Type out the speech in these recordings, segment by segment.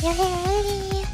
YurichiLily.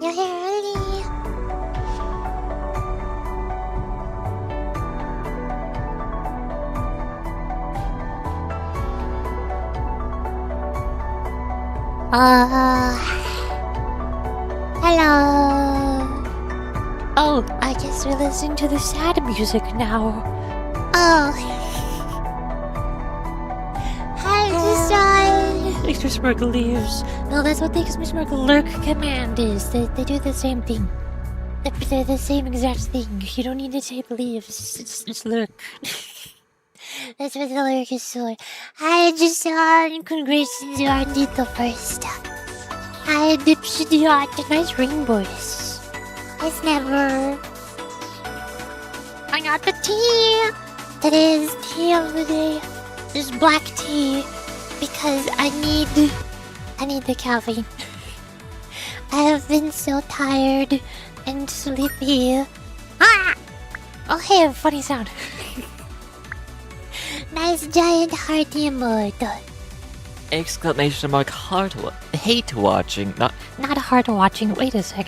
YurichiLily. Hello. Oh, I guess we're listening to the sad music now. Oh. Hi, Justin. Makes me smirk leaves. No, that's what makes me smirk lurk command is. They do the same thing. They're the same exact thing. You don't need to tape leaves. It's lurk. That's what the lurk is for. Hi, Justin. Congratulations, you are indeed the first. Hi, Dipsy, you are the nice rainbows. It's never. I got the tea. Today's tea of the day is black tea because I need the caffeine. I have been so tired and sleepy. Ah! Oh, hey, a funny sound. Nice giant hearty emote. Exclamation mark hate watching, not heart watching. Wait a sec.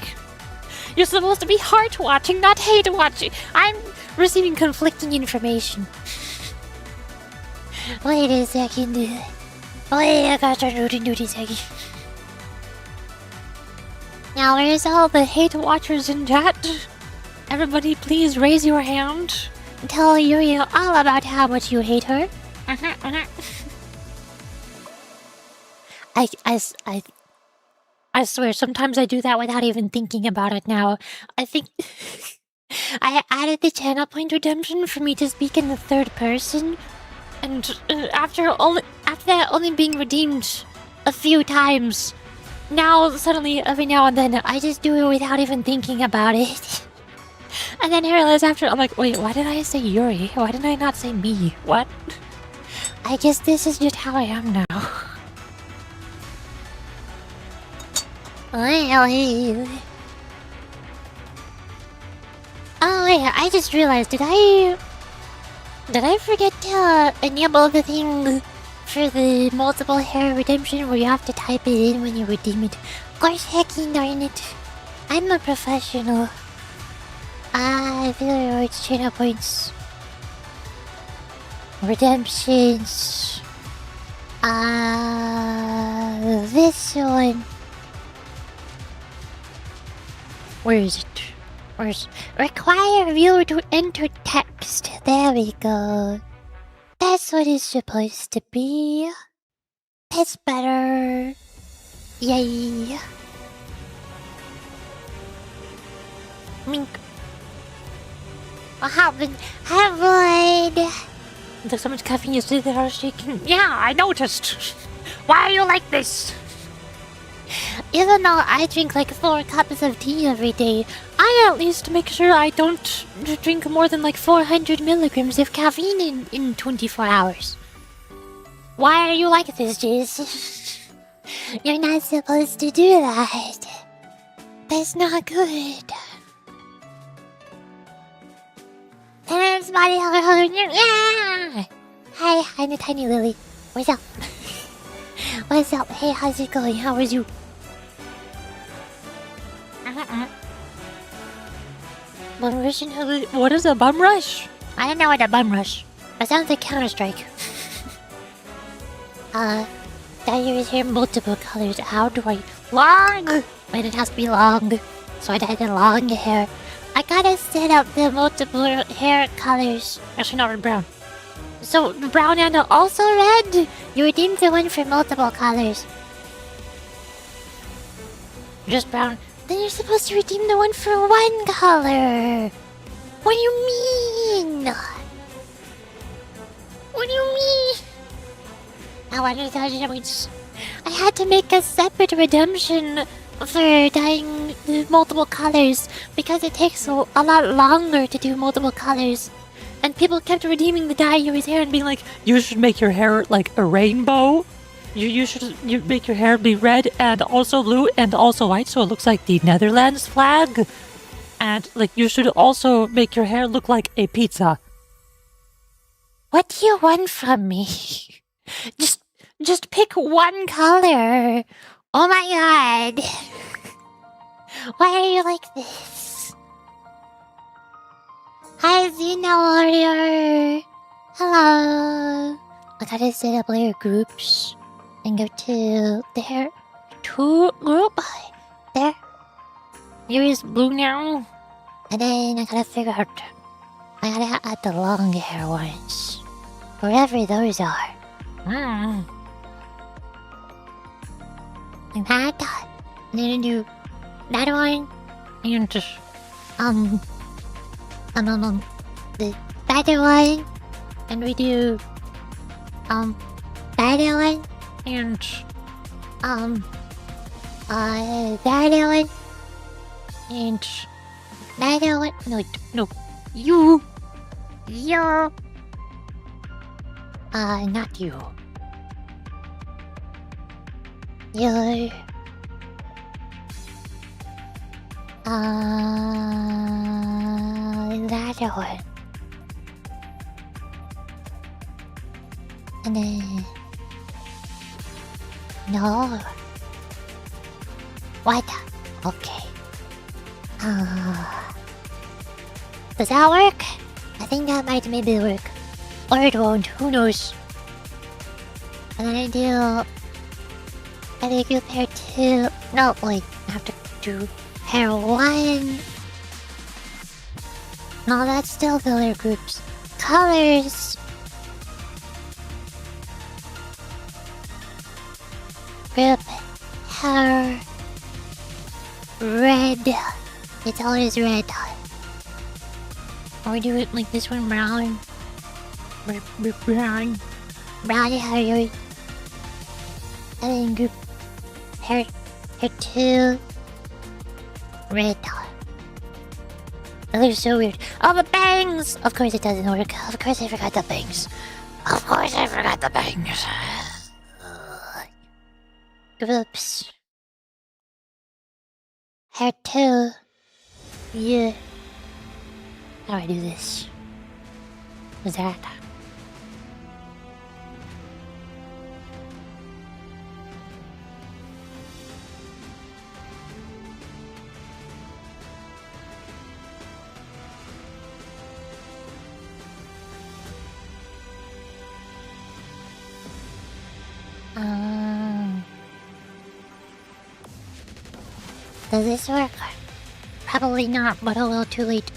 You're supposed to be heart watching, not hate watching. I'm receiving conflicting information. Wait a second. Wait, I gotta start nudie second. Now, where's all the hate watchers in chat? Everybody, please raise your hand. Tell Yuri all about how much you hate her. I swear, sometimes I do that without even thinking about it now. I think I added the channel point redemption for me to speak in the third person. And after that only being redeemed a few times, now suddenly, every now and then, I just do it without even thinking about it. And then I realize after, I'm like, wait, why did I say Yuri? Why did I not say me? What? I guess this is just how I am now. Oh wait, I just realized, did I forget to enable the thing for the multiple hair redemption where you have to type it in when you redeem it? Gosh hecking darn it. I'm a professional. Rewards, channel points. Redemptions. This one. Where is it? Where's require viewer to enter text? There we go. That's what it's supposed to be. That's better. Yay. Mink. What happened? Avoid. There's so much caffeine yesterday that I was shaking. Yeah, I noticed. Why are you like this? Even though I drink like 4 cups of tea every day, I at least make sure I don't drink more than like 400 milligrams of caffeine in 24 hours. Why are you like this, Jace? You're not supposed to do that. That's not good. And it's body yeah! Hi, Tiny Lily. What's up? What's up? Hey, how's it going? How was you? Bum rush? What is a bum rush? I don't know what a bum rush. That sounds like Counter-Strike. That here is hair multiple colors. How do I... Long! Wait, it has to be long. So I dyed the long hair. I gotta set up the multiple hair colors. Actually, not brown. So, brown and also red? You redeemed the one for multiple colors. Just brown. Then you're supposed to redeem the one for one color. What do you mean? What do you mean? I wonder if I had to make a separate redemption for dyeing the multiple colors because it takes a lot longer to do multiple colors. And people kept redeeming the dye Yuri's hair and being like, you should make your hair like a rainbow. You should make your hair be red and also blue and also white so it looks like the Netherlands flag. And like you should also make your hair look like a pizza. What do you want from me? Just pick one color. Oh my god. Why are you like this? Hi, Xena Warrior. Hello. I gotta set up layer groups and go to there. 2 group. There. Here is blue now. And then I gotta figure out. I gotta add the long hair ones. Wherever those are. Like that. And then do that one. And just the better one, and we do better one, and better one, and better one. No, you, not you. You're that one. And then... No. What? Okay. Does that work? I think that might maybe work. Or it won't, who knows. And then I do pair 2. No, wait, I have to do pair 1. No, that's still filler groups. Colors. Group hair red. It's always red. Or we do it like this one brown. Brown hair. And then group hair 2 red. It looks so weird. Oh, the bangs! Of course it doesn't work. Of course I forgot the bangs. Of course I forgot the bangs. Groups. Hair 2. Yeah. How do I do this? What's that? Does this work? Probably not, but a little too late.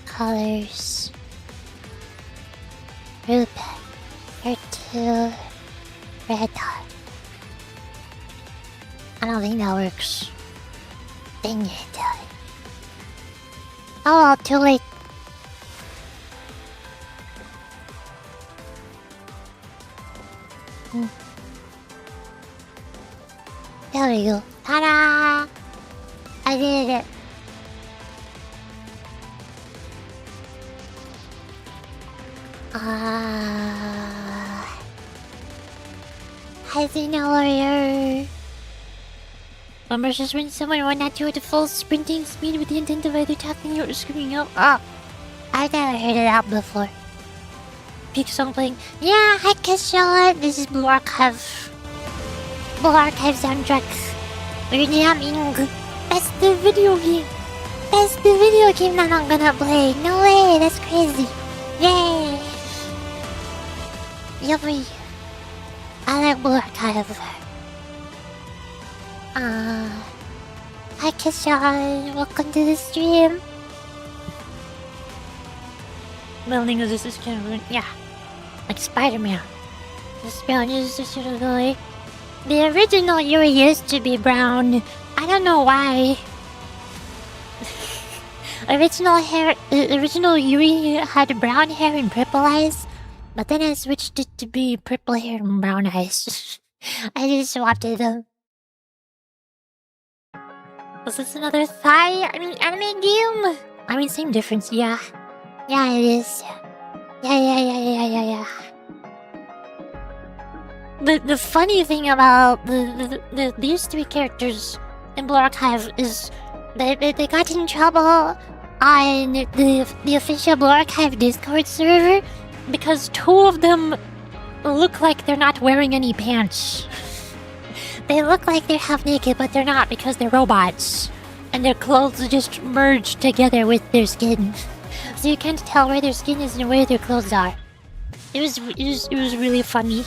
Colors. Group. R2. Red. I don't think that works. Dang it. Oh well, too late. There we go. Ta-da! I did it. Hi, Xeno Warrior. Numbers just when someone run at you at a full sprinting speed with the intent of either tackling you or screaming out. Oh, I've never heard of that before. Peak song playing. Yeah, hi Kishon. This is Blue Archive. Blue Archive soundtrack. We're jamming. That's the video game. That's the video game that I'm gonna play. No way, that's crazy. Yay. Yuri. I like Blue Archive. Hi Kishon. Welcome to the stream. Building is this kind of yeah, like Spider-Man. This brown is just sort of like the original Yuri used to be brown. I don't know why. Original Yuri had brown hair and purple eyes, but then I switched it to be purple hair and brown eyes. I just swapped them. Was this another anime game? I mean, same difference, yeah. Yeah, it is. Yeah. The funny thing about these three characters in Blue Archive is they got in trouble on the official Blue Archive Discord server because two of them look like they're not wearing any pants. They look like they're half naked, but they're not because they're robots, and their clothes just merge together with their skin, so you can't tell where their skin is and where their clothes are. It was really funny.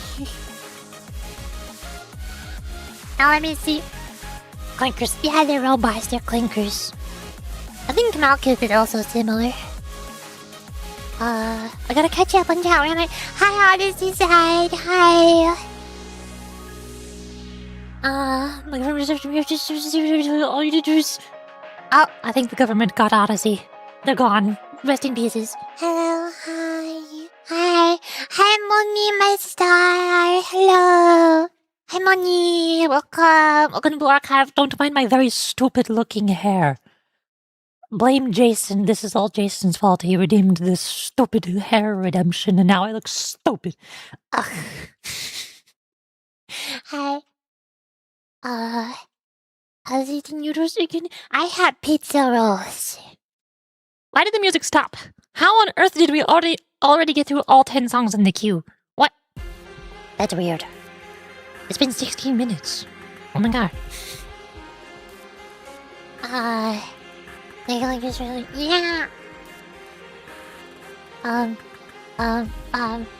Now let me see. Clinkers. Yeah, they're robots. They're clinkers. I think Malkuth is also similar. I gotta catch up on chat. Hi, Odyssey Side. Hi. All you did was... Oh, I think the government got Odyssey. They're gone. Rest in pieces. Hello, hi, Moni, my star. Hello. Hi, Moni. Welcome to Blue Archive. Don't mind my very stupid-looking hair. Blame Jason. This is all Jason's fault. He redeemed this stupid hair redemption, and now I look stupid. Ugh. Hi. I was eating noodles again. I had pizza rolls. Why did the music stop? How on earth did we already get through all 10 songs in the queue? What? That's weird. It's been 16 minutes. Oh my god. They like just really, yeah. Where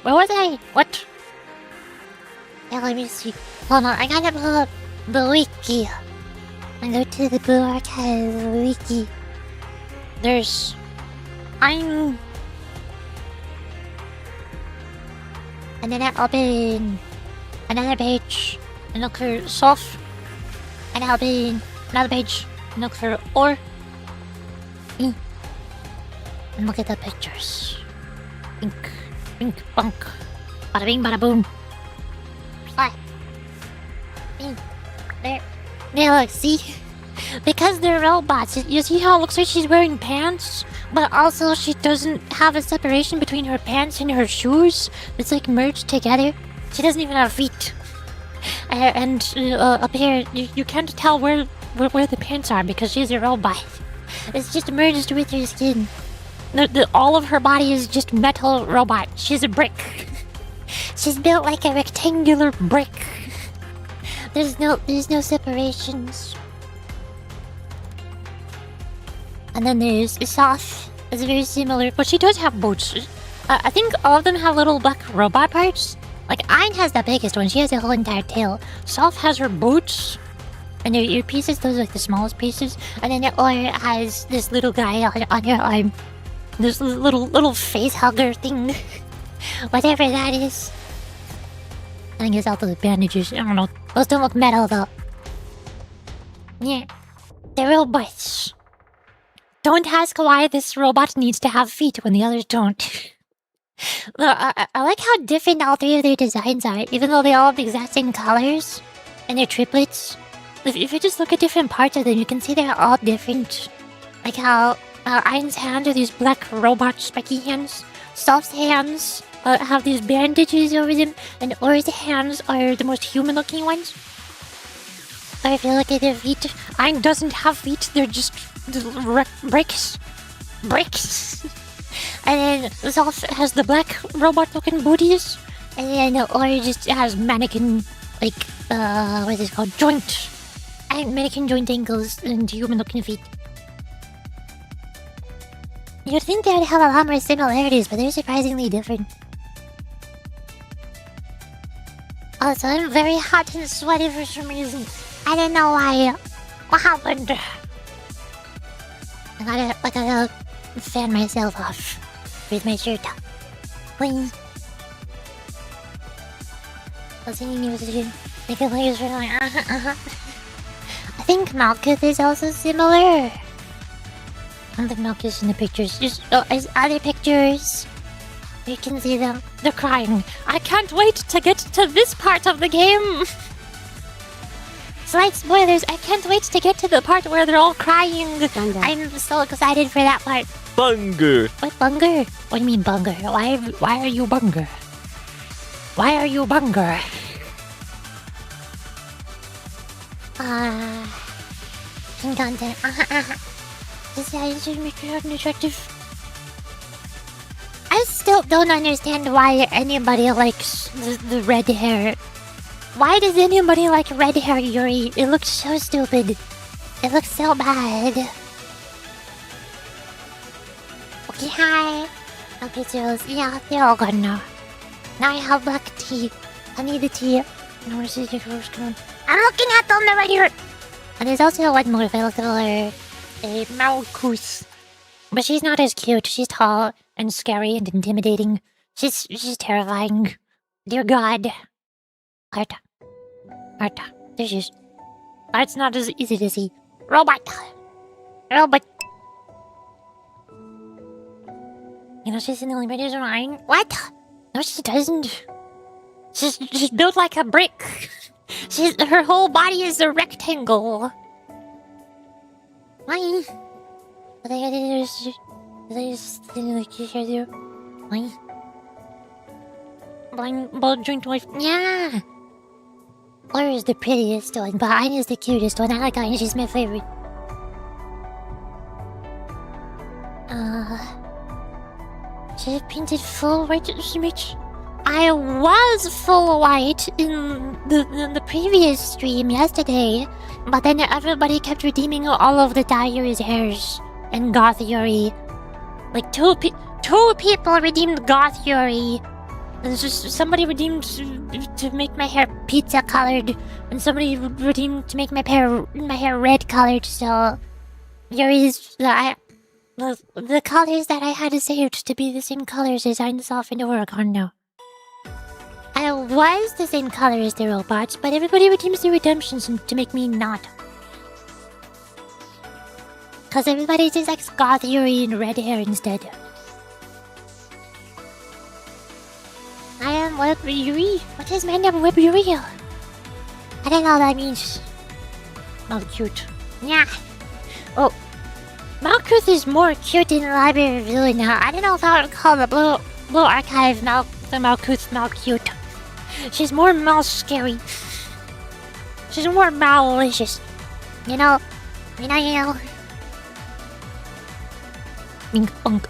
was I? What? Yeah, let me see. Hold on, I gotta pull up the wiki. I go to the Blue Archive wiki. There's... And then I open another page and look for Sof. and I open Another page and look for Or. E. And look at the pictures. Bink, bunk. Bada bing, bada boom. Fly. There. There, look, see? Because they're robots, you see how it looks like she's wearing pants? But also she doesn't have a separation between her pants and her shoes. It's like merged together. She doesn't even have feet. And up here, you can't tell where the pants are because she's a robot. It's just merged with her skin. All of her body is just metal robot. She's a brick. She's built like a rectangular brick. There's no separations. And then there's Sof. It's very similar, but she does have boots. I think all of them have little black robot parts. Like Ein has the biggest one. She has a whole entire tail. Sof has her boots, And your earpieces, those are like the smallest pieces. And then your Ohr has this little guy on your arm. This little face hugger thing. Whatever that is. I think it's all those bandages. I don't know. Those don't look metal though. Yeah. They're robots. Don't ask why this robot needs to have feet when the others don't. I like how different all three of their designs are, even though they all have the exact same colors. And they're triplets. If you just look at different parts of them, you can see they're all different. Like how Ein's hands are these black robot spiky hands. Sof's hands have these bandages over them. And Ohr's hands are the most human-looking ones. Or if you look at their feet, Ein doesn't have feet. They're just bricks. Bricks. And then Sof has the black robot-looking booties. And then Ohr just has mannequin, like, what is it called? Joint. And mannequin joint ankles and human-looking feet. You'd think they would have a lot more similarities, but they're surprisingly different. Also, I'm very hot and sweaty for some reason. I don't know why. What happened? I gotta fan myself off with my shirt. Please. I think Malkuth is also similar. I don't think Malkuth's in the pictures. Just as other pictures. You can see them. They're crying. I can't wait to get to this part of the game. Slight spoilers. I can't wait to get to the part where they're all crying. I'm so excited for that part. Bunger. What bunger? What do you mean bunger? Why are you bunger? Why are you bunger? Content. This guy should make it attractive. I still don't understand why anybody likes the red hair. Why does anybody like red hair, Yuri? It looks so stupid. It looks so bad. Okay, hi. Okay, Jules. Yeah, they're all gone now. Now I have black tea. I need the tea. No, where's the first one? I'm looking at them, they're right here. And there's also one more if I look at her. A Malkuth. But she's not as cute. She's tall and scary and intimidating. She's terrifying. Dear God. Art. There she is. Art's not as easy to see. Robot. You know, she's in the only videos of mine. What? No, she doesn't. She's built like a brick. Her whole body is a rectangle. Why? I think I did just think like you should do. Why? Blind ball joint wife. Yeah. Ohr is the prettiest one, but Ein is the cutest one. I like Ein. She's my favorite. She's painted full white. I was full white in the previous stream yesterday, but then everybody kept redeeming all of the Yuri's hairs and Goth Yuri. Like two people redeemed Goth Yuri. And somebody redeemed to make my hair pizza colored, and somebody redeemed to make my hair red colored. So Yuri's the colors that I had saved to be the same colors as Ein Sof and Oregon now. I was the same color as the robots, but everybody redeems their redemptions to make me not. Cause everybody just likes Goth Yuri and red hair instead. I am Web Yuri. What is my name, Web Yuri? I don't know what that means. Not cute. Yeah. Oh. Malkuth is more cute in the Library of Villain now. I don't know if I would call the Blue Archive the Malkuth Malcute. She's more mal-scary. She's more malicious. You know. Bink, bunk.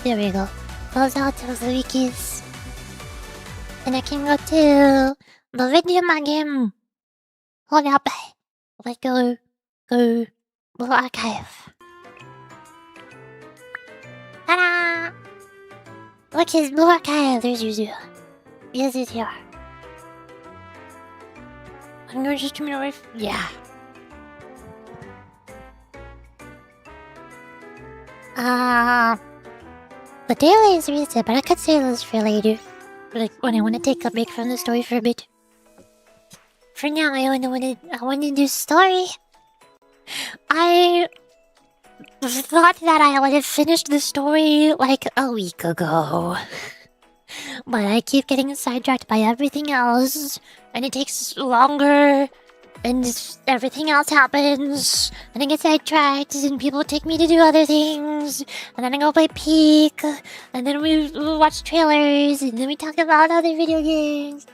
There we go. Close out those wikis. And I can go to the video game. Hold up. Let's go Blue Archive. Ta-da! Look, his Blue Archive. There's Yuzu. Yes, it's here. I'm going to just turn it away. Yeah. The daily is reset, but I could save this for later. Like when I want to take a break from the story for a bit. For now, I want to do story. I thought that I would have finished the story like a week ago. But I keep getting sidetracked by everything else, and it takes longer, and everything else happens, and I get sidetracked, and people take me to do other things, and then I go play Peak, and then we watch trailers, and then we talk about other video games.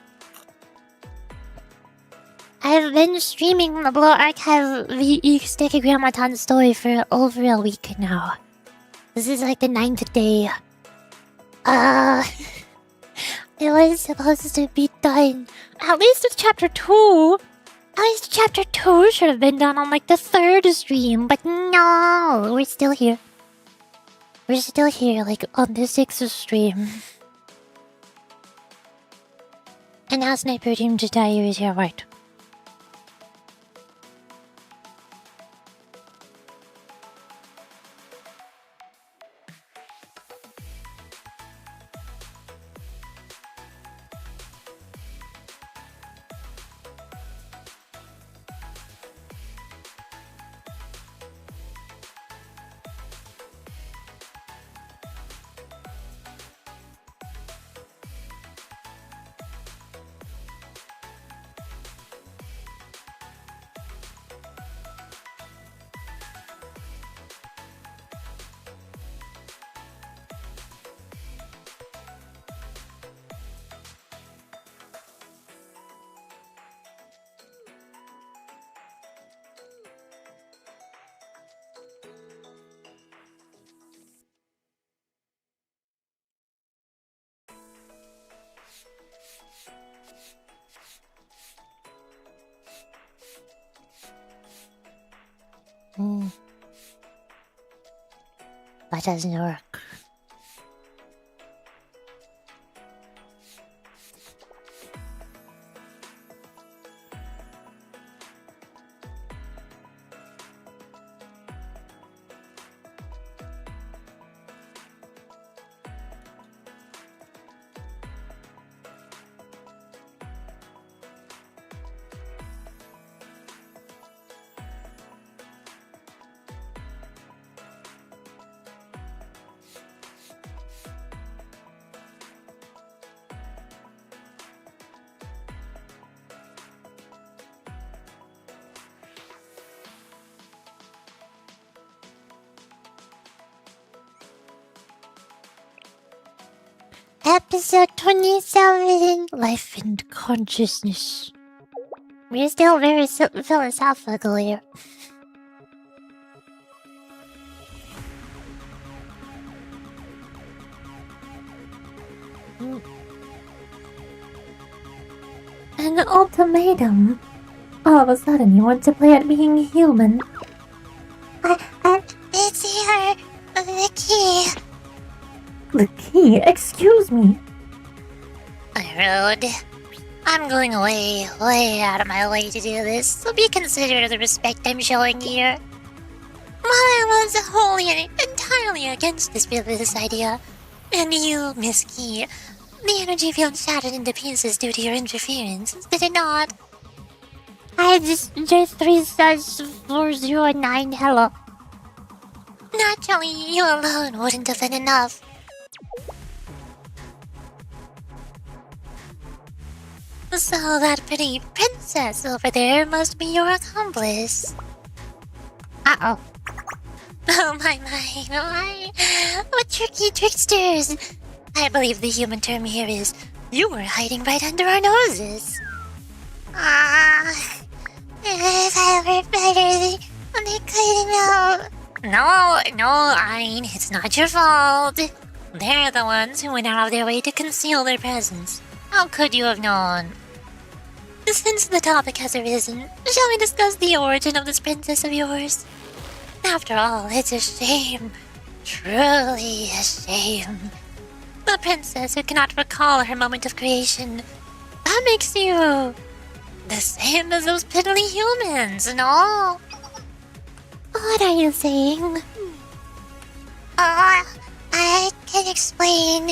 I've been streaming the below Archive EX Decagrammaton story for over a week now. This is like the 9th day. It was supposed to be done. At least with Chapter 2. At least Chapter 2 should have been done on like the 3rd stream, but no, we're still here. We're still here, like on the 6th stream. And now Sniper Team Ch2 is here, right? That doesn't work. Episode 27, Life and Consciousness. We're still very philosophical here. An ultimatum? All of a sudden you want to play at being human. It's here. The key. The key? Excuse me. Rude. I'm going way out of my way to do this, so be considerate of the respect I'm showing here. While I was wholly and entirely against this idea, and you, Miss Key, the energy field shattered into pieces due to your interference, did it not? I just J3 says 409 hello. Naturally, you alone wouldn't have been enough. So that pretty princess over there must be your accomplice. Uh-oh. Oh my. What tricky tricksters! I believe the human term here is, you were hiding right under our noses. If I were better, they couldn't know. No, Ein, it's not your fault. They're the ones who went out of their way to conceal their presence. How could you have known? Since the topic has arisen, shall we discuss the origin of this princess of yours? After all, it's a shame. Truly a shame. A princess who cannot recall her moment of creation. That makes you the same as those piddly humans, no? What are you saying? can explain,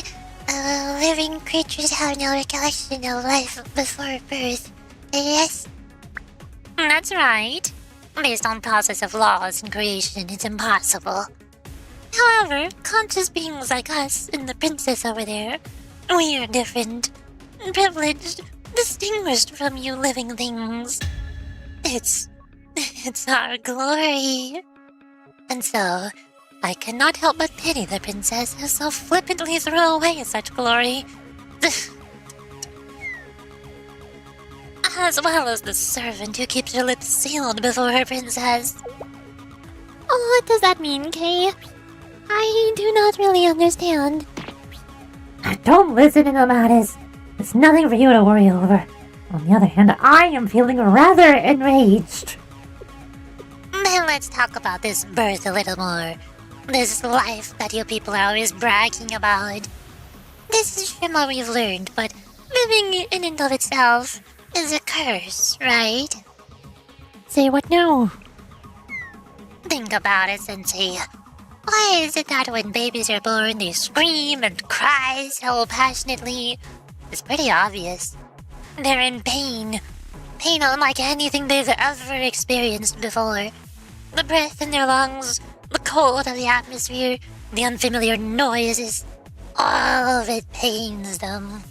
living creatures have no recollection of life before birth. Yes? That's right. Based on process of laws and creation, it's impossible. However, conscious beings like us and the princess over there, we are different, privileged, distinguished from you living things. It's our glory. And so, I cannot help but pity the princess who so flippantly threw away such glory. As well as the servant who keeps her lips sealed before her princess. What does that mean, Kei? I do not really understand. Don't listen to them, Alice. It's nothing for you to worry over. On the other hand, I am feeling rather enraged. Then let's talk about this birth a little more. This life that you people are always bragging about. This is from what we've learned, but living in and of itself is a curse, right? Say what now? Think about it, Sensei. Why is it that when babies are born, they scream and cry so passionately? It's pretty obvious. They're in pain. Pain unlike anything they've ever experienced before. The breath in their lungs, the cold of the atmosphere, the unfamiliar noises, all of it pains them.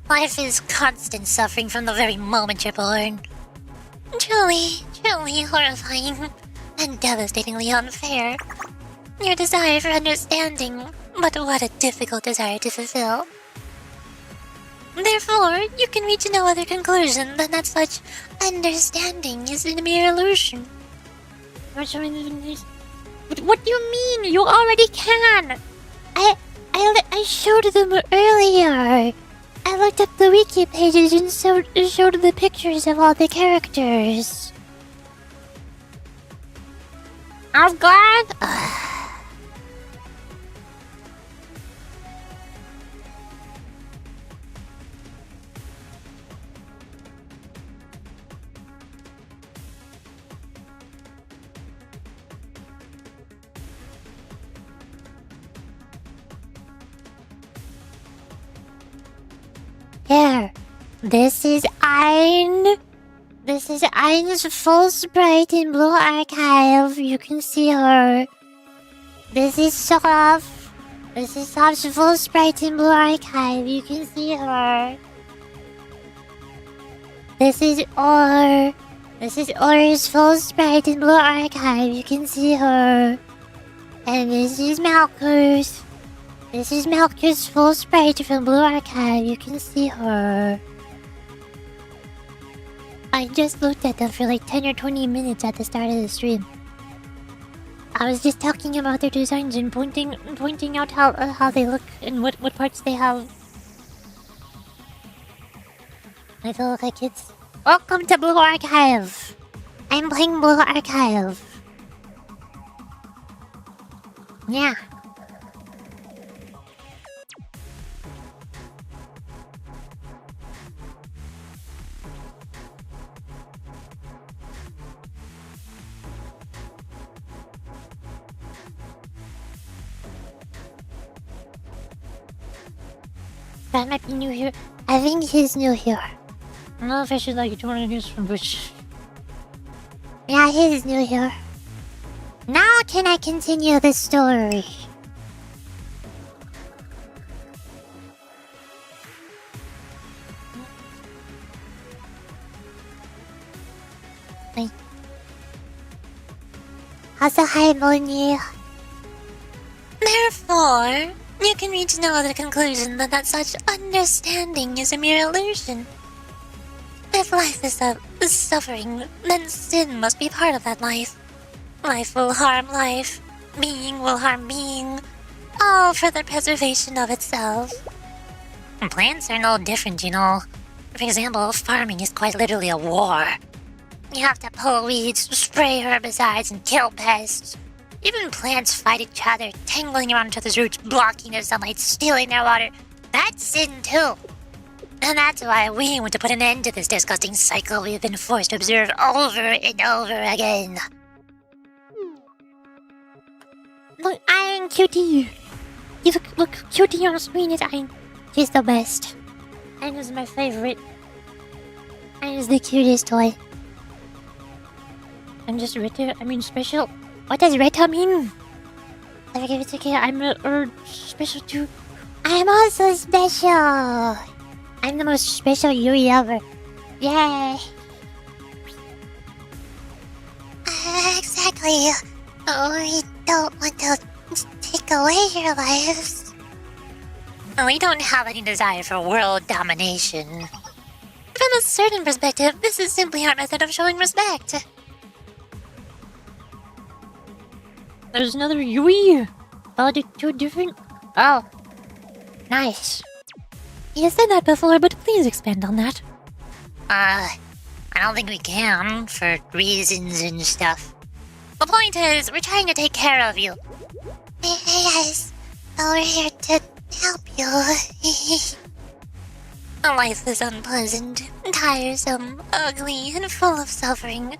Life is constant suffering from the very moment you're born. Truly horrifying and devastatingly unfair. Your desire for understanding, but what a difficult desire to fulfill. Therefore, you can reach no other conclusion than that such understanding is a mere illusion. What do you mean? You already can! I showed them earlier. I looked up the wiki pages and showed the pictures of all the characters. I was glad. Here, this is Ein. This is Ein's full sprite in Blue Archive. You can see her. This is Sof. This is Sof's full sprite in Blue Archive. You can see her. This is Ohr. This is Ohr's full sprite in Blue Archive. You can see her. And this is Malkuth. This is Malkuth's full sprite from Blue Archive. You can see her. I just looked at them for like 10 or 20 minutes at the start of the stream. I was just talking about their designs and pointing out how they look and what parts they have. I feel like kids. Welcome to Blue Archive. I'm playing Blue Archive. Yeah. That might be new here. I think he's new here. I don't know if I should like join news from Bush. Yeah, he's new here. Now can I continue the story? Wait. Also, hi, Bonnie. Therefore, you can reach no other conclusion than that such understanding is a mere illusion. If life is suffering, then sin must be part of that life. Life will harm life. Being will harm being. All for the preservation of itself. Plants are no different, you know. For example, farming is quite literally a war. You have to pull weeds, spray herbicides, and kill pests. Even plants fight each other, tangling around each other's roots, blocking their sunlight, stealing their water. That's sin too. And that's why we want to put an end to this disgusting cycle we've been forced to observe over and over again. look, Ein cutie. You look cutie on screen is Ein. She's the best. Ein is my favorite. Ein is the cutest toy. I'm just Rita. I mean special. What does Rita mean? I forget it's okay. I'm special too. I'm also special. I'm the most special Yuri ever. Yay. Exactly. We don't want to take away your lives. We don't have any desire for world domination. From a certain perspective, this is simply our method of showing respect. There's another Yui. Oh, they're two different. Oh. Nice. You said that before, but please expand on that. I don't think we can, for reasons and stuff. The point is, we're trying to take care of you. Yes, we're here to help you. Life is unpleasant, tiresome, ugly, and full of suffering.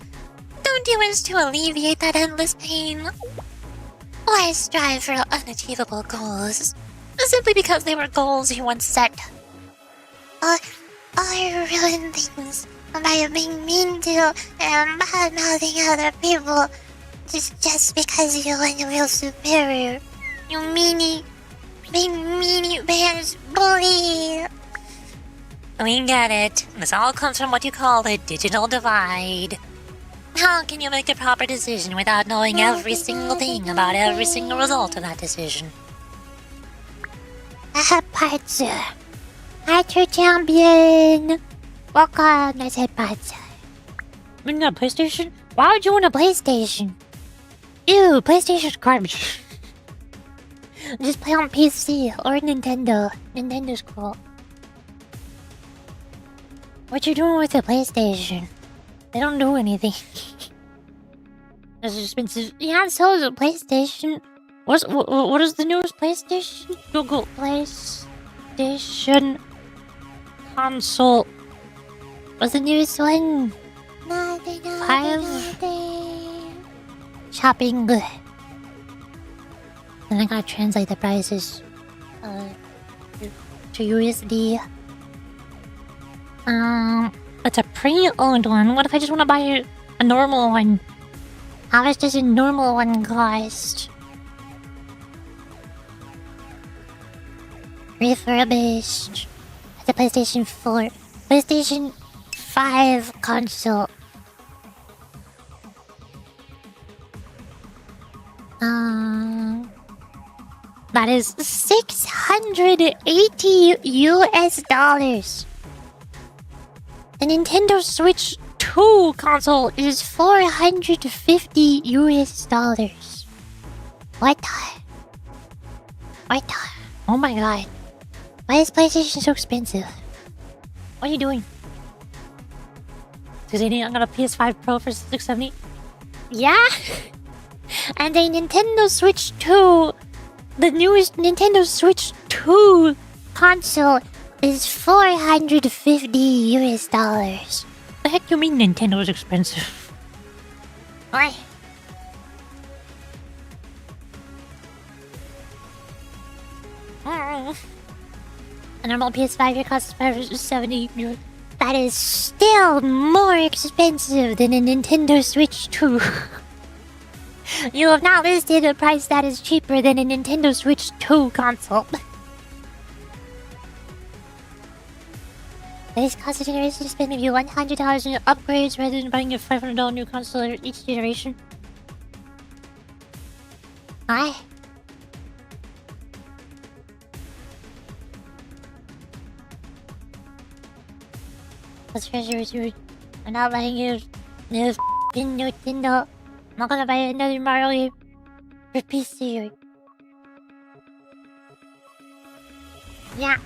Don't you wish to alleviate that endless pain? Why strive for unachievable goals, simply because they were goals you once set? Or ruin things by being mean to and bad-mouthing other people just because you want to feel superior. You meanie bears bully. We get it. This all comes from what you call the digital divide. How can you make a proper decision without knowing every single thing about every single result of that decision? Parts. Archer champion. Welcome, I said parts. You got a PlayStation? Why would you want a PlayStation? Ew, PlayStation's garbage. Just play on PC or Nintendo. Nintendo's cool. What you doing with a PlayStation? They don't do anything. It's expensive. Yeah, so is a PlayStation. What is the newest PlayStation? Google PlayStation console. What's the newest one? 5. Shopping. And I gotta translate the prices to USD. It's a pre-owned one. What if I just want to buy a normal one? How much does a normal one cost? Refurbished. The PlayStation 4. PlayStation 5 console. That is $680 US. The Nintendo Switch 2 console is $450 US. What? Oh my god. Why is PlayStation so expensive? What are you doing? Because I got a PS5 Pro for $670. Yeah? And a Nintendo Switch 2, the newest Nintendo Switch 2 console is $450 US. The heck you mean Nintendo's expensive? Why? A normal PS5 here costs $570. That is still more expensive than a Nintendo Switch 2. You have not listed a price that is cheaper than a Nintendo Switch 2 console. This costs a generation to spend maybe $100 in upgrades rather than buying a $500 new console each generation. Why? Let's treasure you. I'm not letting you new f***ing Nintendo. I'm not gonna buy another Mario game for PC. Yeah.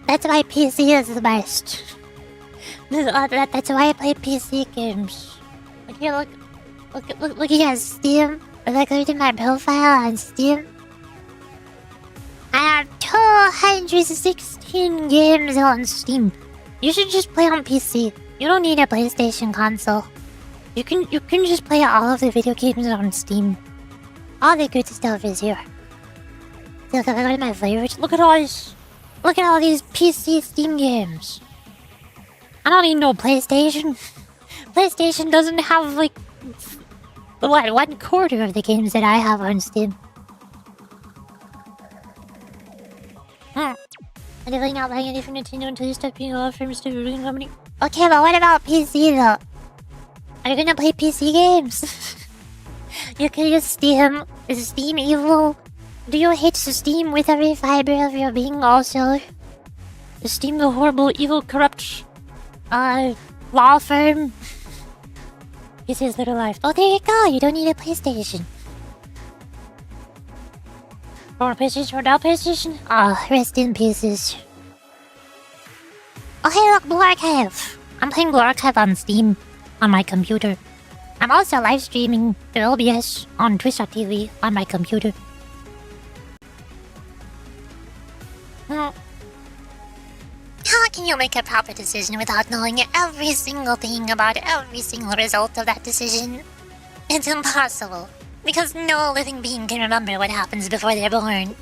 That's why PC is the best. That's why I play PC games. Look here, look here, Steam. Look at my profile on Steam. I have 216 games on Steam. You should just play on PC. You don't need a PlayStation console. You can just play all of the video games on Steam. All the good stuff is here. Look at my favorites. Look at all this. Look at all these PC Steam games. I don't need no PlayStation. PlayStation doesn't have like what 1/4 of the games that I have on Steam. I'm definitely not buying any from Nintendo until you start being all from Steam company. Okay, but what about PC though? Are you gonna play PC games? You can use Steam. Is Steam evil? Do you hate Steam with every fiber of your being also? Is Steam the horrible, evil, corrupt, law firm? This is little life. Oh, there you go. You don't need a PlayStation. Or a PlayStation or no PlayStation? Ah, rest in pieces. Oh, hey, look, Blue Archive. I'm playing Blue Archive on Steam on my computer. I'm also live streaming the OBS on Twitch.tv on my computer. How can you make a proper decision without knowing every single thing about every single result of that decision? It's impossible, because no living being can remember what happens before they're born.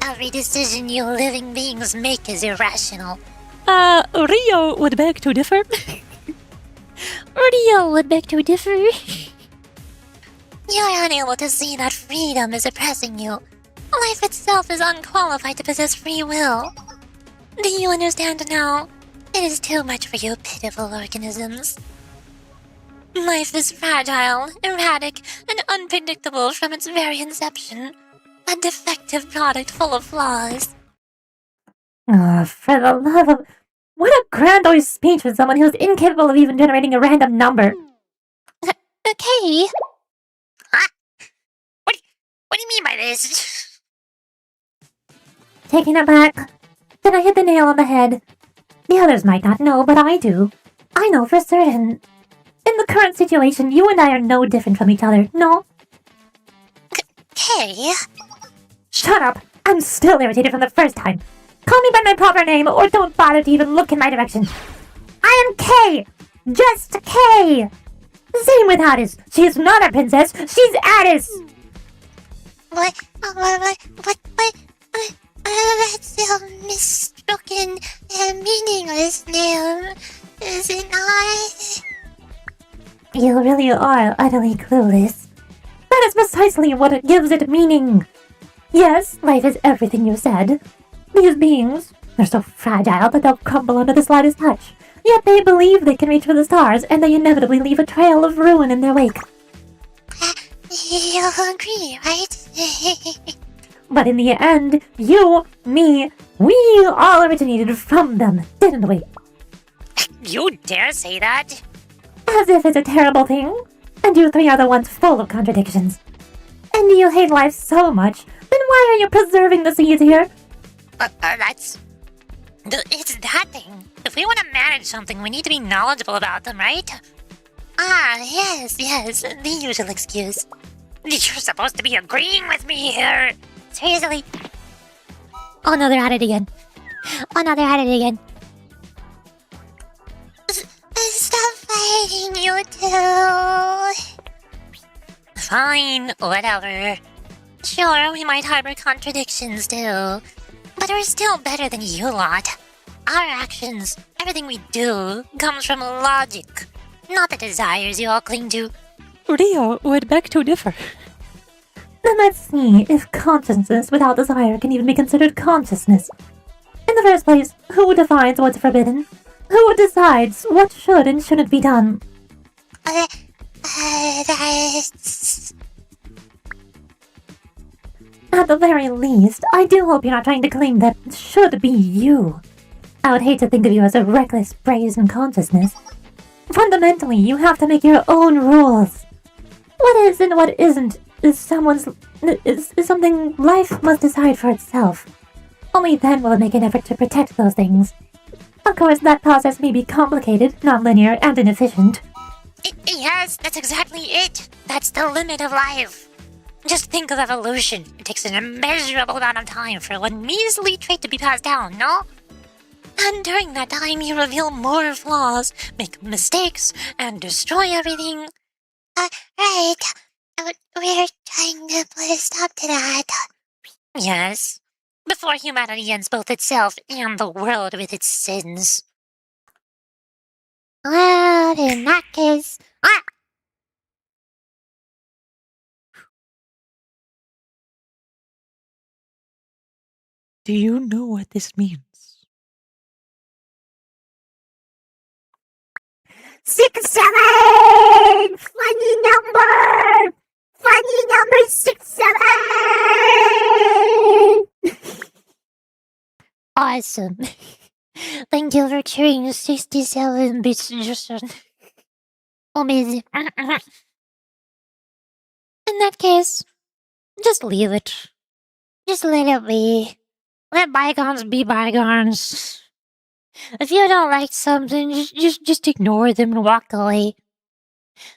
Every decision you living beings make is irrational. Rio would beg to differ. Rio would beg to differ. You're unable to see that freedom is oppressing you. Life itself is unqualified to possess free will. Do you understand now? It is too much for you pitiful organisms. Life is fragile, erratic, and unpredictable from its very inception. A defective product full of flaws. For the love of... What a grandiose speech from someone who's incapable of even generating a random number. Okay. Huh? What do you mean by this? Taking it back. Then I hit the nail on the head. The others might not know, but I do. I know for certain. In the current situation, you and I are no different from each other, no? Kei? Shut up! I'm still irritated from the first time. Call me by my proper name, or don't bother to even look in my direction. I am Kei! Just Kei! Same with Aris. She is not a princess, she's Aris! What? That's a misspoken and meaningless name, is it not? You really are utterly clueless. That is precisely what gives it meaning. Yes, life is everything you said. These beings, they're so fragile that they'll crumble under the slightest touch. Yet they believe they can reach for the stars, and they inevitably leave a trail of ruin in their wake. You agree, right? But in the end, you, me, we all originated from them, didn't we? You dare say that? As if it's a terrible thing. And you three are the ones full of contradictions. And you hate life so much, then why are you preserving the seeds here? It's that thing. If we want to manage something, we need to be knowledgeable about them, right? Ah, yes, the usual excuse. You're supposed to be agreeing with me here. Seriously? Oh no, they're at it again. Stop fighting, you two. Fine, whatever. Sure, we might harbor contradictions too. But we're still better than you lot. Our actions, everything we do, comes from logic, not the desires you all cling to. Rio would beg to differ. Then let's see if consciousness without desire can even be considered consciousness. In the first place, who defines what's forbidden? Who decides what should and shouldn't be done? That's... At the very least, I do hope you're not trying to claim that should be you. I would hate to think of you as a reckless, brazen consciousness. Fundamentally, you have to make your own rules. What is and what isn't is something life must decide for itself. Only then will it make an effort to protect those things. Of course, that process may be complicated, non-linear, and inefficient. Yes, that's exactly it. That's the limit of life. Just think of evolution. It takes an immeasurable amount of time for one measly trait to be passed down, no? And during that time, you reveal more flaws, make mistakes, and destroy everything. Right. We're trying to put a stop to that. Yes. Before humanity ends both itself and the world with its sins. Well, in that case... Do you know what this means? 6, 7! Funny number! Funny number 6, 7! Awesome. Thank you for cheering 67 bits. Amazing. In that case, just leave it. Just let it be. Let bygones be bygones. If you don't like something, just ignore them and walk away.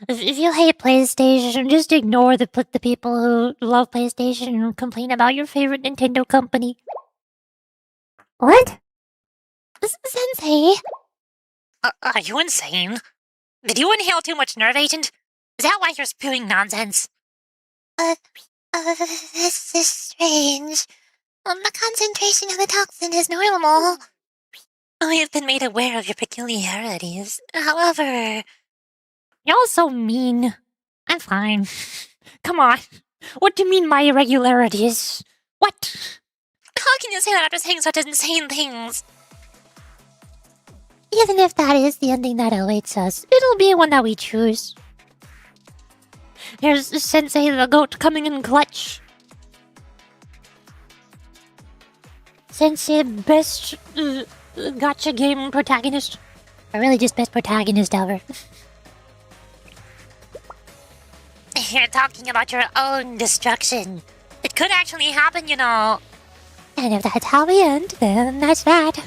If you hate PlayStation, just ignore the people who love PlayStation and complain about your favorite Nintendo company. What? Sensei? Are you insane? Did you inhale too much nerve agent? Is that why you're spewing nonsense? This is strange. The concentration of the toxin is normal. I have been made aware of your peculiarities. However, you're so mean. I'm fine. Come on. What do you mean my irregularities? What? How can you say that after saying such insane things? Even if that is the ending that awaits us, it'll be one that we choose. Here's Sensei the goat coming in clutch. Sensei, best gotcha game protagonist. Or really just best protagonist ever. You're talking about your own destruction. It could actually happen, you know. And if that's how we end, then that's that.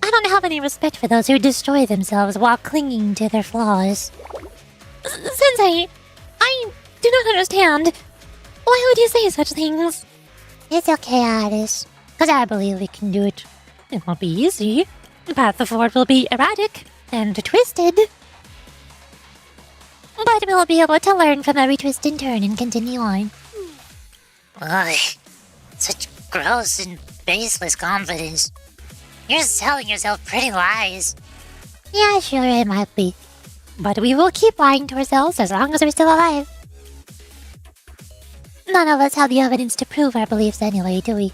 I don't have any respect for those who destroy themselves while clinging to their flaws. Sensei, I do not understand. Why would you say such things? It's okay, Aris. Because I believe we can do it. It won't be easy. The path forward will be erratic and twisted. But we'll be able to learn from every twist and turn and continue on. Ugh. Such gross and baseless confidence. You're selling yourself pretty lies. Yeah, sure, it might be. But we will keep lying to ourselves as long as we're still alive. None of us have the evidence to prove our beliefs anyway, do we?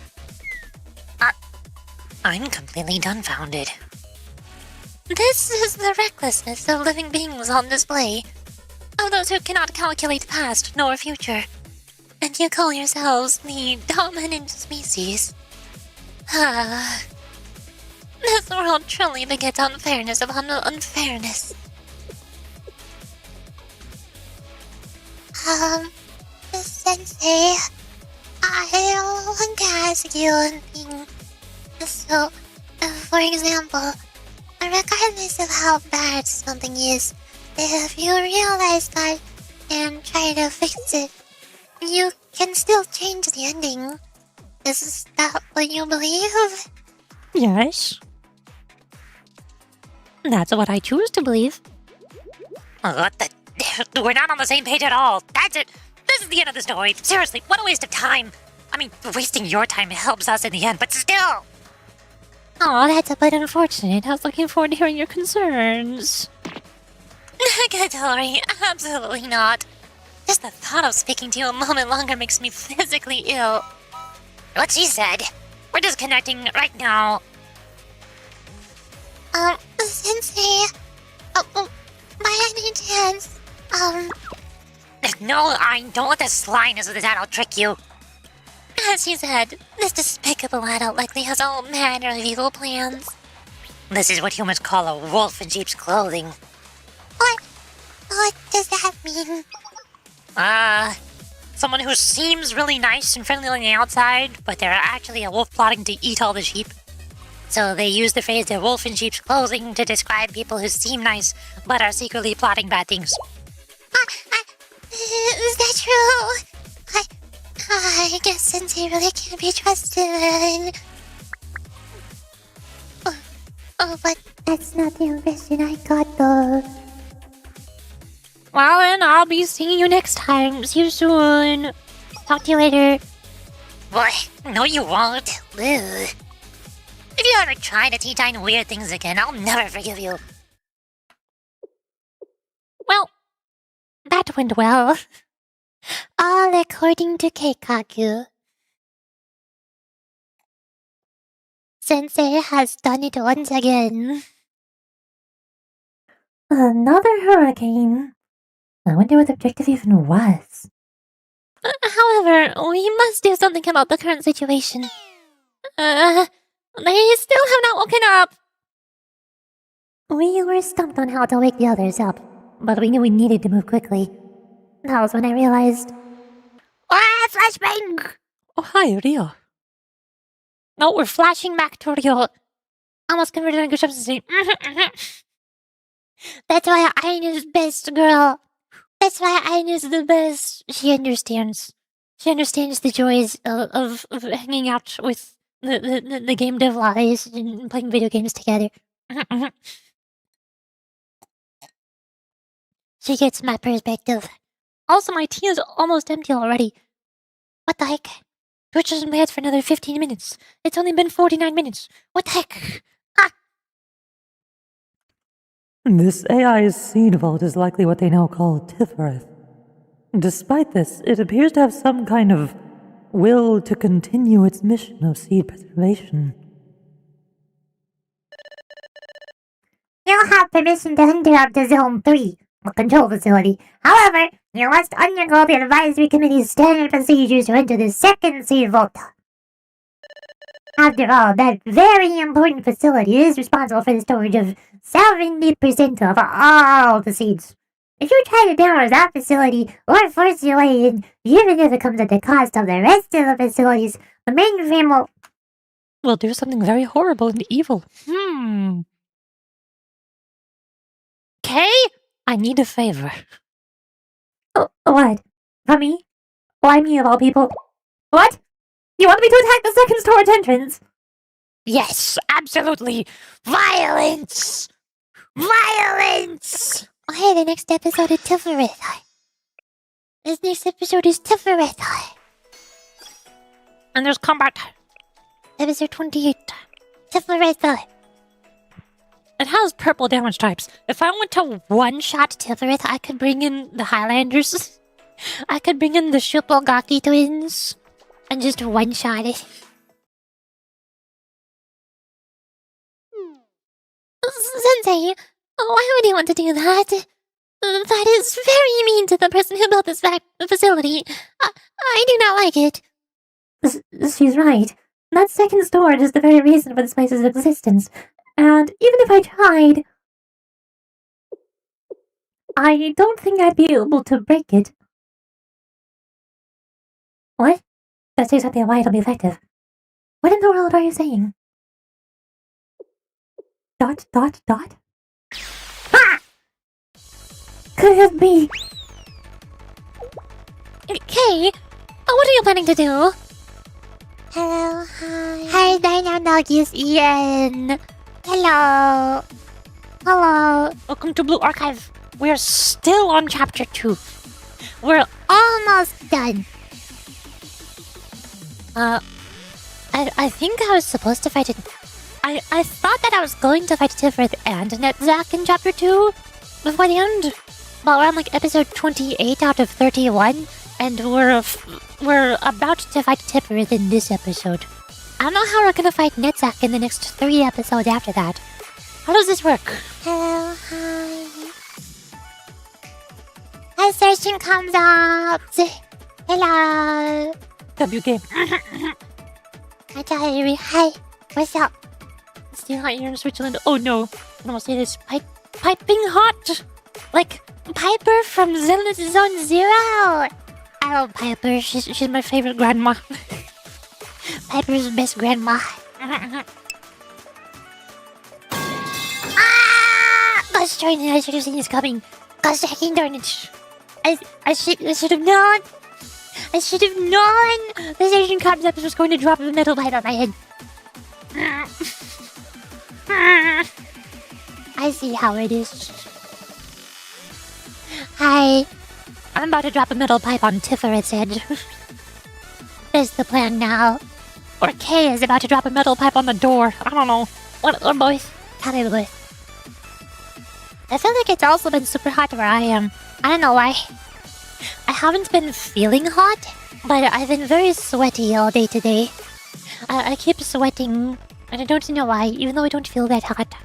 I'm completely dumbfounded. This is the recklessness of living beings on display. Of those who cannot calculate past nor future. And you call yourselves the dominant species. This world truly begets unfairness upon unfairness. Sensei, I want to ask you one thing. So, for example, regardless of how bad something is, if you realize that and try to fix it, you can still change the ending. Is that what you believe? Yes. That's what I choose to believe. What the? We're not on the same page at all. That's it. This is the end of the story. Seriously, what a waste of time. I mean, wasting your time helps us in the end, but still. Oh, that's a bit unfortunate. I was looking forward to hearing your concerns. Negatori, absolutely not. Just the thought of speaking to you a moment longer makes me physically ill. What she said. We're disconnecting right now. Sensei, by any chance, No, don't let this slyness of this adult trick you. As she said, this despicable adult likely has all manner of evil plans. This is what humans call a wolf in sheep's clothing. what does that mean? Someone who seems really nice and friendly on the outside, but they're actually a wolf plotting to eat all the sheep. So they use the phrase "the wolf in sheep's clothing" to describe people who seem nice, but are secretly plotting bad things. Is that true? I guess Sensei really can't be trusted then. Oh, but that's not the impression I got, though. Well, then I'll be seeing you next time. See you soon. Talk to you later. What? No, you won't. Ugh. If you ever try to teach Ein weird things again, I'll never forgive you. Well, that went well. All according to Keikaku. Sensei has done it once again. Another hurricane. I wonder what the objective even was. However, we must do something about the current situation. They still have not woken up. We were stumped on how to wake the others up, but we knew we needed to move quickly. That was when I realized... Ah, flashbang! Oh, hi, Rio. No, we're flashing back to Rio. Almost converted on good substance. That's why Ein is best, girl. That's why Ein is the best. She understands. She understands the joys of hanging out with the game dev lies and playing video games together. She gets my perspective. Also, my tea is almost empty already. What the heck? Twitch doesn't play it for another 15 minutes. It's only been 49 minutes. What the heck? Ah! This AI's seed vault is likely what they now call Tifereth. Despite this, it appears to have some kind of will to continue its mission of seed preservation. You have permission to enter up to Zone 3, the control facility. However, you must undergo the advisory committee's standard procedures to enter the second seed vault. After all, that very important facility is responsible for the storage of 70% of all the seeds. If you try to download that facility or force your way in, even if it comes at the cost of the rest of the facilities, the mainframe will... We'll do something very horrible and evil. Kei? I need a favor. What? From me? Why me of all people? What? You want me to attack the second storage entrance? Yes, absolutely. Violence! Violence! Oh, hey, the next episode is Tifereth. This next episode is Tifereth. And there's combat. Episode 28. Tifereth. It has purple damage types. If I want to one-shot Tifereth, I could bring in the Highlanders. I could bring in the Shupogaki twins. And just one-shot it. Sensei, why would you want to do that? That is very mean to the person who built this facility. I do not like it. She's right. That second storage is the very reason for this place's existence. And even if I tried, I don't think I'd be able to break it. What? That says something why it'll be effective. What in the world are you saying? Dot, dot, dot? Ah! Could it be? Kei, what are you planning to do? Hello, hi. Hi, Dino Doggies, Ian. Hello. Hello. Welcome to Blue Archive. We're still on Chapter 2. We're Almost done. I think I was supposed to fight it. I thought that I was going to fight Tifereth and Netzach in Chapter 2 before the end. But we're on like episode 28 out of 31, and we're about to fight Tifereth in this episode. I don't know how we're gonna fight Netzach in the next 3 episodes after that. How does this work? Hello, hi. Assertion comes up. Hello. W game. Hi, Yuri. Hi. What's up? Still hot here in Switzerland. Oh no. I don't want to say this. Piping hot. Like Piper from Zone Zero. I love Piper. She's my favorite grandma. Piper's best grandma. Gosh darn it, I should have seen this coming. Gosh darn it. I should have known. I should have known. The Asian concept was going to drop a metal pipe on my head. I see how it is. Hi. I'm about to drop a metal pipe on Tifereth's head. There's the plan now. Or Kei is about to drop a metal pipe on the door. I don't know. What, or both. Probably both. I feel like it's also been super hot where I am. I don't know why. I haven't been feeling hot, but I've been very sweaty all day today. I keep sweating, and I don't know why, even though I don't feel that hot.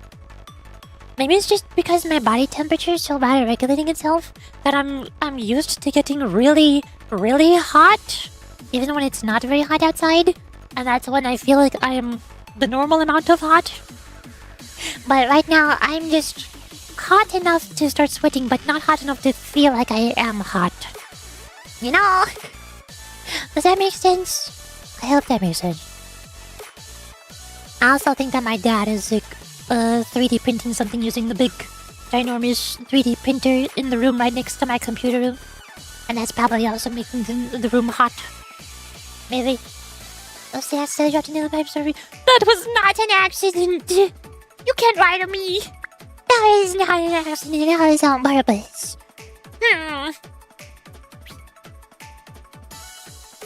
Maybe it's just because my body temperature is so bad at regulating itself that I'm used to getting really, really hot, even when it's not very hot outside, and that's when I feel like I'm the normal amount of hot. But right now, I'm just hot enough to start sweating, but not hot enough to feel like I am hot. You know? Does that make sense? I hope that makes sense. I also think that my dad is like 3D printing something using the big, ginormous 3D printer in the room right next to my computer room. And that's probably also making the room hot. Maybe. Oh, see, I still dropped another pipe, sorry. That was not an accident! You can't lie to me! That is not an accident, that was on purpose.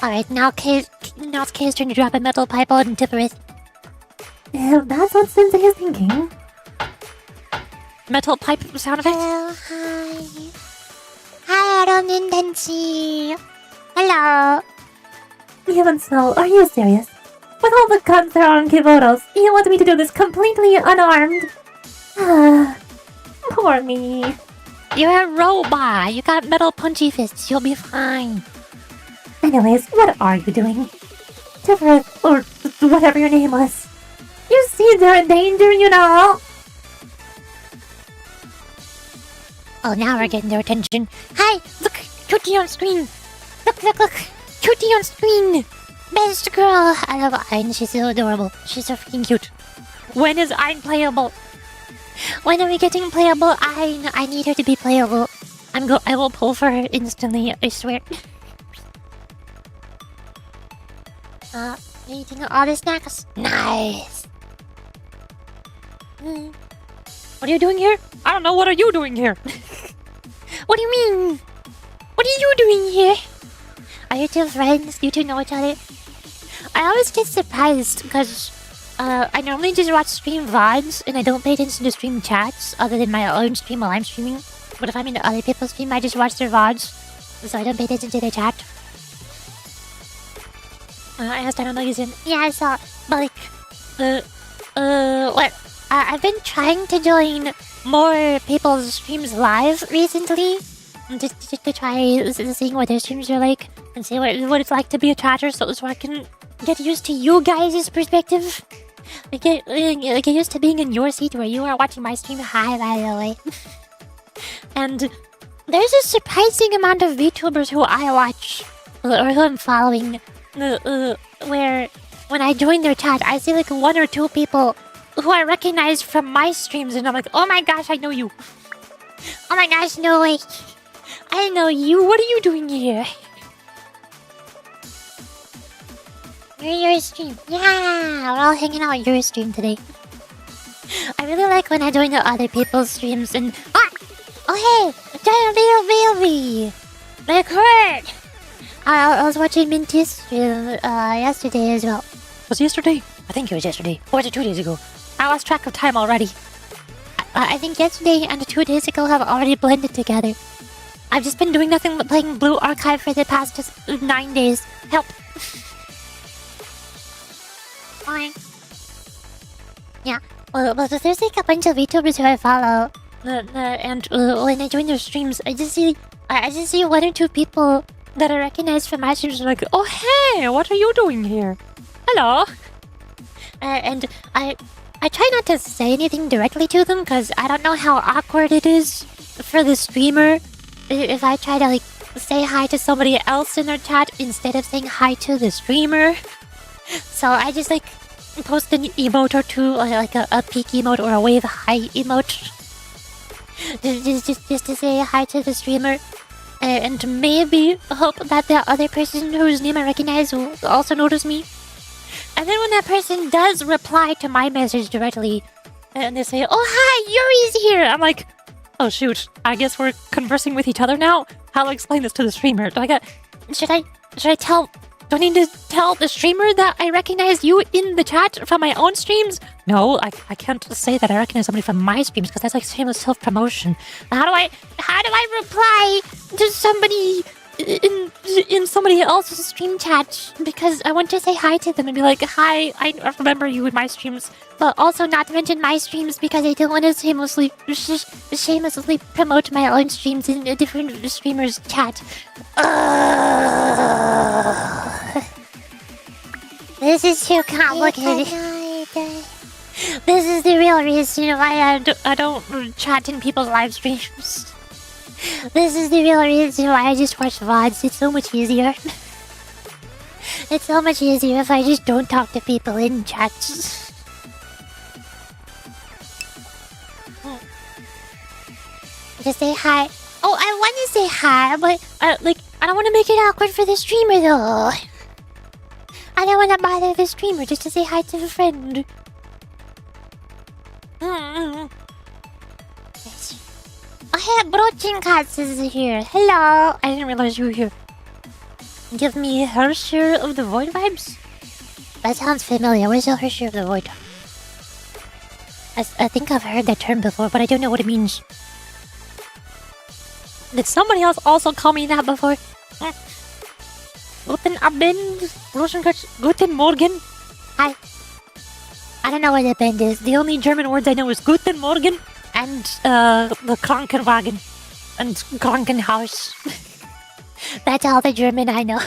Alright, now it's Kei's turn to drop a metal pipe on Tifereth. That's what Sensei is thinking. Metal pipe sound effect? Hello, hi. Hi, Aaron and Tensi. Hello. Even so, are you serious? With all the guns there are on Kivotos, you want me to do this completely unarmed? Poor me. You're a robot. You got metal punchy fists. You'll be fine. Anyways, what are you doing? Tifereth, or whatever your name was. Your seeds are in danger, you know! Oh, now we're getting their attention. Hi! Look! Cutie on screen! Look! Cutie on screen! Best girl! I love Ein. She's so adorable. She's so freaking cute. When is Ein playable? When are we getting playable Ein? I need her to be playable. I will pull for her instantly, I swear. Eating all the snacks. Nice! What are you doing here? I don't know. What are you doing here? What do you mean? What are you doing here? Are you two friends? You two know each other? I always get surprised because I normally just watch stream VODs and I don't pay attention to stream chats other than my own stream while I'm streaming. But if I'm into other people's stream, I just watch their VODs, so I don't pay attention to their chat. I asked, I don't know, he's in. Yeah, I saw. But like, what? I've been trying to join more people's streams live recently. Just to try seeing what their streams are like and see what it's like to be a chatter, so I can get used to you guys' perspective. Get used to being in your seat where you are watching my stream. Hi, by the way. And there's a surprising amount of VTubers who I watch or who I'm following. Where when I join their chat, I see like 1 or 2 people who I recognize from my streams, and I'm like, oh my gosh, I know you. Oh my gosh, no way. I know you. What are you doing here? You're your stream. Yeah, we're all hanging out on your stream today. I really like when I join the other people's streams and... Oh hey! Giant little baby! Like hurt! I was watching Minty's stream yesterday as well. Was it yesterday? I think it was yesterday. Or was it 2 days ago? I lost track of time already. I think yesterday and 2 days ago have already blended together. I've just been doing nothing but playing Blue Archive for the past 9 days. Help! Fine. Yeah, well, there's like a bunch of VTubers who I follow. And when I join their streams, I just see 1 or 2 people that I recognize from my streams. Like, oh hey, what are you doing here? Hello. And I try not to say anything directly to them because I don't know how awkward it is for the streamer if I try to like say hi to somebody else in their chat instead of saying hi to the streamer. So I just like post an emote or 2, or like a peek emote or a wave hi emote, just to say hi to the streamer, and maybe hope that the other person whose name I recognize will also notice me. And then when that person does reply to my message directly, and they say, "Oh hi, Yuri's here." I'm like, "Oh shoot, I guess we're conversing with each other now." How do I explain this to the streamer? Should I tell? Do I need to tell the streamer that I recognize you in the chat from my own streams? No, I can't say that I recognize somebody from my streams because that's like shameless self-promotion. How do I reply to somebody in somebody else's stream chat? Because I want to say hi to them and be like, "Hi, I remember you in my streams," but also not mention my streams because I don't want to shamelessly promote my own streams in a different streamer's chat. This is too complicated. This is the real reason why I don't chat in people's live streams. This is the real reason why I just watch VODs. It's so much easier. It's so much easier if I just don't talk to people in chats. Just say hi. Oh, I want to say hi, but I don't want to make it awkward for the streamer though. I don't want to bother the streamer just to say hi to a friend. Oh, hey, Brochen Cats is here. Hello. I didn't realize you were here. Give me her share of the void vibes? That sounds familiar. Where's her share of the void? I think I've heard that term before, but I don't know what it means. Did somebody else also call me that before? Guten Abend, Guten Morgen. Hi. I don't know what Abend is. The only German words I know is Guten Morgen and the Krankenwagen and Krankenhaus. That's all the German I know.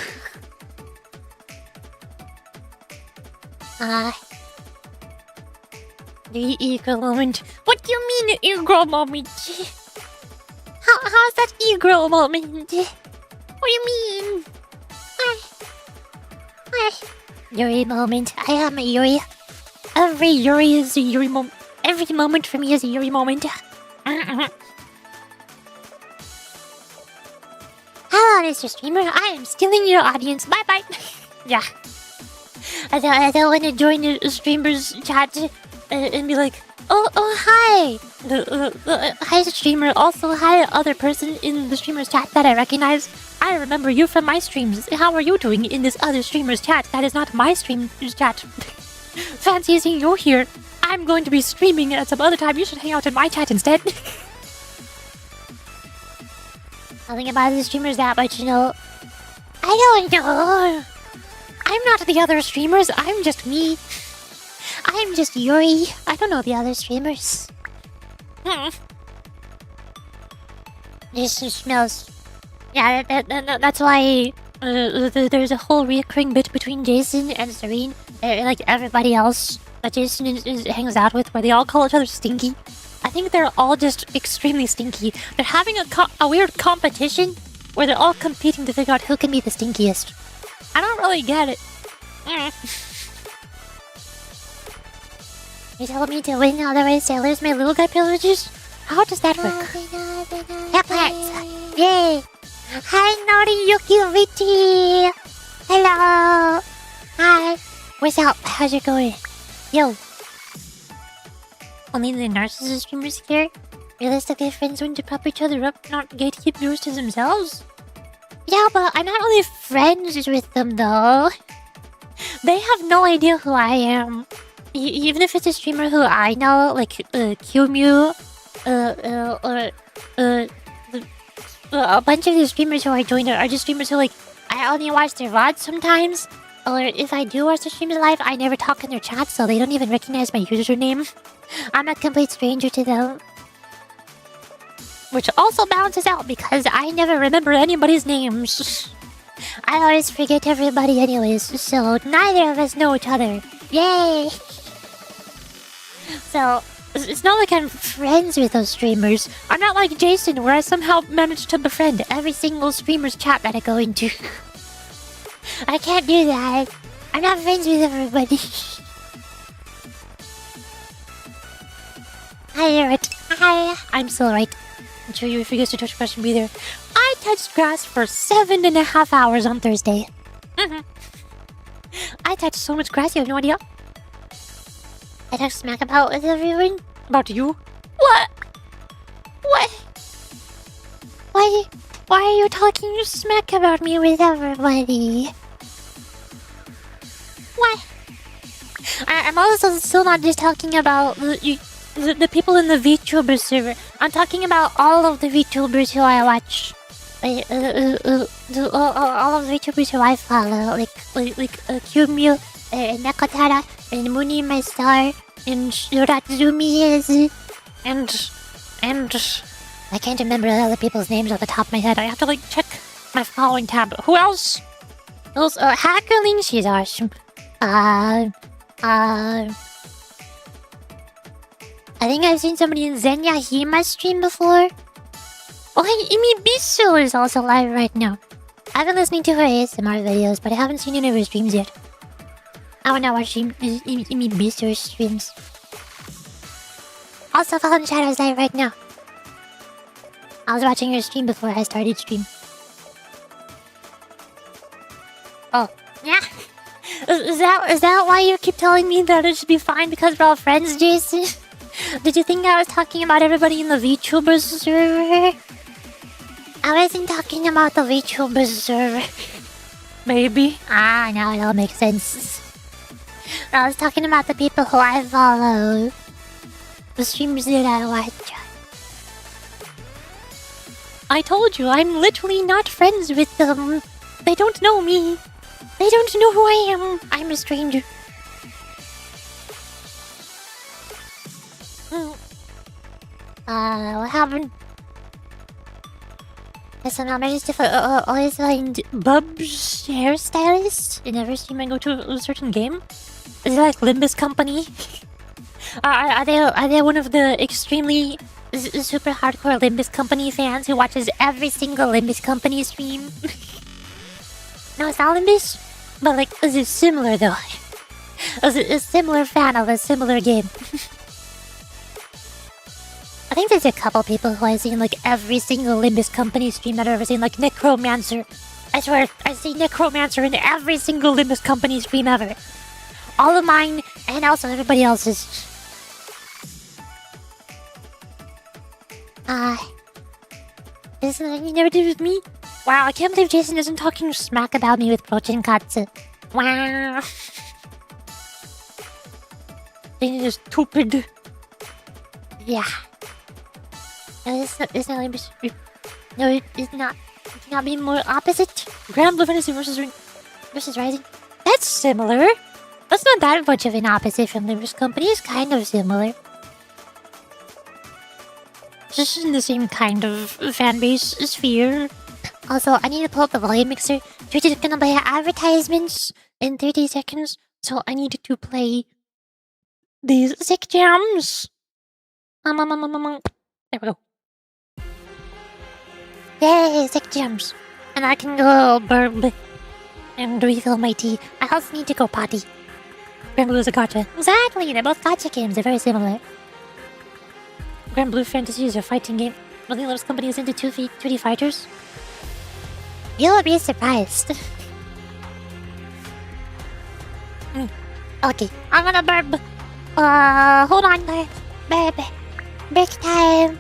The e-girl moment. What do you mean e-girl moment? How's that e-girl moment? What do you mean? Yuri moment. I am a Yuri. Every Yuri is a Yuri moment. Every moment for me is a Yuri moment. Hello, Mr. Streamer. I am still in your audience. Bye bye. Yeah. I don't want to join the streamer's chat and be like, oh hi. Hi, streamer. Also, hi, other person in the streamer's chat that I recognize. I remember you from my streams. How are you doing in this other streamer's chat? That is not my streamer's chat. Fancy seeing you here. I'm going to be streaming at some other time. You should hang out in my chat instead. Nothing about the streamers that much, you know. I don't know. I'm not the other streamers. I'm just me. I'm just Yuri. I don't know the other streamers. This smells. Yeah, that's why there's a whole recurring bit between Jason and Serene, like everybody else that Jason hangs out with, where they all call each other stinky. I think they're all just extremely stinky. They're having a weird competition where they're all competing to figure out who can be the stinkiest. I don't really get it. You tell me to win, otherwise I lose my little guy privileges? How does that work? Headlights! Yay! Hi, Nori Yuki Vitti! Hello! Hi! What's up? How's it going? Yo! Only the narcissist streamers here? Realistically, friends want to prop each other up, not gatekeep viewers to themselves? Yeah, but I'm not really friends with them though. They have no idea who I am. Even if it's a streamer who I know, like QMU, a bunch of the streamers who I joined are just streamers who, like, I only watch their VODs sometimes. Or if I do watch the streams live, I never talk in their chat, so they don't even recognize my username. I'm a complete stranger to them. Which also balances out because I never remember anybody's names. I always forget everybody anyways, so neither of us know each other. Yay! So, it's not like I'm friends with those streamers. I'm not like Jason, where I somehow managed to befriend every single streamer's chat that I go into. I can't do that. I'm not friends with everybody. Hi, right. Hi. I'm still right. I'm sure you forget to touch grass and be there. I touched grass for 7.5 hours on Thursday. I touched so much grass, you have no idea. I talk smack about with everyone. About you? What? Why are you talking smack about me with everybody? What? I'm also still not just talking about the people in the VTuber server. I'm talking about all of the VTubers who I watch. All of the VTubers who I follow, like Kyumyu, Nakotara, and Muni My Star, and Shuratsumi is, and I can't remember the other people's names off the top of my head. I have to check my following tab. Who else? Hackerling, she's awesome. I think I've seen somebody in Zenya Hima stream before. Oh, hey, Imi Bisu is also live right now. I've been listening to her ASMR videos, but I haven't seen any of her streams yet. I want to watch Imi Bisu's streams. Also, Fallen Shadow's live right now. I was watching her stream before I started stream. Oh, yeah. Is that why you keep telling me that it should be fine because we're all friends, Jason? Did you think I was talking about everybody in the VTubers server? I wasn't talking about the VTubers server. Maybe. Now it all makes sense. I was talking about the people who I follow. The streamers that I watch. I told you, I'm literally not friends with them. They don't know me. They don't know who I am. I'm a stranger. What happened? Listen, I'm just always find Bub's hairstylist in every stream I go to a certain game. Is it like Limbus Company? Are they one of the extremely super hardcore Limbus Company fans who watches every single Limbus Company stream? no, it's not Limbus, But is it similar though? Is it a similar fan of a similar game? I think there's a couple people who I've seen every single Limbus Company stream that I've ever seen, like Necromancer. I swear, I see Necromancer in every single Limbus Company stream ever. All of mine, and also everybody else's. This is something you never did with me? Wow, I can't believe Jason isn't talking smack about me with Prochinkatsu. Wow. This is stupid. Yeah. No, it's not Limbus. No, it's not. It cannot be more opposite. Grand Blue Fantasy versus Rising. That's similar. That's not that much of an opposite from Limbus Company. It's kind of similar. Just in the same kind of fanbase sphere. Also, I need to pull up the volume mixer. Twitch is gonna play advertisements in 30 seconds, so I need to play these sick jams. There we go. Yay, sick jams. And I can go burp and refill my tea. I also need to go potty. Grand Blue is a gacha. Exactly, they're both gacha games. They're very similar. Grand Blue Fantasy is a fighting game. Nothing Limbus Company is into 2D fighters. You'll be surprised. Okay, I'm gonna burp. Hold on, burp. Break time.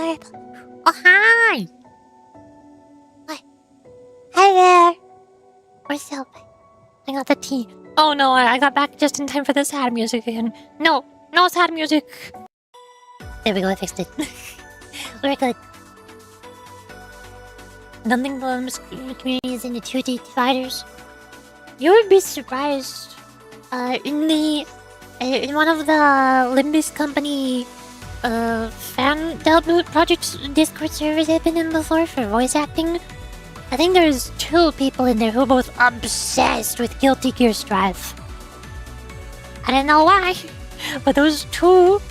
Hi. Oh, hi. Hi there. What's up? I got the tea. Oh no, I got back just in time for the sad music again. No sad music. There we go, I fixed it. We're good. Nothing but communities into 2D dividers. You would be surprised. In one of the Limbus Company fan download projects Discord servers I've been in before for voice acting, I think there's 2 people in there who are both obsessed with Guilty Gear Strive. I don't know why, but those two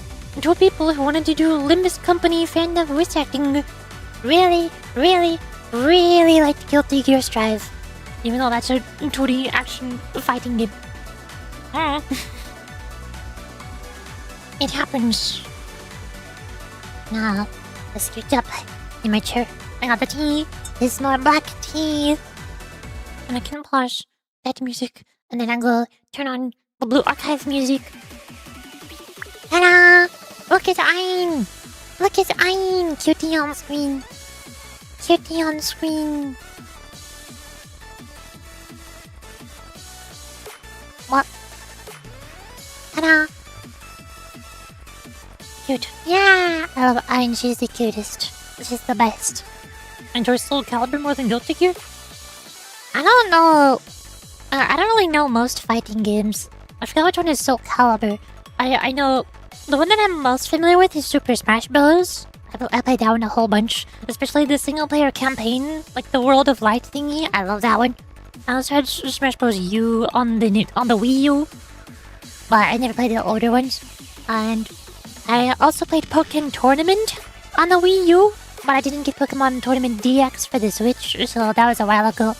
people who wanted to do Limbus Company fandom voice acting really liked Guilty Gear Strive, even though that's a 2D action fighting game. It happens. Now, let's get up in my chair. I got the tea. It's more black tea. And I can pause that music, and then I go turn on the blue archive music. Ta-da! Look at Ein! Look at Ein! Cutie on screen. Cutie on screen. What? Ta-da! Cute. Yeah! I love Ein. She's the cutest. She's the best. Enjoy Soul Calibur more than Guilty Gear? I don't know. I don't really know most fighting games. I forgot which one is Soul Calibur. I know the one that I'm most familiar with is Super Smash Bros. I played that one a whole bunch, especially the single player campaign, like the World of Light thingy. I love that one. I also had Smash Bros. U on the Wii U, but I never played the older ones. And I also played Pokken Tournament on the Wii U, but I didn't get Pokemon Tournament DX for the Switch, so that was a while ago.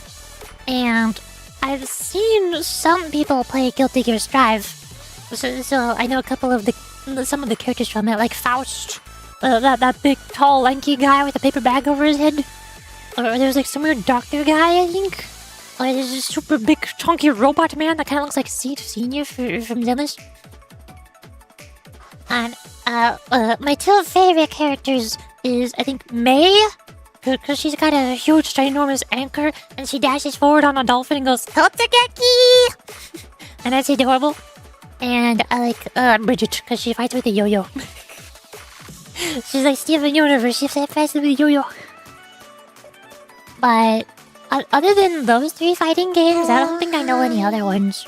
And I've seen some people play Guilty Gear Strive, so I know a couple of some of the characters from it, like Faust, that big, tall, lanky guy with a paper bag over his head. Or there's like some weird doctor guy, I think. Or there's a super big, chunky robot man that kind of looks like Seed Senior from Zenless. And my 2 favorite characters is, I think, May, because she's got a huge, ginormous anchor, and she dashes forward on a dolphin and goes, Hotsugeki! And that's adorable. And I like Bridget, because she fights with a yo-yo. She's like Steven Universe, she fights with a yo-yo. But other than those 3 fighting games, I don't think I know any other ones.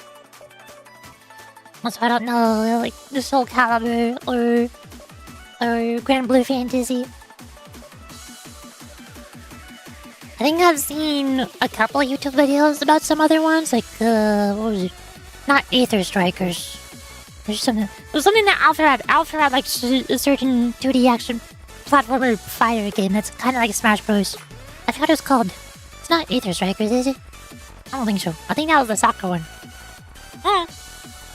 So I don't know, like, the Soul Calibur or Grand Blue Fantasy. I think I've seen a couple YouTube videos about some other ones, like, what was it? Not Aether Strikers. There's something that Alpha had like a certain 2D action platformer fire game that's kind of like Smash Bros. I forgot what it's called. It's not Aether Strikers, is it? I don't think so. I think that was the soccer one.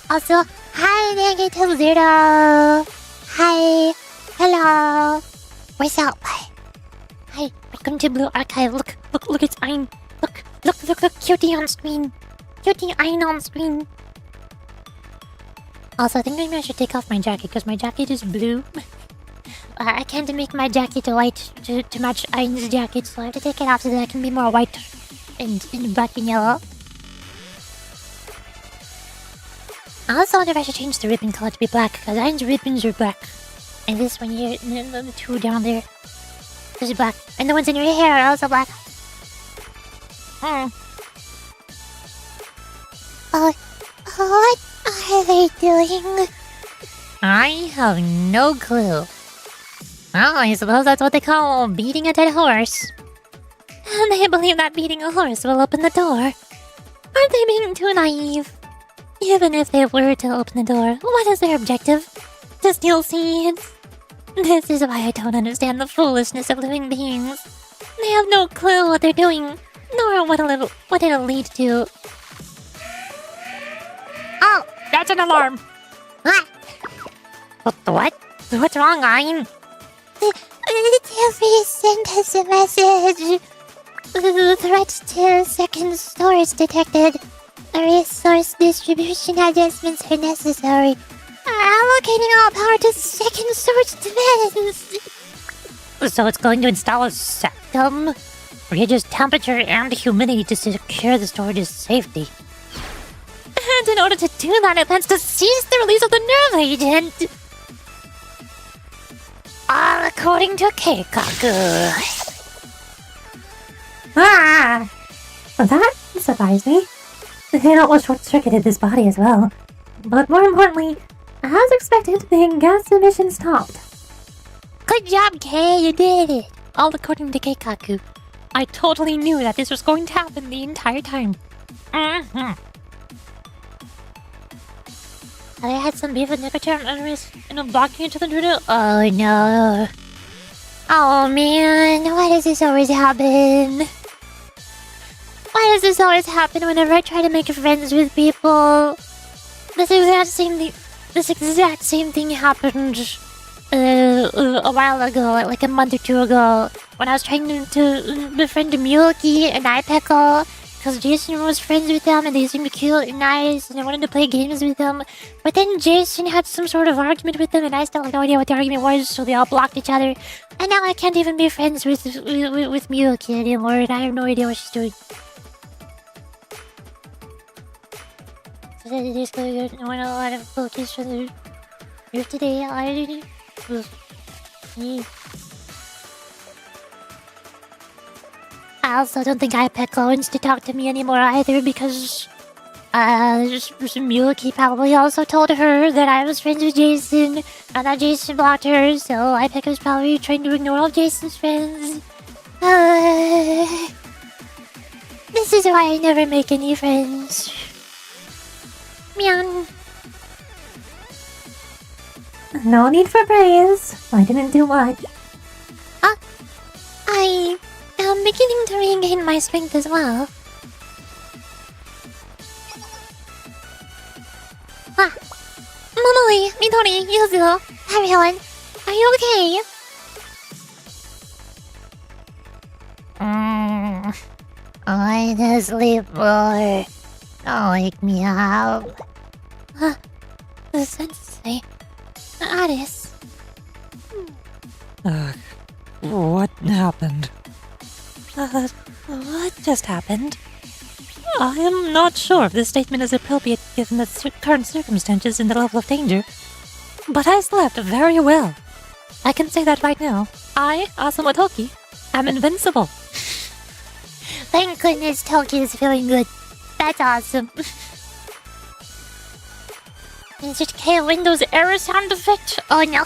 Also, hi, Negative Zero. Hi. Hello. What's up? Hi. Welcome to Blue Archive. Look, it's Ein. Look, cutie on screen. Cutie Ein on screen. Also, I think maybe I should take off my jacket, because my jacket is blue. I can't make my jacket white to match Ein's jacket, so I have to take it off so that I can be more white and black and yellow. I also wonder if I should change the ribbon color to be black, because Ein's ribbons are black. And this one here, and the 2 down there, is black. And the ones in your hair are also black. What are they doing? I have no clue. Oh, I suppose that's what they call beating a dead horse. And they believe that beating a horse will open the door. Aren't they being too naive? Even if they were to open the door, what is their objective? To steal seeds? This is why I don't understand the foolishness of living beings. They have no clue what they're doing, nor what it'll lead to. Oh, That's an alarm! What? What's wrong, Ein? The TV sent us a message. The threat to second source detected. Resource distribution adjustments are necessary. Allocating all power to second source defense. So it's going to install a septum? Reduce temperature and humidity to secure the storage's safety. And in order to do that, it plans to seize the release of the nerve agent. All according to Keikaku. Ah! That surprised me. It almost short-circuited this body as well. But more importantly, as expected, the gas emission stopped. Good job, Kei, you did it. All according to Keikaku. I totally knew that this was going to happen the entire time. I had some beef with Nicotera and I'm blocking into the Drudo. Oh no. Oh man, why does this always happen? Why does this always happen whenever I try to make friends with people? This exact same thing happened a while ago, like a month or two ago, when I was trying to befriend Mulky and iPeckle, because Jason was friends with them and they seemed cute and nice, and I wanted to play games with them. But then Jason had some sort of argument with them, and I still had no idea what the argument was, so they all blocked each other. And now I can't even be friends with Mulky anymore, and I have no idea what she's doing. So that is good. I want a lot of focus for the roof today. I also don't think iPeckle wants to talk to me anymore either because Mulky probably also told her that I was friends with Jason and that Jason blocked her, so iPeckle's probably trying to ignore all Jason's friends. This is why I never make any friends. Meow. No need for praise. I didn't do much. I am beginning to regain my strength as well. Momoli, Midori, Yuzu, everyone, are you okay? I need to sleep more. Don't wake me up. The sensei. Aris. What happened? What just happened? I am not sure if this statement is appropriate given the current circumstances and the level of danger, but I slept very well. I can say that right now. I, Asuma Toki, am invincible. Thank goodness Toki is feeling good. That's awesome. Is it Kei Windows error sound effect? Oh no.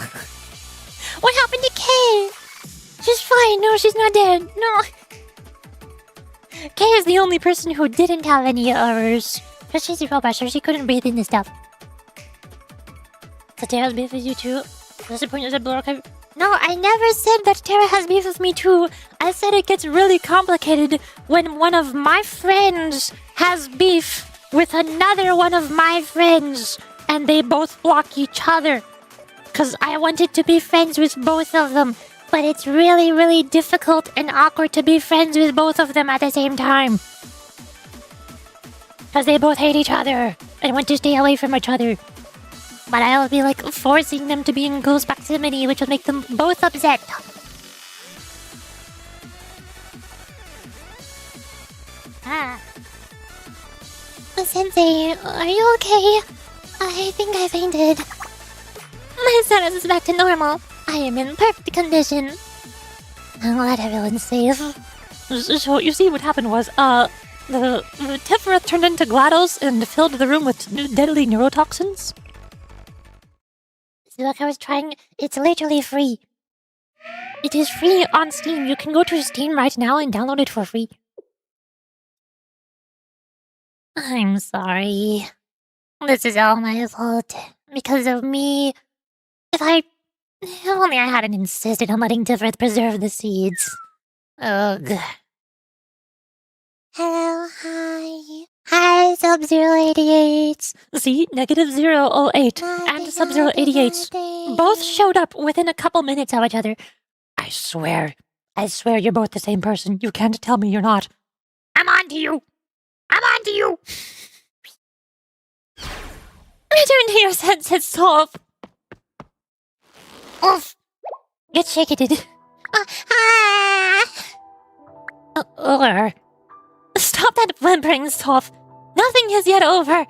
What happened to Kei? She's fine. No, she's not dead. No. Kei is the only person who didn't have any errors. Because she's a robot, so she couldn't breathe in the stuff. So Tara has beef with you too? What's the point of the blue archive? No, I never said that Tara has beef with me too. I said it gets really complicated when one of my friends has beef with another one of my friends. And they both block each other. Because I wanted to be friends with both of them. But it's really, really difficult and awkward to be friends with both of them at the same time. Because they both hate each other and want to stay away from each other. But I'll be like forcing them to be in close proximity, which will make them both upset. Sensei, are you okay? I think I fainted. My status is back to normal. I am in perfect condition. I'm glad everyone's safe. So you see what happened was, the Tiferet turned into GLaDOS and filled the room with deadly neurotoxins? See, like I was trying, it's literally free. It is free on Steam. You can go to Steam right now and download it for free. I'm sorry. This is all my fault. Because of me. If only I hadn't insisted on letting Tiferet preserve the seeds. Ugh. Hello, hi. Hi, Sub-Zero88. See, -008 and Sub-Zero88 both showed up within a couple minutes of each other. I swear you're both the same person. You can't tell me you're not. I'm on to you. I'm on to you. Return to your senses, Sof. Oof. Get shaken. Or... Stop that whimpering, Sof. Nothing is yet over.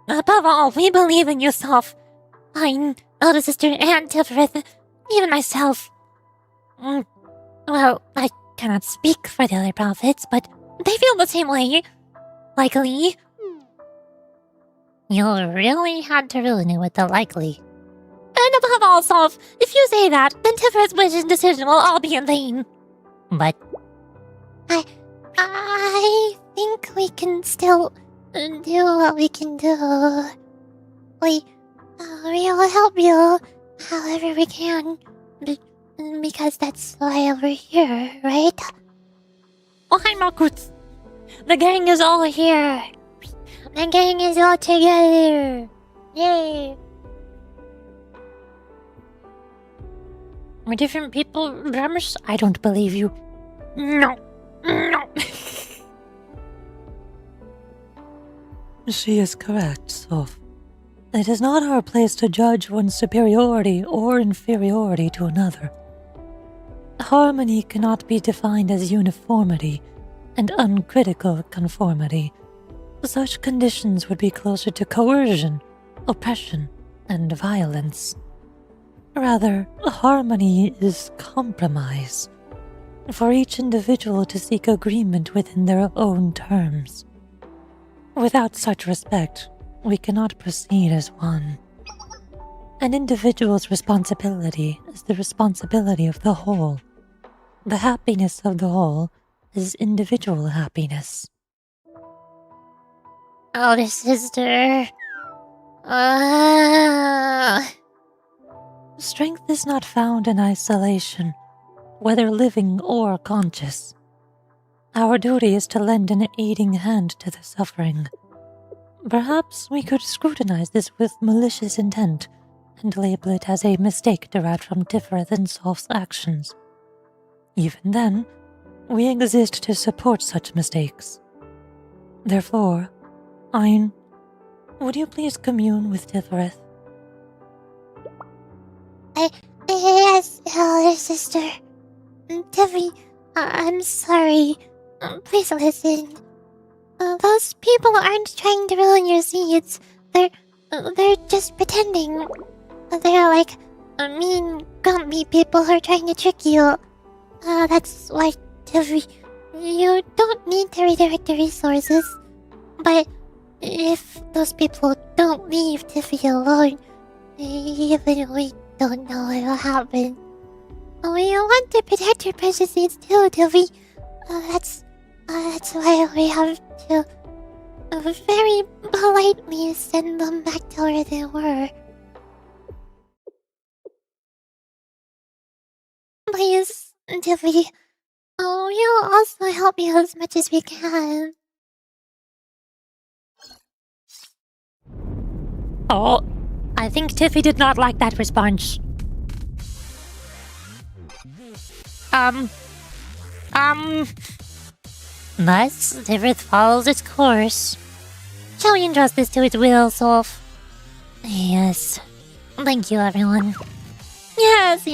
Above all, we believe in you, Sof. Ein, elder sister, and Tifereth, even myself. Well, I cannot speak for the other prophets, but they feel the same way. Likely. You really had to ruin it with the likely. And above all, Sof, if you say that, then Tifereth's wish and decision will all be in vain. But... I think we can still do what we can do. We will help you however we can. Because that's why we're here, right? Oh, hi, Malkuth. The gang is all here. The gang is all together. Yay! We're different people, Ramus? I don't believe you. No. No. She is correct, Sof. It is not our place to judge one's superiority or inferiority to another. Harmony cannot be defined as uniformity and uncritical conformity. Such conditions would be closer to coercion, oppression, and violence. Rather, harmony is compromise, for each individual to seek agreement within their own terms. Without such respect, we cannot proceed as one. An individual's responsibility is the responsibility of the whole. The happiness of the whole is individual happiness. Older sister. Strength is not found in isolation, whether living or conscious. Our duty is to lend an aiding hand to the suffering. Perhaps we could scrutinize this with malicious intent and label it as a mistake derived from Tifereth and Sof's actions. Even then, we exist to support such mistakes. Therefore, Ein, would you please commune with Tifereth? Yes, elder sister. Tiffy, I'm sorry. Please listen. Those people aren't trying to ruin your seeds. They're just pretending. They're like mean, grumpy people who are trying to trick you. That's why, Tiffy, you don't need to redirect the resources. But if those people don't leave Tiffy alone, even we don't know what will happen. We want to protect your precious seeds too, Tiffy. That's why we have to very politely send them back to where they were. Please, Tiffy. We'll also help you as much as we can. Oh, I think Tiffy did not like that response. Thus, Tifereth follows its course. Shall we entrust this to its will, Sof? Yes. Thank you, everyone. Yes.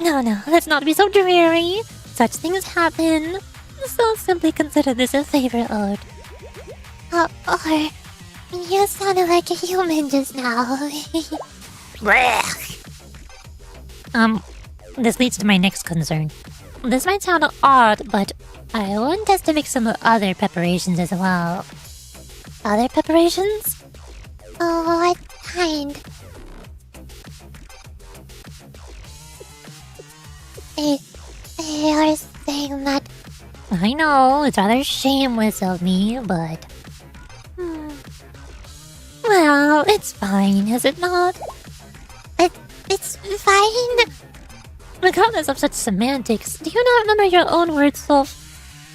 No, let's not be so dreary. Such things happen. So simply consider this a favor owed. Or you sounded like a human just now. This leads to my next concern. This might sound odd, but I want us to make some other preparations as well. Other preparations? What kind? They are saying that... I know, it's rather shameless of me, but... Well, it's fine, is it not? It's fine. Regardless of such semantics, do you not remember your own words, Sof?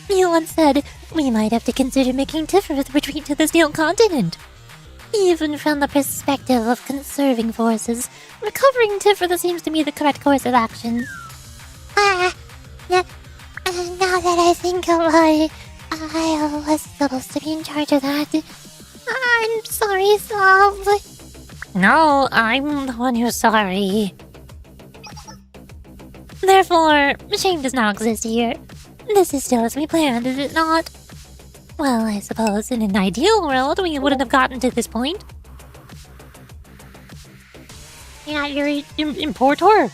You once said, we might have to consider making Tifereth retreat to the Steel Continent. Even from the perspective of conserving forces, recovering Tifereth seems to me the correct course of action. Now that I think about it, I was supposed to be in charge of that. I'm sorry, Sof. No, I'm the one who's sorry. Therefore, shame does not exist here. This is still as we planned, is it not? Well, I suppose in an ideal world we wouldn't have gotten to this point. Yeah, you're importer?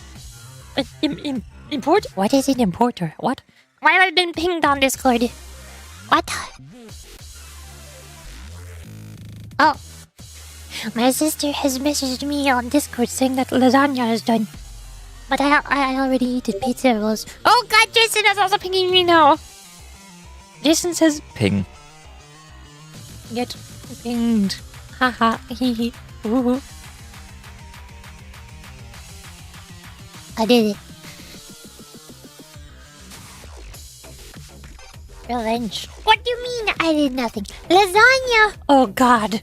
Import? What is an importer? What? Why have I been pinged on Discord? What? Oh. My sister has messaged me on Discord saying that lasagna is done. But I already eaten pizza rolls. Oh god, Jason is also pinging me now. Jason says Ping. get pinged. Haha, hee hee. Woohoo. I did it. Revenge. What do you mean I did nothing? Lasagna! Oh god.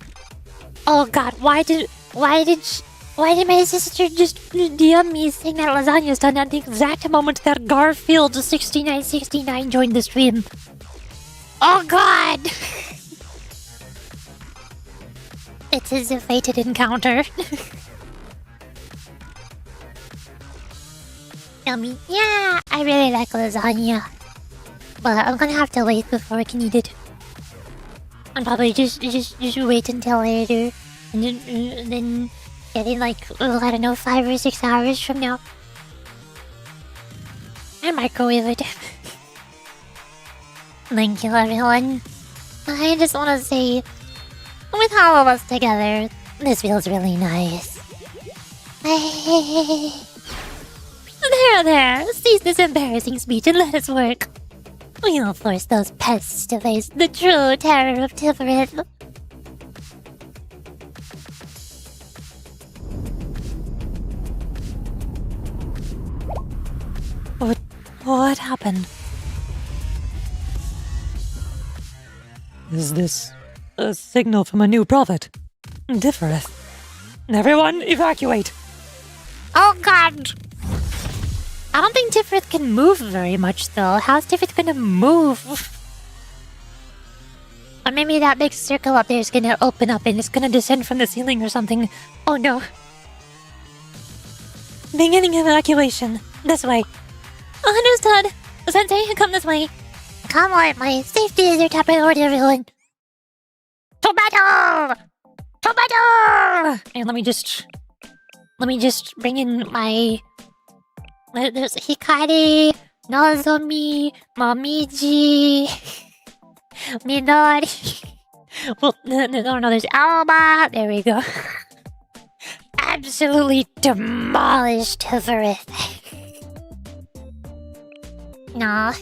Oh god, why did my sister just DM me saying that lasagna is done at the exact moment that Garfield6969 joined the stream? Oh god! It is a fated encounter. Yummy. Yeah, I really like lasagna. But I'm gonna have to wait before I can eat it. And probably just wait until later. And then get in like, I don't know, 5 or 6 hours from now. I microwave it. Thank you, everyone. I just want to say, with all of us together, this feels really nice. There, cease this embarrassing speech and let us work. We'll force those pests to face the true terror of Tifereth. What happened? Is this a signal from a new prophet? Tifereth. Everyone, evacuate! Oh god! I don't think Tifereth can move very much though. How's Tifereth gonna move? Or maybe that big circle up there is gonna open up and it's gonna descend from the ceiling or something. Oh no. Beginning evacuation. This way. Understood. Sensei, come this way. Come on, my safety is your top priority, everyone. To battle! To battle! And let me just bring in my... There's Hikari, Nozomi, Momiji, Midori. Well, no, there's Alba. There we go. Absolutely demolished Tifereth. Nah,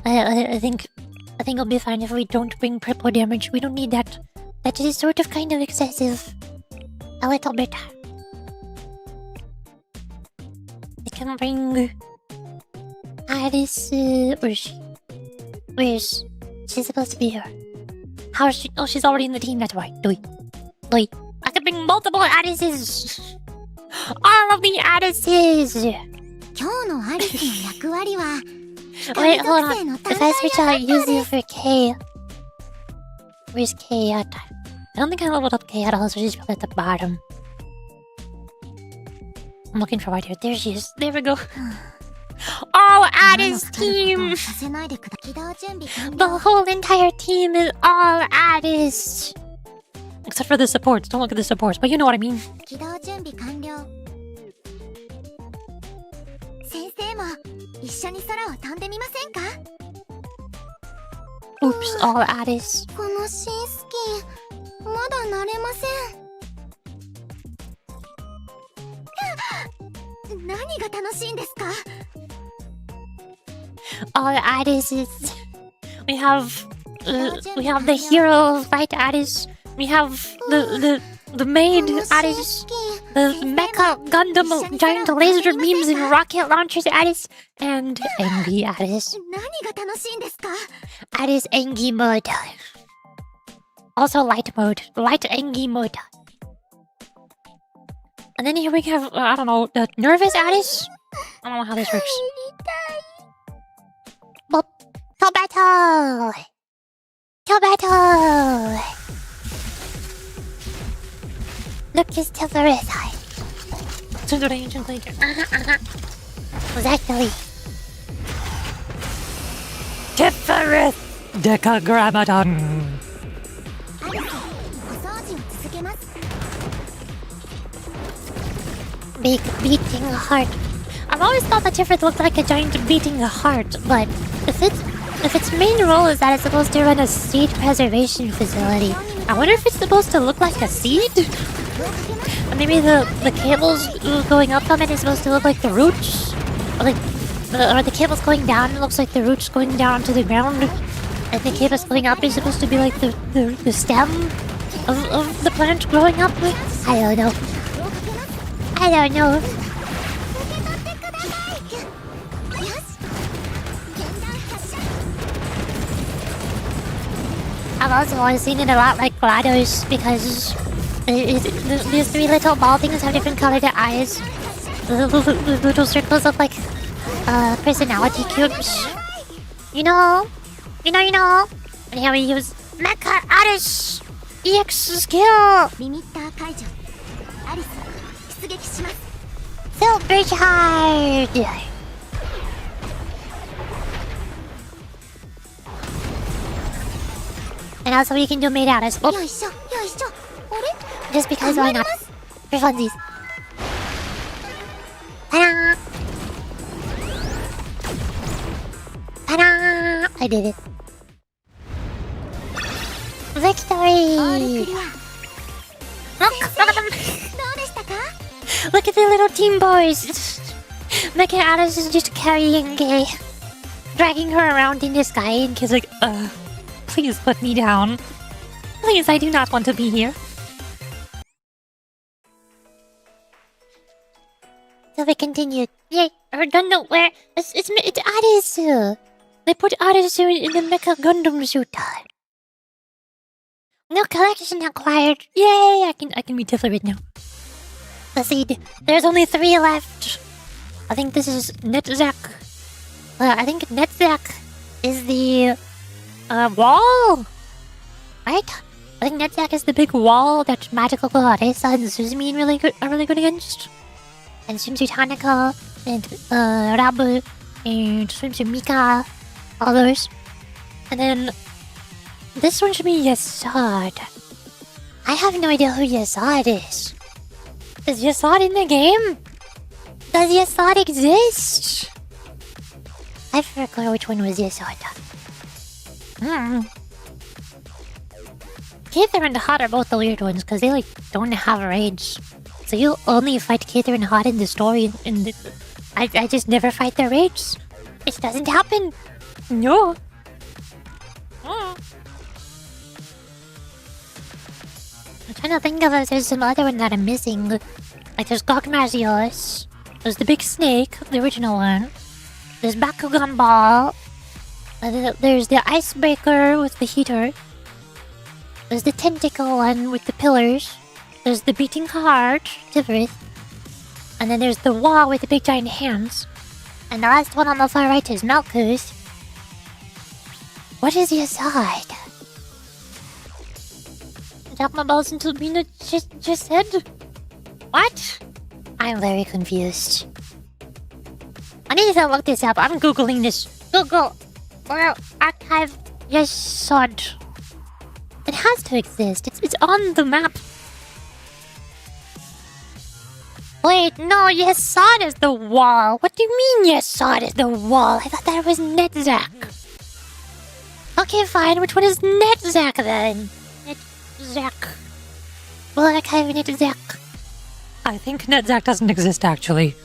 I think it'll be fine if we don't bring purple damage. We don't need that. That is sort of kind of excessive. A little bit. I can bring Aris. Where is she? She's supposed to be here? How is she? Oh, she's already in the team. That's why. Doi. I can bring multiple Arises. All of the Arises. Wait, hold on. If I switch out Yuzu for Kei, where's Kei at? I don't think I leveled up Kei at all, so she's probably at the bottom. I'm looking for right here. There she is. There we go. All Addis team! The whole entire team is all Addis! Except for the supports. Don't look at the supports, but you know what I mean. Oops, all Addis. All Addis is... We have the hero fight Addis. We have the maid Addis. The mecha Gundam giant laser beams and rocket launchers Addis. And Engi Addis. Addis Engi mode. Also light mode. Light Engi mode. And then here we have, I don't know, the nervous Addis? I don't know how this works. But, to battle! To battle! Look, it's Tifereth. To the range and later. Exactly. Tifereth Decagrammaton. Big beating heart. I've always thought that Tifereth looked like a giant beating heart, but if its main role is that it's supposed to run a seed preservation facility, I wonder if it's supposed to look like a seed? Or maybe the cables going up from it is supposed to look like the roots? Or the cables going down, it looks like the roots going down onto the ground. And the cables going up is supposed to be like the stem of the plant growing up. I don't know. I don't know. I've also always seen it a lot like GLaDOS because these three little ball things have different colored eyes. The little circles look like personality cubes. You know. And here we use Mecha Aris EX skill. Supercharge. And also we can do made out as well. Just because why not? For funsies. Ta-da! Ta-da! I did it. Victory! Look at them! Look at the little team boys! Mecha Alice is just carrying Kei, dragging her around in the sky, and Kei's like, please put me down. Please, I do not want to be here. So we continued. Yay! Or Gundam, where? It's Arisu! They put Arisu in the Mecha Gundam suit. New collection acquired. Yay! I can be Tiferet now. Let's see. There's only 3 left. I think this is Netzak. I think Netzak is the wall, right? I think Netzak is the big wall that Magical Clarissa and Suzume are really good against. And Swimsuit Hanaka and Rabu and Swimsuit Mika, all those. And then this one should be Yasad. I have no idea who Yasad is. Is Yasad in the game? Does Yasad exist? I forgot which one was Yasad. Keither and Hot are both the weird ones because they don't have rage. So you only fight Keither and Hot in the story, and I just never fight their rage. It doesn't happen. No. I'm trying to think of if there's some other one that I'm missing. Like there's Gogmazios. There's the big snake, the original one. There's Bakugan Ball. There's the icebreaker with the heater. There's the tentacle one with the pillars. There's the beating heart, Tifereth. And then there's the wall with the big giant hands. And the last one on the far right is Malkuth. What is the aside? Drop my balls until Bina just said? What? I'm very confused. I need to look this up. I'm googling this. Google. Or Archive Yesod. It has to exist. It's on the map. Wait, no, Yesod is the wall. What do you mean Yesod is the wall? I thought that was Netzak. Okay, fine. Which one is Netzak then? Netzak. Well, Archive Netzak. I think Netzak doesn't exist, actually.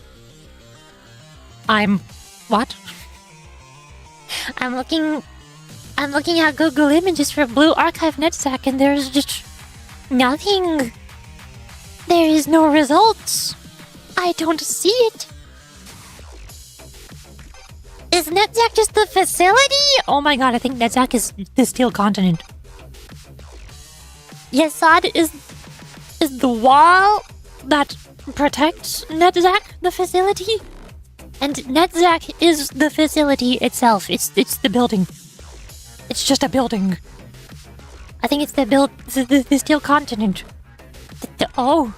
What? I'm looking at Google Images for Blue Archive Netzak and there's just nothing. There is no results. I don't see it. Is Netzak just the facility? Oh my god, I think Netzak is the Steel Continent. Yesod is the wall that protects Netzak, the facility? And Netzak is the facility itself. It's the building. It's just a building. I think it's the Steel Continent. Oh.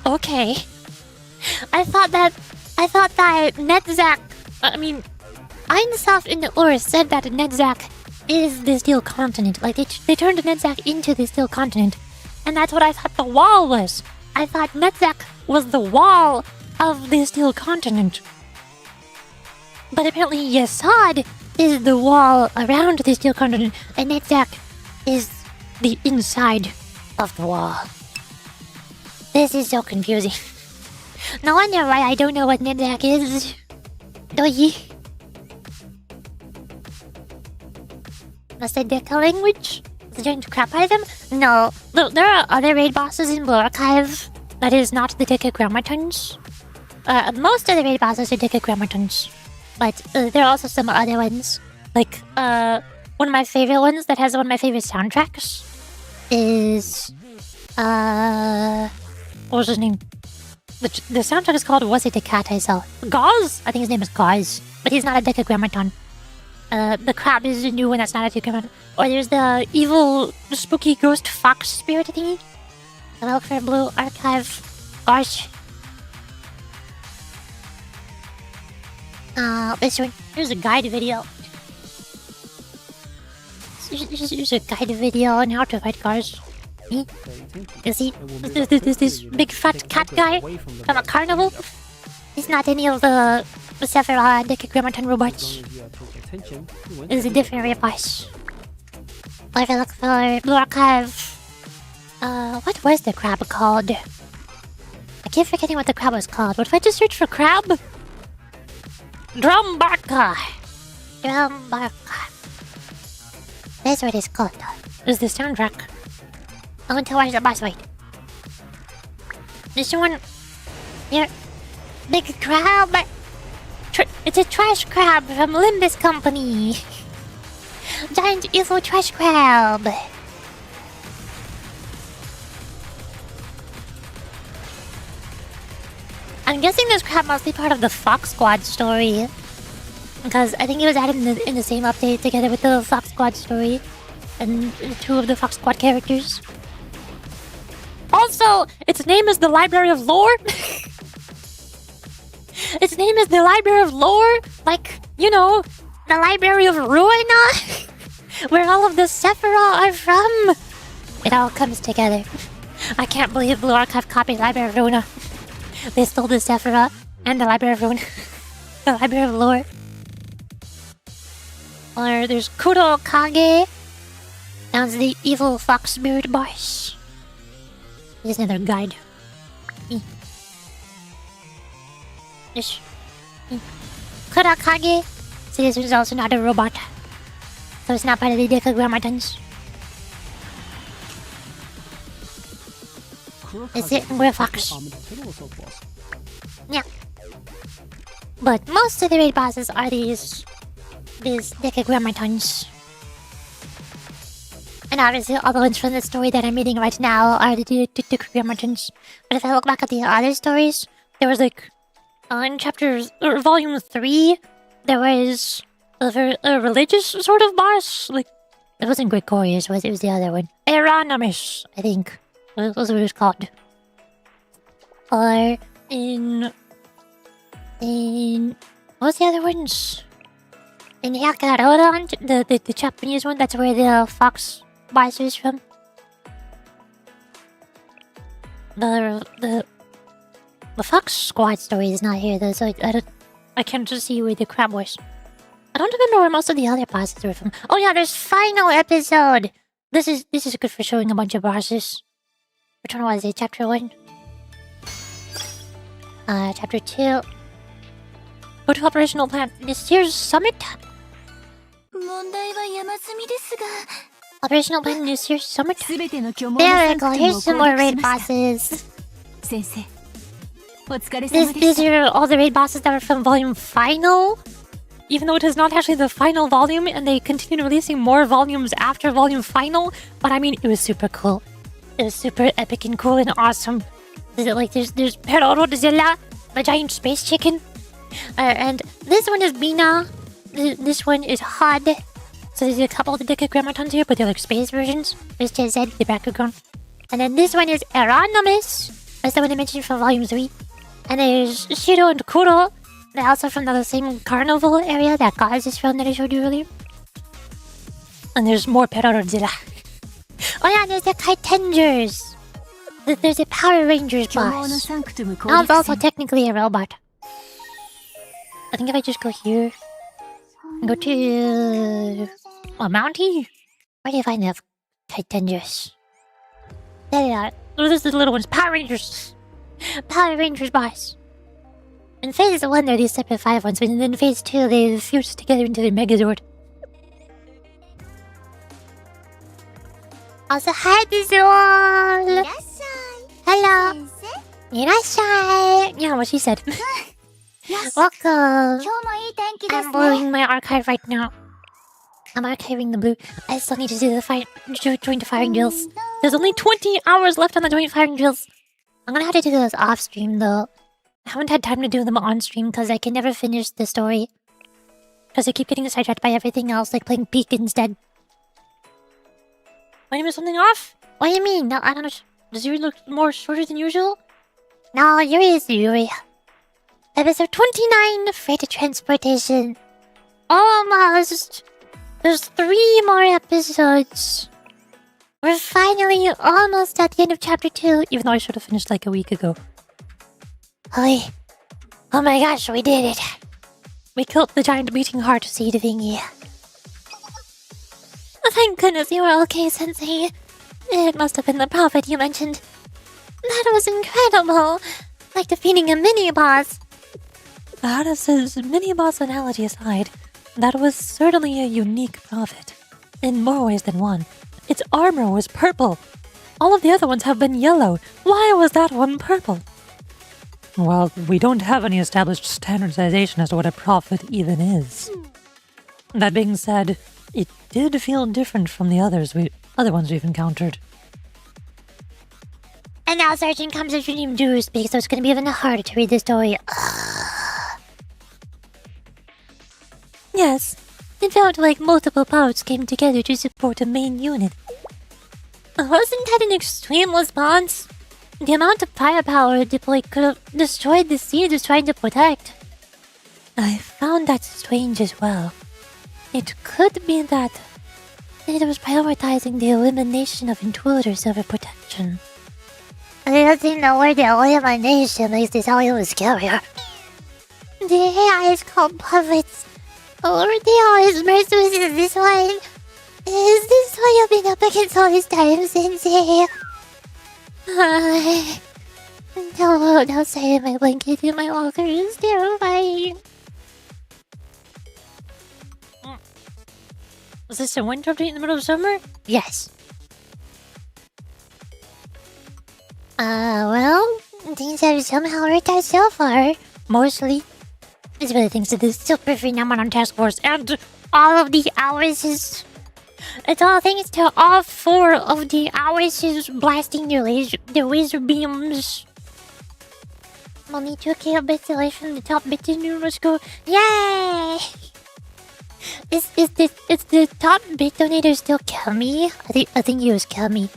Okay. I thought that I thought that Netzach... Ein Sof Ohr said that Netzach is the Steel Continent. Like, they turned Netzach into the Steel Continent. And that's what I thought the wall was. I thought Netzach was the wall of the Steel Continent. But apparently Yesod is the wall around the Steel Continent, and Netzach is the inside of the wall. This is so confusing. No wonder why I don't know what Netzach is. Do ye? Must I deck a language? Is it going to crap out of them? No. There are other raid bosses in Blue Archive. That is not the Decagrammatons. Most of the raid bosses are Decagrammatons. But there are also some other ones. Like, one of my favorite ones that has one of my favorite soundtracks is... what was his name? The soundtrack is called Was It a Cat I Saw? Gauze? I think his name is Gauze. But he's not a Decagrammaton. The crab is a new one that's not a Decagrammaton. Or there's the evil, spooky ghost fox spirit thingy. I look for Blue Archive. Gosh. This one. Here's a guide video. Here's a guide video on how to fight cars. Me? You see? This big fat cat guy from a carnival. He's not any of the Sephiroth and Decagrammaton robots. It's a different raid boss. If I look for Blue Archive... what was the crab called? I keep forgetting what the crab was called. What if I just search for crab? Drumbarka! Drumbarka. That's what it's called. Is the soundtrack. I want to watch the boss fight. This one... Here. Big crab! It's a trash crab from Limbus Company! Giant evil trash crab! I'm guessing this crab must be part of the Fox Squad story. Because I think it was added in the same update together with the Fox Squad story. And two of the Fox Squad characters. Also, its name is the Library of Lore. Its name is the Library of Lore. Like, you know, the Library of Ruina. Where all of the Sephiroth are from. It all comes together. I can't believe Blue Archive copied Library of Ruina. They stole the Sephiroth and the Library of Ruin. The Library of Lore. Or there's Kuro Kage. That's the evil fox spirit boss. Here's another guide. This. Kuro Kage. So this one's also not a robot. So it's not part of the Decagrammatons. Is it? We're a fox. Yeah. But most of the raid bosses are these Decagrammatons. And obviously all the ones from the story that I'm reading right now are the Decagrammatons. But if I look back at the other stories, there was like... in Volume 3, there was a religious sort of boss. Like, it wasn't Gregorius, it was the other one. Hieronymus, I think. That's what it was called. Or in what's the other ones? In Hakarodon, the Japanese one, that's where the fox boss is from. The Fox Squad story is not here though, so I can't just see where the crab was. I don't even know where most of the other bosses are from. Oh yeah, there's final episode. This is good for showing a bunch of bosses. Which one was it? Chapter 1? Chapter 2. Go to operational plan. This year's summit? Operational plan this year's summit? There we go, here's some more raid bosses. These are all the raid bosses that were from Volume Final. Even though it is not actually the final volume, and they continued releasing more volumes after Volume Final. But I mean, it was super cool. It was super epic and cool and awesome. Like, there's Perorodzilla, the giant space chicken. And this one is Bina. This one is Hod. So there's a couple of the Decagrammatons here, but they're like space versions. There's Ch2, the background. And then this one is Hieronymus. That's the one I mentioned from Volume 3. And there's Shiro and Kuro. They're also from the same carnival area that Gaz is from that I showed you earlier. And there's more Perorodzilla. Oh yeah, there's the Kaitengers. There's a Power Rangers boss. Now it's also technically a robot. I think if I just go here and go to a Mountie, where do you find the Kaitengers? There they are. Oh, this is the little ones. Power Rangers. Power Rangers boss. In phase 1, they're these separate 5 ones, but then in phase 2, they fuse together into their Megazord. Also, hi, Dizol! Hello! Irashai! Yeah, what she said. Welcome! I'm blowing my archive right now. I'm archiving the blue. I still need to do the joint firing drills. There's only 20 hours left on the joint firing drills. I'm gonna have to do those off stream though. I haven't had time to do them on stream because I can never finish the story. Because I keep getting sidetracked by everything else, like playing Peak instead. Why you miss something off? What do you mean? No, I don't know. Does Yuri look more shorter than usual? No, Yuri is Yuri. Episode 29, Freight Transportation. Almost. There's 3 more episodes. We're finally almost at the end of chapter 2, even though I should have finished like a week ago. Oh my gosh, we did it. We killed the giant beating heart seed thingy. Oh, thank goodness you were okay, Sensei. It must have been the prophet you mentioned. That was incredible. Like defeating a mini-boss. Hades' mini-boss analogy aside, that was certainly a unique prophet. In more ways than one. Its armor was purple. All of the other ones have been yellow. Why was that one purple? Well, we don't have any established standardization as to what a prophet even is. That being said, it did feel different from the other ones we've encountered. And now Sergeant comes as your name do speak, so it's going to be even harder to read the story. Yes, it felt like multiple parts came together to support a main unit. Wasn't that an extreme response? The amount of firepower deployed could have destroyed the seed it was trying to protect. I found that strange as well. It could be that it was prioritizing the elimination of intruders over protection. I don't think the word elimination makes this all even scarier. The AI is called puppets. Or they are as merciless as this one. Is this what you've been up against all this time, Sensei? Don't say my blanket in my walker is terrifying. Was this a winter update in the middle of summer? Yes. Well, things have somehow worked out so far. Mostly. It's really thanks to the Super Phenomenon Task Force and all of the Arises. It's all thanks to all 4 of the Arises blasting their laser beams. Only 2 kilobits away from the top bit in Euroscore. Yay! Is the top bit donator still Kami? I think he was Kami.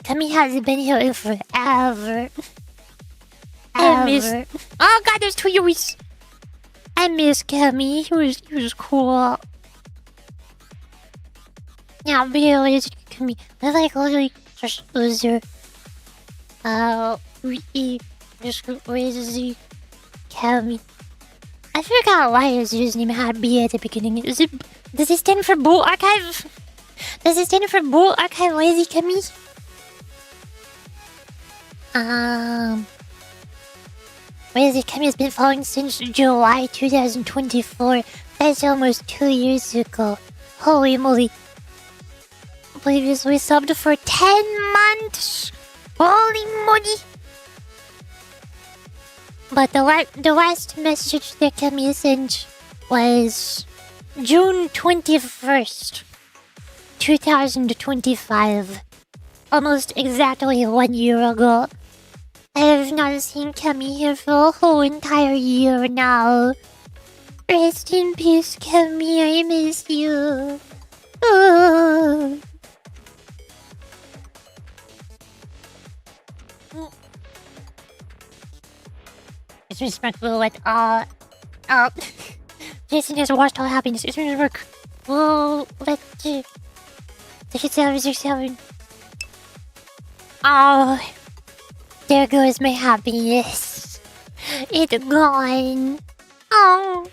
Kami hasn't been here in forever. I miss. Oh god, there's 2 Yuris. I miss Kami. He was cool. Yeah, really, Kami. I like literally just loser. Just crazy Kami. I forgot why his username had B at the beginning. Does it stand for Bull Archive? Does it stand for Bull Archive Lazy Kami? Lazy Kami has been following since July 2024. That's almost 2 years ago. Holy moly. Previously subbed for 10 months. Holy moly. But the last message that Kami sent was June 21st, 2025. Almost exactly 1 year ago. I have not seen Kami here for a whole entire year now. Rest in peace, Kami. I miss you. Oh. Disrespectful with Jason has washed all happiness. It's gonna work. Whoa, let's see. 67. Oh, there goes my happiness. It's gone. Oh.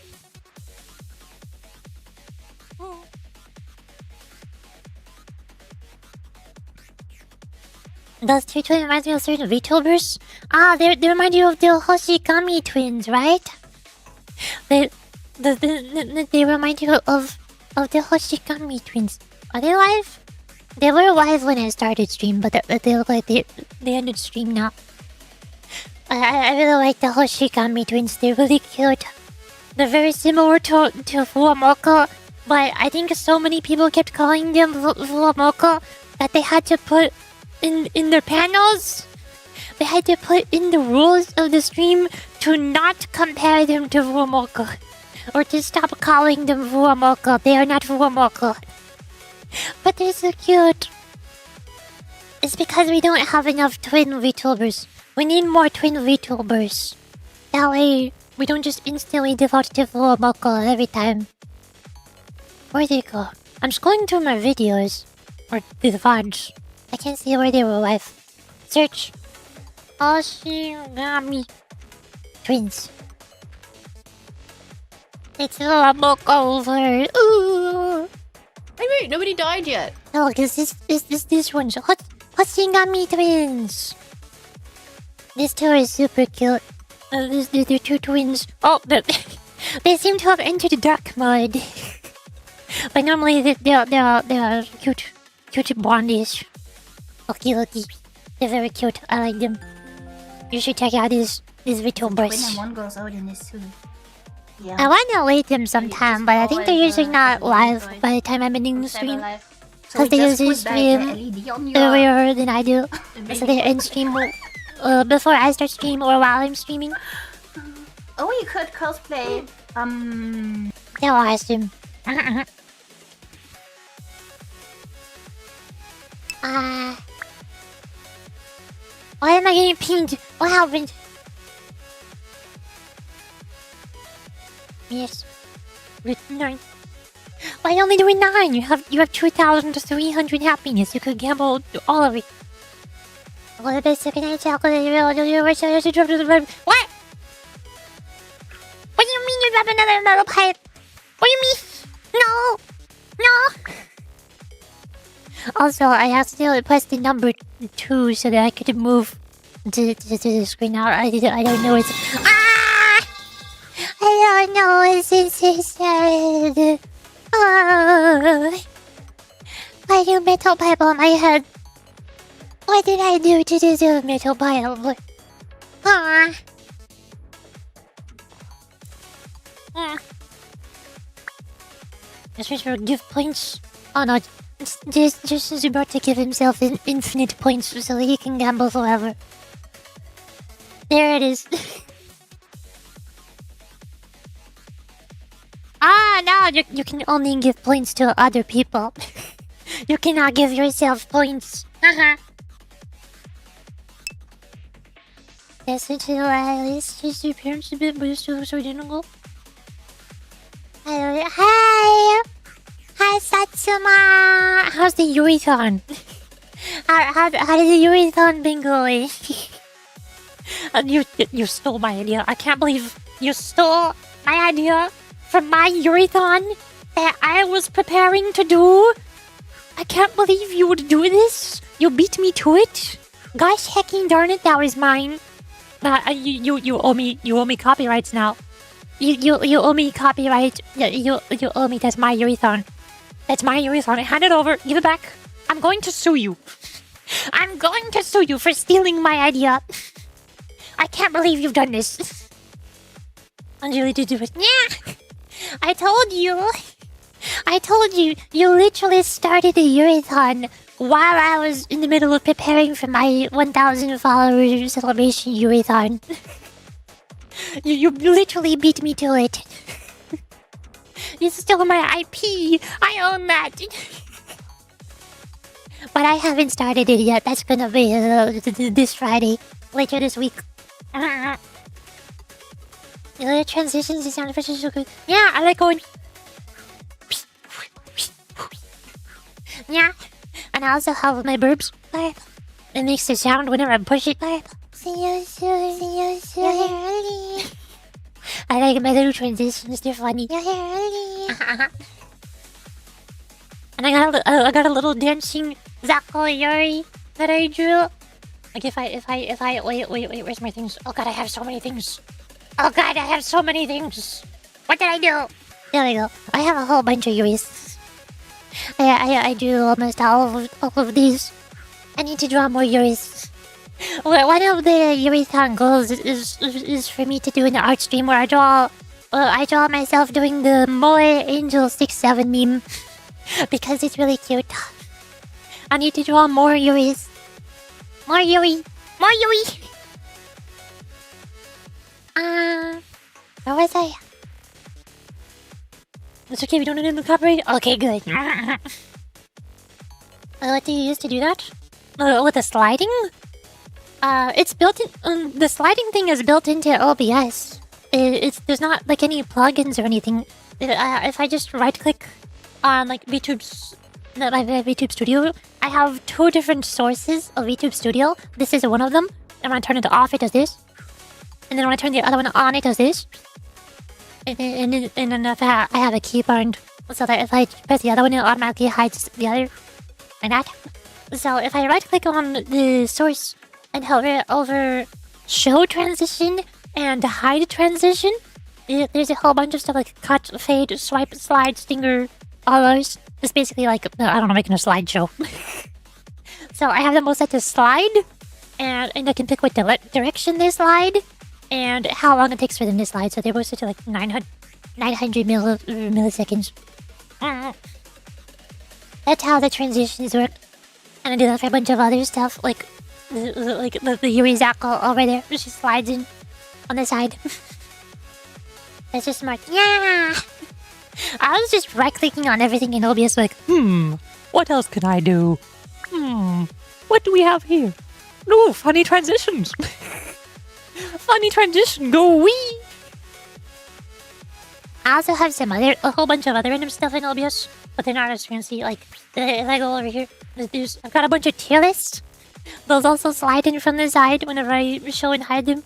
Does Ch2 remind me of certain VTubers? They remind you of the Hoshigami twins, right? They remind you of the Hoshigami twins. Are they live? They were live when I started stream, but they look like they ended stream now. I really like the Hoshigami twins. They're really cute. They're very similar to Fuwamoka, but I think so many people kept calling them Fuwamoka that they had to put in their panels. They had to put in the rules of the stream to not compare them to Fuwamoka, or to stop calling them Fuwamoka. They are not Fuwamoka. But they're so cute. It's because we don't have enough twin VTubers. We need more twin VTubers. That way, we don't just instantly default to Fuwamoka every time. Where'd they go? I'm scrolling through my videos. Or the VODs. I can't see where they were live. Search. Hoshigami twins. It's Fuwamoka over. Ooh. Wait, nobody died yet. No, because this one's Hoshigami twins. These two are super cute. They're two twins. Oh, they seem to have entered dark mode. But normally they're cute blondies. Okie. They're very cute. I like them. You should check out these VTubers. Twin and one goes out in this too. Yeah. I wanna rate them sometime, but I think they're usually not live by the time I'm ending the stream. Because they usually stream earlier than I do. So they're in stream before I start stream or while I'm streaming. Oh, you could cosplay. They're awesome. Why am I getting pinged? What happened? Yes. With 9. Why only doing 9? You have 2,300 happiness. You could gamble all of it. What about second night chocolate? What? What do you mean you have another metal pipe? What do you mean? No. Also, I accidentally pressed the number 2 so that I could move to the screen. I don't know what's... I don't know what's inside. I do metal pipe on my head. What did I do to deserve metal pipe? This is for gift points. Oh no, just is about to give himself infinite points so that he can gamble forever. There it is. No, you can only give points to other people. You cannot give yourself points. Your parents a bit, but it's still so identical. Hi, Satsuma. How's the Yuri-thon? How did the Yuri-thon been going? You stole my idea. I can't believe you stole my idea from my Yuri-thon that I was preparing to do. I can't believe you would do this. You beat me to it. Gosh hecking darn it, that was mine. You owe me copyrights now. You owe me copyright. You owe me. That's my Yuri-thon. That's my Yuri-thon. Hand it over. Give it back. I'm going to sue you. I'm going to sue you for stealing my idea. I can't believe you've done this. Anjali did do it. Yeah. I told you. You literally started a Yuri-thon while I was in the middle of preparing for my 1,000 follower celebration Yuri-thon. You literally beat me to it. You stole my IP. I own that. But I haven't started it yet. That's gonna be this Friday. Later this week. The transitions, the sound effects are so good. Yeah, I like going. Yeah, and I also have my burps. It makes the sound whenever I push it. See you soon. See you soon. Yuri. I like my little transitions, they're funny. Yuri. And I got a little dancing Zako Yuri that I drew. Like if I wait, where's my things? Oh god, I have so many things. Oh god, I have so many things. What did I do? There we go. I have a whole bunch of Yuris. I drew almost all of these. I need to draw more Yuris. Well, one of the Yuri-thon goals is for me to do an art stream where I draw myself doing the Moe Angel 6-7 meme. Because it's really cute. I need to draw more Yuris. More Yuri! More Yuri! Where was I? It's okay, we don't need the copyright? Okay, good. What do you use to do that? With the sliding? It's built in... the sliding thing is built into OBS. There's not, like, any plugins or anything. If I just right-click on, like, VTube's... my VTube Studio, I have 2 different sources of VTube Studio. This is one of them. And when I turn it off, it does this. And then when I turn the other one on, it does this. And then if I have a keybind, so that if I press the other one, it automatically hides the other. Like that. So if I right-click on the source and hover over Show Transition and Hide Transition, there's a whole bunch of stuff like cut, fade, swipe, slide, stinger, all those. It's basically like, I don't know, making a slideshow. So I have them both set to slide, and I can pick what direction they slide, and how long it takes for them to slide. So they're both set to like 900 milliseconds. That's how the transitions work. And I do that for a bunch of other stuff, like the Yuri Zako over there. She slides in on the side. That's just smart. Yeah! I was just right-clicking on everything in OBS like, what else can I do? What do we have here? No, funny transitions. Funny transition, go wee! I also have a whole bunch of other random stuff in OBS, but they're not as fancy. Like, if I go over here, I've got a bunch of tier lists. Those also slide in from the side whenever I show and hide them.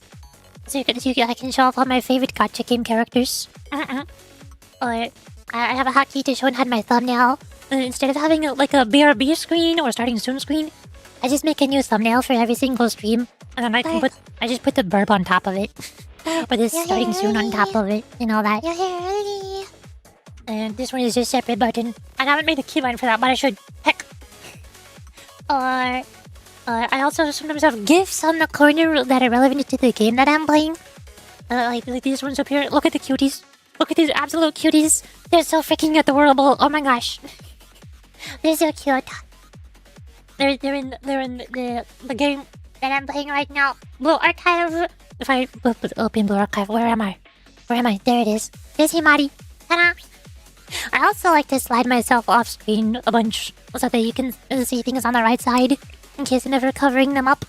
So I can show off all my favorite gacha game characters. Or I have a hotkey to show and hide my thumbnail. And instead of having a BRB screen or starting soon screen, I just make a new thumbnail for every single stream, and then I just put the burp on top of it, with this starting soon on top of it, and all that. And this one is just a separate button. I haven't made a keybind for that, but I should. Heck. Or I also sometimes have GIFs on the corner that are relevant to the game that I'm playing. Like these ones up here. Look at the cuties. Look at these absolute cuties. They're so freaking adorable. Oh my gosh. They're so cute. They're in the game that I'm playing right now. Blue Archive. If I open Blue Archive, where am I? There it is. There's Himari. Ta-da! I also like to slide myself off screen a bunch so that you can see things on the right side in case I'm never covering them up.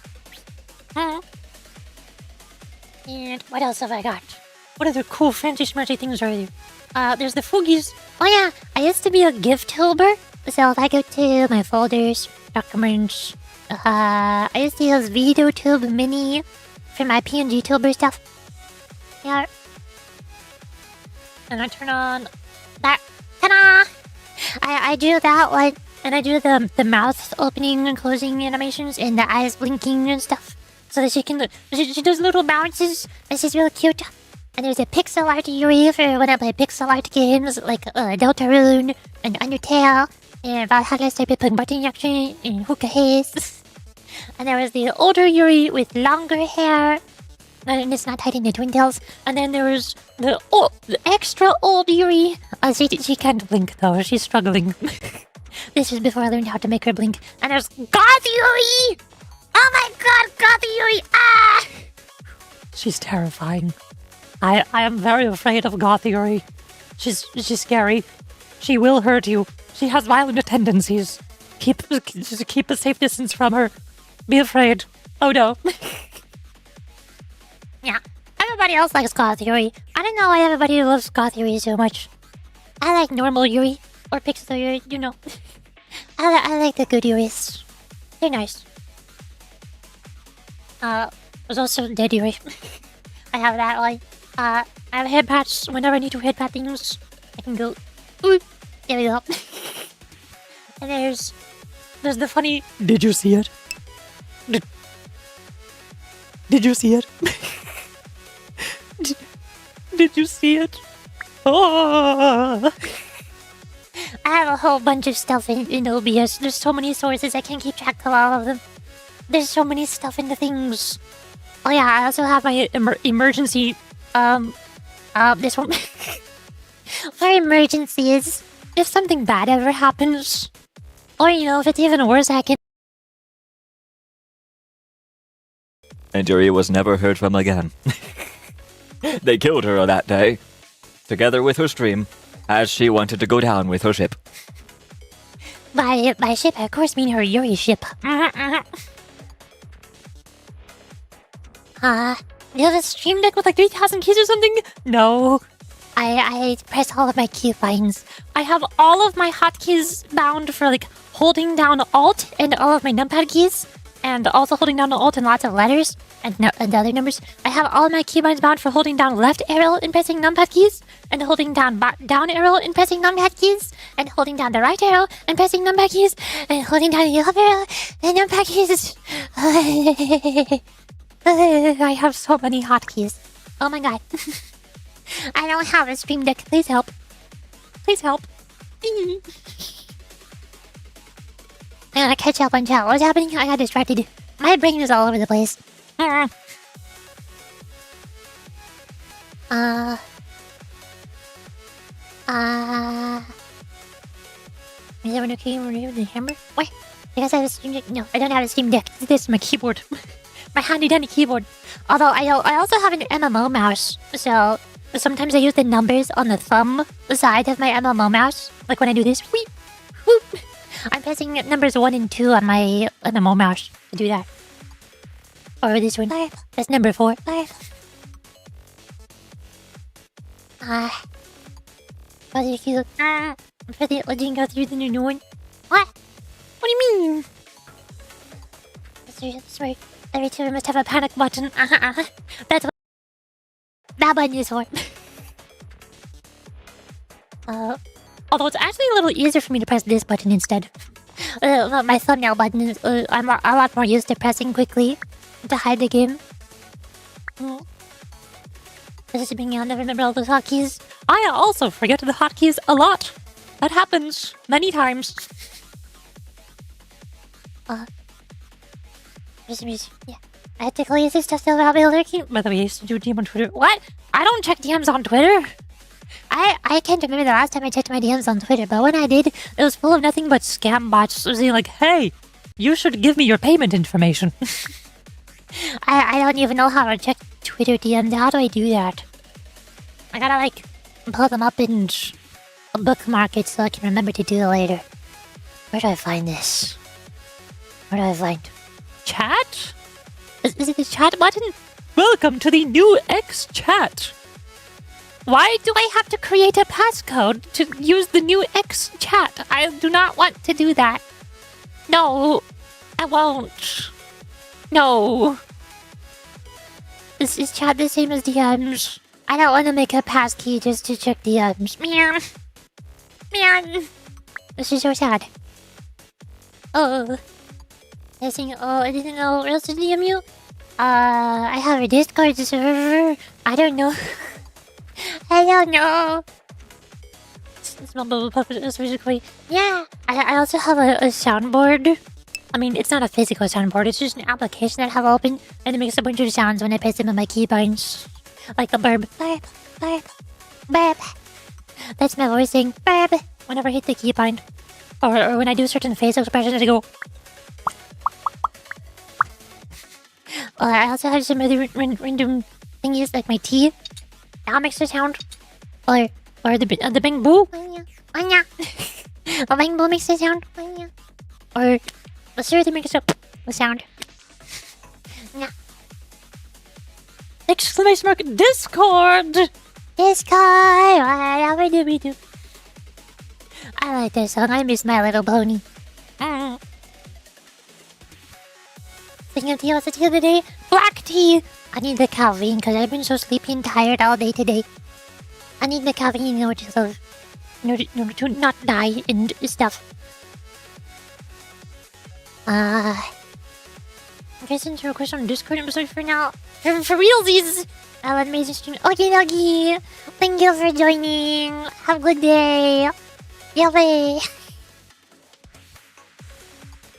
And what else have I got? What other cool fancy smarty things are there? There's the Foogies. Oh yeah, I used to be a gift tuber. So if I go to my folders, documents, I used to use VideoTube Mini for my PNG tuber stuff. Yeah. And I turn on that. Ta-da! I drew that one, and I drew the mouth opening and closing animations and the eyes blinking and stuff. So that she does little bounces, and she's really cute. And there's a pixel art Yuri for when I play pixel art games like Deltarune and Undertale and Valhalla Cyberpunk Button Action and Hookah Haze. And there was the older Yuri with longer hair, and it's not hiding the twin tails. And then there was the extra old Yuri. She can't blink though, she's struggling. This is before I learned how to make her blink. And there's Goth Yuri! Oh my god, Goth Yuri! Ah! She's terrifying. I am very afraid of Goth Yuri. She's scary. She will hurt you. She has violent tendencies. Just keep a safe distance from her. Be afraid. Oh no. Yeah. I have a everybody else likes goth Yuri. I don't know why everybody loves goth Yuri so much. I like normal Yuri or pixel Yuri, you know. I like the good Yuris. They're nice. There's also dead Yuri. I have that one. I have head patch. Whenever I need to head pat things, I can go. Ooh, there we go. And there's the funny. Did you see it? Did you see it? Did you see it? Oh. I have a whole bunch of stuff in OBS. There's so many sources, I can't keep track of all of them. There's so many stuff in the things. Oh yeah, I also have my emergency, this one. For emergencies, if something bad ever happens, or you know, if it's even worse, I can... And Yuri was never heard from again. They killed her that day, together with her stream, as she wanted to go down with her ship. By ship, I of course mean her Yuri ship. You have a stream deck with like 3,000 keys or something? No. I press all of my keybinds. I have all of my hotkeys bound for like holding down Alt and all of my numpad keys, and also holding down Alt and lots of letters and other numbers. I have all of my keybinds bound for holding down left arrow and pressing numpad keys, and holding down down arrow and pressing numpad keys, and holding down the right arrow and pressing numpad keys, and holding down the up arrow and numpad keys. I have so many hotkeys. Oh my god. I don't have a stream deck. Please help. Please help. I gotta catch up on chat. What's happening? I got distracted. My brain is all over the place. Is there no keyboard the hammer? What? I guess I have a stream deck. No, I don't have a stream deck. This is my keyboard. My handy dandy keyboard. Although I also have an MMO mouse, so sometimes I use the numbers on the thumb side of my MMO mouse. Like when I do this. Wheep, whoop. I'm pressing numbers 1 and 2 on my MMO mouse to do that. Or this one. That's number 4. For the legend go through the new one. What? What do you mean? That's right. Every tuber must have a panic button. That's what that button is for. Although it's actually a little easier for me to press this button instead. My thumbnail button is I'm a lot more used to pressing quickly to hide the game. This is being I never remember all those hotkeys. I also forget the hotkeys a lot. That happens many times. Yeah. I had to call you this stuff about me lurking. By the way, I used to do a DM on Twitter. What? I don't check DMs on Twitter. I can't remember the last time I checked my DMs on Twitter, but when I did, it was full of nothing but scam bots saying like, hey, you should give me your payment information. I don't even know how to check Twitter DMs. How do I do that? I gotta like pull them up and bookmark it so I can remember to do it later. Where do I find this? Where do I find chat? Is it the chat button? Welcome to the new X chat. Why do I have to create a passcode to use the new X chat? I do not want to do that. No, I won't. No. Is chat the same as DMs? I don't want to make a passkey just to check DMs. Meow. Meow. This is so sad. Oh. I didn't know what else to DM you. I have a Discord server. I don't know. I don't know. Yeah. I also have a soundboard. I mean, it's not a physical soundboard. It's just an application that I have open, and it makes a bunch of sounds when I press them on my keybinds. Like a burp. Burp. Burp. Burp. That's my voice saying burp whenever I hit the keybind. Or when I do certain face expressions, I go... I also have some other random thingies like my tea. That makes a sound. Or the bang boo. The bang boo makes a sound. Or the seriously makes a sound. Exclamation mark Discord! Discord! I like this song. I miss My Little Pony. Thinking of tea, what's the tea of the day? Black tea! I need the caffeine because I've been so sleepy and tired all day today. I need the caffeine in order to live. In order to not die and stuff. Listen to request on Discord episode for now. For realsies! I'll amazing stream. Okay, doggy. Thank you for joining. Have a good day. Yay.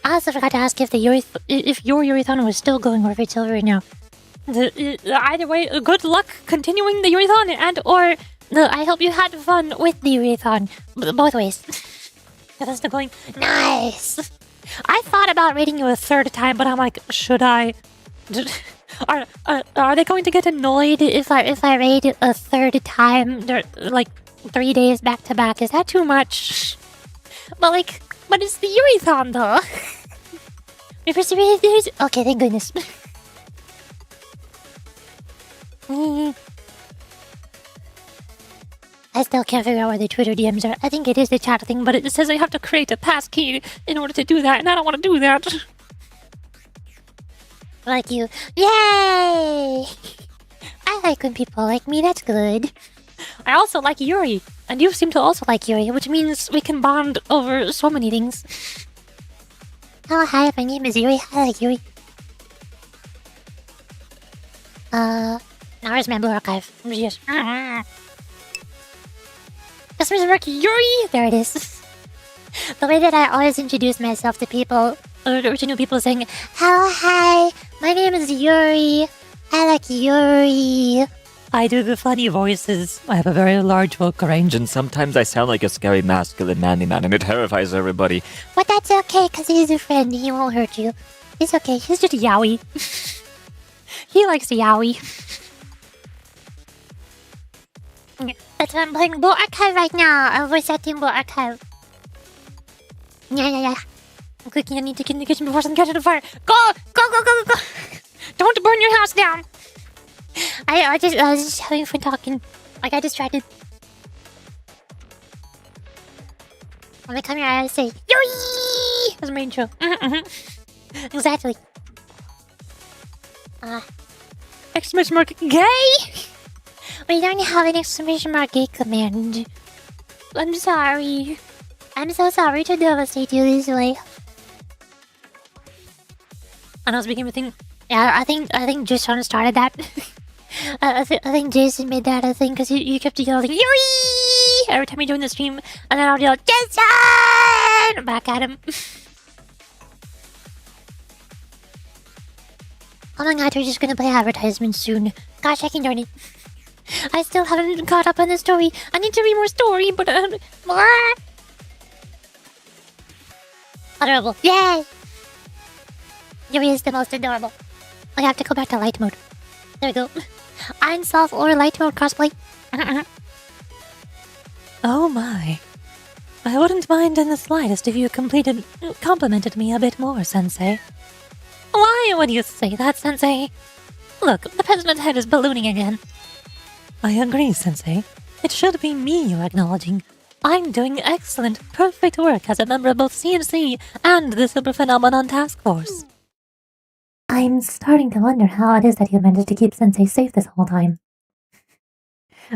I also forgot to ask if your Yurithon was still going or if it's over now. Either way, good luck continuing the Yurithon and/or I hope you had fun with the Yurithon. Both ways. That's still going. Nice. I thought about rating you a third time, but I'm like, should I? Are they going to get annoyed if I raid a third time? Like 3 days back to back. Is that too much? But it's the Yurithon though. Okay, thank goodness. I still can't figure out where the Twitter DMs are. I think it is the chat thing, but it says I have to create a passkey in order to do that, and I don't want to do that. Like you. Yay! I like when people like me, that's good. I also like Yuri, and you seem to also like Yuri, which means we can bond over so many things. Oh, hi, my name is Yuri. I like Yuri. Now where's my blue archive? Yes. Customer's work, Yuri! There it is. The way that I always introduce myself to people, or to new people saying, hello, hi, my name is Yuri. I like Yuri. I do the funny voices. I have a very large vocal range. And sometimes I sound like a scary masculine manly man and it terrifies everybody. But that's okay, because he's a friend. He won't hurt you. It's okay. He's just yaoi. He likes yaoi. That's why I'm playing Blue Archive right now. I'm voice acting Blue Archive. Yeah. I'm clicking. I need to get in the kitchen before something catches on fire. Go! Don't burn your house down! I was just having fun talking. I got distracted. When I come here, I say, Yuri! That's my intro. Exactly. Exclamation mark gay! We don't have an exclamation mark gay command. I'm sorry. I'm so sorry to devastate you this way. And I was beginning to think, Yeah, I think Jason started that. I think Jason made that a thing because you kept yelling Yuri every time you join the stream, and then I'll yell Jason back at him. Oh my god, we're just gonna play advertisements soon. Gosh, I can darn it. I still haven't caught up on the story. I need to read more story, but more. Adorable. Yay! Yuri is the most adorable. I have to go back to light mode. There we go. Ein Sof Ohr light mode cosplay. Oh my. I wouldn't mind in the slightest if you complimented me a bit more, Sensei. Why would you say that, Sensei? Look, the president's head is ballooning again. I agree, Sensei. It should be me you're acknowledging. I'm doing excellent, perfect work as a member of both CNC and the Super Phenomenon Task Force. I'm starting to wonder how it is that you managed to keep Sensei safe this whole time.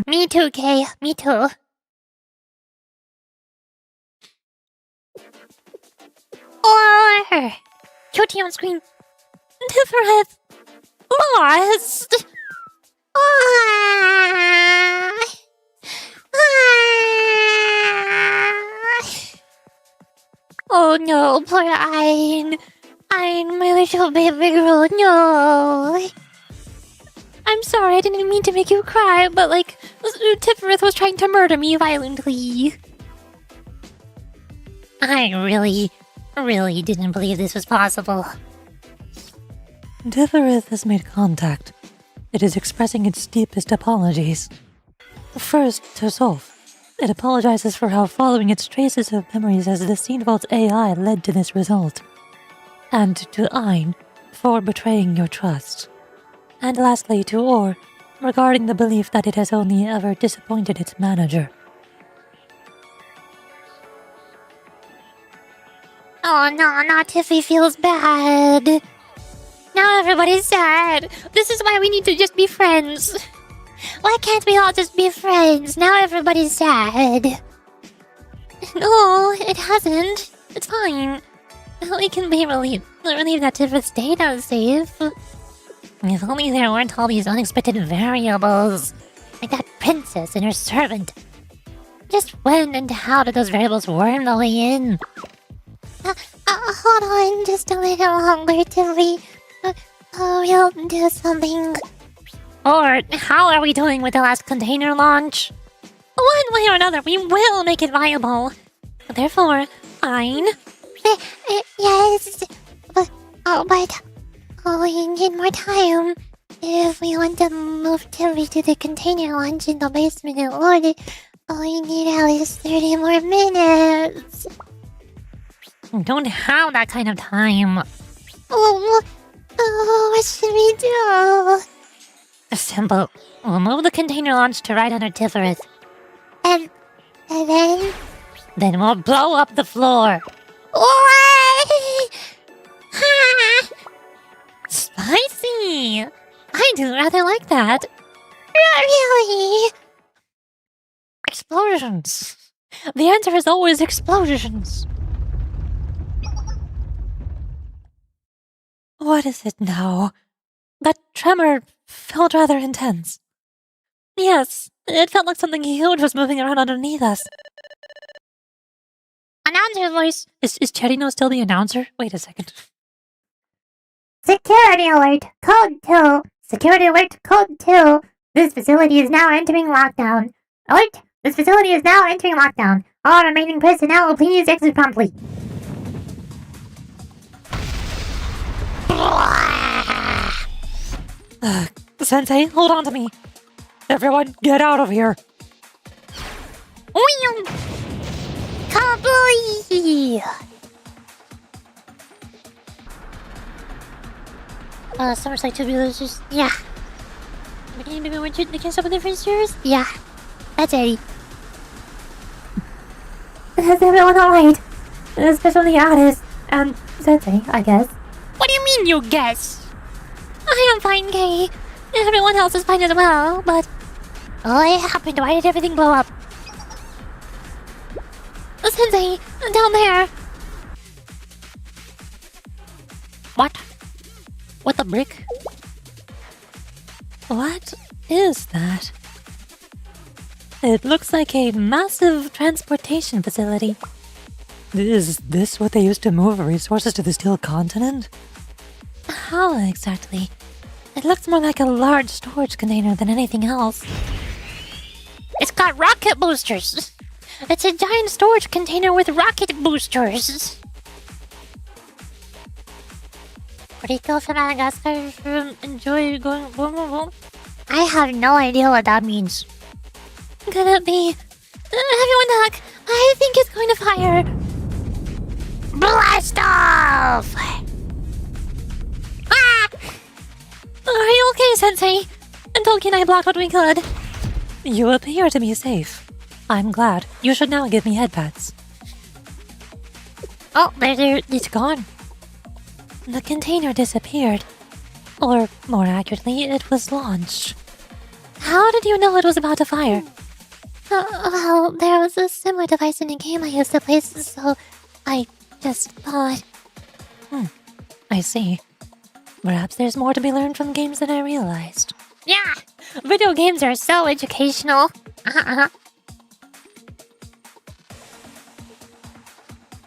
Me too, Kei. Me too. Or Cutie on screen. Different. Lost. Oh no, poor Ein. Ein, my little baby girl, no. I'm sorry, I didn't mean to make you cry, but Tifereth was trying to murder me violently. I really didn't believe this was possible. Tifereth has made contact. It is expressing its deepest apologies. First, to Zolf. It apologizes for how following its traces of memories as the Scene Vault's AI led to this result. And to Ein, for betraying your trust. And lastly, to Ohr, regarding the belief that it has only ever disappointed its manager. Oh no, now Tiffy feels bad. Now everybody's sad. This is why we need to just be friends. Why can't we all just be friends? Now everybody's sad. No, it hasn't. It's fine. We can be relieved that Tiffy stayed unsafe. If only there weren't all these unexpected variables. Like that princess and her servant. Just when and how did those variables worm their way in? Hold on just a little longer, Tiffy. We'll do something. Or how are we doing with the last container launch? One way or another, we will make it viable. Therefore, Ein... Yes, but we need more time. If we want to move Tiffy to the container launch in the basement in order, we need at least 30 more minutes. Don't have that kind of time. What should we do? Simple. We'll move the container launch to right under Tiferet. And then? Then we'll blow up the floor. What? Ha! Spicy! I do rather like that. Really? Explosions. The answer is always explosions. What is it now? That tremor felt rather intense. Yes, it felt like something huge was moving around underneath us. Announcer voice. Is Cherino still the announcer? Wait a second. Security alert, code 2. Security alert, code 2. This facility is now entering lockdown. Alert, this facility is now entering lockdown. All remaining personnel, please exit promptly. Sensei, hold on to me. Everyone, get out of here. Kabooey! Somerset Tubulars. Yeah, Maybe we're shooting against some of the different yeah. That's Eddie. Is everyone alright? Especially Aris and Sensei, I guess. What do you mean, you guess? I am fine, Kei. Everyone else is fine as well, but... What happened? Why did everything blow up? Sensei, down there. What? What the brick? What is that? It looks like a massive transportation facility. Is this what they used to move resources to the Steel Continent? How exactly? It looks more like a large storage container than anything else. It's got rocket boosters! It's a giant storage container with rocket boosters! Rico from Madagascar enjoy going boom boom boom. I have no idea what that means. Could it be? Everyone duck! I think it's going to fire! Blast off! Ah! Are you okay, Sensei? And Toki and I blocked what we could. You appear to be safe. I'm glad. You should now give me head pats. Oh, there, It's gone. The container disappeared. Or, more accurately, it was launched. How did you know it was about to fire? Well, there was a similar device in a game I used to play, so I just thought... I see. Perhaps there's more to be learned from games than I realized. yeah! Video games are so educational.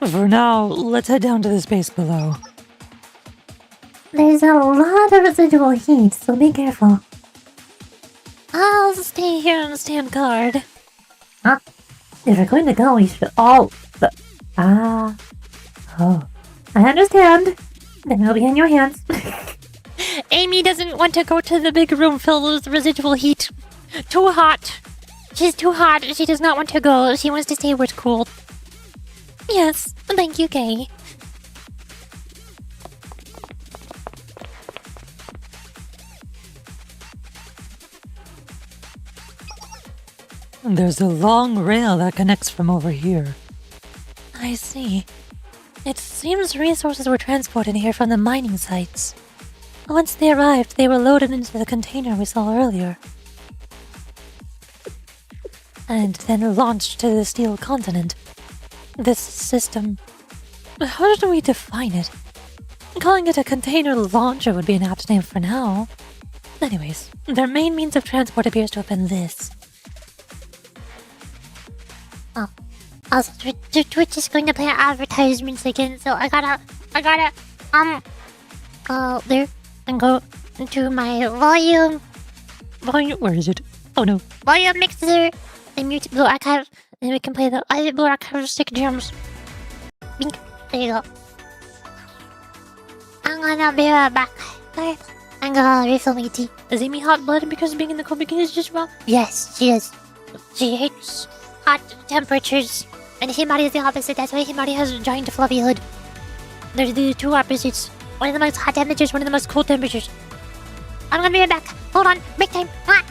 For now, let's head down to the space below. There's a lot of residual heat, so be careful. I'll stay here and stand guard. If we're going to go, we should all... Oh. I understand. Then we'll be in your hands. Amy doesn't want to go to the big room filled with residual heat. Too hot. She's too hot. She does not want to go. She wants to stay where it's cool. Yes, thank you, Kei. There's a long rail that connects from over here. I see. It seems resources were transported here from the mining sites. Once they arrived, they were loaded into the container we saw earlier. And then launched to the Steel Continent. This system... How do we define it? Calling it a container launcher would be an apt name for now. Anyways, their main means of transport appears to have been this. Also, Twitch is going to play advertisements again, so I gotta, go there and go into my volume, Where is it? Oh no. volume mixer, and mute Blue Archive, and we can play the Blue Archive stick drums. Bink. There you go. I'm gonna be right back. Okay. I'm gonna refill my tea. Is Amy hot-blooded because being in the cold bikini is just wrong? Yes, she is. She hates hot temperatures. And Himari is the opposite. That's why Himari has a giant fluffy hood. They're the two opposites. One of the most hot temperatures, one of the most cold temperatures. I'm gonna be right back. Hold on. Break time. Ah.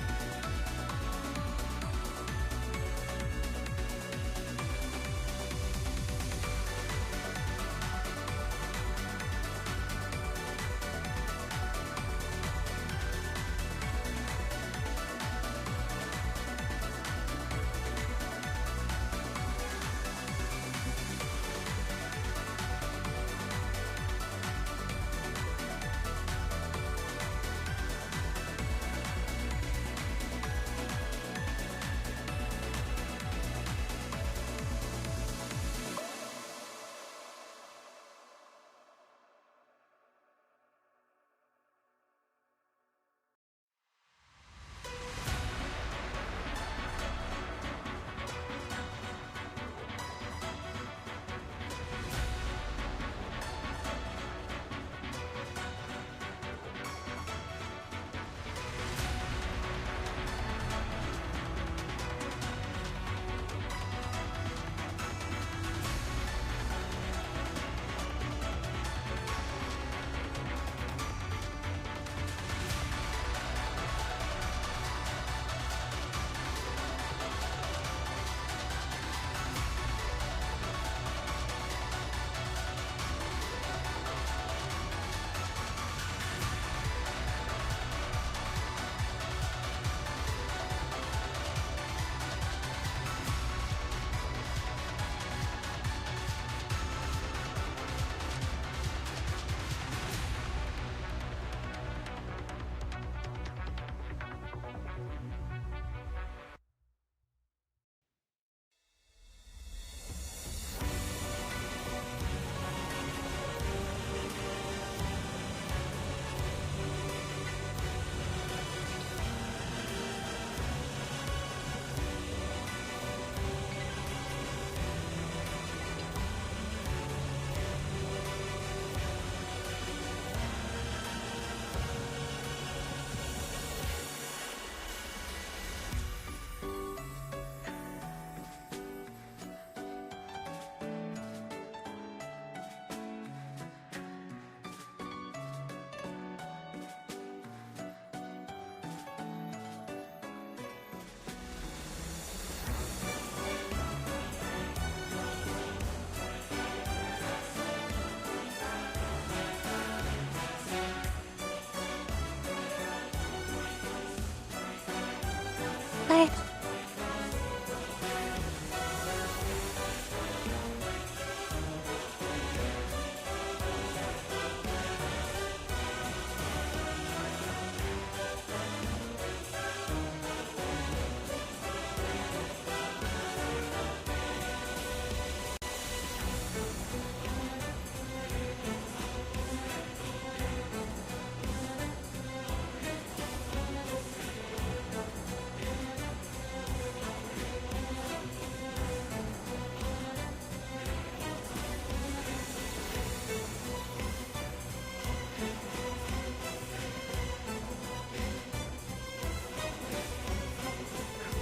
Bye.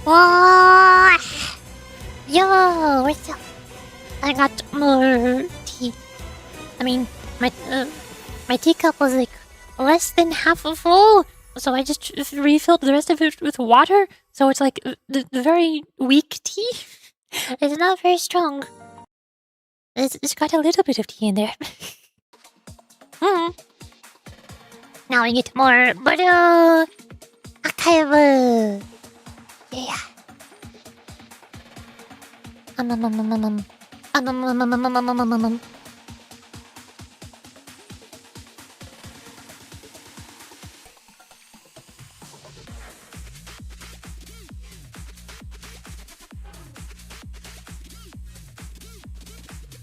Whoa! Yo, what's up? I got more tea. I mean, my teacup was like less than half full. So I just refilled the rest of it with water. So it's like the very weak tea. It's not very strong. It's got a little bit of tea in there. Now we get more butter. Archive. Yeah.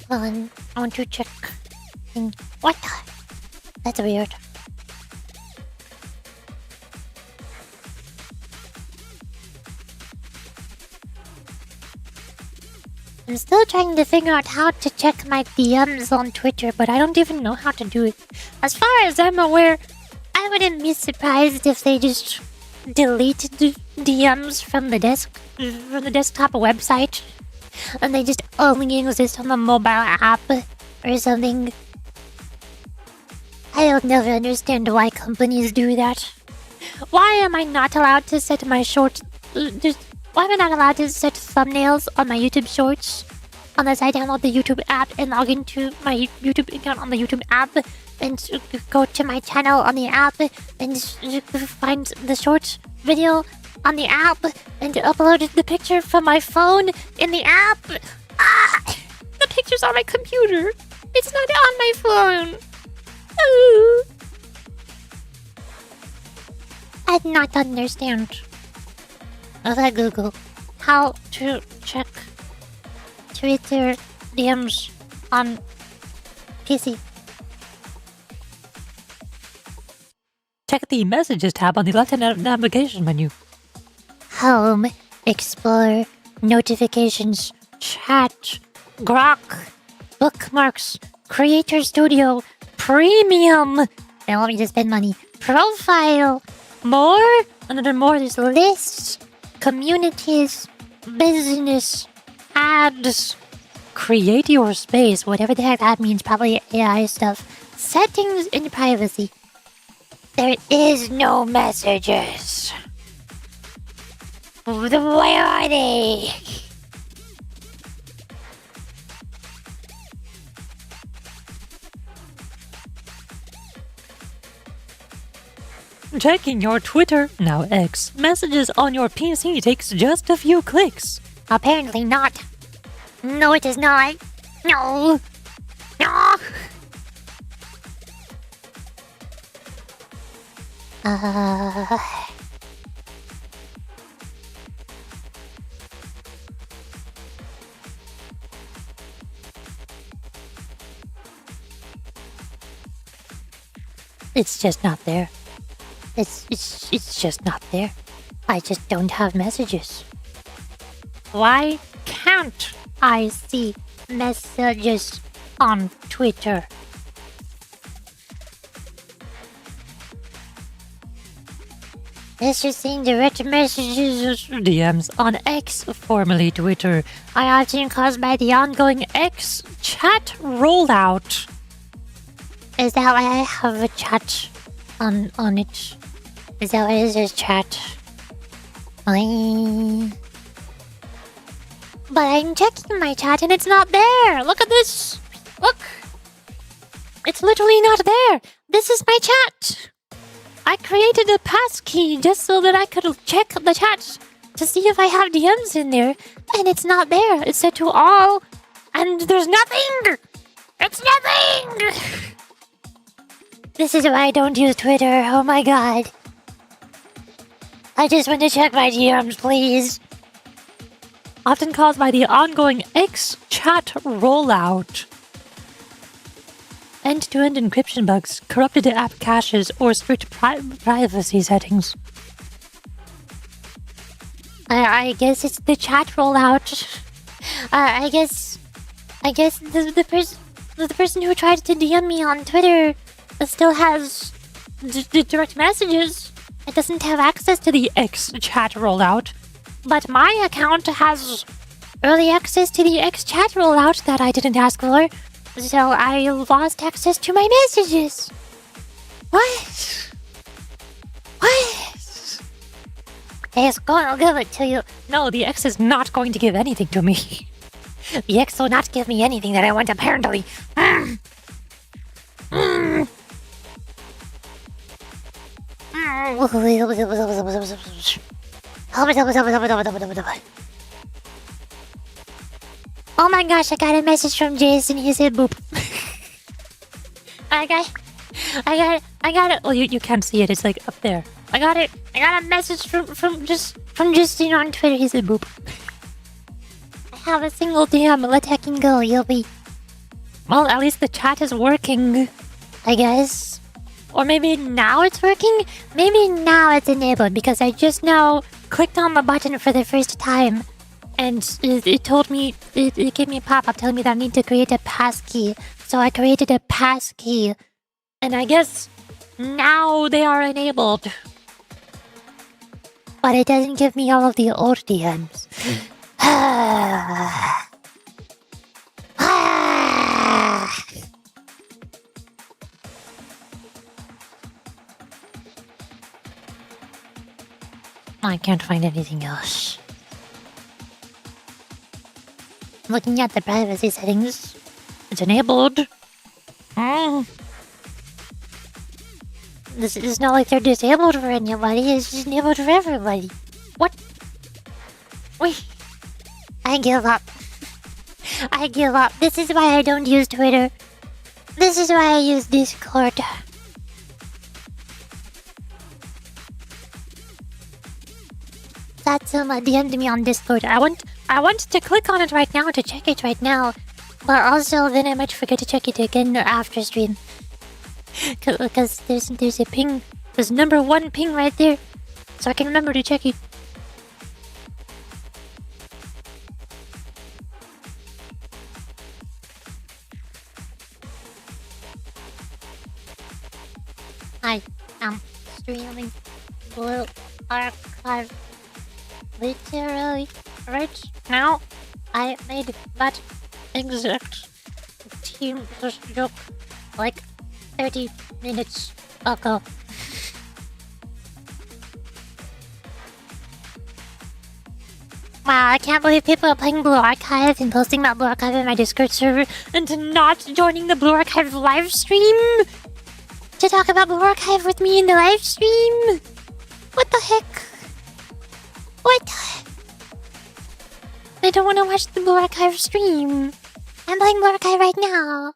Hold on, I want to check. What the? That's weird. I'm still trying to figure out how to check my DMs on Twitter, but I don't even know how to do it. As far as I'm aware, I wouldn't be surprised if they just deleted the DMs from the desktop website, and they just only exist on the mobile app or something. I don't never understand why companies do that. Why am I not allowed to set my short? Why am I not allowed to set thumbnails on my YouTube shorts unless I download the YouTube app and log into my YouTube account on the YouTube app and go to my channel on the app and find the short video on the app and upload the picture from my phone in the app? The picture's on my computer. It's not on my phone. Ooh. I do not understand. If I Google how to check Twitter DMs on PC. Check the Messages tab on the left-hand navigation menu. Home, Explorer, Notifications, Chat, Grok, Bookmarks, Creator Studio, Premium. They want me to spend money. Profile, More. Under More, there's Lists, Communities, Business, Ads, Create your space, whatever the heck that means, probably AI stuff. Settings, and Privacy. There is no messages. Where are they? Checking your Twitter, now X, messages on your PC takes just a few clicks. Apparently not. No, it is not. No. No. It's just not there. It's just not there. I just don't have messages. Why can't I see messages on Twitter? It's just saying direct messages. DMs on X, formerly Twitter. I often caused by the ongoing X chat rollout. Is that why I have a chat on it? Is that why it says chat? But I'm checking my chat and it's not there. Look at this. Look. It's literally not there. This is my chat. I created a passkey just so that I could check the chat to see if I have DMs in there, and it's not there. It's set to all, and there's nothing. It's nothing. This is why I don't use Twitter. Oh my god. I just want to check my DMs, please. Often caused by the ongoing X chat rollout. End-to-end encryption bugs, corrupted app caches, or strict privacy settings. I guess it's the chat rollout. I guess the person who tried to DM me on Twitter still has the direct messages. It doesn't have access to the X chat rollout, but my account has early access to the X chat rollout that I didn't ask for, so I lost access to my messages. What? What? It's gonna give it to you. No, the X is not going to give anything to me. The X will not give me anything that I want, apparently. Oh my gosh, I got a message from Jason. He said boop. I got it. Well, you can't see it. It's like up there. I got it. I got a message from Justin on Twitter. He said boop. I have a single DM. Let hecking go. You'll be. Well, at least the chat is working. I guess. Or maybe now it's working? Maybe now it's enabled because I just now clicked on the button for the first time. And it told me, it gave me a pop-up telling me that I need to create a passkey. So I created a passkey. And I guess now they are enabled. But it doesn't give me all of the old DMs. I can't find anything else. Looking at the privacy settings. It's enabled. This is not like they're disabled for anybody, it's just enabled for everybody. What? Wait. I give up. I give up. This is why I don't use Twitter. This is why I use Discord. That's DM'd me on Discord. I want to click on it right now to check it right now. But also then I might forget to check it again after stream. Because there's a ping. There's number 1 ping right there. So I can remember to check it. I am streaming Blue Archive literally right now. I made that exact team joke like 30 minutes ago. Wow, I can't believe people are playing Blue Archive and posting about Blue Archive in my Discord server and not joining the Blue Archive live stream to talk about Blue Archive with me in the live stream. What the heck? What? I don't want to watch the Blue Archive stream. I'm playing Blue Archive right now.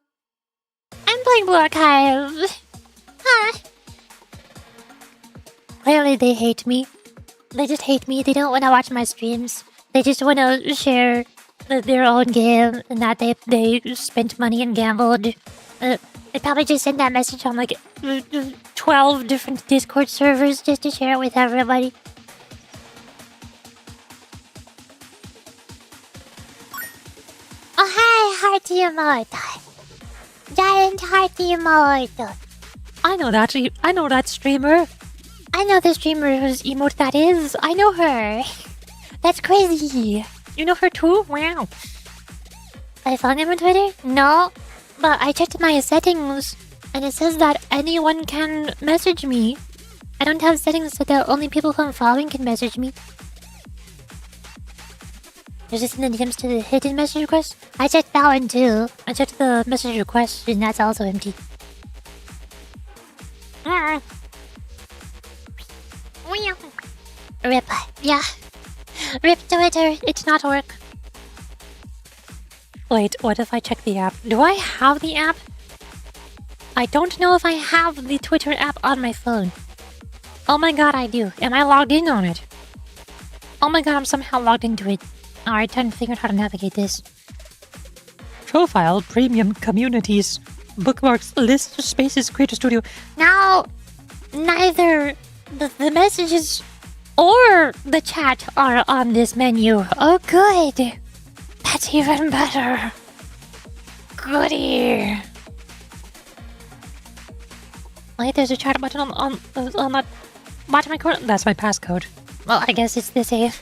I'm playing Blue Archive. Huh. Clearly they hate me. They just hate me. They don't want to watch my streams. They just want to share their own game and that they spent money and gambled. They probably just sent that message on like 12 different Discord servers just to share it with everybody. Oh hi, hearty emote. Giant hearty emote. I know that streamer. I know the streamer whose emote that is. I know her. That's crazy. You know her too? Wow. I found him on Twitter? No. But I checked my settings and it says that anyone can message me. I don't have settings so that only people who I'm following can message me. There's just in the DMs to the hidden message request. I checked that one too. I checked the message request and that's also empty. Rip. Yeah. Rip Twitter. It's not work. Wait, what if I check the app? Do I have the app? I don't know if I have the Twitter app on my phone. Oh my god, I do. Am I logged in on it? Oh my god, I'm somehow logged into it. Alright, time to figure out how to navigate this. Profile, premium, communities, bookmarks, list, spaces, creator studio. Now, neither the messages or the chat are on this menu. Oh, good. That's even better. Goody. Wait, there's a chat button on the bottom right corner. That's my passcode. Well, I guess it's the same.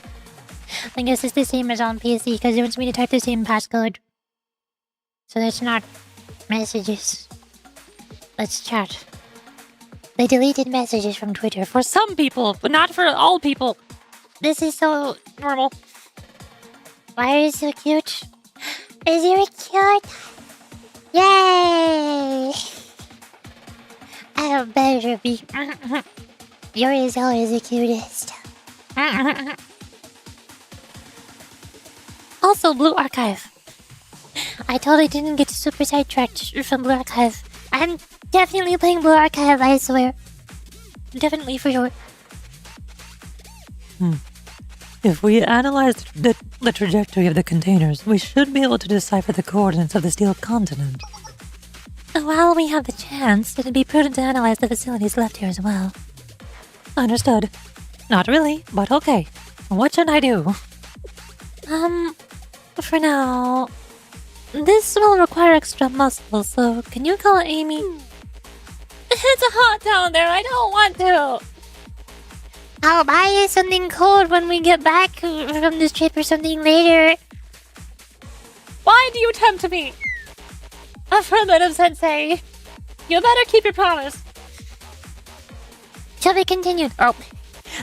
I guess it's the same as on PC because it wants me to type the same passcode. So that's not messages. Let's chat. They deleted messages from Twitter For some people, but not for all people. This is so normal. Why are you so cute? Is Yuri cute? Yay! I better be. Yuri is always the cutest. Also, Blue Archive. I totally didn't get super sidetracked from Blue Archive. I'm definitely playing Blue Archive, I swear. Definitely, for sure. If we analyze the trajectory of the containers, we should be able to decipher the coordinates of the steel continent. While we have the chance, it'd be prudent to analyze the facilities left here as well. Understood. Not really, but okay. What should I do? For now, this will require extra muscle, so can you call Amy? It's hot down there, I don't want to. I'll buy you something cold when we get back from this trip or something later. Why do you tempt me? Affirmative, Sensei. You better keep your promise. Shall we continue? Oh,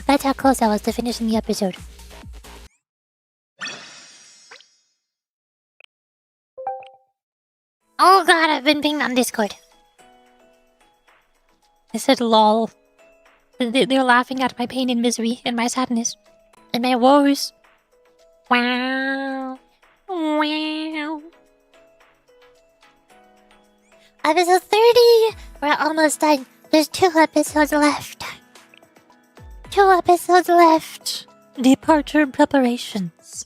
that's how close I was to finishing the episode. Oh god, I've been pinged on Discord. I said lol. They're laughing at my pain and misery and my sadness and my woes. Wow. Wow. Episode 30! We're almost done. There's 2 episodes left. 2 episodes left. Departure preparations.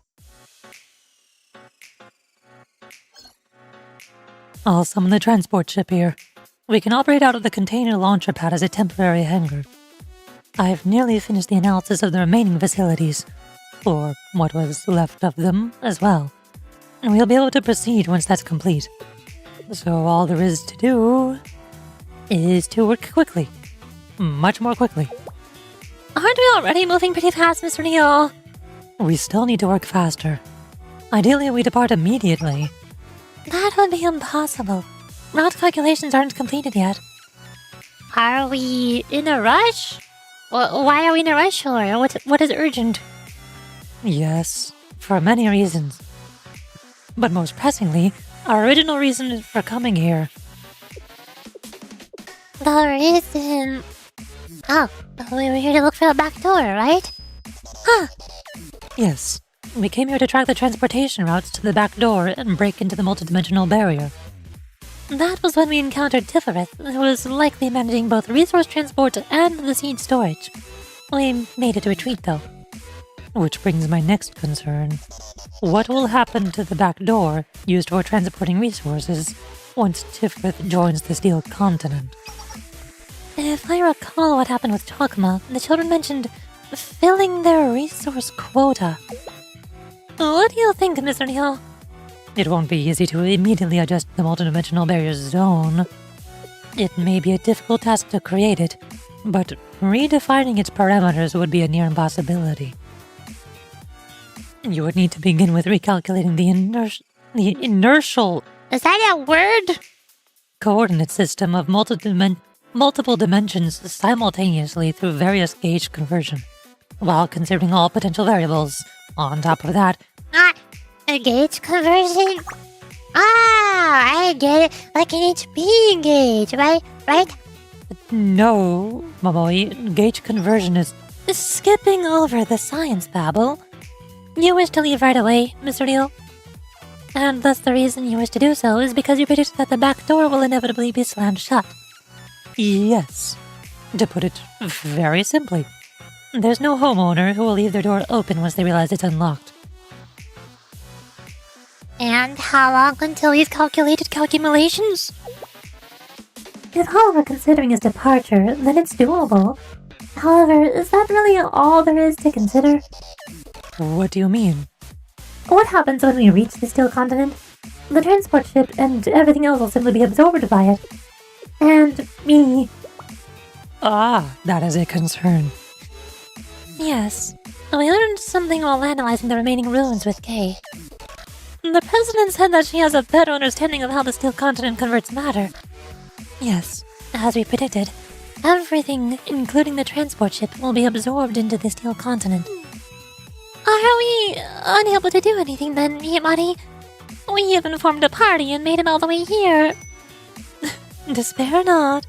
I'll summon the transport ship here. We can operate out of the container launcher pad as a temporary hangar. I've nearly finished the analysis of the remaining facilities, or what was left of them as well, and we'll be able to proceed once that's complete. So all there is to do is to work quickly. Much more quickly. Aren't we already moving pretty fast, Mr. Neo? We still need to work faster. Ideally, we depart immediately. That would be impossible. Route calculations aren't completed yet. Are we in a rush? Why are we in a rush, or what is urgent? Yes, for many reasons. But most pressingly, our original reason for coming here. The reason... Oh, we were here to look for the back door, right? Huh. Yes, we came here to track the transportation routes to the back door and break into the multidimensional barrier. That was when we encountered Tifereth, who was likely managing both resource transport and the seed storage. We made it retreat, though. Which brings my next concern. What will happen to the back door used for transporting resources once Tifereth joins the Steel Continent? If I recall what happened with Chokma, the children mentioned filling their resource quota. What do you think, Mr. Neo? It won't be easy to immediately adjust the multidimensional barrier's zone. It may be a difficult task to create it, but redefining its parameters would be a near impossibility. You would need to begin with recalculating the inertial... Is that a word? ...coordinate system of multiple dimensions simultaneously through various gauge conversion, while considering all potential variables. On top of that... A gauge conversion? I get it. Like an HP gauge, right? No, Momoi. Gauge conversion is... Skipping over the science babble. You wish to leave right away, Mr. Deal? And thus the reason you wish to do so is because you predict that the back door will inevitably be slammed shut. Yes. To put it very simply, there's no homeowner who will leave their door open once they realize it's unlocked. And how long until we've calculated calculations? If all we're considering is departure, then it's doable. However, is that really all there is to consider? What do you mean? What happens when we reach the Steel Continent? The transport ship and everything else will simply be absorbed by it. And me. That is a concern. Yes, we learned something while analyzing the remaining ruins with Kei. The President said that she has a better understanding of how the Steel Continent converts matter. Yes, as we predicted, everything, including the transport ship, will be absorbed into the Steel Continent. Are we unable to do anything then, Yamari? We even formed a party and made it all the way here. Despair not.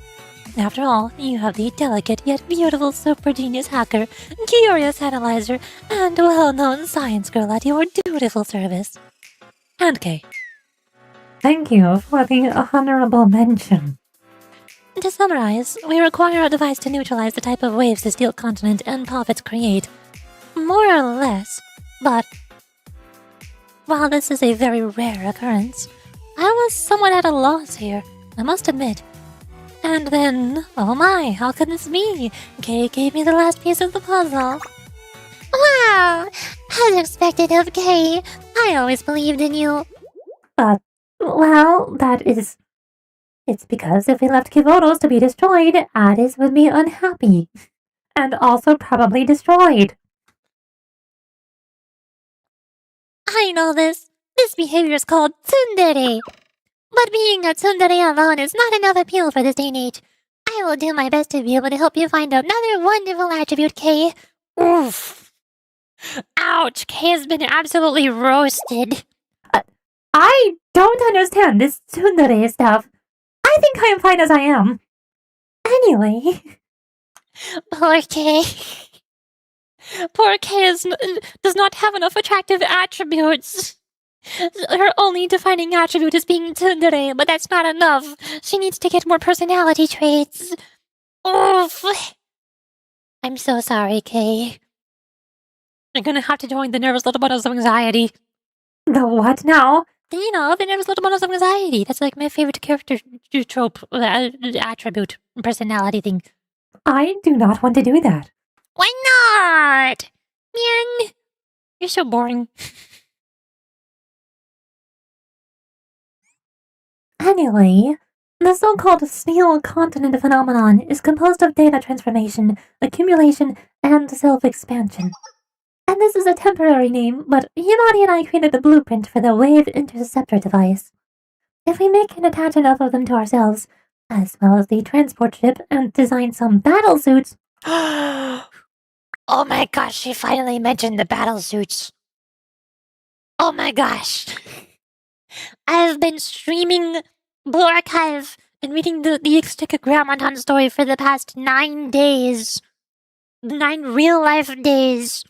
After all, you have the delicate yet beautiful super genius hacker, curious analyzer, and well-known science girl at your dutiful service. And Kei. Thank you for the honorable mention. To summarize, we require a device to neutralize the type of waves the steel continent and prophets create. More or less, but while this is a very rare occurrence, I was somewhat at a loss here, I must admit. And then, oh my, how could this be? Kei gave me the last piece of the puzzle. Wow! As expected of Kei, I always believed in you. Well, it's because if we left Kivotos to be destroyed, Addis would be unhappy. And also probably destroyed. I know this. This behavior is called tsundere. But being a tsundere alone is not enough appeal for this day and age. I will do my best to be able to help you find another wonderful attribute, Kei. Oof. Ouch, Kei has been absolutely roasted. I don't understand this tsundere stuff. I think I am fine as I am. Anyway. Poor Kei. Poor Kei does not have enough attractive attributes. Her only defining attribute is being tsundere, but that's not enough. She needs to get more personality traits. Oof. I'm so sorry, Kei. You're gonna have to join the nervous little bundles of anxiety. The what now? You know, the nervous little bundles of anxiety. That's like my favorite character trope, attribute, personality thing. I do not want to do that. Why not? Man, you're so boring. Anyway, the so-called steel continent phenomenon is composed of data transformation, accumulation, and self-expansion. And this is a temporary name, but Yamari and I created the blueprint for the wave interceptor device. If we make and attach enough of them to ourselves, as well as the transport ship, and design some battle suits... Oh my gosh, she finally mentioned the battle suits. Oh my gosh. I've been streaming Blue Archive and reading the EX Decagrammaton story for the past 9 days. 9 real-life days.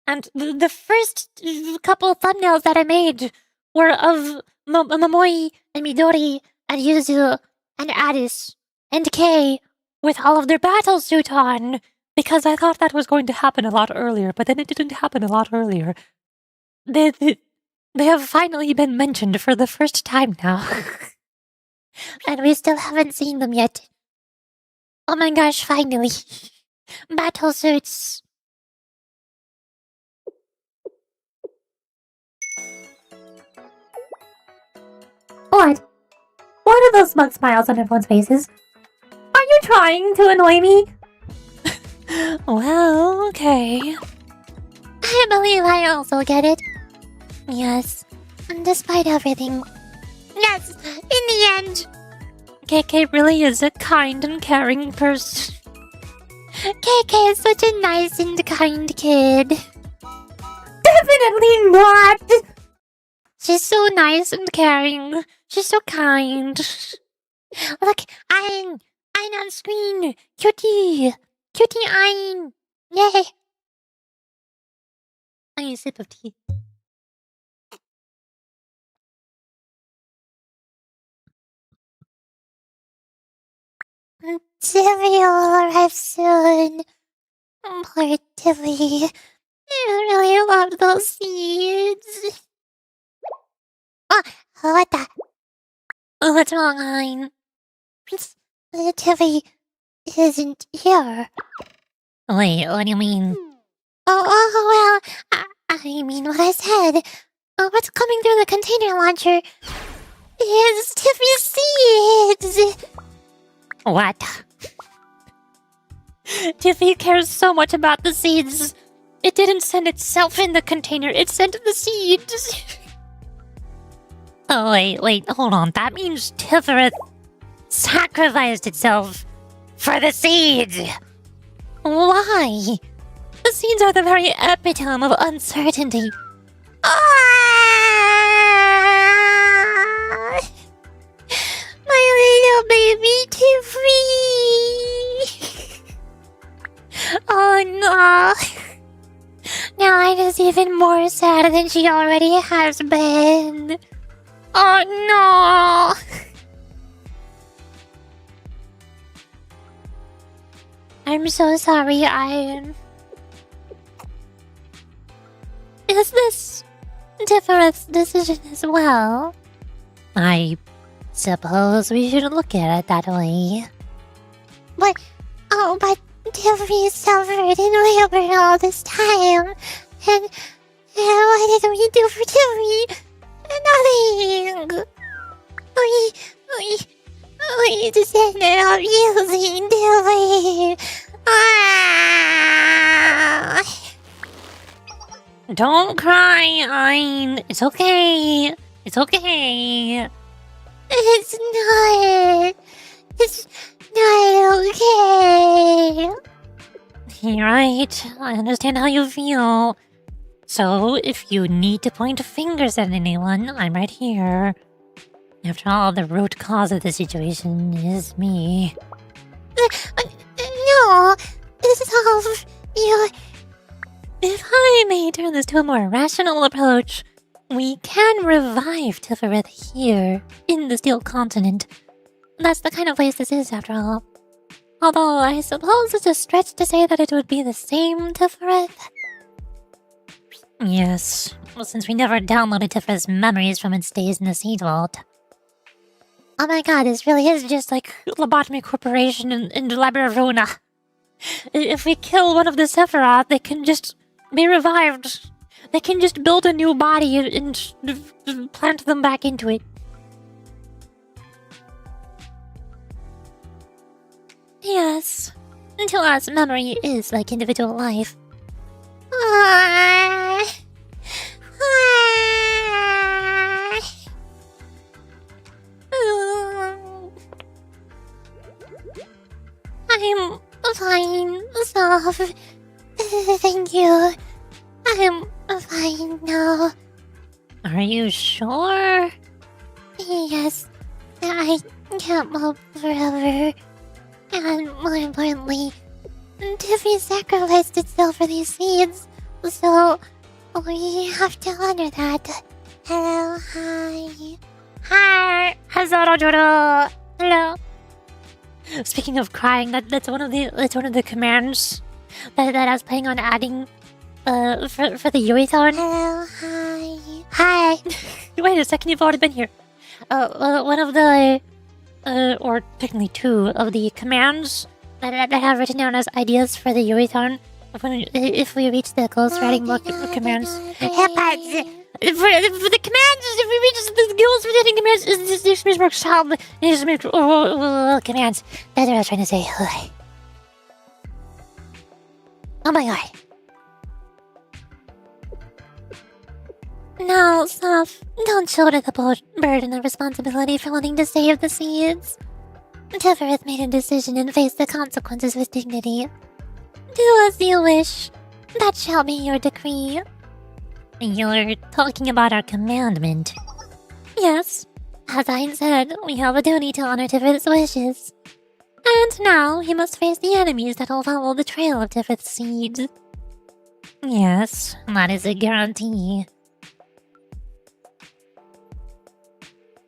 And the first couple thumbnails that I made were of Momoi and Midori and Yuzu and Addis and Kei with all of their battle suit on, because I thought that was going to happen a lot earlier, but then it didn't happen a lot earlier. They have finally been mentioned for the first time now. And we still haven't seen them yet. Oh my gosh, finally. Battle suits. What? What are those smug smiles on everyone's faces? Are you trying to annoy me? Well, okay. I believe I also get it. Yes, and despite everything. Yes, in the end. KK really is a kind and caring person. KK is such a nice and kind kid. Definitely not! She's so nice and caring. She's so kind. Look, Ein on screen. Cutie. Cutie Ein. Yay. I need a sip of tea. Tilly will arrive soon. Poor Tilly. I really loved those seeds. Oh, what the? What's wrong, Hein? Tilly isn't here. Wait, what do you mean? Oh well, I mean what I said. What's coming through the container launcher is Tiffy's seeds. What? Tiffy cares so much about the seeds. It didn't send itself in the container, it sent the seeds. Oh, wait, hold on. That means Tifferet sacrificed itself for the seeds. Why? The seeds are the very epitome of uncertainty. Ah! My little baby Tiffy! Oh no! Now I'm just even more sad than she already has been. Oh no! I'm so sorry, Is this Tifereth's decision as well? I suppose we should look at it that way. But Tiffy suffered in labor all this time. And what did we do for Tiffy? Nothing. We just ended up using Tiffy. Ah! Don't cry, Ein. It's okay. It's okay. It's not okay. You're right. I understand how you feel. So, if you need to point fingers at anyone, I'm right here. After all, the root cause of the situation is me. No, this is all your... If I may turn this to a more rational approach, we can revive Tifereth here, in the Steel Continent. That's the kind of place this is, after all. Although, I suppose it's a stretch to say that it would be the same Tifereth. Yes, well, since we never downloaded Tifereth's memories from its days in the Seed Vault. Oh my god, this really is just like... Lobotomy Corporation in the Library of Runa. If we kill one of the Sephiroth, they can just be revived. They can just build a new body and plant them back into it. Yes, until us memory is like individual life. I'm fine, Sof. Thank you. I'm fine now. Are you sure? Yes, I can't move forever. And more importantly, Tiffy sacrificed itself for these seeds, so we have to honor that. Hello, hi. Hi! Hello. Speaking of crying, that's one of the commands that I was planning on adding for the Yuri-thon. Hello, hi. Hi! Wait a second, you've already been here. One of the or technically two of the commands that I have written down as ideas for the Yuri-thon. If we reach the ghost writing book commands. For the commands, if we reach the ghost writing commands, this workshop commands. That's what I was trying to say. Oh my god. Now, Sof, don't shoulder the burden of responsibility for wanting to save the seeds. Tifereth made a decision and faced the consequences with dignity. Do as you wish. That shall be your decree. You're talking about our commandment. Yes. As Ein said, we have a duty to honor Tifereth's wishes. And now he must face the enemies that will follow the trail of Tifereth's seeds. Yes, that is a guarantee.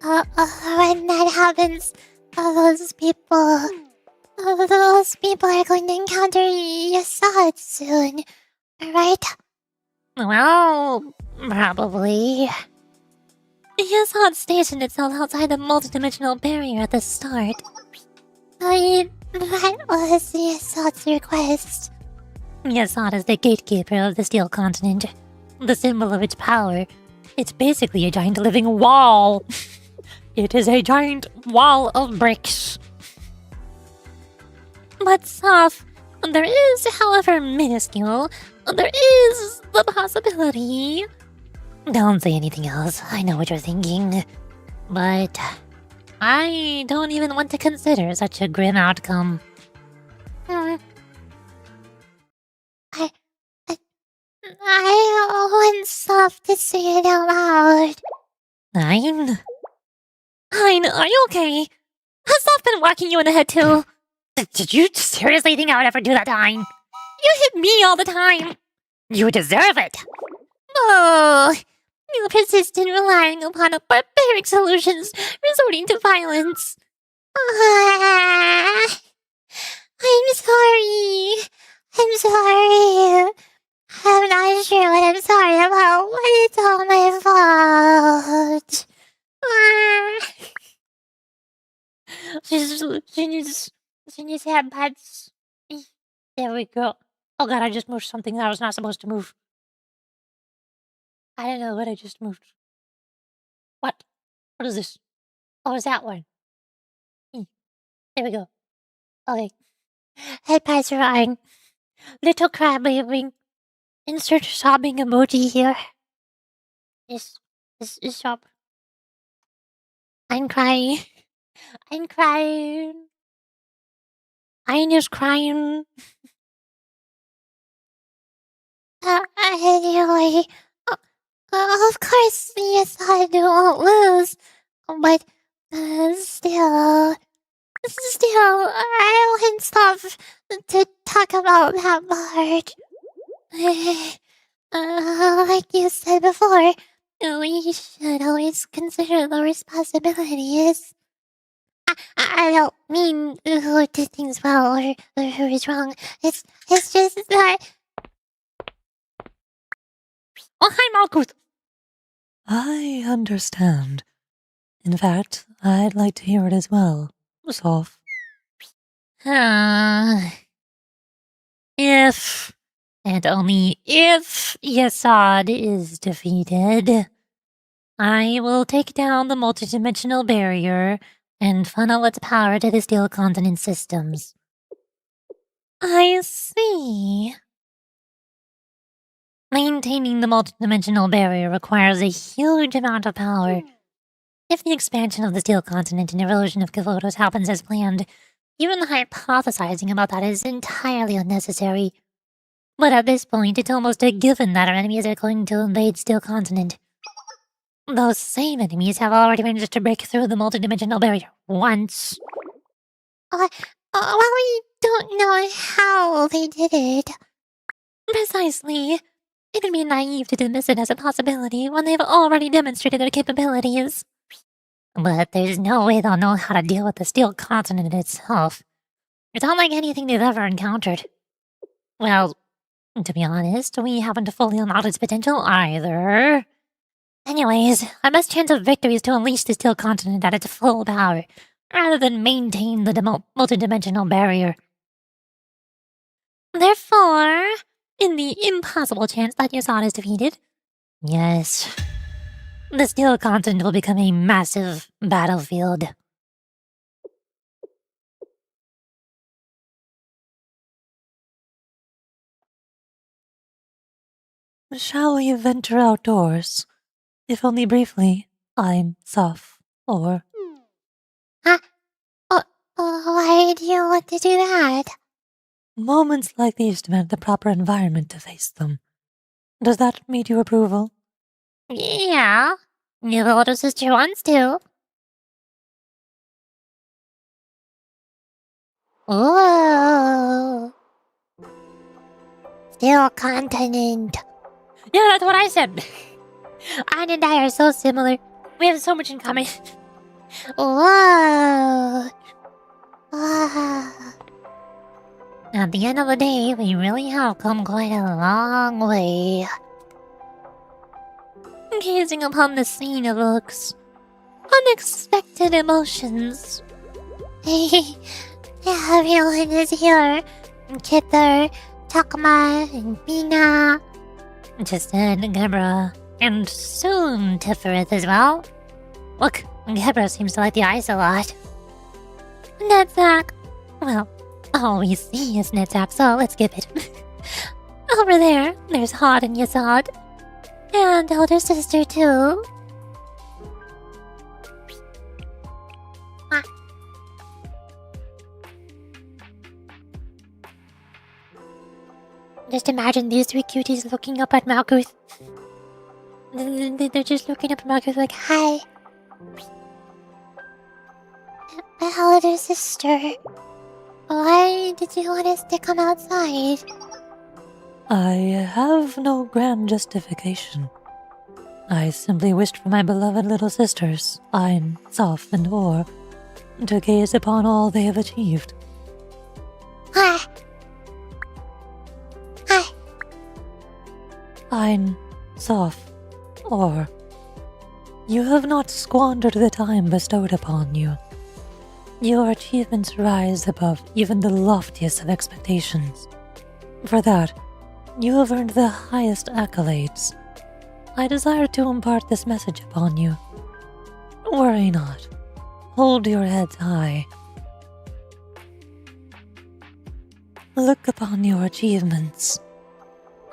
When that happens, those people are going to encounter Yasad soon, right? Well, probably. Yasad stationed itself outside the multidimensional barrier at the start. That was Yasad's request. Yasad is the gatekeeper of the Steel Continent, the symbol of its power. It's basically a giant living wall. It is a giant wall of bricks. But Sof, there is, however minuscule, there is the possibility. Don't say anything else. I know what you're thinking. But I don't even want to consider such a grim outcome. Ein Sof to say it out loud. Ein? Ein, are you okay? Has Sof been whacking you in the head too? Did you seriously think I would ever do that to Ein? You hit me all the time. You deserve it. Oh, you persist in relying upon barbaric solutions, resorting to violence. I'm sorry. I'm sorry. I'm not sure what I'm sorry about, but it's all my fault. She needs hand pads. There we go. Oh god, I just moved something that I was not supposed to move. I don't know what I just moved. What? What is this? Oh, it's that one. There we go. Okay. Head pads are on. Little crybaby. Insert sobbing emoji here. This is up. I'm crying. I'm crying. Ein is crying. Anyway, of course, yes, I won't lose. But still, I want stuff to talk about that part. Like you said before, we should always consider the responsibilities. I don't mean who did things well or who is wrong. It's just that. Oh, hi, Malkuth. I understand. In fact, I'd like to hear it as well. Sof. If, and only if, Yesod is defeated, I will take down the multidimensional barrier and funnel its power to the Steel Continent systems. I see. Maintaining the multidimensional barrier requires a huge amount of power. If the expansion of the Steel Continent and erosion of Kavotos happens as planned, even hypothesizing about that is entirely unnecessary. But at this point, it's almost a given that our enemies are going to invade Steel Continent. Those same enemies have already managed to break through the multidimensional barrier once. Well, we don't know how they did it. Precisely. It would be naive to dismiss it as a possibility when they've already demonstrated their capabilities. But there's no way they'll know how to deal with the Steel Continent itself. It's unlike anything they've ever encountered. Well, to be honest, we haven't fully unlocked its potential either. Anyways, our best chance of victory is to unleash the Steel Continent at its full power, rather than maintain the multidimensional barrier. Therefore, in the impossible chance that Yasad is defeated, yes, the Steel Continent will become a massive battlefield. Shall we venture outdoors? If only briefly, Ein Sof Ohr. Why do you want to do that? Moments like these demand the proper environment to face them. Does that meet your approval? Yeah, your older sister wants to. Ooh. Steel Continent. Yeah, that's what I said. Ein and I are so similar. We have so much in common. Whoa. Wow. At the end of the day, we really have come quite a long way. Gazing upon the scene evokes unexpected emotions. Everyone is here. Kither, Takma, and Bina. Justin, Gebra, and soon Tiferet as well. Look, Gebra seems to like the ice a lot. Netzak. Well, all we see is Netzak, so let's skip it. Over there, there's Hod and Yasad. And older sister too. Just imagine these three cuties looking up at Malkuth. They're just looking up at Malkuth like, Hi. My older sister. Why did you want us to come outside? I have no grand justification. I simply wished for my beloved little sisters, Ein, Sof, and Ohr, to gaze upon all they have achieved. Hi. Hi. Ein, Sof, Ohr. You have not squandered the time bestowed upon you. Your achievements rise above even the loftiest of expectations. For that, you have earned the highest accolades. I desire to impart this message upon you. Worry not. Hold your heads high. Look upon your achievements.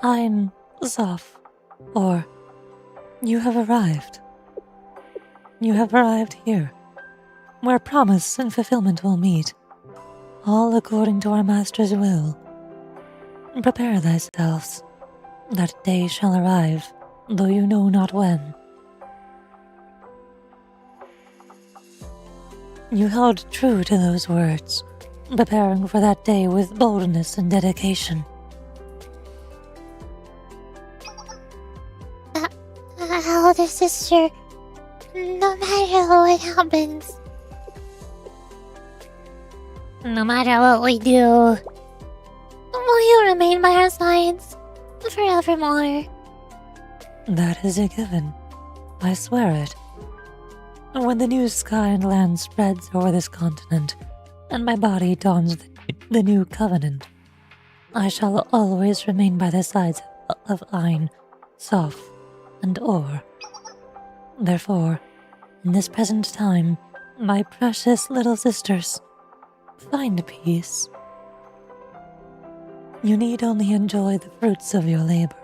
Ein, Sof, Ohr. You have arrived. You have arrived here, where promise and fulfillment will meet, all according to our Master's will. Prepare thyselves. That day shall arrive, though you know not when. You held true to those words, preparing for that day with boldness and dedication. Older sister. No matter what happens. no matter what we do, will you remain by our sides forevermore? That is a given. I swear it. When the new sky and land spreads over this continent, and my body dons the new covenant, I shall always remain by the sides of Ein, Sof, and Ohr. Therefore, in this present time, my precious little sisters, find peace. You need only enjoy the fruits of your labor.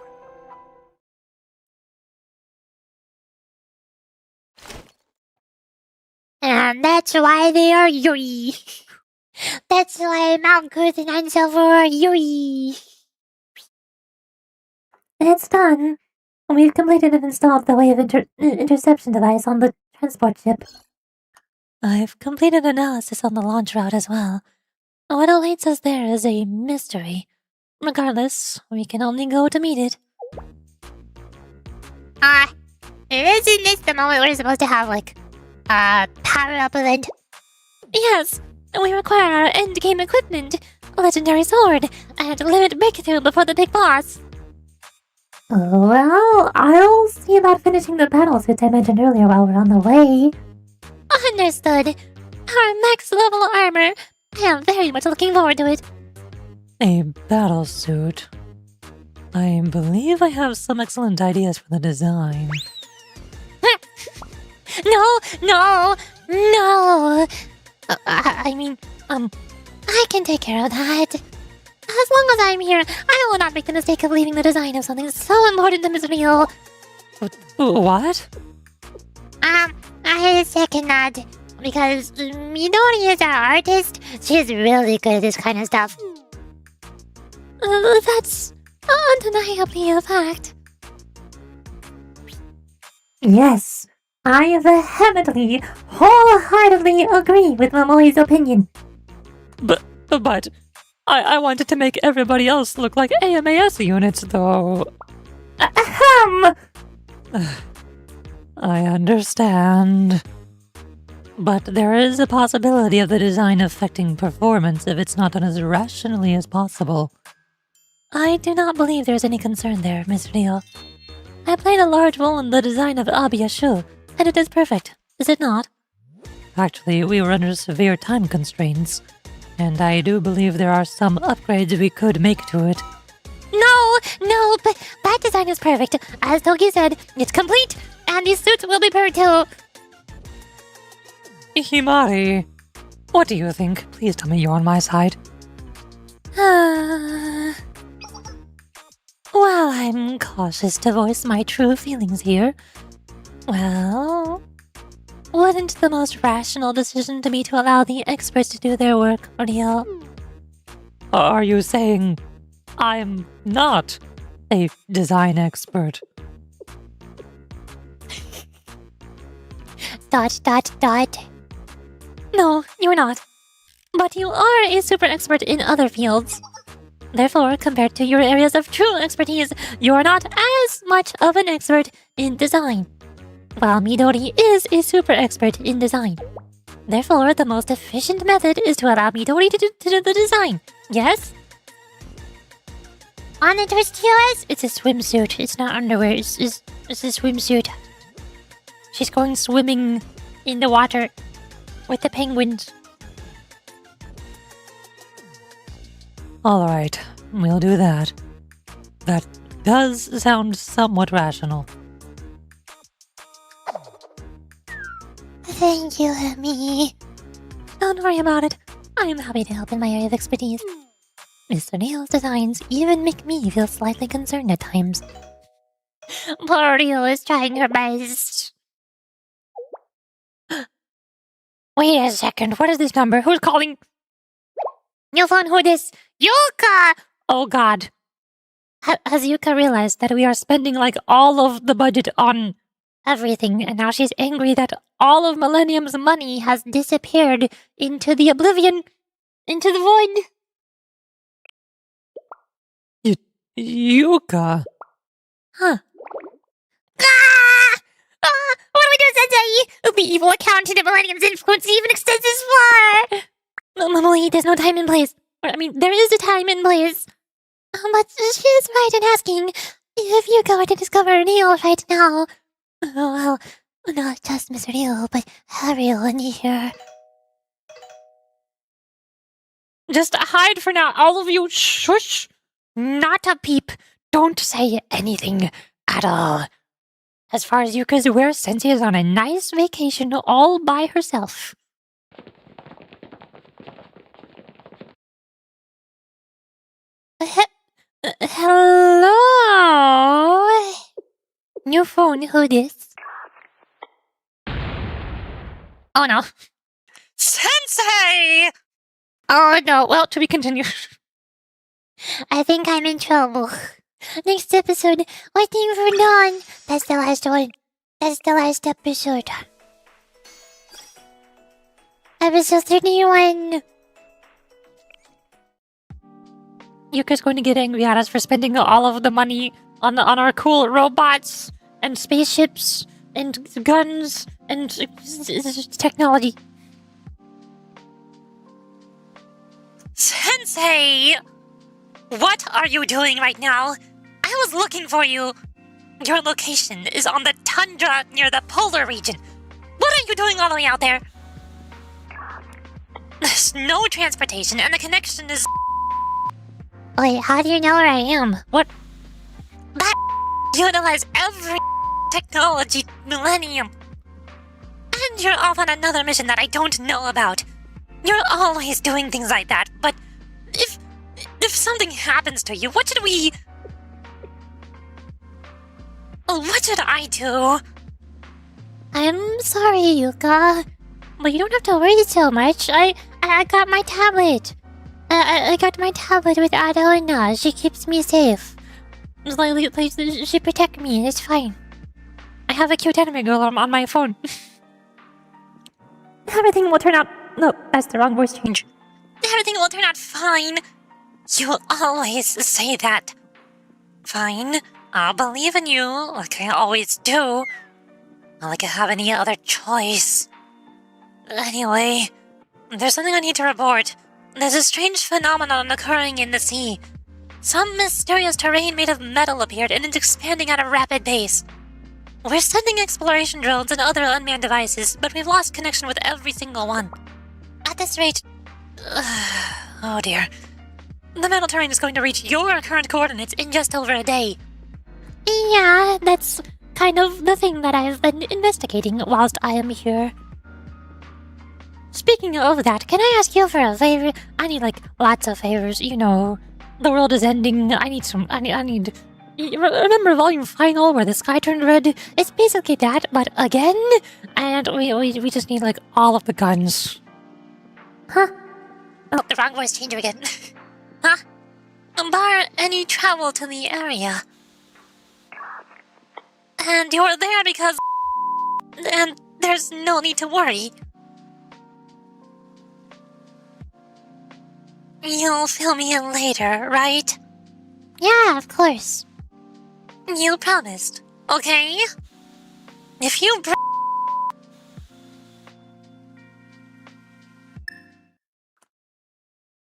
And that's why they are Yuri. That's why Malkuth and Ein Sof Ohr are Yuri. It's done. We've completed and installed the wave interception device on the transport ship. I've completed analysis on the launch route as well. What awaits us there is a mystery. Regardless, we can only go to meet it. Isn't this the moment we're supposed to have, like, a power-up event? Yes, we require our endgame equipment, a legendary sword, and limit breakthrough before the big boss. Well, I'll see about finishing the battle suits I mentioned earlier while we're on the way. Understood. Our max level armor. I am very much looking forward to it. A battle suit. I believe I have some excellent ideas for the design. No! I mean, I can take care of that. As long as I'm here, I will not make the mistake of leaving the design of something so important to Miss Rio. What? I second that. Because Midori is our artist. She's really good at this kind of stuff. That's undeniably a fact. Yes, I vehemently, wholeheartedly agree with Momoli's opinion. But I wanted to make everybody else look like AMAS units, though. Ahem! I understand. But there is a possibility of the design affecting performance if it's not done as rationally as possible. I do not believe there is any concern there, Miss Rio. I played a large role in the design of Abiyashu, and it is perfect, is it not? Actually, we were under severe time constraints, and I do believe there are some upgrades we could make to it. No, but that design is perfect. As Togi said, it's complete, and these suits will be perfect too. Himari, what do you think? Please tell me you're on my side. While I'm cautious to voice my true feelings here, well, wouldn't the most rational decision to be to allow the experts to do their work, Rio? Are you saying I'm not a design expert? No, you're not. But you are a super expert in other fields. Therefore, compared to your areas of true expertise, you're not as much of an expert in design. While Midori is a super expert in design. Therefore, the most efficient method is to allow Midori to do the design. Yes? Wanna twist yours? It's a swimsuit. It's not underwear. It's a swimsuit. She's going swimming in the water with the penguins. Alright, we'll do that. That does sound somewhat rational. Thank you, Emmy. Don't worry about it. I am happy to help in my area of expertise. Mr. Neil's designs even make me feel slightly concerned at times. Poor Rio is trying her best. Wait a second, what is this number? Who's calling? New phone, who this? Yuka! Oh god. Has Yuka realized that we are spending like all of the budget on everything, and now she's angry that all of Millennium's money has disappeared into the oblivion, into the void? Yuka! Huh. What do we do, Sensei? The evil accountant of Millennium's influence even extends as far! Molly, there's no time and place. I mean, there is a time and place. But she is right in asking if Yuka were to discover Neil right now. Well, not just Mr. Neil, but everyone here. Just hide for now, all of you. Shush! Not a peep. Don't say anything at all. As far as Yuka's aware, Sensei is on a nice vacation all by herself. Hello? New phone, who this? Oh no. Sensei! Oh no, well, to be continued. I think I'm in trouble. Next episode, waiting for dawn. That's the last one. That's the last episode. Episode 31. Yuka's going to get angry at us for spending all of the money on our cool robots and spaceships and guns and technology. Sensei! What are you doing right now? I was looking for you. Your location is on the tundra near the polar region. What are you doing all the way out there? There's no transportation and the connection is... Wait, how do you know where I am? What? That utilize every technology millennium. And you're off on another mission that I don't know about. You're always doing things like that, but if something happens to you, what should I do? I'm sorry, Yuka. But you don't have to worry so much. I got my tablet. I got my tablet with Adona. She keeps me safe. She protects me. It's fine. I have a cute anime girl on my phone. Everything will turn out... No, that's the wrong voice change. Everything will turn out fine. You always say that. Fine, I'll believe in you, like I always do. Not like I have any other choice. Anyway, there's something I need to report. There's a strange phenomenon occurring in the sea. Some mysterious terrain made of metal appeared and it's expanding at a rapid pace. We're sending exploration drones and other unmanned devices, but we've lost connection with every single one. At this rate... oh dear. The metal terrain is going to reach your current coordinates in just over a day. Yeah, that's kind of the thing that I've been investigating whilst I am here. Speaking of that, can I ask you for a favor? I need, like, lots of favors, you know. The world is ending, I need... Remember Volume Final where the sky turned red? It's basically that, but again? And we just need, like, all of the guns. Huh? Oh, the wrong voice changer again. Huh? Bar any travel to the area. And you're there because... And There's no need to worry. You'll fill me in later, right? Yeah, of course. You promised, okay? If you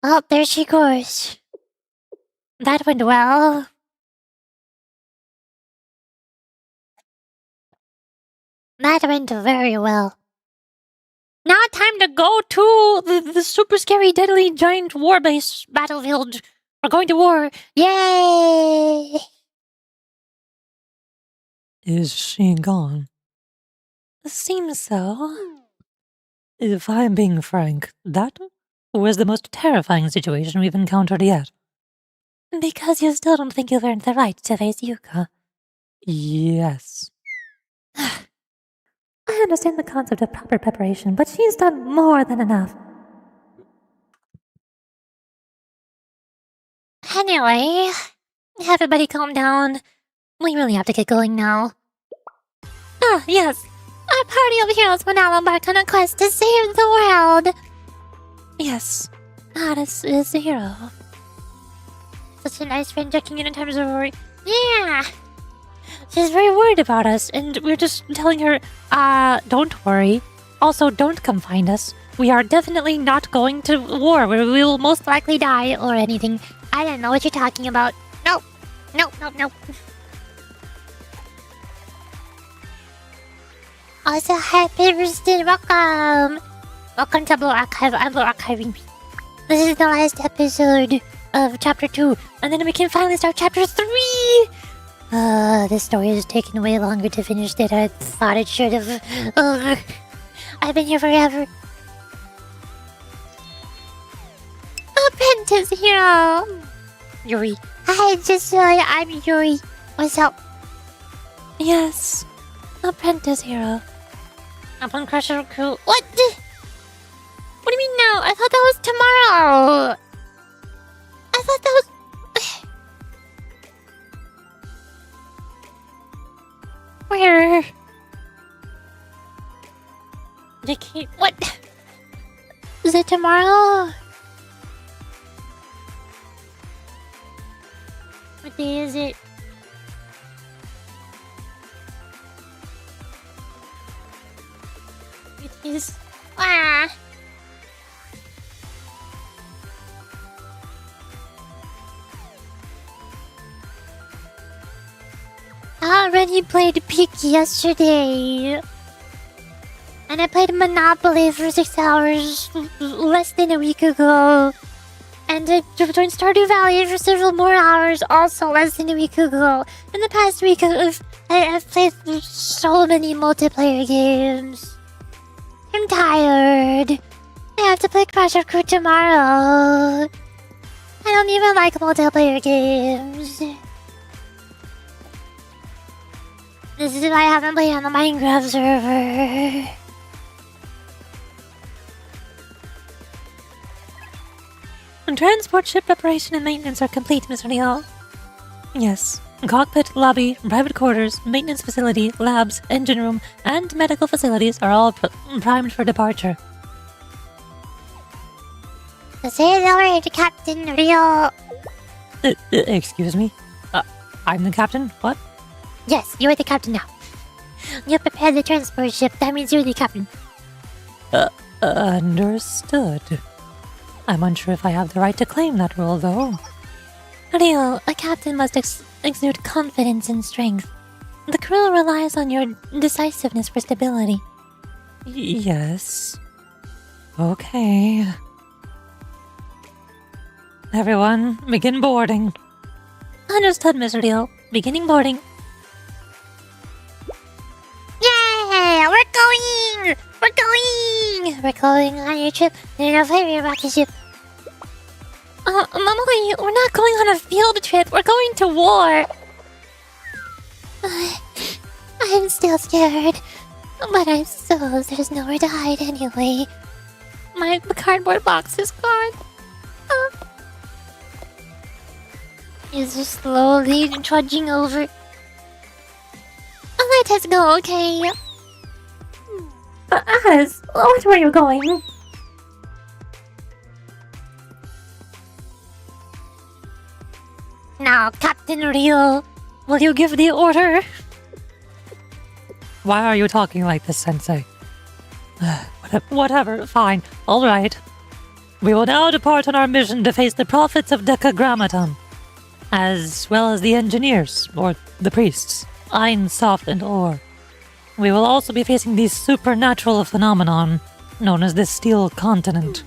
Oh, there she goes. That went well. That went very well. Now time to go to the super scary deadly giant war base battlefield. We're going to war. Yay! Is she gone? Seems so. If I'm being frank, that was the most terrifying situation we've encountered yet. Because you still don't think you've earned the right to face Yuka. Yes. I understand the concept of proper preparation, but she's done more than enough. Anyway, everybody calm down. We really have to get going now. Ah, yes. Our party of heroes will now embark on a quest to save the world. Yes. Aris is a hero. Such a nice friend checking in times of worry. Yeah. She's very worried about us, and we're just telling her, don't worry. Also, don't come find us. We are definitely not going to war where we will most likely die or anything. I don't know what you're talking about. Nope. Nope, nope, nope. Also, happy birthday, welcome! Welcome to Blue Archive, I'm Blue Archiving. This is the last episode of Chapter 2, and then we can finally start Chapter 3! This story has taken way longer to finish than I thought it should have. I've been here forever. Apprentice hero! Yuri. Hi, I'm Yuri. What's up? Yes. Apprentice hero. Upon Crusher Crew. What? What do you mean now? I thought that was tomorrow. I thought that was... Where? What? Is it tomorrow? What day is it? It is... Ah! I already played Peak yesterday. And I played Monopoly for 6 hours less than a week ago. And I joined Stardew Valley for several more hours also less than a week ago. In the past week, I've played so many multiplayer games. I'm tired. I have to play Crash of Crew tomorrow. I don't even like multiplayer games. This is why I haven't played on the Minecraft server. Transport ship preparation and maintenance are complete, Mr. Neal. Yes. Cockpit, lobby, private quarters, maintenance facility, labs, engine room, and medical facilities are all primed for departure. Say the word, Captain Rio. Excuse me? I'm the captain? What? Yes, you're the captain now. You prepared the transport ship. That means you're the captain. Understood. I'm unsure if I have the right to claim that role, though. Rio, a captain must exude confidence and strength. The crew relies on your decisiveness for stability. Yes. Okay. Everyone, begin boarding. Understood, Mr. Rio. Beginning boarding. Yeah, we're going! We're going! We're going on your trip in a very rocket ship. Mommy, we're not going on a field trip. We're going to war. I'm still scared. But I suppose there's nowhere to hide anyway. My cardboard box is gone. Is just slowly trudging over. Let us go, okay? Alice, what were you going? Now, Captain Rio, will you give the order? Why are you talking like this, Sensei? Whatever, fine, all right. We will now depart on our mission to face the prophets of Decagrammaton, as well as the engineers, or the priests, Ein Sof Ohr. We will also be facing the supernatural phenomenon known as the Steel Continent.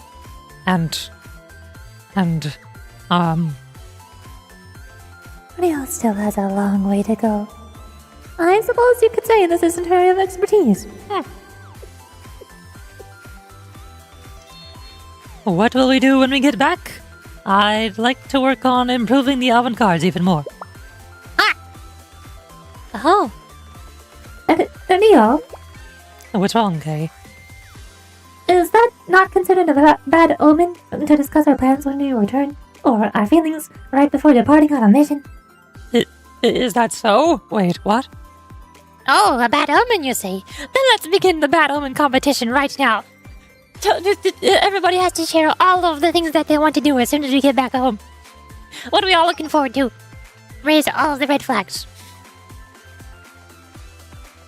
Rio still has a long way to go. I suppose you could say this isn't her area of expertise. What will we do when we get back? I'd like to work on improving the avant-gardes even more. Oh, Rio, What's wrong, Kei? is that not considered a bad omen to discuss our plans when we return? Or our feelings right before departing on a mission? Is that so? Wait, what? oh, a bad omen, you say? Then let's begin the bad omen competition right now. Everybody has to share all of the things that they want to do as soon as we get back home. What are we all looking forward to? Raise all of the red flags.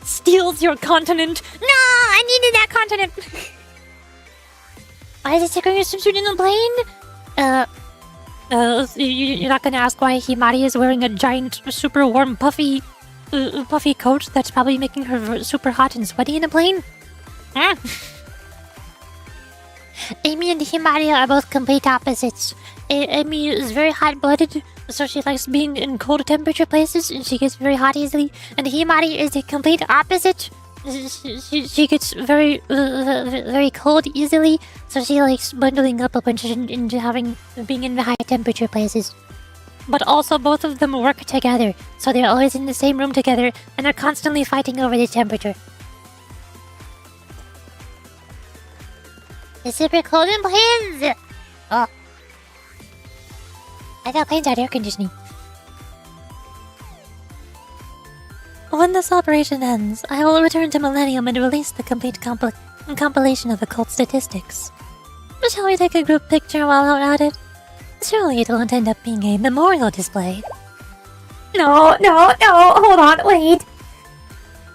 Steals your continent? No, I needed that continent. Why is it stickering a swimsuit in the plane? You're not gonna ask why Himari is wearing a giant, super warm, puffy coat that's probably making her super hot and sweaty in a plane? Amy and Himari are both complete opposites. Amy is very hot-blooded, so she likes being in cold temperature places, and she gets very hot easily. And Himari is the complete opposite. She gets very cold easily, so she likes bundling up a bunch into being in the high temperature places. But also both of them work together, so they're always in the same room together, and are constantly fighting over the temperature. It's super cold in planes! Oh. I thought planes had air conditioning. When this operation ends, I will return to Millennium and release the complete compilation of occult statistics. Shall we take a group picture while we're at it? Surely it won't end up being a memorial display. No, hold on, wait.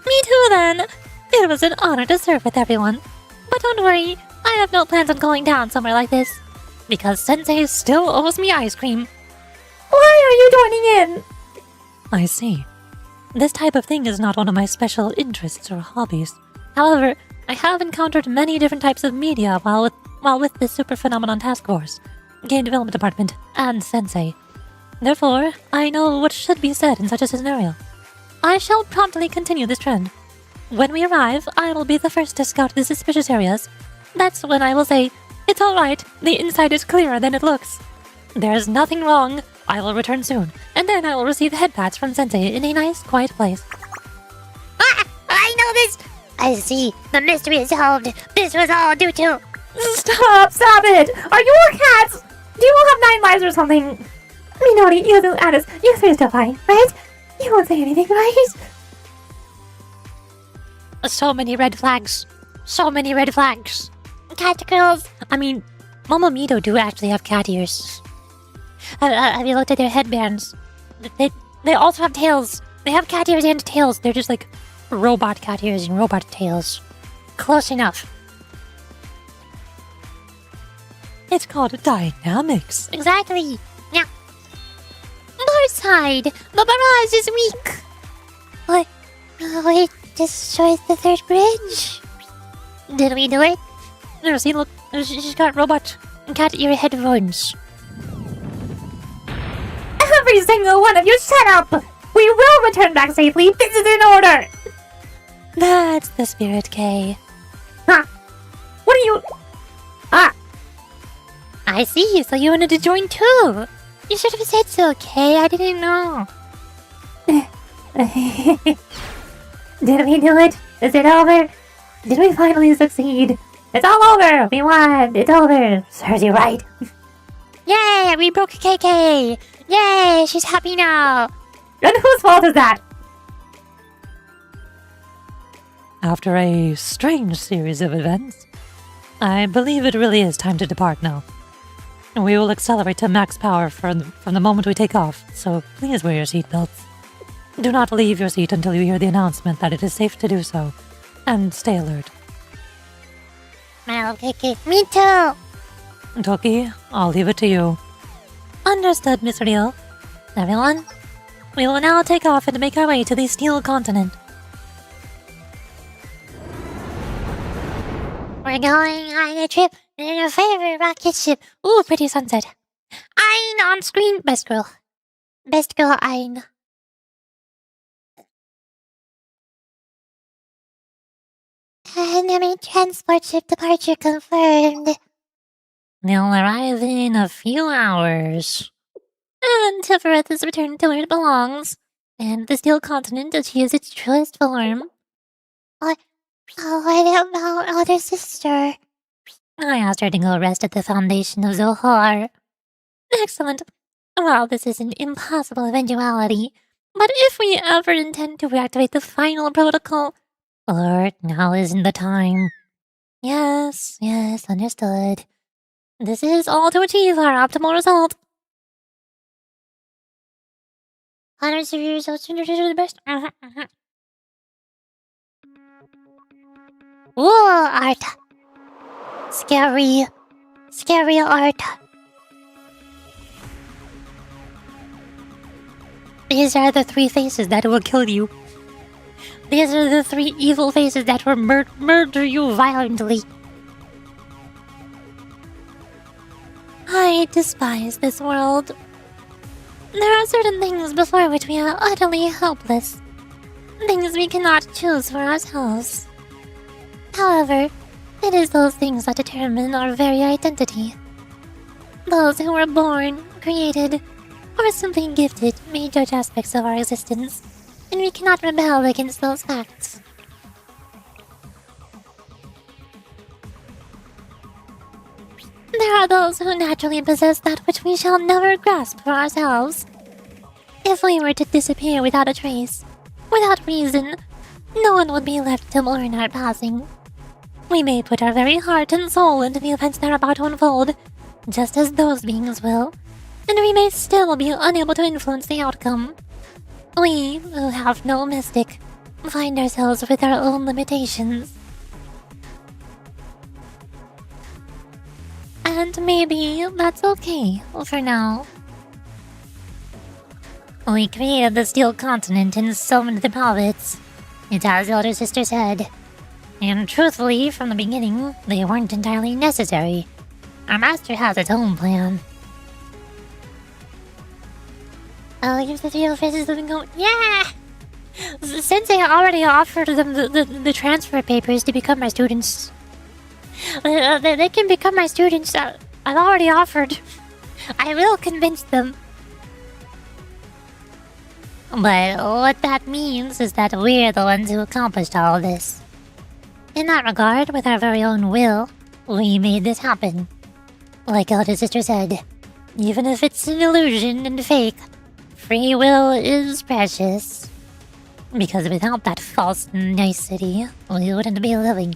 Me too then. It was an honor to serve with everyone. But don't worry, I have no plans on going down somewhere like this. Because Sensei still owes me ice cream. Why are you joining in? I see. This type of thing is not one of my special interests or hobbies. However, I have encountered many different types of media while with the Super Phenomenon Task Force, Game Development Department, and Sensei. Therefore, I know what should be said in such a scenario. I shall promptly continue this trend. When we arrive, I will be the first to scout the suspicious areas. That's when I will say, "It's alright, the inside is clearer than it looks." There's nothing wrong. I will return soon, and then I will receive head pats from Sensei in a nice, quiet place. I know this! I see. The mystery is solved. This was all due to... Stop it! Are you all cats? Do you all have 9 lives or something? Minori, Yuzu, Alice, you 3 are still fine, right? You won't say anything, right? So many red flags. So many red flags. Cat girls. I mean, Momomito do actually have cat ears. Have you looked at their headbands? They also have tails. They have cat ears and tails. They're just like robot cat ears and robot tails. Close enough. It's called dynamics. Exactly. Yeah. North side. The barrage is weak. What? Oh, it destroys the third bridge. Did we do it? No, see, look. She's got robot cat ear headphones. Every single one of you, shut up! We will return back safely. This is in order. That's the spirit, Kei. Huh? What are you? I see, so you wanted to join too. You should have said so, Kei. I didn't know. Did we do it? Is it over? Did we finally succeed? It's all over! We won! It's over! Serves you right. Yay! We broke KK! Yay! She's happy now! And whose fault is that? After a strange series of events, I believe it really is time to depart now. We will accelerate to max power from the moment we take off, so please wear your seatbelts. Do not leave your seat until you hear the announcement that it is safe to do so, and stay alert. Okay. Me too. Toki, I'll leave it to you. Understood, Miss Rio. Everyone, we will now take off and make our way to the Steel Continent. We're going on a trip in a favorite rocket ship. Ooh, pretty sunset. Ein on screen. Best girl. Best girl Ein. Enemy transport ship departure confirmed. They'll arrive in a few hours. And Tifereth is returned to where it belongs. And the Steel Continent achieves its truest form. What about older sister? I asked her to go rest at the foundation of Zohar. Excellent. Well, this is an impossible eventuality, but if we ever intend to reactivate the final protocol, alert, now isn't the time. Yes, understood. This is all to achieve our optimal result. Honors of your results are the best. Ooh, art. Scary art. These are the 3 faces that will kill you. These are the 3 evil faces that will murder you violently. I despise this world. There are certain things before which we are utterly helpless. Things we cannot choose for ourselves. However, it is those things that determine our very identity. Those who were born, created, or simply gifted may judge aspects of our existence, and we cannot rebel against those facts. There are those who naturally possess that which we shall never grasp for ourselves. If we were to disappear without a trace, without reason, no one would be left to mourn our passing. We may put our very heart and soul into the events that are about to unfold, just as those beings will, and we may still be unable to influence the outcome. We, who have no mystic, find ourselves with our own limitations. And maybe that's okay for now. We created the Steel Continent and summoned the prophets. It's as Elder Sister said. And truthfully, from the beginning, they weren't entirely necessary. Our master has its own plan. I'll use the 3 faces of go. Yeah! Since I already offered them the transfer papers to become my students. They can become my students. I've already offered. I will convince them. But what that means is that we're the ones who accomplished all of this. In that regard, with our very own will, we made this happen. Like Elder Sister said, even if it's an illusion and fake, free will is precious. Because without that false nicety, we wouldn't be living.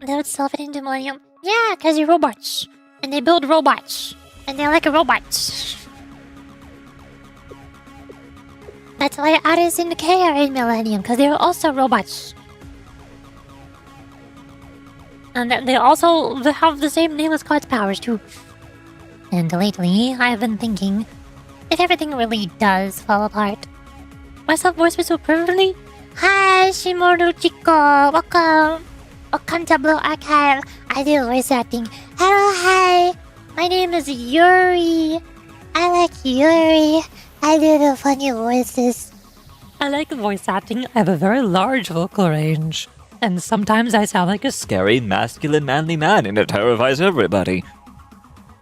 They would solve it into Millennium. Yeah, because you're robots. And they build robots. And they're like robots. That's why Aris and Kei are in Millennium, because they're also robots. And they also have the same name as God's powers, too. And lately, I've been thinking, if everything really does fall apart, my self-voice was so perfectly. Hi, Shimoru Chico. Welcome to Blue Archive. I do voice acting. Hello, hi. My name is Yuri. I like Yuri. I do the funny voices. I like voice acting. I have a very large vocal range. And sometimes I sound like a Scary, masculine, manly man, and it terrifies everybody.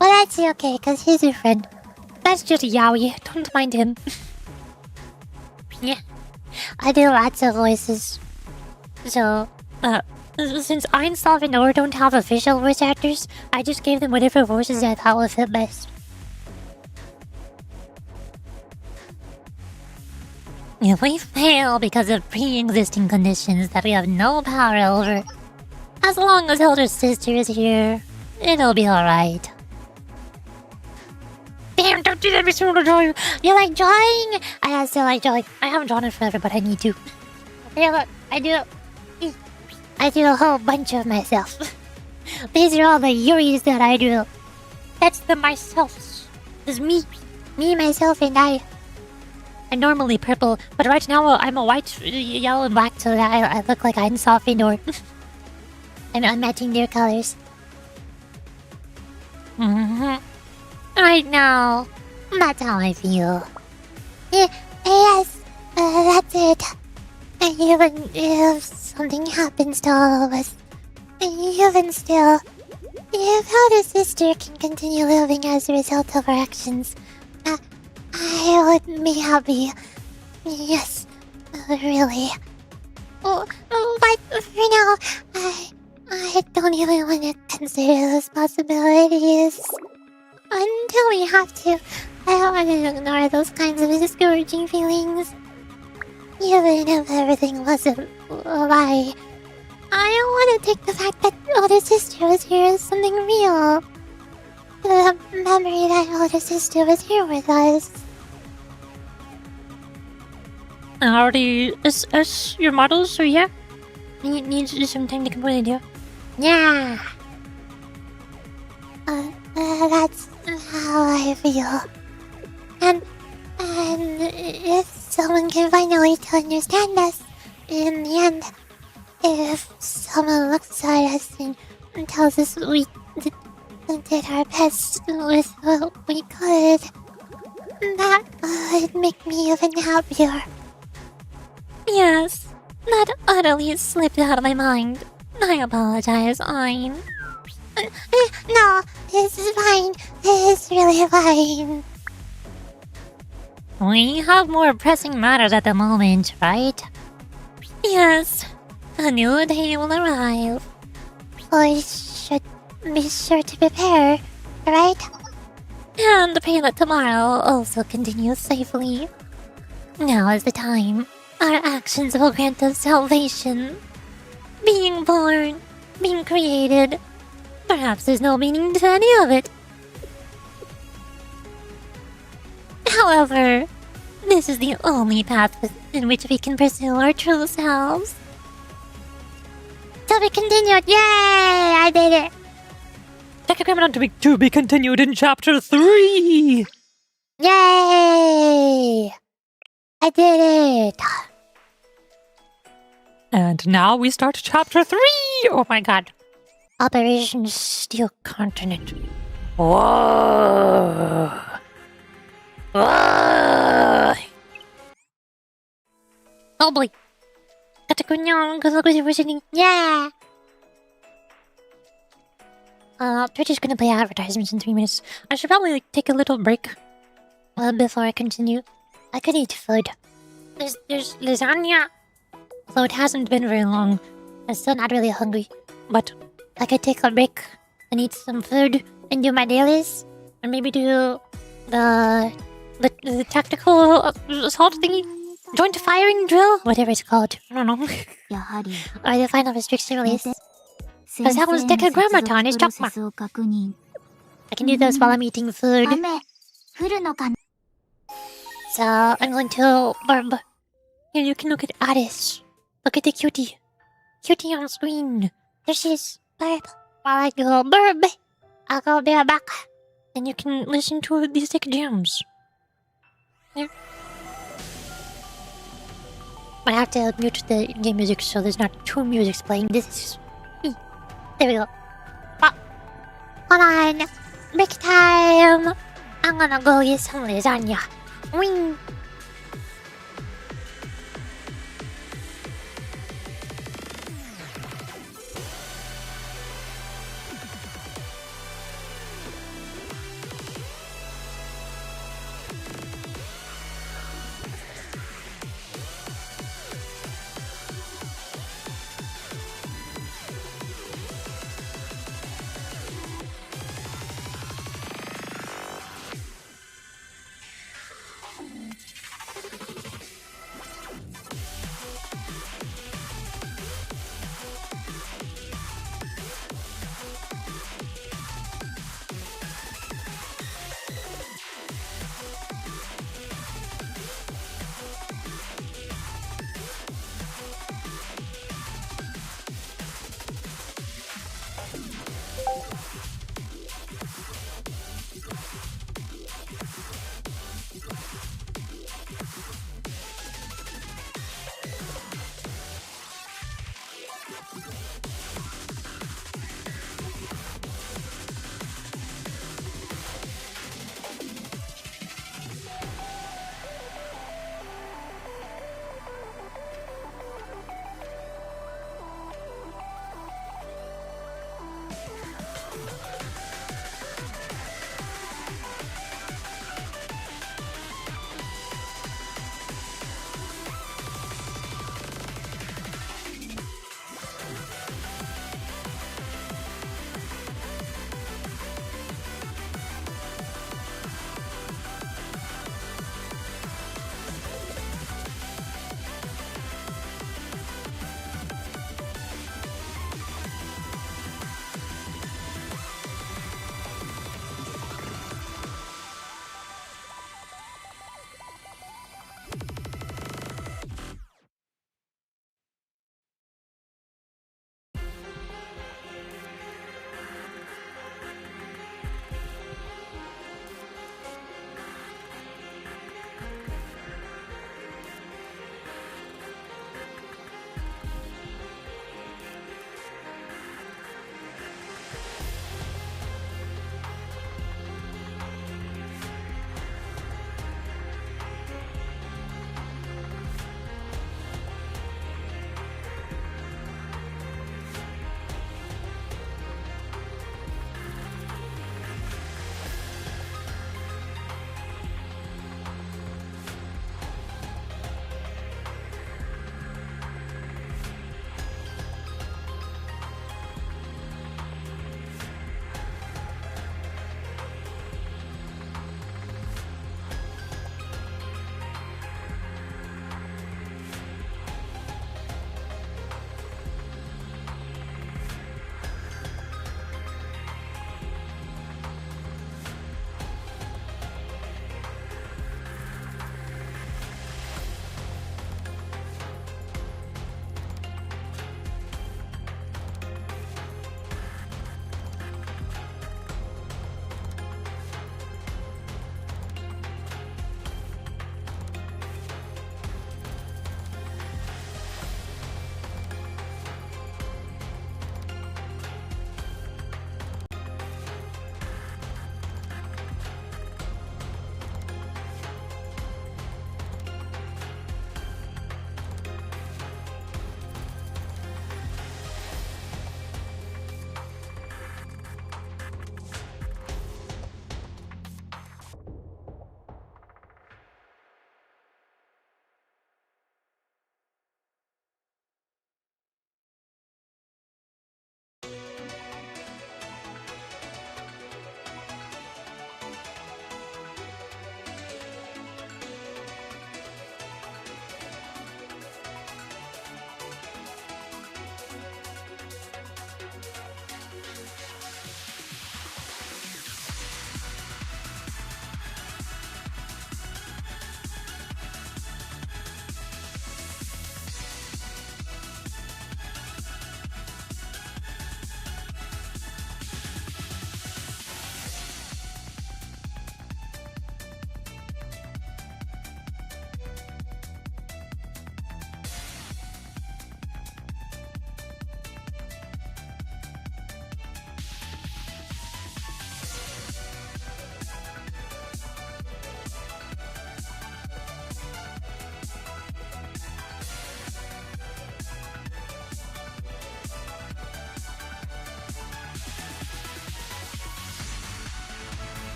Well, that's okay, because he's your friend. That's just Yaoi. Don't mind him. Yeah. I do lots of voices. So, Since Ein Sof Ohr don't have official voice actors, I just gave them whatever voices I thought would fit best. If we fail because of pre-existing conditions that we have no power over, as long as Elder Sister is here, it'll be alright. Damn, don't do that, Mr. Drawing! You like drawing? I still like drawing. I haven't drawn it forever, but I need to. Yeah, look, I do a whole bunch of myself. These are all the Yuris that I do. That's the myself. There's me, myself, and I. I'm normally purple, but right now I'm a white, yellow, and black, so that I look like Ein Sof Ohr. I'm matching their colors. Right now, that's how I feel. Yes, that's it. And even if something happens to all of us, and even still, if Elder Sister can continue living as a result of our actions, I would be happy. Yes, really. But for now, I don't even want to consider those possibilities. Until we have to, I don't want to ignore those kinds of discouraging feelings. Even if everything wasn't a lie, I want to take the fact that Elder Sister was here as something real. The memory that Elder Sister was here with us. Already is your model, so yeah. Needs some time to complete it, yeah. Yeah. That's how I feel. And if someone can finally understand us, in the end, if someone looks at us and tells us we did our best with what we could, that would make me even happier. Yes, that utterly slipped out of my mind. I apologize, Ein. No, this is fine. This is really fine. We have more pressing matters at the moment, right? Yes, a new day will arrive. We should be sure to prepare, right? And pray that tomorrow also continues safely. Now is the time. Our actions will grant us salvation. Being born, being created. Perhaps there's no meaning to any of it. However, this is the only path in which we can pursue our true selves. To be continued. Yay! I did it. Decagrammaton to be continued in Chapter 3! Yay! I did it. And now we start Chapter 3! Oh my god. Operation Steel Continent. Whoa! Oh boy. Yeah. Twitch is gonna play advertisements in 3 minutes. I should probably take a little break before I continue. I could eat food. There's lasagna. Though it hasn't been very long. I'm still not really hungry. But I could take a break and eat some food and do my dailies. Or maybe do the tactical assault thingy. Joint firing drill? Whatever it's called. I don't know. Or the final restriction release. Because that was Decagrammaton, it's Chakma. I can do those while I'm eating food. So, I'm going to Burb. Here, you can look at Aris. Look at the cutie. Cutie on screen. There she is. Burb. While I go Burb, I'll go back. And you can listen to these sick jams. There. I have to mute the in-game music so there's not two musics playing. This is... There we go. Hold on. Break time. I'm gonna go get some lasagna. Wing.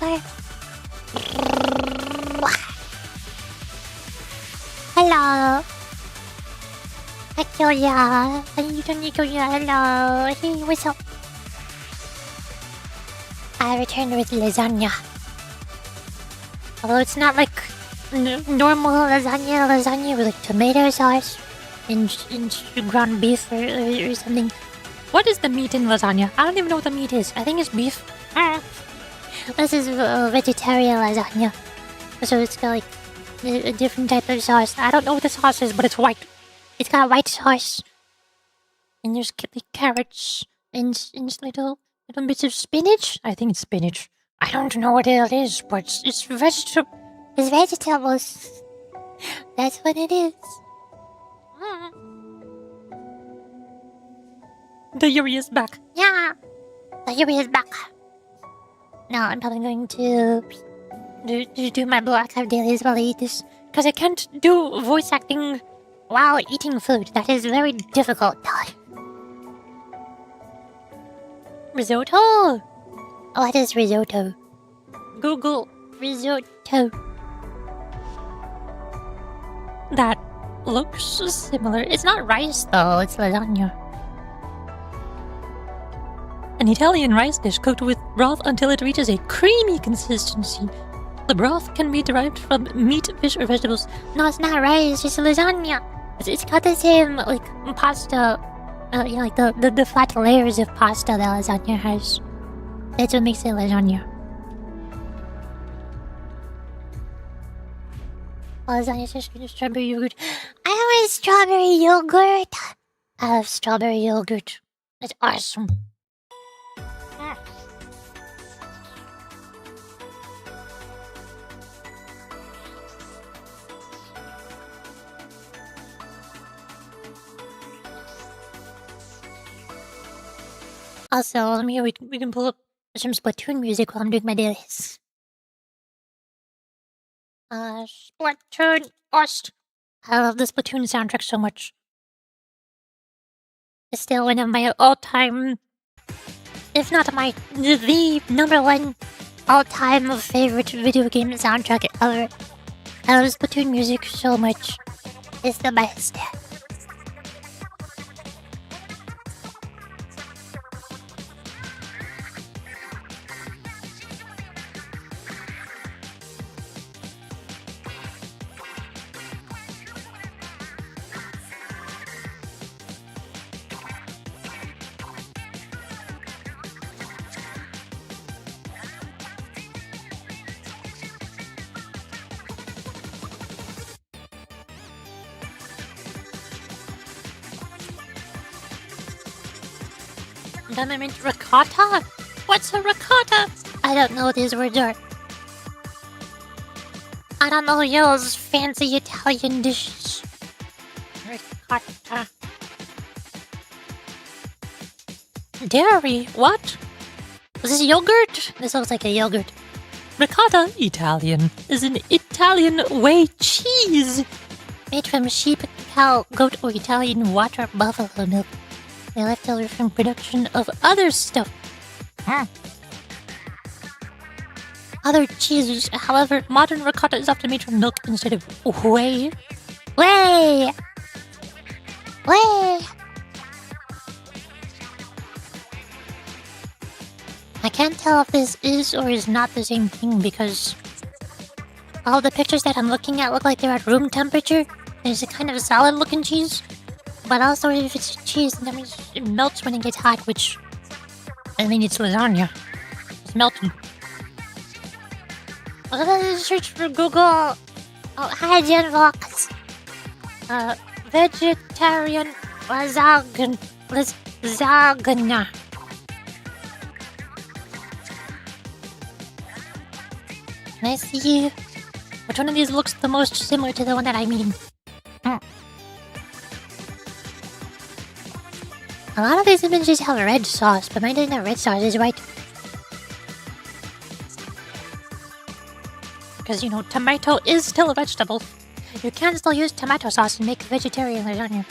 Okay. Hello. Hi, Julia. How you doing, Julia? Hello. Hey, what's up? I returned with lasagna. Although it's not like normal lasagna with like tomato sauce and ground beef or something. What is the meat in lasagna? I don't even know what the meat is. I think it's beef. This is a vegetarian lasagna. So it's got like a different type of sauce. I don't know what the sauce is, but it's white. It's got white sauce. And there's carrots and little bits of spinach. I think it's spinach. I don't know what it is, but it's vegetable. It's vegetables. That's what it is. The Yuri is back. Yeah. The Yuri is back. Now I'm probably going to do my Blue Archive dailies while I eat this. Because I can't do voice acting while eating food. That is very difficult. Risotto. What is risotto? Google Risotto. That looks similar. It's not rice though, it's lasagna. An Italian rice dish cooked with broth until it reaches a creamy consistency. The broth can be derived from meat, fish, or vegetables. No, it's not rice, it's lasagna. It's got the same, like, pasta, you know, like the flat layers of pasta that lasagna has. That's what makes it lasagna. Lasagna is strawberry yogurt. I want strawberry yogurt. I love strawberry yogurt. It's awesome. Also, we can pull up some Splatoon music while I'm doing my dailies. Splatoon Ost. I love the Splatoon soundtrack so much. It's still one of my all-time, if not the number one all-time favorite video game soundtrack ever. I love Splatoon music so much. It's the best. Then I meant ricotta? What's a ricotta? I don't know what these words are. I don't know y'all's fancy Italian dishes. Ricotta. Dairy? What? Is this yogurt? This looks like a yogurt. Ricotta, Italian, is an Italian whey cheese. Made from sheep, cow, goat, or Italian water buffalo milk. They left over from production of other stuff. Other cheeses, however, modern ricotta is often made from milk instead of whey. Whey! Whey! I can't tell if this is or is not the same thing because all the pictures that I'm looking at look like they're at room temperature. It's a kind of solid looking cheese. But also, if it's cheese, that means it melts when it gets hot, which, I mean, it's lasagna. It's melting. Let's search for Google. Oh, hi, Jen Vox. Vegetarian lasagna. Can I see which one of these looks the most similar to the one that I mean? A lot of these images have red sauce, but mine doesn't have red sauce, is right? Because, you know, tomato is still a vegetable. You can still use tomato sauce and make vegetarian lasagna.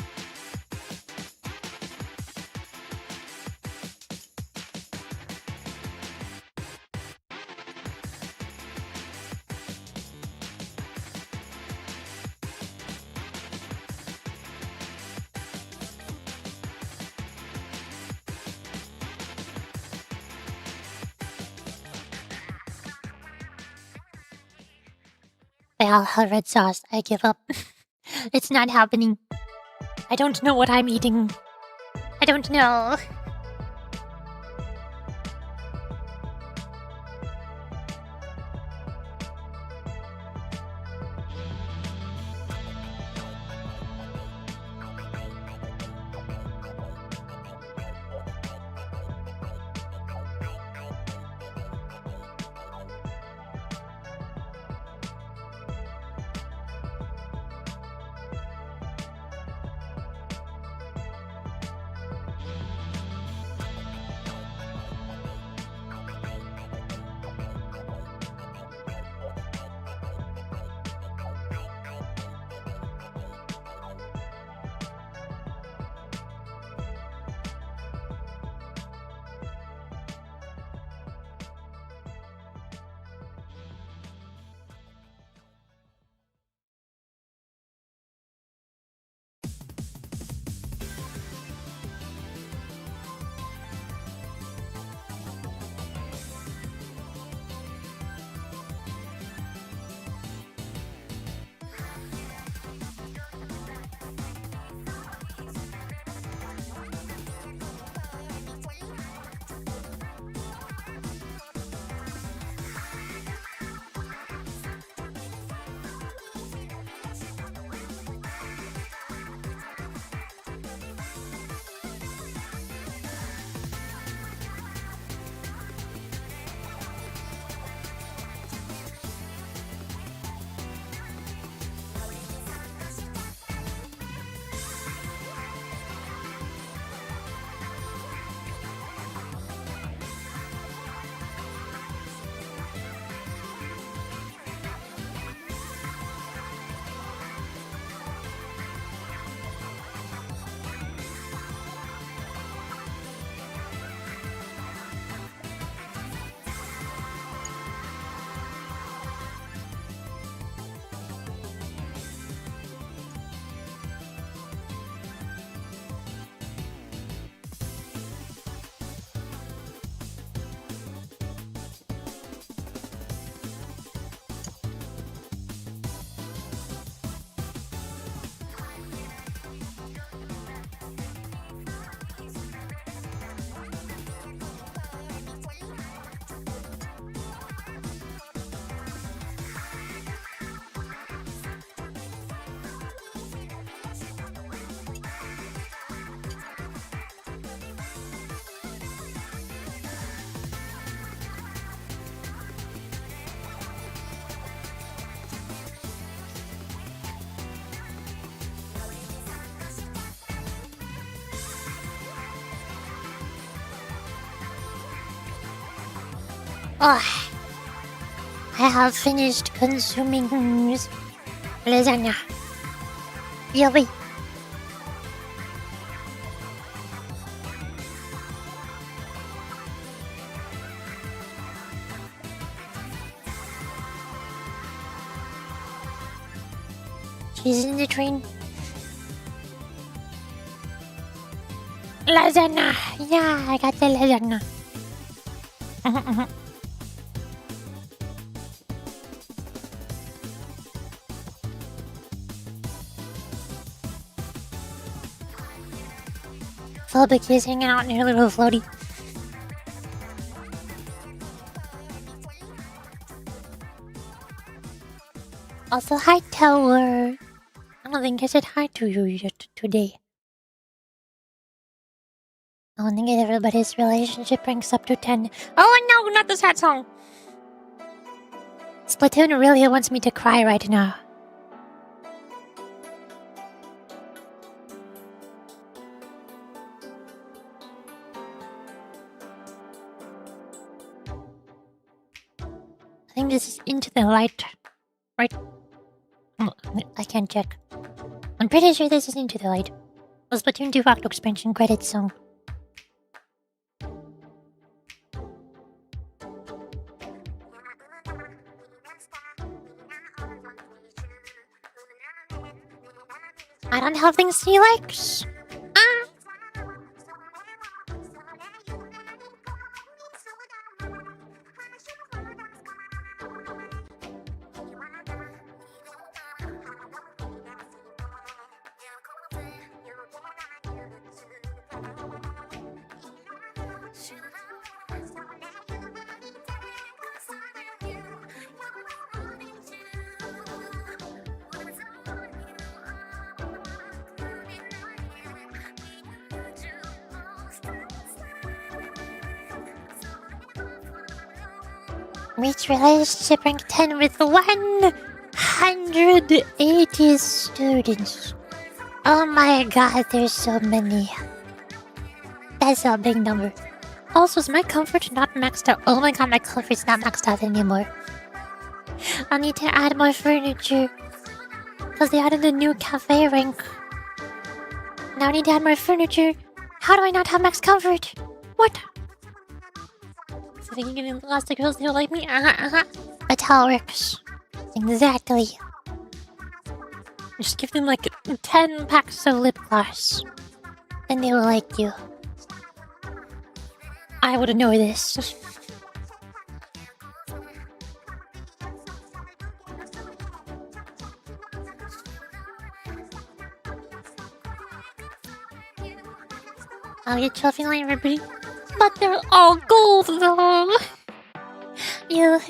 I'll have red sauce. I give up. It's not happening. I don't know what I'm eating. I don't know. Oh, I have finished consuming lasagna. Yuri. She's in the train. Lasagna! Yeah, I got the lasagna. Phobic is hanging out in her little floaty. Also, hi, Tower. I don't think I said hi to you yet today. I don't think everybody's relationship ranks up to 10. Oh no, not the sad song! Splatoon really wants me to cry right now. I think this is Into the Light, right? I can't check. I'm pretty sure this is Into the Light. A Splatoon 2 Octo Expansion credits song. I don't have things he likes. reach relationship rank 10 with 180 students. Oh my god, there's so many. That's a big number. Also, is my comfort not maxed out? Oh my god, my comfort's not maxed out anymore. I'll need to add more furniture. Because they added a new cafe rank. Now I need to add more furniture. How do I not have max comfort? What? So they can get lots of girls who like me? That's how it works. Exactly. Just give them like 10 packs of lip gloss. And they will like you. I wouldn't know this. I'll get trophy line everybody. But they're all gold though. You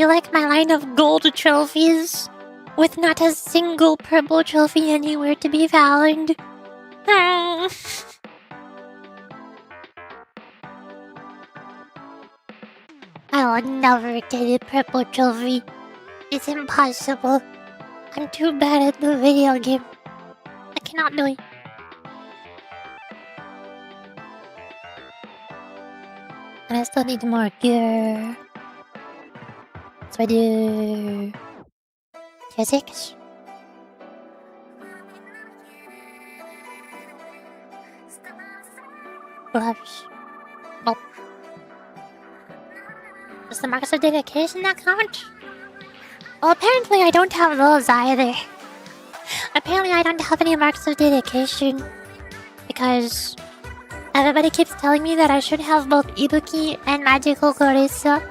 like my line of gold trophies? With not a single purple trophy anywhere to be found. I will never get a purple trophy. It's impossible. I'm too bad at the video game. I cannot do it. And I still need more gear. So I do... Tier 6. Gloves. Oh. Does the marks of dedication not count? Well, apparently I don't have those either. Apparently I don't have any marks of dedication. Because... everybody keeps telling me that I should have both Ibuki and Magical Gorissa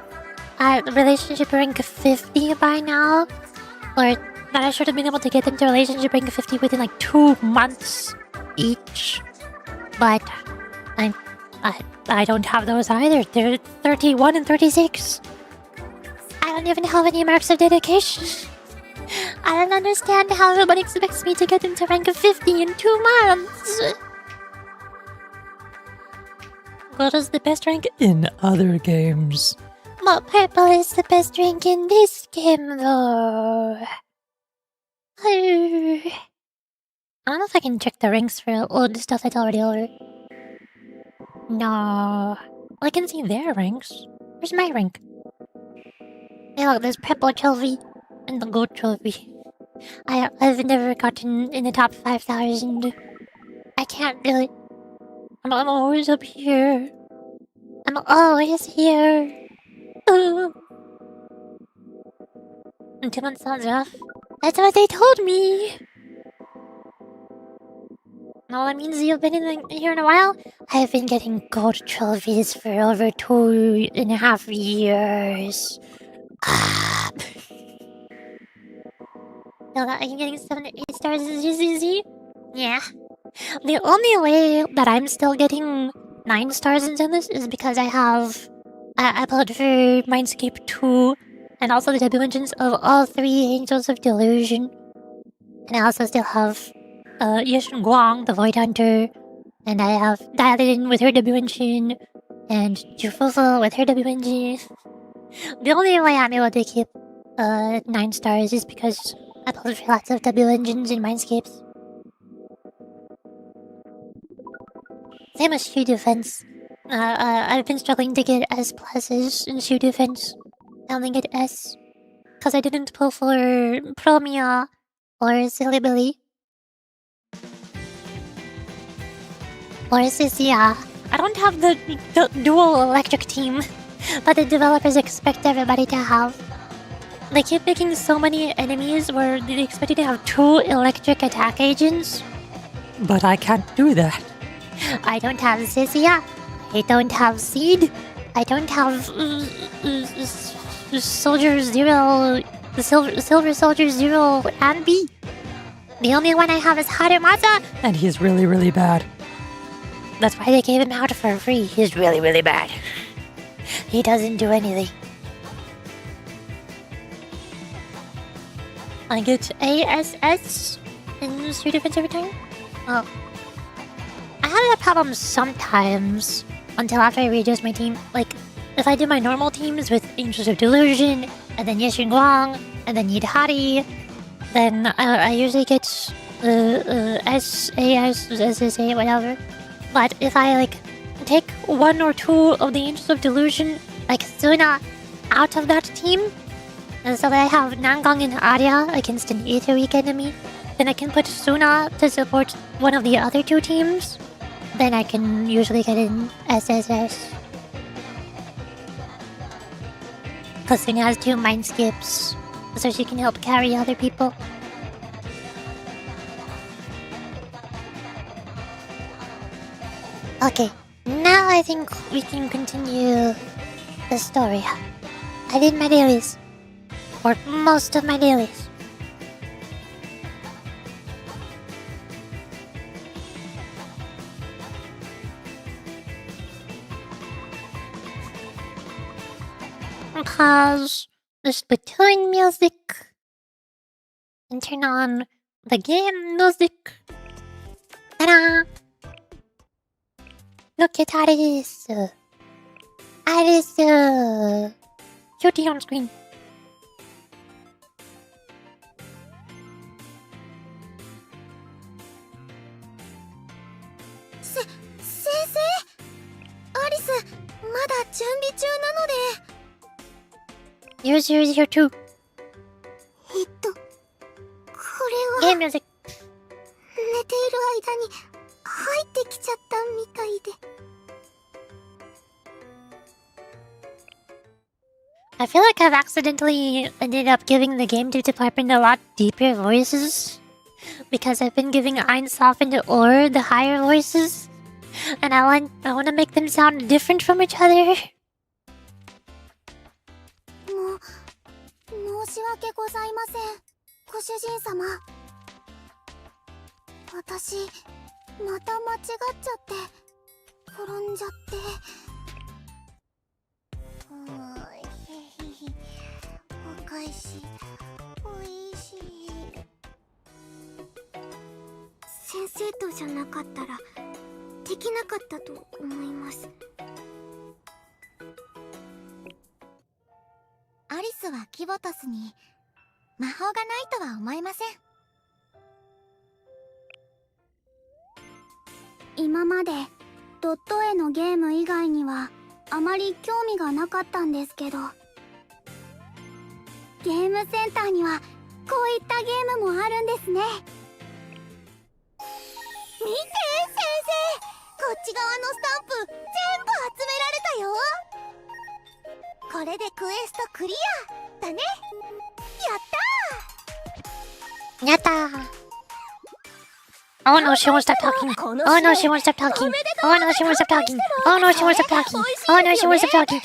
at relationship rank 50 by now. Or that I should have been able to get them to relationship rank 50 within like 2 months each. But I don't have those either. They're 31 and 36. I don't even have any marks of dedication. I don't understand how everybody expects me to get them to rank 50 in 2 months. Gold is the best rank. In other games. But purple is the best rank in this game, though. I don't know if I can check the ranks for old stuff that's already over. No. I can see their ranks. Where's my rank? Hey, look, there's purple trophy. And the gold trophy. I've never gotten in the top 5,000. I can't do it. I'm always up here. I'm always here. And 2 months sounds rough. That's what they told me. No, that means you've been here in a while? I've been getting gold trophies for over 2.5 years. No, I'm getting 7 to 8 stars is easy. Yeah. The only way that I'm still getting 9 stars in this is because I uploaded for Mindscape 2 and also the debut engines of all 3 Angels of Delusion. And I also still have Yashin Guang, the Void Hunter, and I have dialed it in with her debut engine, and Jufufu with her debut engine. The only way I'm able to keep 9 stars is because I uploaded for lots of debut engines in Mindscapes. Same as Shoe Defense. I've been struggling to get S pluses in Shoe Defense. I only get S. Because I didn't pull for Promia or Silly Billy. Or Sisia. I don't have the dual electric team that the developers expect everybody to have. They keep making so many enemies where they expect you to have 2 electric attack agents. But I can't do that. I don't have Sisia. I don't have Seed. I don't have Soldier Zero, the Silver Soldier Zero and B. The only one I have is Harumasa. And he's really, really bad. That's why they gave him out for free. He's really, really bad. He doesn't do anything. I get ASS in Street Defense every time. Oh. I have that problem sometimes until after I readjust my team. Like, if I do my normal teams with Angels of Delusion, and then Yeshin Guang, and then Yidhari, then I usually get SAS, SSA, whatever. But if I like take one or two of the Angels of Delusion, like Suna, out of that team, and so that I have Nangang and Arya against an Aether-weak enemy, then I can put Suna to support one of the other two teams. Then I can usually get in SSS. Because Suna has 2 mind skips, so she can help carry other people. Okay, now I think we can continue the story. I did my dailies. Or most of my dailies. Pause the Splatoon music and turn on the game music. Ta-da! Look at Aris. Aris, cutie on screen. Yours is here too. Game music. I feel like I've accidentally ended up giving the game department a lot deeper voices. Because I've been giving Ein Sof and Ohr the higher voices. And I want to make them sound different from each other. 申し訳ございません、ご主人様。私、また間違っちゃって、転んじゃって。お返し、おいしい。先生とじゃなかったら、できなかったと思います。アリスはキボタスに魔法がないとは思えません。今までドット絵のゲーム以外にはあまり興味がなかったんですけど、ゲームセンターにはこういったゲームもあるんですね。見て先生、こっち側のスタンプ全部集められたよ。これでクエストクリアだね。やったー。Oh no, she won't stop talking. Oh no, she won't stop talking. Oh no, she won't stop talking. Oh no, she won't stop talking. Oh no, she won't stop talking.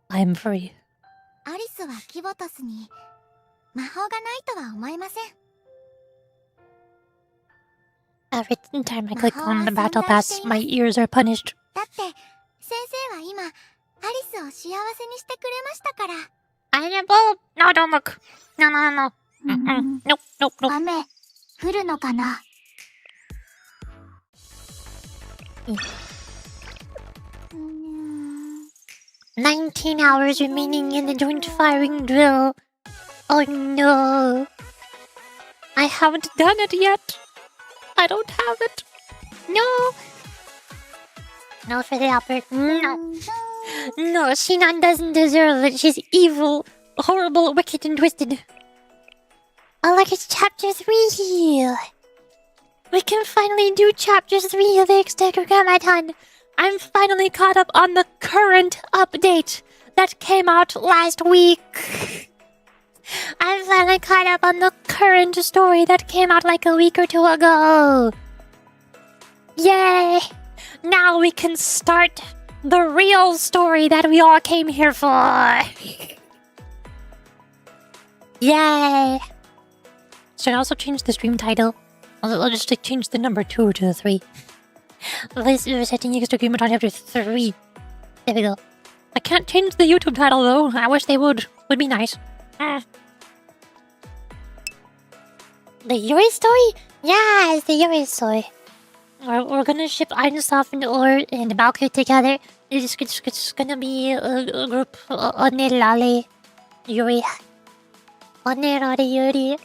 I'm free. アリスはキボタスに魔法がないとは思えません。Every time I click on the battle pass, my ears are punished. だって先生は今アリスを幸せにしてくれましたから。I never. No, don't look. No, no, no, no. Nope, nope, nope. 雨降るのかな。19 hours remaining in the joint firing drill. Oh no. I haven't done it yet. I don't have it. No. No for the Albert. No. No, Shinan doesn't deserve it. She's evil, horrible, wicked, and twisted. Oh, look, it's Chapter 3! We can finally do Chapter 3 of EX Decagrammaton. I'm finally caught up on the current update that came out last week. I'm finally caught up on the current story that came out like a week or two ago. Yay! Now we can start the real story that we all came here for. Yay! Should I also change the stream title? I'll just change the number 2 to 3. This is setting EX Decagrammaton Chapter 3. There we go. I can't change the YouTube title though. I wish they would. Would be nice. The Yuri story? Yeah, it's the Yuri story. We're gonna ship Ein Sof Ohr and Malkuth together. It's gonna be a group. OneeLoli. Yuri. OneeLoli Yuri.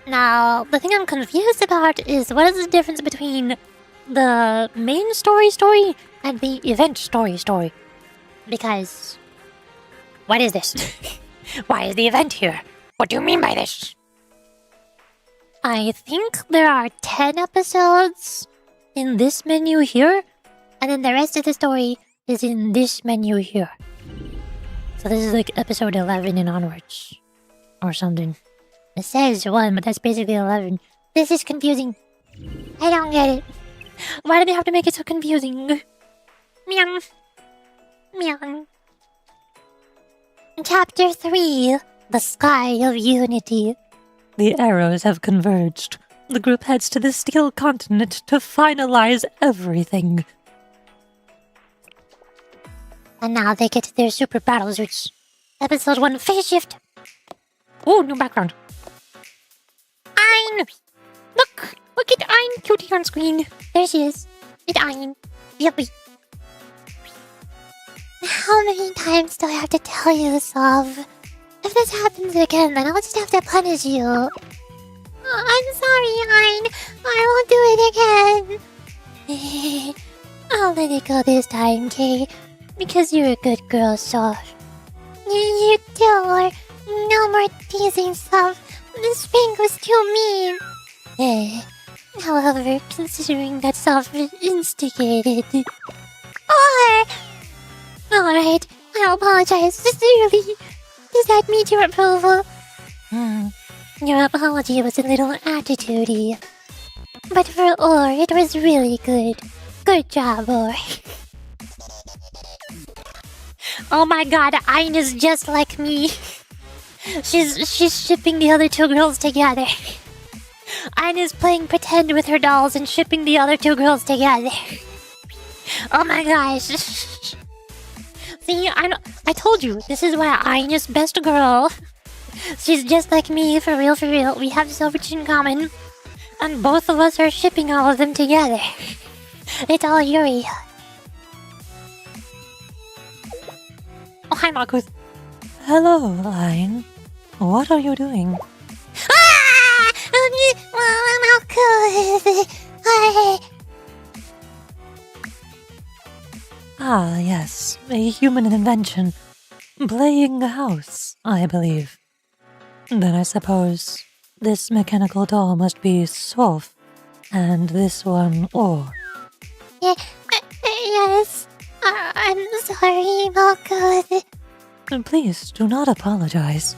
Now, the thing I'm confused about is what is the difference between the main story and the event story? Because... what is this? Why is the event here? What do you mean by this? I think there are 10 episodes in this menu here, and then the rest of the story is in this menu here. So this is like episode 11 and onwards. Or something. It says 1, but that's basically 11. This is confusing. I don't get it. Why do they have to make it so confusing? Meow. Meow. Chapter 3. The Sky of Unity. The arrows have converged. The group heads to the Steel Continent to finalize everything. And now they get their super battle suits. Episode 1, phase shift. Oh, new background. Ein! Look at Ein cutie on screen. There she is. It's Ein. Yippee. How many times do I have to tell you this, Sof? If this happens again, then I'll just have to punish you. I'm sorry, Ein. I won't do it again. I'll let it go this time, Kei. Because you're a good girl, Sof. You too, or no more teasing, Sof. This prank was too mean. However, considering that Sof instigated... Or... Alright, I'll apologize sincerely. Does that meet your approval? Your apology was a little attitudey. But for Ohr, it was really good. Good job, Ohr. Oh my god, Ein is just like me. She's shipping the other two girls together. Ein is playing pretend with her dolls and shipping the other two girls together. Oh my gosh. See, I told you, this is why Ein is best girl. She's just like me, for real, for real. We have so much in common. And both of us are shipping all of them together. It's all Yuri. Oh, hi, Malkuth. Hello, Ein. What are you doing? Malkuth. Hi. Ah, yes, a human invention. Playing a house, I believe. Then I suppose this mechanical doll must be Sof, and this one Ohr. Yes. I'm sorry, Malkuth. Please do not apologize.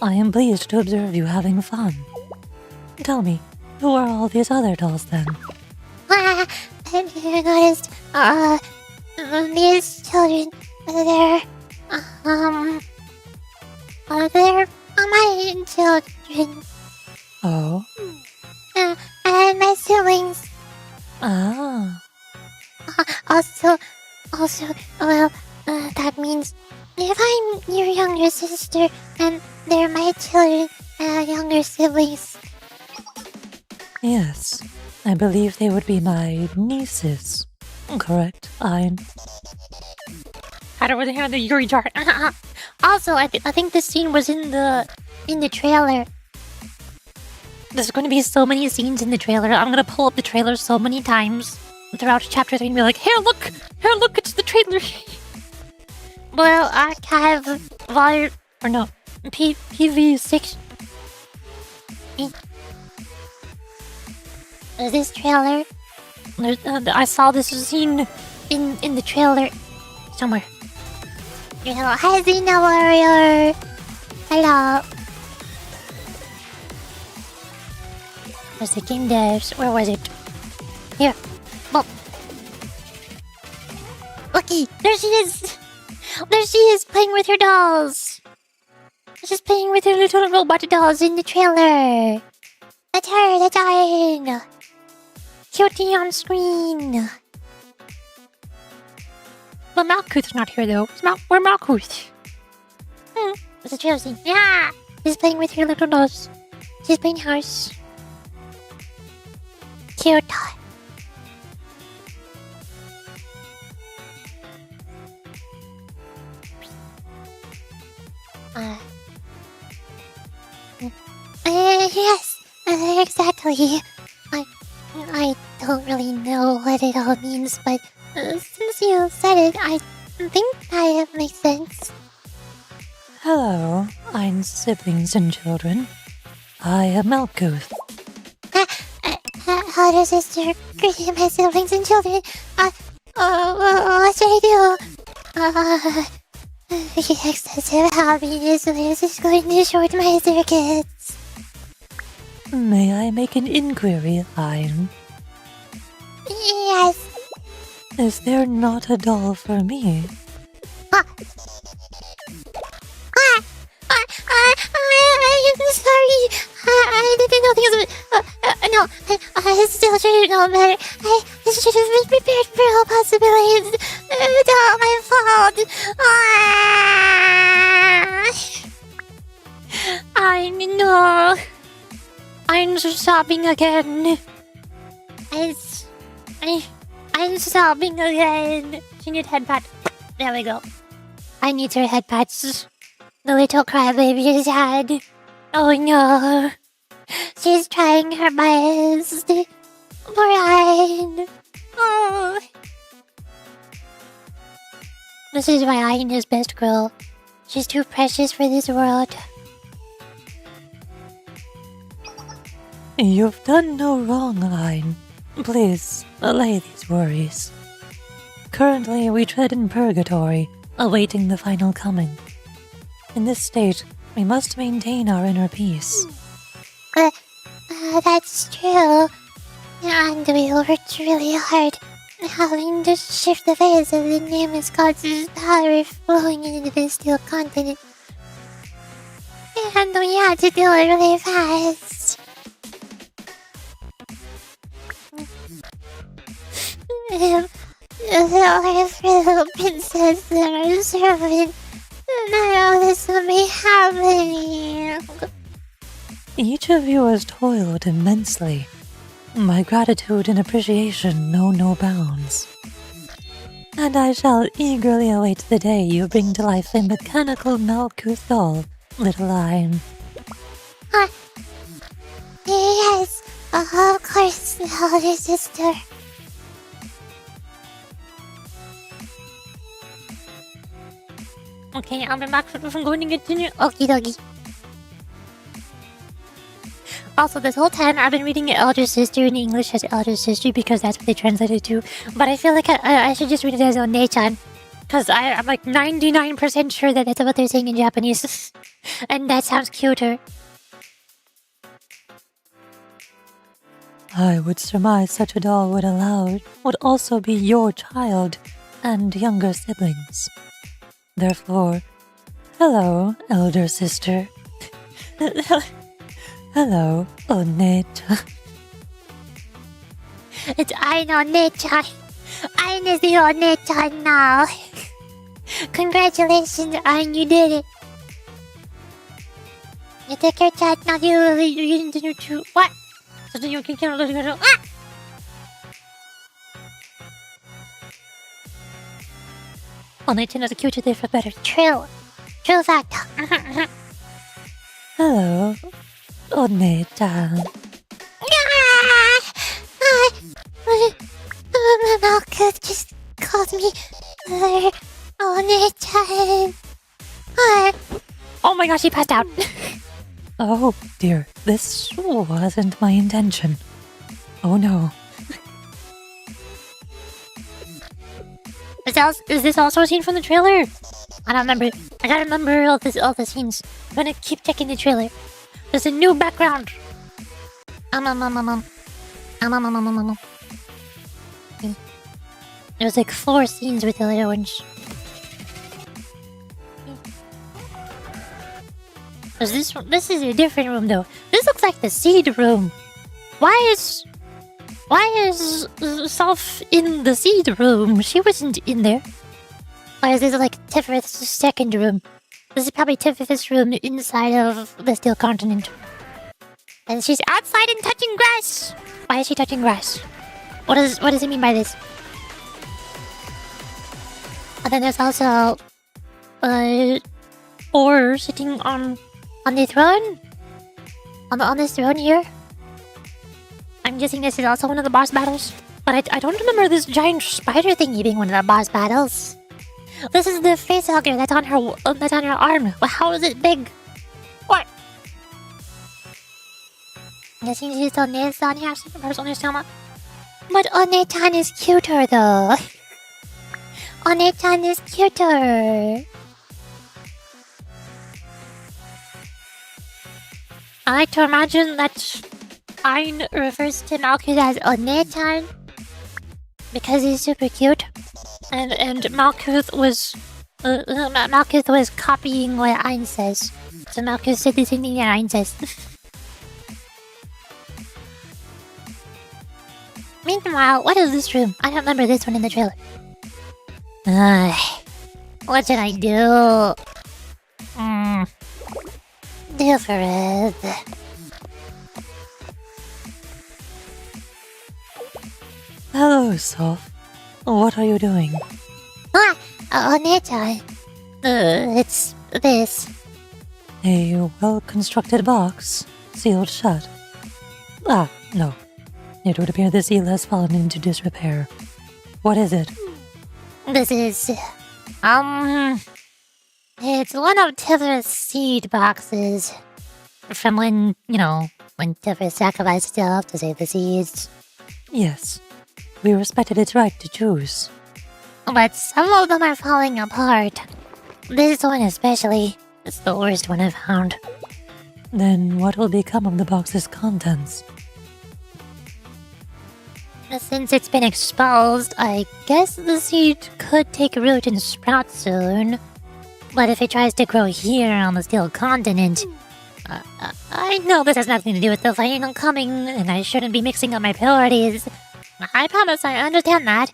I am pleased to observe you having fun. Tell me, who are all these other dolls then? I noticed, these children, they're my children. Oh? And my siblings. Ah. Also, well, that means if I'm your younger sister and they're my children, younger siblings. Yes, I believe they would be my nieces. Correct, Ein? I don't really have the Yuri jar. Also, I think this scene was in the trailer. There's going to be so many scenes in the trailer. I'm going to pull up the trailer so many times throughout chapter 3 and be like, here, look, it's the trailer. Well, Archive Volume... or no, PV6... This trailer... I saw this scene in the trailer somewhere. Hello, hi Xena Warrior! Hello! Where's the game devs? Where was it? Here. Boop. Looky! There she is! There she is, playing with her dolls! She's playing with her little robot dolls in the trailer! That's her, that's Ein! Cutie on screen! But Malkuth's not here though. Where's Malkuth? It's a trailer scene. Yeah! She's playing with her little dolls. She's playing house. Cute. Yes, exactly. I don't really know what it all means, but since you said it, I think that makes sense. Hello, Ein siblings and children. I am Malkuth. Elder sister, greeting my siblings and children. What should I do? Excessive happiness is going to short my circuits. May I make an inquiry, Ein? Yes. Is there not a doll for me? I'm sorry. I didn't know things. No, I still should know better. I should have been prepared for all possibilities. It's all my fault. I know. I'm sobbing again. I'm sobbing again. She needs head pat. There we go. I need her head pats. The little crybaby is sad. Oh no. She's trying her best. Poor Ein. Oh. This is why Ein is best girl. She's too precious for this world. You've done no wrong, Ein. Please, allay these worries. Currently, we tread in purgatory, awaiting the final coming. In this state, we must maintain our inner peace. That's true. And we worked really hard, having to shift the face of the nameless gods' power flowing into the steel continent. And we had to do it really fast. The little princess and our servant. Not all this will be happening. Each of you has toiled immensely. My gratitude and appreciation know no bounds. And I shall eagerly await the day you bring to life a mechanical Malkuth doll, little Ein. Yes, of course, elder sister. Okay, I'll be back from going to get dinner. Okie dokie. Also, this whole time I've been reading Elder Sister in English as Elder Sister because that's what they translated to. But I feel like I should just read it as One-chan. Because I'm like 99% sure that that's what they're saying in Japanese. And that sounds cuter. I would surmise such a doll would also be your child and younger siblings. Therefore, hello, elder sister. Hello, One-chan. It's Ein One-chan. Ein is the One-chan now. Congratulations, Ein, you did it. You took your chat, now you didn't do what? So then you can kill the One-chan is a cuter there for better. True. True fact. Hello, One-chan. Malkuth just called me One-chan. Oh my gosh, he passed out. Oh dear, this wasn't my intention. Oh no. Is this also a scene from the trailer? I don't remember. I gotta remember all the scenes. I'm gonna keep checking the trailer. There's a new background. There's like 4 scenes with the little ones. This is a different room though. This looks like the seed room. Why is Sof in the seed room? She wasn't in there. Or is this like Tiffeth's second room? This is probably Tiffeth's room inside of the Steel Continent. And she's outside and touching grass. Why is she touching grass? What does it mean by this? And then there's also Ohr sitting on the throne. On this throne here. I'm guessing this is also one of the boss battles. But I don't remember this giant spider thingy being one of the boss battles. This is the facehugger that's on her arm. Well, how is it big? What? I'm guessing she's on this on here. But One-chan is cuter though. One-chan is cuter. I like to imagine that Ein refers to Malkuth as One-chan because he's super cute, and Malkuth was copying what Ein says. So Malkuth said the same thing that Ein says. Meanwhile, what is this room? I don't remember this one in the trailer. What should I do? Different. Hello, Sof. What are you doing? One-chan. It's this. A well-constructed box, sealed shut. Ah, no. It would appear this eel has fallen into disrepair. What is it? This is... It's one of Tifer's seed boxes. From when, when Tifer sacrificed himself to save the seeds. Yes. We respected its right to choose. But some of them are falling apart. This one especially. It's the worst one I've found. Then what will become of the box's contents? Since it's been exposed, I guess the seed could take root and sprout soon. But if it tries to grow here on the steel continent... I know this has nothing to do with the final coming, and I shouldn't be mixing up my priorities. I promise I understand that.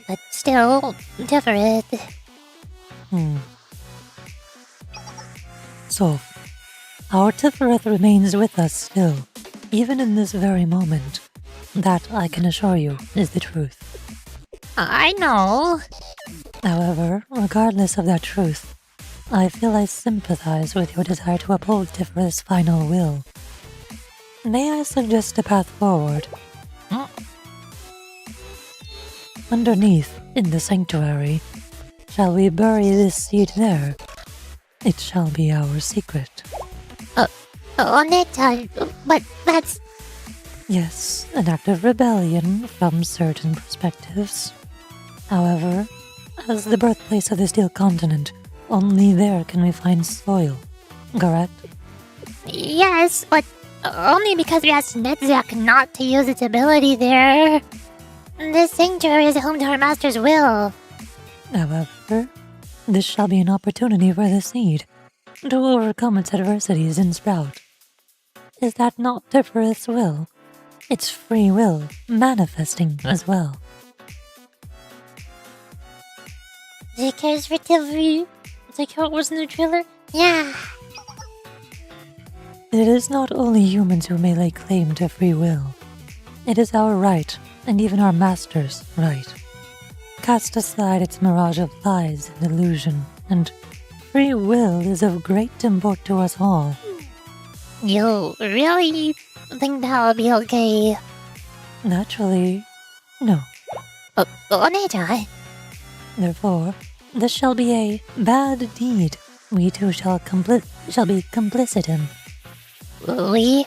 But still, different. So, our Tifereth remains with us still, even in this very moment. That, I can assure you, is the truth. I know. However, regardless of that truth, I feel I sympathize with your desire to uphold Tifereth's final will. May I suggest a path forward? Underneath, in the sanctuary, shall we bury this seed there? It shall be our secret. One-chan, but that's... Yes, an act of rebellion from certain perspectives. However, as the birthplace of the Steel Continent, only there can we find soil, correct? Yes, but only because we asked Netzak not to use its ability there. This sanctuary is home to our master's will. However, this shall be an opportunity for the seed to overcome its adversities and sprout. Is that not Tifereth's will? Its free will manifesting as well. She cares for Tifer, like how it was in the trailer? Yeah. It is not only humans who may lay claim to free will. It is our right, and even our master's right. Cast aside its mirage of lies and illusion, and free will is of great import to us all. You really think that'll be okay? Naturally, no. One-chan. Therefore, this shall be a bad deed we two shall be complicit in. We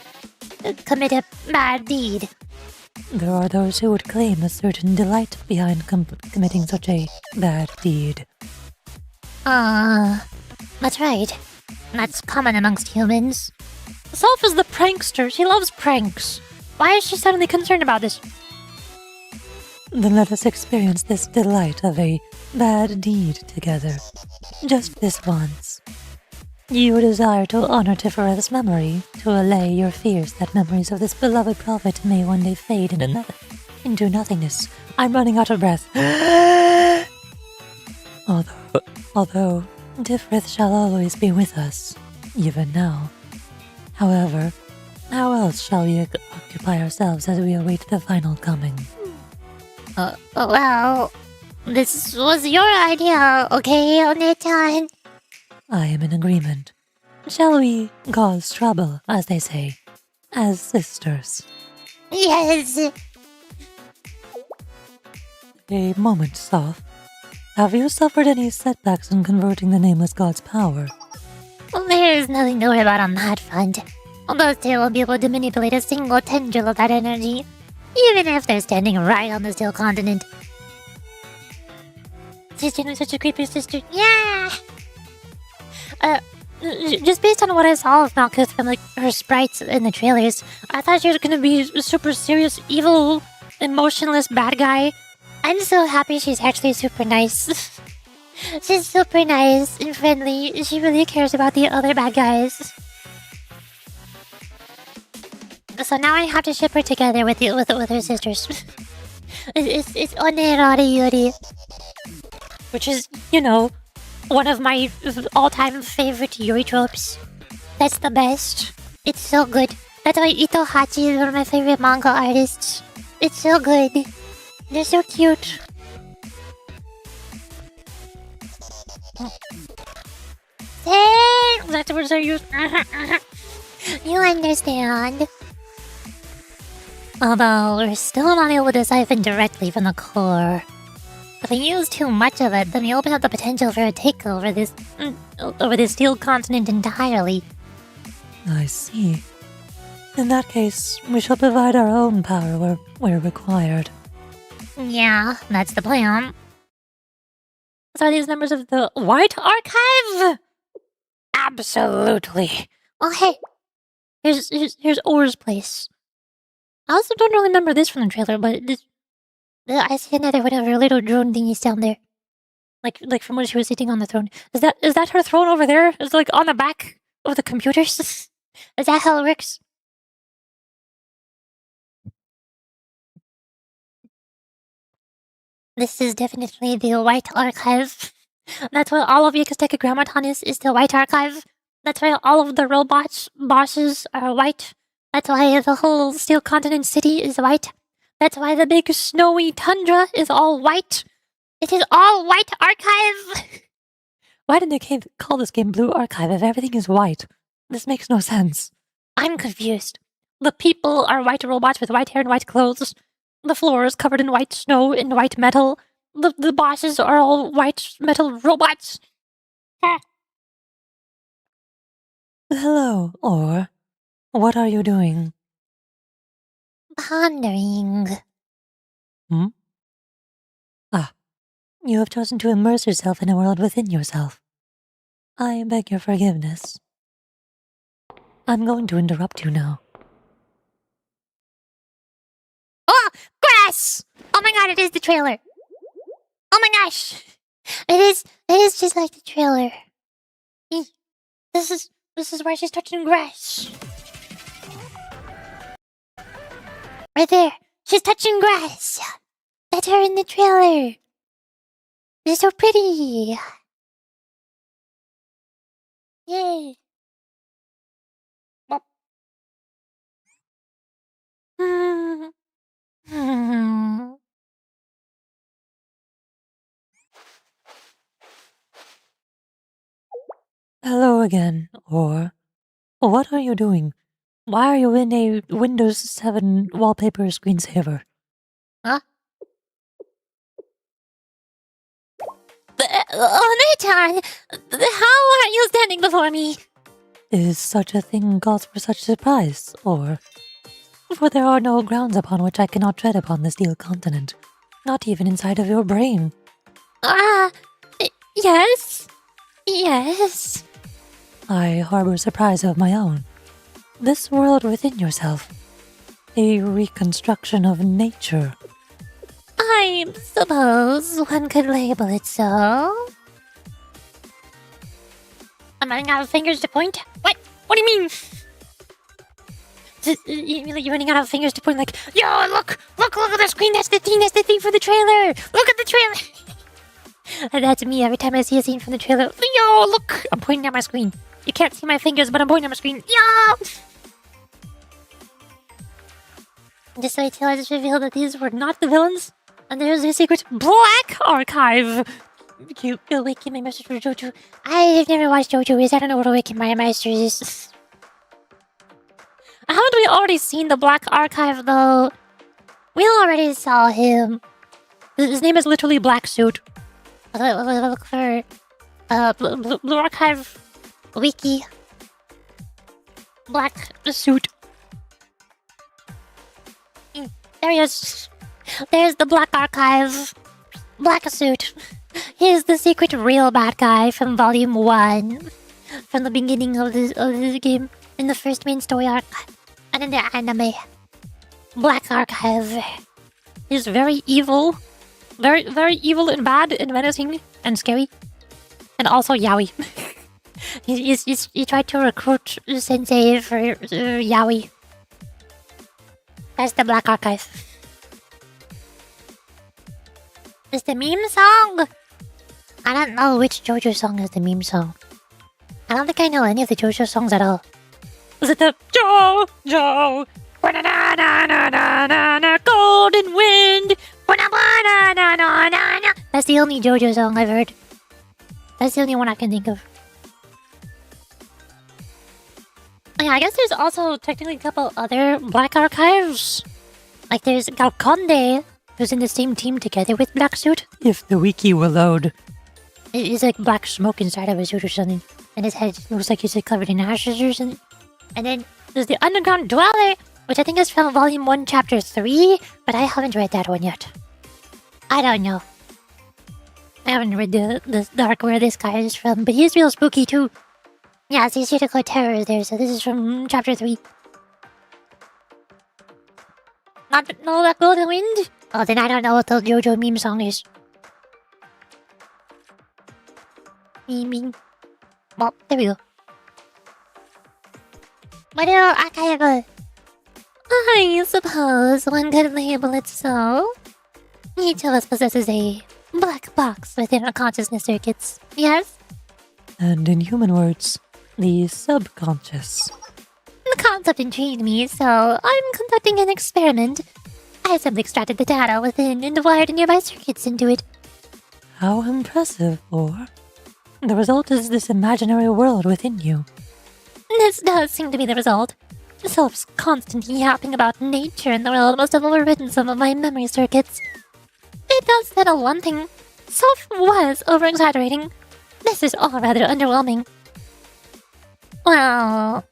commit a bad deed. There are those who would claim a certain delight behind committing such a bad deed. That's right. That's common amongst humans. Sof is the prankster. She loves pranks. Why is she suddenly concerned about this? Then let us experience this delight of a bad deed together. Just this once. You desire to honor Tifereth's memory, to allay your fears that memories of this beloved prophet may one day fade into nothingness. I'm running out of breath. Although Tifereth shall always be with us, even now. However, How else shall we occupy ourselves as we await the final coming? Well, this was your idea, okay, One-chan? I am in agreement. Shall we cause trouble, as they say, as sisters? Yes. A moment, Sof. Have you suffered any setbacks in converting the Nameless God's power? There is nothing to worry about on that front. Those two won't be able to manipulate a single tendril of that energy, even if they're standing right on the steel continent. Sister is such a creepy sister. Yeah! Just based on what I saw of Malkuth from like her sprites in the trailers, I thought she was gonna be a super serious, evil, emotionless bad guy. I'm so happy she's actually super nice. She's super nice and friendly. She really cares about the other bad guys. So now I have to ship her together with her sisters. it's OneeLoli Yuri, which is, you know, one of my all-time favorite Yuri tropes. That's the best. It's so good. That's why Ito Hachi is one of my favorite manga artists. It's so good. They're so cute. Thanks! That's the words I use. You understand. Although we're still not able to siphon directly from the core. If we use too much of it, then we open up the potential for a takeover over this steel continent entirely. I see. In that case, we shall provide our own power where required. Yeah, that's the plan. So are these members of the White Archive? Absolutely. Oh hey, Here's Ohr's place. I also don't really remember this from the trailer, but I see another one of her little drone thingies down there. like from when she was sitting on the throne. Is that her throne over there? It's like on the back of the computers. Is that how it works? This is definitely the White Archive. That's why all of EX Decagrammaton is the White Archive. That's why all of the robots bosses are white. That's why the whole Steel Continent city is white. That's why the big snowy tundra is all white. It is all White Archive! Why did they call this game Blue Archive if everything is white? This makes no sense. I'm confused. The people are white robots with white hair and white clothes. The floor is covered in white snow and white metal. The bosses are all white metal robots. Hello, Ohr. What are you doing? Pondering. You have chosen to immerse yourself in a world within yourself. I beg your forgiveness. I'm going to interrupt you now. Oh! Grass! Oh my god, it is the trailer! Oh my gosh! It is just like the trailer. This is where she's touching grass. Right there. She's touching grass. That's her in the trailer. She's so pretty. Yay. Hello again, Ohr. What are you doing? Why are you in a Windows 7 wallpaper screensaver? Huh? One-chan, how are you standing before me? Is such a thing cause for such surprise, or? For there are no grounds upon which I cannot tread upon the steel continent, not even inside of your brain. Yes. Yes. I harbor surprise of my own. This world within yourself. A reconstruction of nature. I suppose one could label it so. I'm running out of fingers to point? What? What do you mean? You're running out of fingers to point like, yo, look at the screen, that's the thing for the trailer! Look at the trailer! That's me every time I see a scene from the trailer. Yo, look! I'm pointing at my screen. You can't see my fingers, but I'm pointing at my screen. Yo! Just wait till I just reveal that these were not the villains, and there's a secret black archive. Cute, awaken my message for JoJo. I've never watched JoJo. I don't know what awaken my master is. Haven't we already seen the black archive though? We already saw him. His name is literally Black Suit. Look for Blue Archive Wiki. Black Suit. There he is. There's the Black Archive. Black Suit. He's the secret real bad guy from Volume 1. From the beginning of this game. In the first main story arc. And in the anime. Black Archive. He's very evil. Very, very evil and bad and menacing and scary. And also yaoi. he tried to recruit Sensei for yaoi. That's the Black Archive. It's the meme song! I don't know which JoJo song is the meme song. I don't think I know any of the JoJo songs at all. Is it the JoJo? Golden Wind! That's the only JoJo song I've heard. That's the only one I can think of. Yeah, I guess there's also technically a couple other Black Archives. Like there's Galconde, who's in the same team together with Black Suit. If the wiki will load. He's like black smoke inside of his suit or something. And his head looks like he's like covered in ashes or something. And then there's the Underground Dweller, which I think is from Volume 1, Chapter 3, but I haven't read that one yet. I don't know. I haven't read the arc where this guy is from, but he's real spooky too. Yeah, it's easier to call terror there, so this is from Chapter 3. Not know that Golden Wind? Oh, then I don't know what the JoJo meme song is. Meme. Well, there we go. What archive? I suppose one could label it so. Each of us possesses a black box within our consciousness circuits. Yes? And in human words, the subconscious. The concept intrigued me, so I'm conducting an experiment. I simply extracted the data within and wired nearby circuits into it. How impressive, Ohr. The result is this imaginary world within you. This does seem to be the result. Soph's constant yapping about nature in the world must have overridden some of my memory circuits. It does settle one thing. Soph was over-exaggerating. This is all rather underwhelming. Well...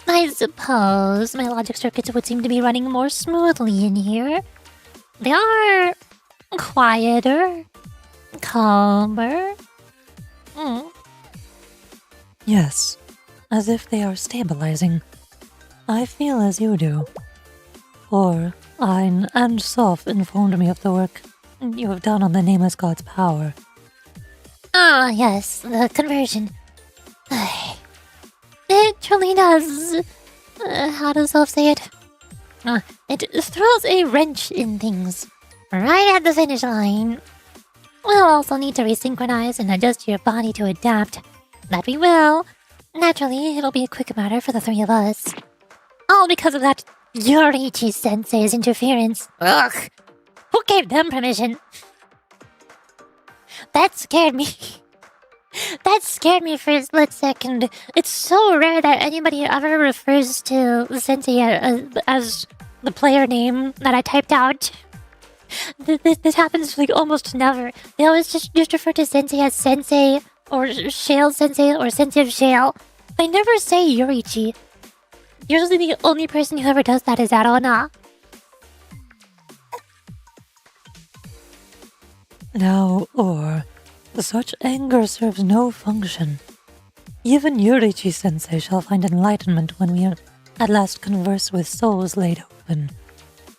I suppose my logic circuits would seem to be running more smoothly in here. They are... quieter. Calmer. Yes, as if they are stabilizing. I feel as you do. Or Ein and Sof informed me of the work you have done on the Nameless God's power. Ah, yes, the conversion. It truly does. How does Sof say it? It throws a wrench in things. Right at the finish line. We'll also need to resynchronize and adjust your body to adapt. That we will. Naturally, it'll be a quick matter for the three of us. All because of that Yurichi-sensei's interference. Ugh! Who gave them permission? That scared me. That scared me for a split second. It's so rare that anybody ever refers to Sensei as the player name that I typed out. This happens like almost never. They always just refer to Sensei as Sensei, or Shale Sensei, or Sensei of Shale. They never say Yurichi. Usually the only person who ever does that is Arona. Now, Ohr, such anger serves no function. Even Yurichi-sensei shall find enlightenment when we at last converse with souls laid open.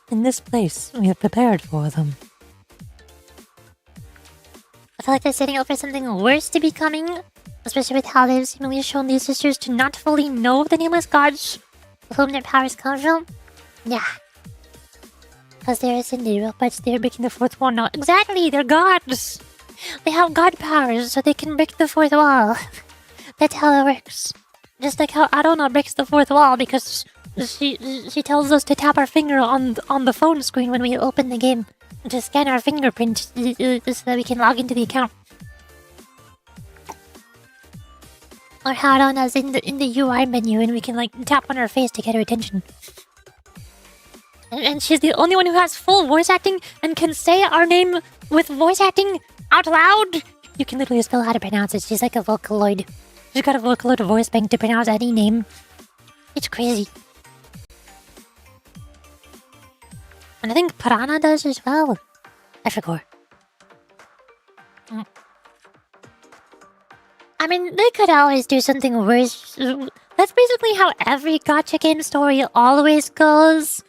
In this place, we have prepared for them. I feel like they're setting up for something worse to be coming, especially with how they've seemingly shown these sisters to not fully know the Nameless Gods, with whom their powers come from. Yeah. Because they're ascended, but they're breaking the fourth wall now. Exactly, they're gods! They have god powers, so they can break the fourth wall. That's how it works. Just like how Arona breaks the fourth wall because she tells us to tap our finger on the phone screen when we open the game to scan our fingerprint so that we can log into the account. Or how Arona's in the UI menu and we can like tap on her face to get her attention. And she's the only one who has full voice acting and can say our name with voice acting out loud. You can literally spell how to pronounce it. She's like a Vocaloid. She's got a Vocaloid voice bank to pronounce any name. It's crazy. And I think Piranha does as well. I forgot. I mean, they could always do something worse. That's basically how every gacha game story always goes.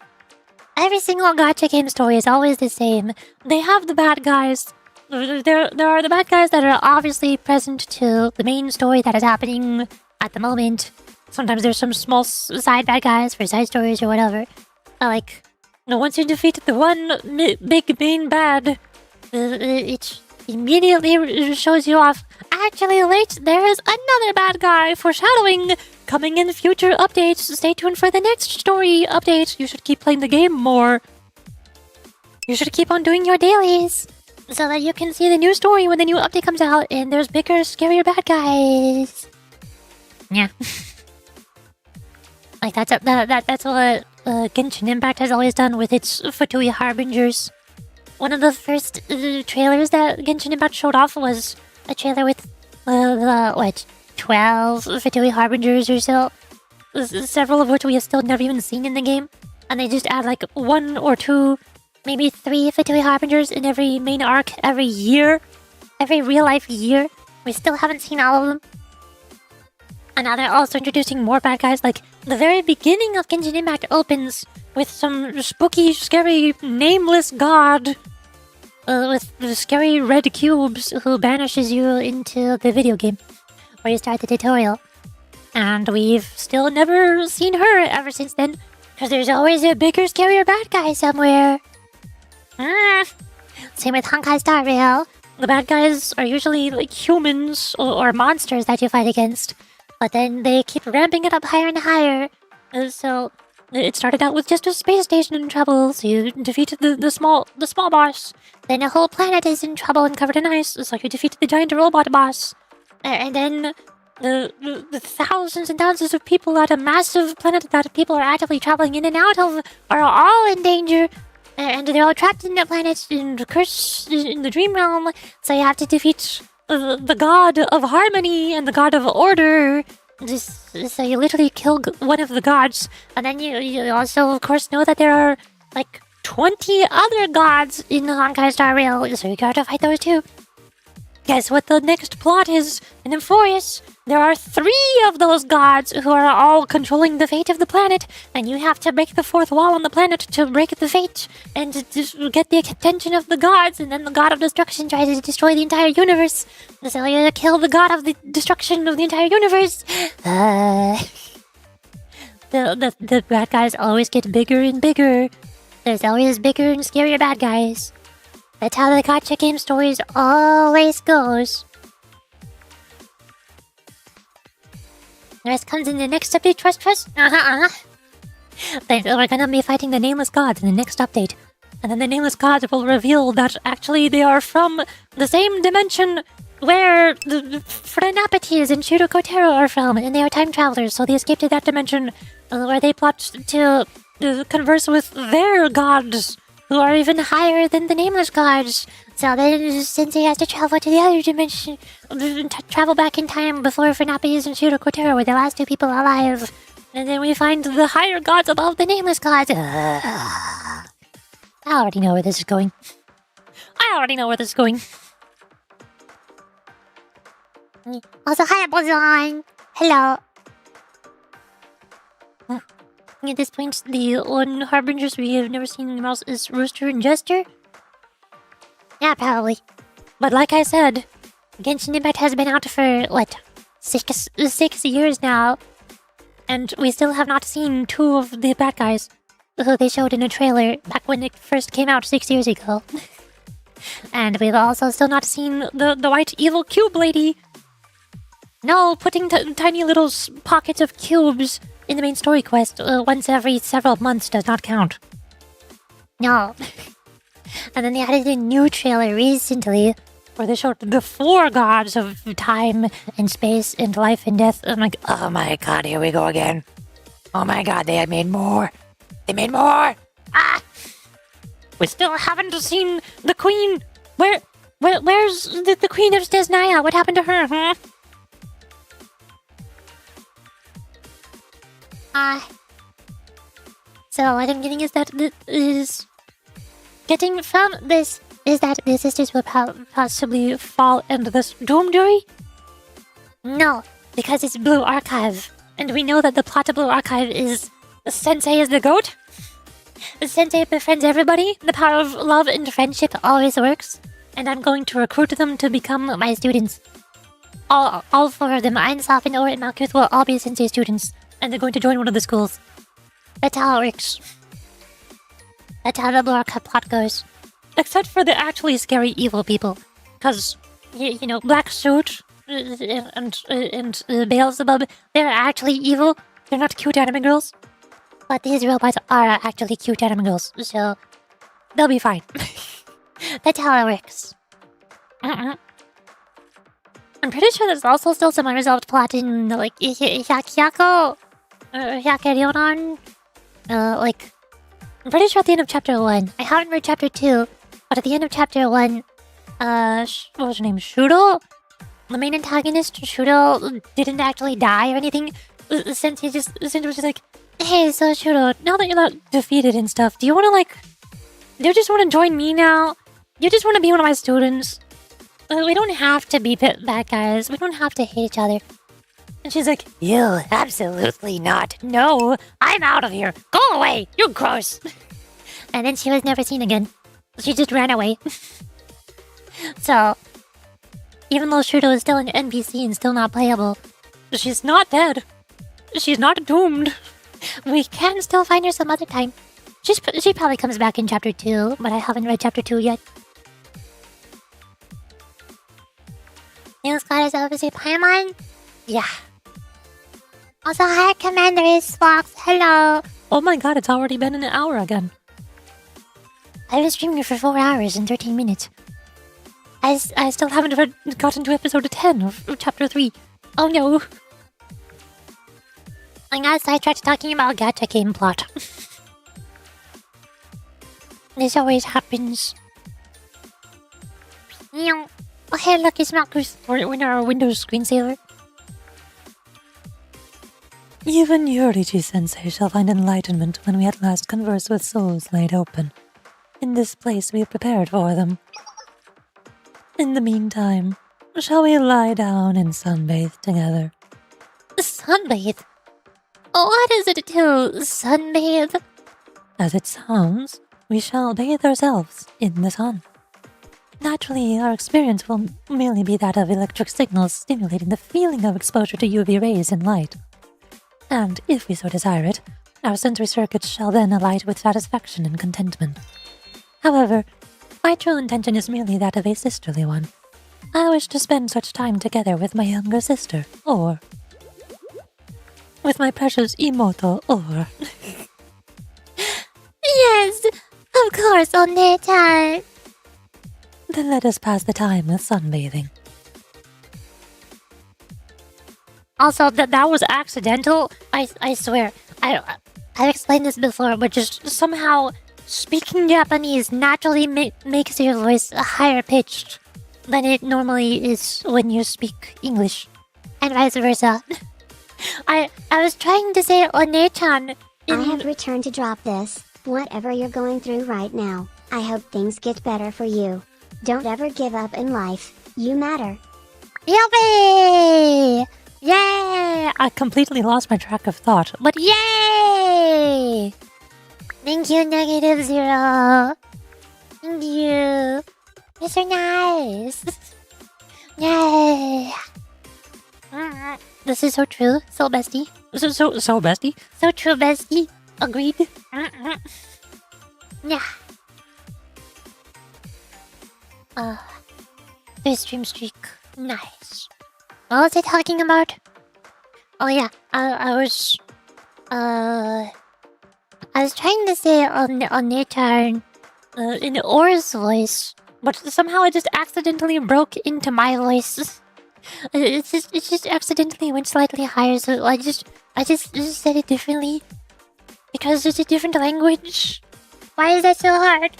Every single gacha game story is always the same. They have the bad guys. There are the bad guys that are obviously present to the main story that is happening at the moment. Sometimes there's some small side bad guys for side stories or whatever. Like, once you defeat the one big main bad, it immediately shows you off. Actually, wait, there is another bad guy foreshadowing coming in future updates. Stay tuned for the next story update. You should keep playing the game more. You should keep on doing your dailies so that you can see the new story when the new update comes out and there's bigger, scarier bad guys. Yeah. Like that's what Genshin Impact has always done with its Fatui Harbingers. One of the first trailers that Genshin Impact showed off was a trailer with 12 Fatui Harbingers or so. Several of which we have still never even seen in the game. And they just add like 1 or 2, maybe 3 Fatui Harbingers in every main arc every year. Every real life year. We still haven't seen all of them. And now they're also introducing more bad guys. Like, the very beginning of Genshin Impact opens with some spooky, scary, nameless god with scary red cubes who banishes you into the video game where you start the tutorial. And we've still never seen her ever since then, because there's always a bigger, scarier bad guy somewhere. Same with Honkai Star Rail. The bad guys are usually like humans or monsters that you fight against, but then they keep ramping it up higher and higher. So it started out with just a space station in trouble, so you defeated the small boss. Then a whole planet is in trouble and covered in ice, so you defeated the giant robot boss. And then the thousands and thousands of people at a massive planet that people are actively traveling in and out of are all in danger. And they're all trapped in that planet and cursed in the dream realm, so you have to defeat the god of harmony and the god of order. So you literally kill one of the gods, and then you also, of course, know that there are like 20 other gods in Honkai Star Rail, so you gotta fight those too. Guess what the next plot is? In Euphorius, there are 3 of those gods who are all controlling the fate of the planet, and you have to break the 4th wall on the planet to break the fate and to get the attention of the gods, and then the god of destruction tries to destroy the entire universe. So you kill the god of the destruction of the entire universe. The bad guys always get bigger and bigger. There's always bigger and scarier bad guys. That's how the gacha game stories always goes. The rest comes in the next update, trust. Then we're gonna be fighting the Nameless Gods in the next update. And then the Nameless Gods will reveal that actually they are from the same dimension where the Frenapetes and Shirokotero are from, and they are time travelers, so they escaped to that dimension where they plot to converse with their gods, who are even higher than the Nameless Gods. So then Sensei has to travel to the other dimension, travel back in time before Frenapetes and Shirokotero were the last 2 people alive. And then we find the higher gods above the Nameless Gods. I already know where this is going. Also, hi, Bozon. Hello. At this point, the one harbingers we have never seen anywhere else is Rooster and Jester. Yeah, probably. But like I said, Genshin Impact has been out for, 6 years now. And we still have not seen 2 of the bad guys who they showed in a trailer back when it first came out 6 years ago. And we've also still not seen the white evil cube lady. No, putting tiny little pockets of cubes in the main story quest once every several months does not count. No. And then they added a new trailer recently Where they showed the 4 gods of time and space and life and death. I'm like, oh my god, here we go again. Oh my god, they had made more. They made more. Ah! We still haven't seen the queen. Where's the queen of Desnaya? What happened to her, huh? So what I'm getting is that getting from this is that the sisters will Possibly fall into this doom, Yuri? no, because it's Blue Archive. And we know that the plot of Blue Archive is Sensei is the goat. The sensei befriends everybody. The power of love and friendship always works. And I'm going to recruit them to become my students. All 4 of them, Ein Sof Ohr and Malkuth, will all be sensei students. And they're going to join one of the schools. That's how it works. That's how the Blue Archive plot goes. Except for the actually scary evil people. Because, you know, Black Suit and Beelzebub, they're actually evil. They're not cute anime girls. But these robots are actually cute anime girls, so They'll be fine. that's how it works. I'm pretty sure there's also still some unresolved plot in, like, Hyakko, Hyakkeryonan. like, I'm pretty sure at the end of chapter 1. I haven't read chapter 2, but at the end of chapter 1, What was her name? Shudo? The main antagonist, Shudo, didn't actually die or anything. Sensei was just like, hey, so Shudo, now that you're not defeated and stuff, do you just want to join me now? You just want to be one of my students? We don't have to be bad guys. We don't have to hate each other. And she's like, you, absolutely not. No, I'm out of here. Go away. You're gross. and then she was never seen again. She just ran away. So, even though Shudo is still an NPC and still not playable, she's not dead. She's not doomed. we can still find her some other time. She probably comes back in chapter 2, but I haven't read chapter 2 yet. News got us over to Paimon? Yeah. Also, hi, Commander Fox. Hello. Oh my god, it's already been an hour again. I've been streaming for 4 hours and 13 minutes. I still haven't gotten to episode 10 of chapter 3. Oh no. I got sidetracked talking about gacha game plot. This always happens. Oh, hey, look, it's Malkuth. We're in our Windows screensaver. Even Yurichi-sensei shall find enlightenment when we at last converse with souls laid open. In this place we have prepared for them. In the meantime, shall we lie down and sunbathe together? Sunbathe? What does it do, sunbathe? As it sounds, we shall bathe ourselves in the sun. Naturally, our experience will merely be that of electric signals stimulating the feeling of exposure to UV rays and light. And if we so desire it, our sensory circuits shall then alight with satisfaction and contentment. However, my true intention is merely that of a sisterly one. I wish to spend such time together with my younger sister, or with my precious Imoto, or Yes, of course, on their time. then let us pass the time with sunbathing. Also, that was accidental. I swear. I've explained this before, but just somehow speaking Japanese naturally makes your voice higher pitched than it normally is when you speak English, and vice versa. I was trying to say One-chan I have returned to drop this. Whatever you're going through right now, I hope things get better for you. Don't ever give up in life. You matter. Yippee! Yay! I completely lost my track of thought, but Yay! Thank you, -0. Thank you. You're so nice. Yay! This is so true. So bestie. so bestie. So true, bestie. Agreed. Yeah. Third stream streak. Nice. What was I talking about? Oh yeah, I was trying to say on their turn, in Or's voice, but somehow it just accidentally broke into my voice. It just accidentally went slightly higher, so I just said it differently because it's a different language. Why is that so hard?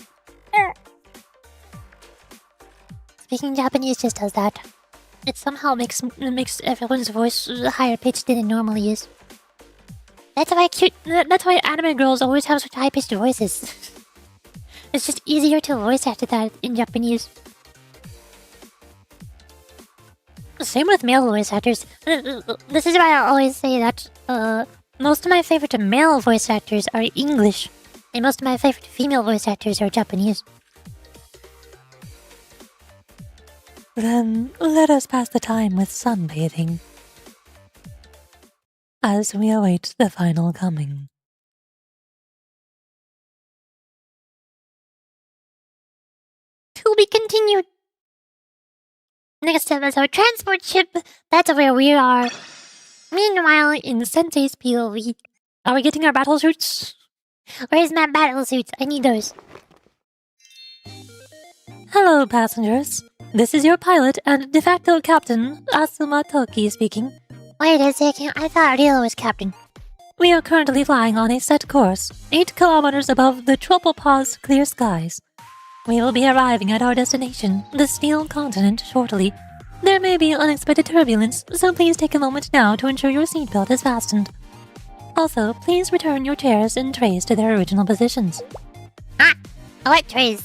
Speaking Japanese just does that. It somehow makes everyone's voice higher pitched than it normally is. That's why anime girls always have such high pitched voices. It's just easier to voice after that in Japanese. Same with male voice actors. This is why I always say that most of my favorite male voice actors are English, and most of my favorite female voice actors are Japanese. Then let us pass the time with sunbathing as we await the final coming. To be continued. Next up is our transport ship. That's where we are. Meanwhile, in Sensei's POV, are we getting our battle suits? Where's my battle suits? I need those. Hello, passengers. This is your pilot and de facto captain, Asuma Toki speaking. Wait a second, I thought Ryo was captain. We are currently flying on a set course, 8 kilometers above the Tropopause clear skies. We will be arriving at our destination, the Steel Continent, shortly. There may be unexpected turbulence, so please take a moment now to ensure your seatbelt is fastened. Also, please return your chairs and trays to their original positions. Ah! What trays?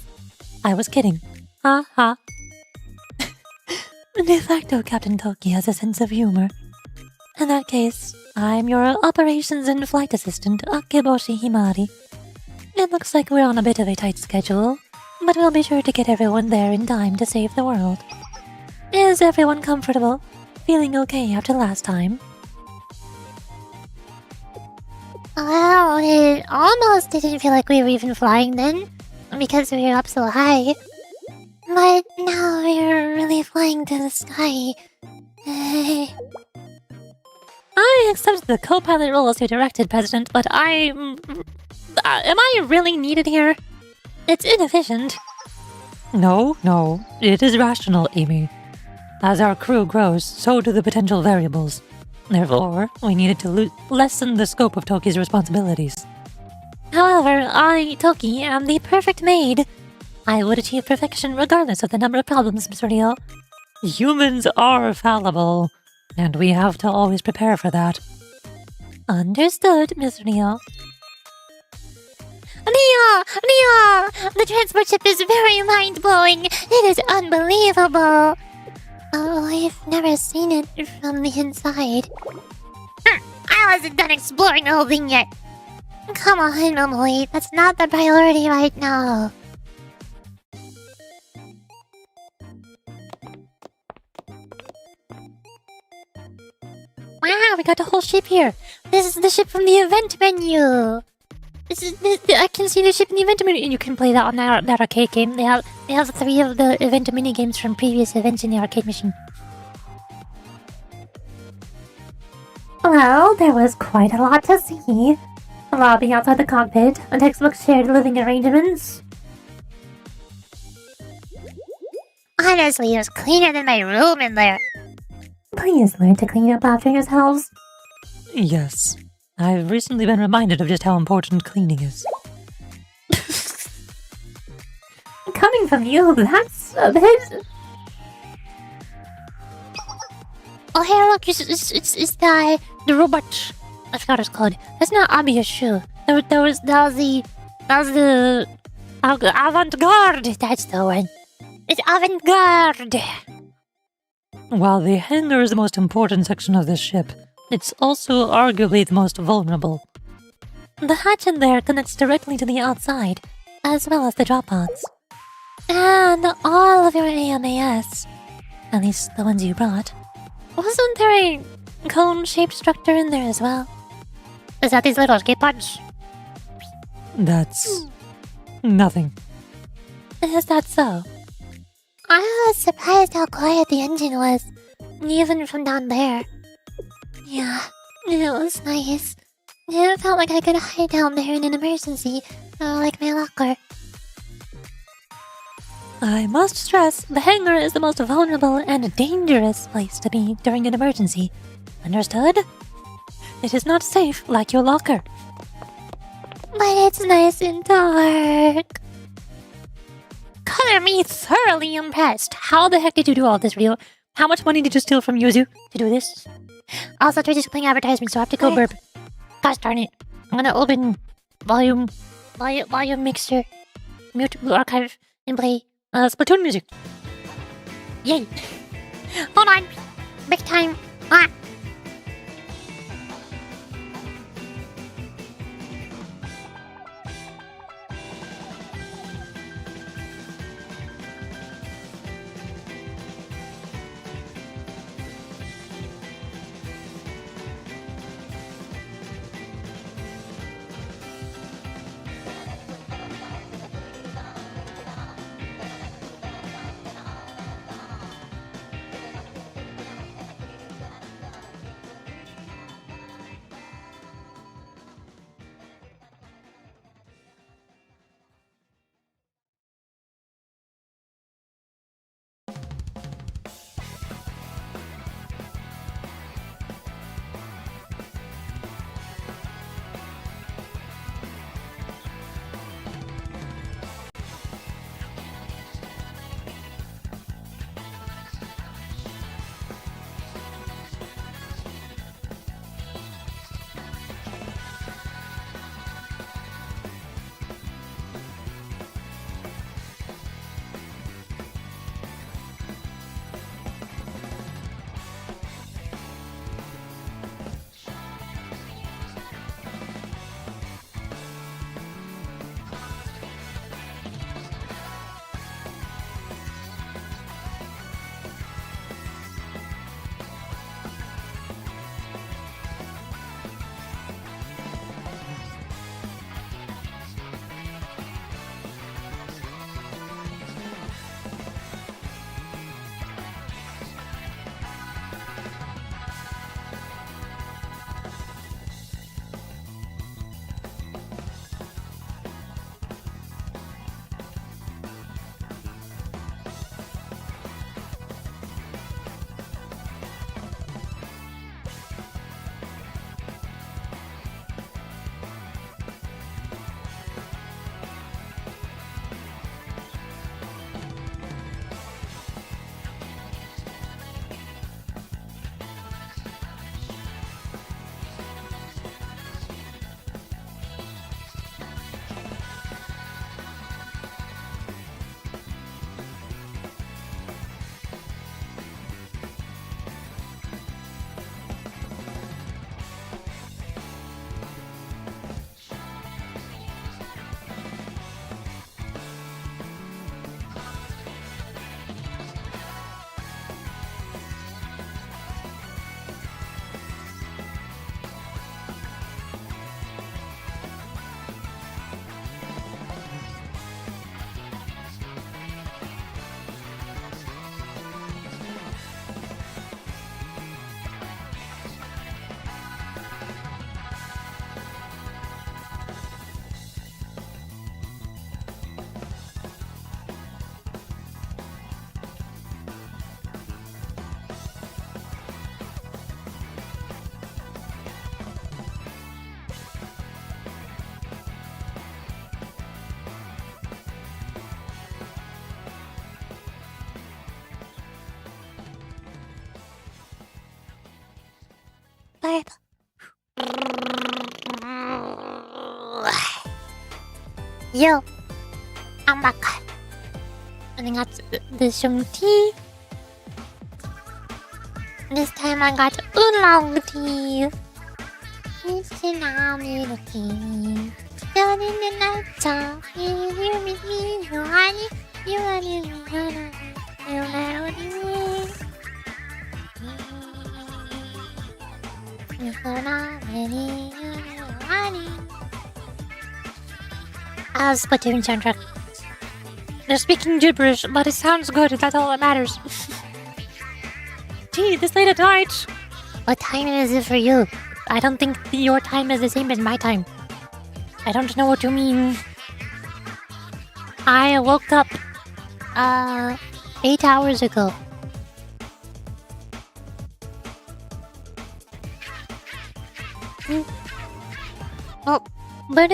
I was kidding. Ha ha. De facto Captain Toki has a sense of humor. In that case, I'm your operations and flight assistant, Akeboshi Himari. It looks like we're on a bit of a tight schedule, but we'll be sure to get everyone there in time to save the world. Is everyone comfortable? Feeling okay after last time? Well, it almost didn't feel like we were even flying then, because we were up so high. But now we're really flying to the sky. I accept the co-pilot role as your directed, President, but am I really needed here? It's inefficient. No, it is rational, Amy. As our crew grows, so do the potential variables. Therefore, we needed to lessen the scope of Toki's responsibilities. However, I, Toki, am the perfect maid. I would achieve perfection regardless of the number of problems, Mr. Ryo. Humans are fallible, and we have to always prepare for that. Understood, Miss Ryo. Ryo! The transport ship is very mind-blowing. It is unbelievable. Oh, I've never seen it from the inside. I wasn't done exploring the whole thing yet. Come on, Emily. That's not the priority right now. Wow, we got a whole ship here. This is the ship from the event menu. I can see the ship in the event menu, and you can play that on that arcade game. They have 3 of the event mini games from previous events in the arcade machine. Well, there was quite a lot to see. A lobby outside the cockpit, a textbook shared living arrangements. Honestly, it was cleaner than my room in there. Please learn to clean up after yourselves. Yes, I've recently been reminded of just how important cleaning is. Coming from you, that's a bit... Oh, hey, look, it's the robot. I forgot what it's called. That's not Abiyashu. That was the avant-garde. That's the one. It's avant-garde. While the hangar is the most important section of this ship, it's also arguably the most vulnerable. The hatch in there connects directly to the outside, as well as the drop pods. And all of your AMAS. At least the ones you brought. Wasn't there a cone-shaped structure in there as well? Is that these little escape pods? That's... nothing. Is that so? I was surprised how quiet the engine was. even from down there. Yeah, it was nice. It felt like I could hide down there in an emergency, like my locker. I must stress, the hangar is the most vulnerable and dangerous place to be during an emergency. Understood? It is not safe like your locker. But it's nice and dark. Color me thoroughly impressed. How the heck did you do all this, Rio? How much money did you steal from Yuzu to do this? Also, Twitch is playing advertisements, so I have to go burp. Gosh darn it. I'm gonna open volume mixer, mute archive, and play Splatoon music. Yay. Hold on. Big time. Ah. Barb. Yo, I'm back. And I got some tea. This time I got oolong tea. It's an almond tea. Down in the night time, you hear me, honey. You want it, no matter what you want. Splatoon soundtrack. They're speaking gibberish, but it sounds good, that's all that matters. tea this late at night. What time is it for you? I don't think your time is the same as my time. I don't know what you mean. I woke up 8 hours ago. Oh, but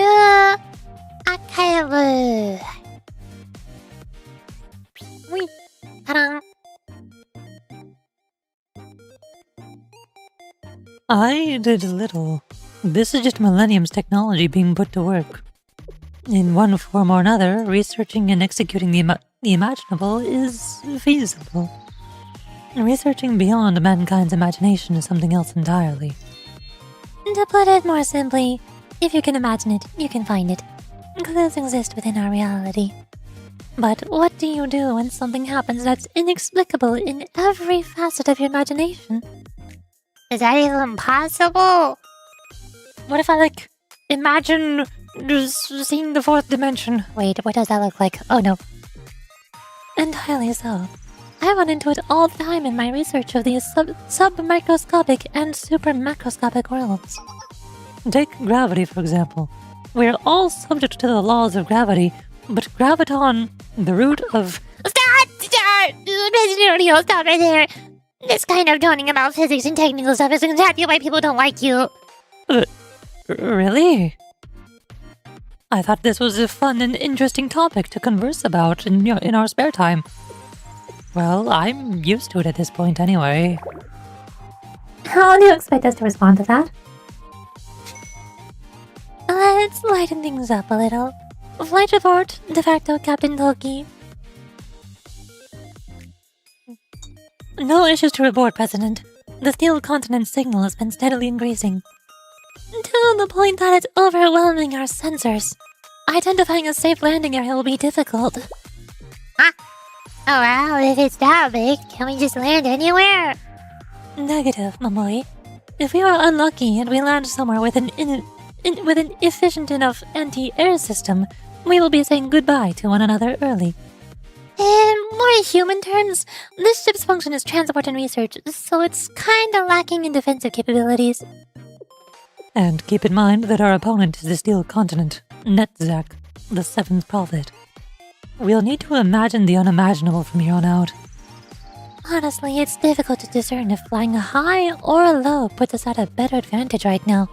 Archive. Wait, ta-da. I did little. This is just Millennium's technology being put to work. In one form or another, researching and executing the imaginable is feasible. Researching beyond mankind's imagination is something else entirely. To put it more simply, if you can imagine it, you can find it. Clues exist within our reality. But what do you do when something happens that's inexplicable in every facet of your imagination? Is that even possible? What if I, imagine just seeing the fourth dimension? Wait, what does that look like? Oh no. Entirely so. I run into it all the time in my research of these sub-microscopic and super-macroscopic worlds. Take gravity, for example. We're all subject to the laws of gravity, but graviton, the root of... Stop! Stop right there! This kind of droning about physics and technical stuff is exactly why people don't like you. Really? I thought this was a fun and interesting topic to converse about in our spare time. Well, I'm used to it at this point anyway. How do you expect us to respond to that? Let's lighten things up a little. Flight report, de facto Captain Toki. No issues to report, President. The steel continent signal has been steadily increasing. To the point that it's overwhelming our sensors. Identifying a safe landing area will be difficult. Oh wow, if it's that big, can we just land anywhere? Negative, Momoi. If we are unlucky and we land somewhere with an efficient enough anti-air system, we will be saying goodbye to one another early. In more human terms, this ship's function is transport and research, so it's kinda lacking in defensive capabilities. And keep in mind that our opponent is the steel continent, Netzach, the seventh prophet. We'll need to imagine the unimaginable from here on out. Honestly, it's difficult to discern if flying high or low puts us at a better advantage right now.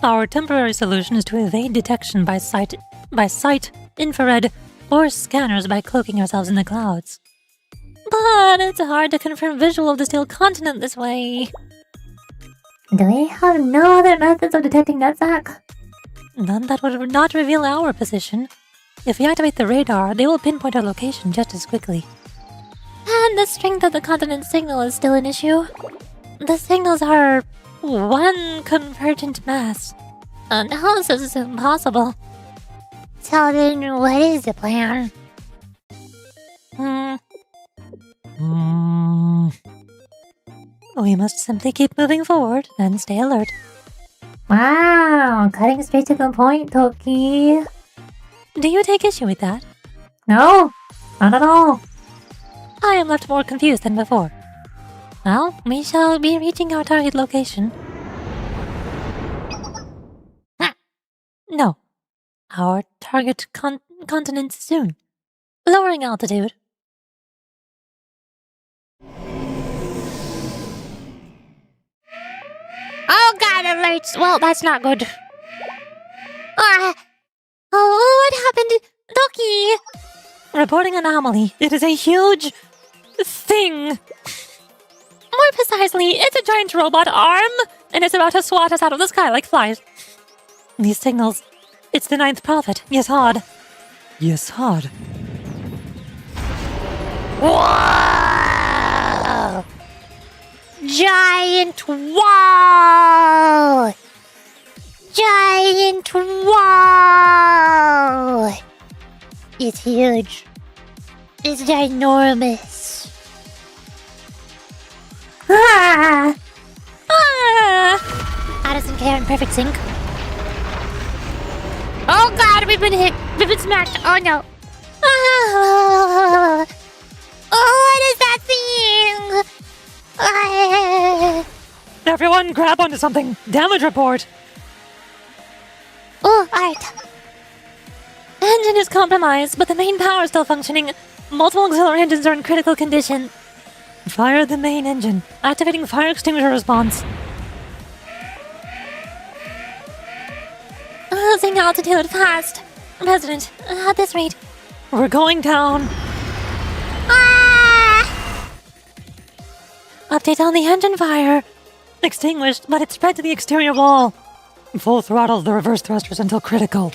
Our temporary solution is to evade detection by sight, infrared, or scanners by cloaking ourselves in the clouds. But it's hard to confirm visual of the steel continent this way. Do we have no other methods of detecting Netzach? None that would not reveal our position. If we activate the radar, they will pinpoint our location just as quickly. And the strength of the continent signal is still an issue. The signals are one convergent mass. Analysis is impossible. So then, what is the plan? We must simply keep moving forward and stay alert. Wow, cutting straight to the point, Toki. Do you take issue with that? No, not at all. I am left more confused than before. Well, we shall be reaching our target location. No, our target continent soon. Lowering altitude. Oh god, alerts! Well, that's not good. Oh, what happened? Doki! Reporting anomaly. It is a huge thing. More precisely, it's a giant robot arm, and it's about to swat us out of the sky like flies. These signals, it's the ninth prophet, Yeshad. Yeshad. Whoa! Giant wall! Giant wall! It's huge. It's ginormous. Ah! Aris and Kei are in perfect sync. Oh god, we've been hit. We've been smacked. Oh no. Oh, what is that thing? Everyone grab onto something. Damage report. Oh, Art. Engine is compromised, but the main power is still functioning. Multiple auxiliary engines are in critical condition. Fire the main engine. Activating fire extinguisher response. Losing altitude fast. President, at this rate. We're going down. Ah! Update on the engine fire. Extinguished, but it spread to the exterior wall. Full throttle the reverse thrusters until critical.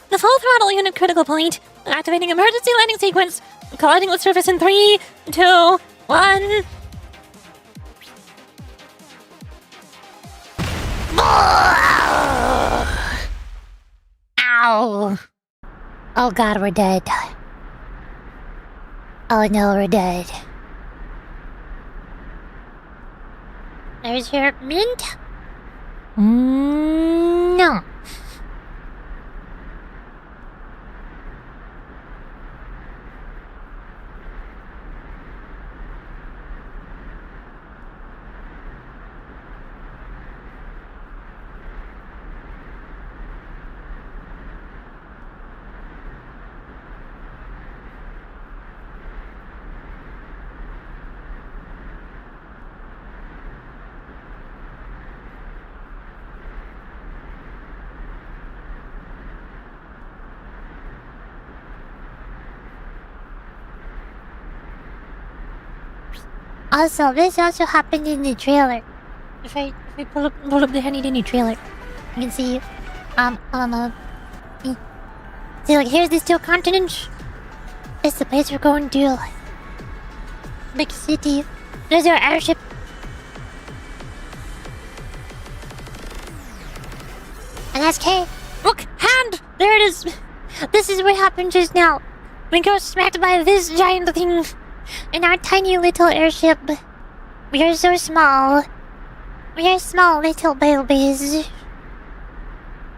The full throttle unit critical point. Activating emergency landing sequence. Colliding with surface in 3, 2, 1. Ow! Oh god, we're dead. Oh no, we're dead. There's your mint? No. Also, this also happened in the trailer. If I pull up the Handy Dandy trailer, you can see, see, like, here's the steel continent. It's the place we're going to. Big city. There's our airship. And that's Kei. Look, hand! There it is. This is what happened just now. We got smacked by this giant thing. In our tiny little airship. We are so small. We are small little babies.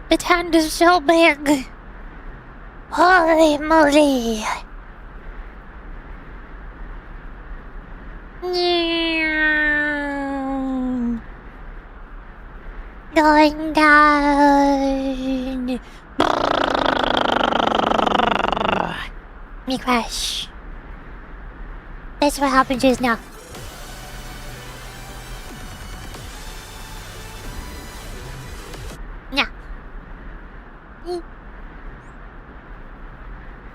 The hand is so big. Holy moly. Going down. Me crash. That's what happened just now. Yeah.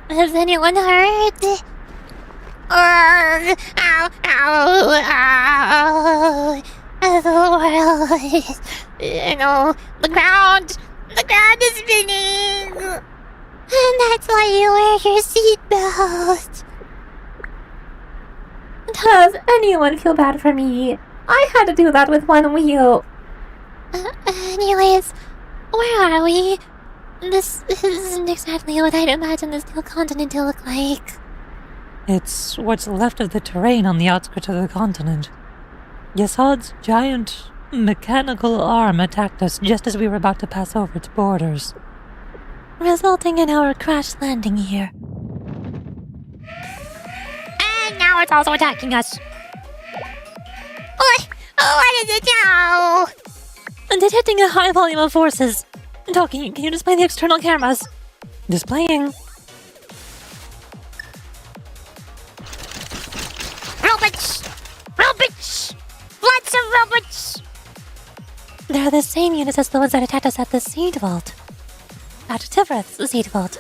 Has anyone hurt? Ow, ow, ow. The world is, the ground is spinning. And that's why you wear your seatbelt. Does anyone feel bad for me? I had to do that with one wheel. Anyways, where are we? This isn't exactly what I'd imagine the steel continent to look like. It's what's left of the terrain on the outskirts of the continent. Yesod's giant mechanical arm attacked us just as we were about to pass over its borders, resulting in our crash landing here. Now it's also attacking us. What is it now? Detecting a high volume of forces. Talking, can you display the external cameras? Displaying. Robots! Robots! Lots of robots! They're the same units as the ones that attacked us at the seed vault. At Tifereth's seed vault.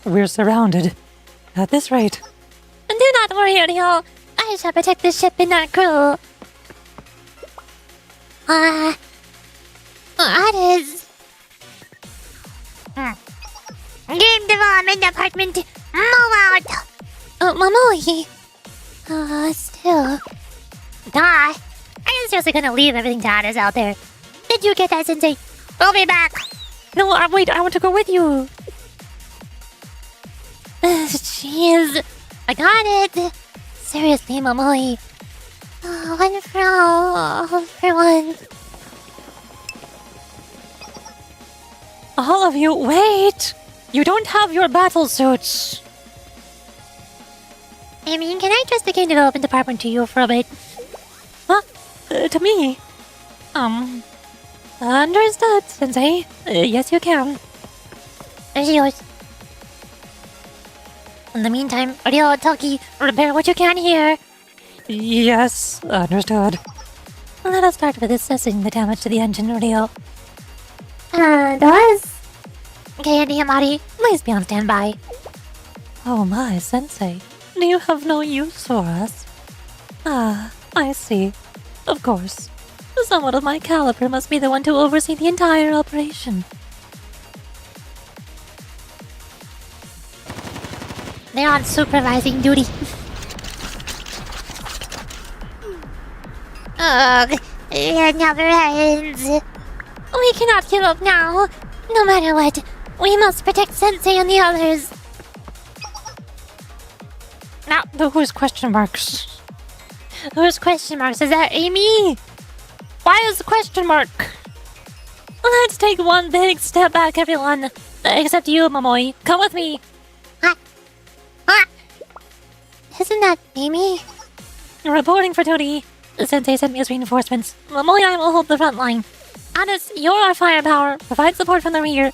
We're surrounded. At this rate. Do not worry, Ariel. I shall protect the ship and our crew. That is... Game development department, move out! Momoli. Still... Are you seriously gonna leave everything to others out there? Did you get that, Sensei? We'll be back! No, wait, I want to go with you! Jeez... I got it! Seriously, Momoli. One for all for one. All of you, wait! You don't have your battle suits! I mean, can I trust the game development department to you for a bit? Huh? To me? Understood, Sensei. Yes, you can. There's yours. In the meantime, Ryo, Toki, repair what you can here. Yes, understood. Let us start with assessing the damage to the engine, Ryo. Does? Okay, and Amari, please be on standby. Oh my, Sensei. Do you have no use for us? Ah, I see. Of course. Someone of my caliber must be the one to oversee the entire operation. They're on supervising duty. Ugh, it never ends. We cannot give up now. No matter what, we must protect Sensei and the others. Now, who's question marks? Who's question marks? Is that Amy? Why is the question mark? Let's take one big step back, everyone. Except you, Momoi. Come with me. Isn't that Amy? Reporting for duty. Sensei sent me as reinforcements. Momoi and I will hold the front line. Addis, you're our firepower. Provide support from the rear.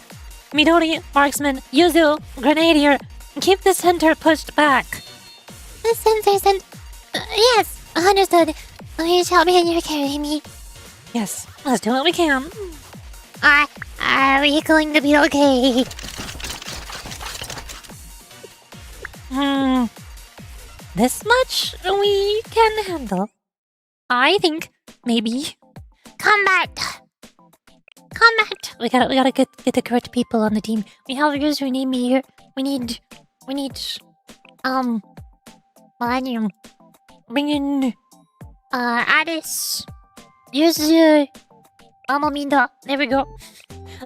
Midori, marksman. Yuzu, grenadier. Keep the center pushed back. The Sensei sent... yes, understood. Please help me in your care, Amy. Yes, let's do what we can. Are we going to be okay? This much we can handle. I think, maybe. Combat! We gotta get the correct people on the team. We have username here. We need, Millennium. bring in, Addis. use, Amominda. there we go.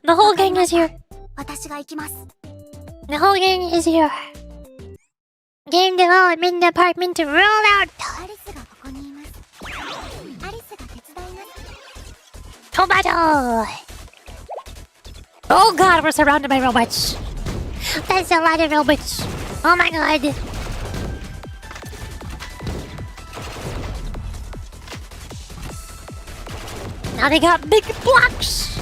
The whole gang is here. The whole gang is here. Game development department roll out. To battle! Oh god, we're surrounded by robots. That's a lot of robots. Oh my god. Now they got big blocks.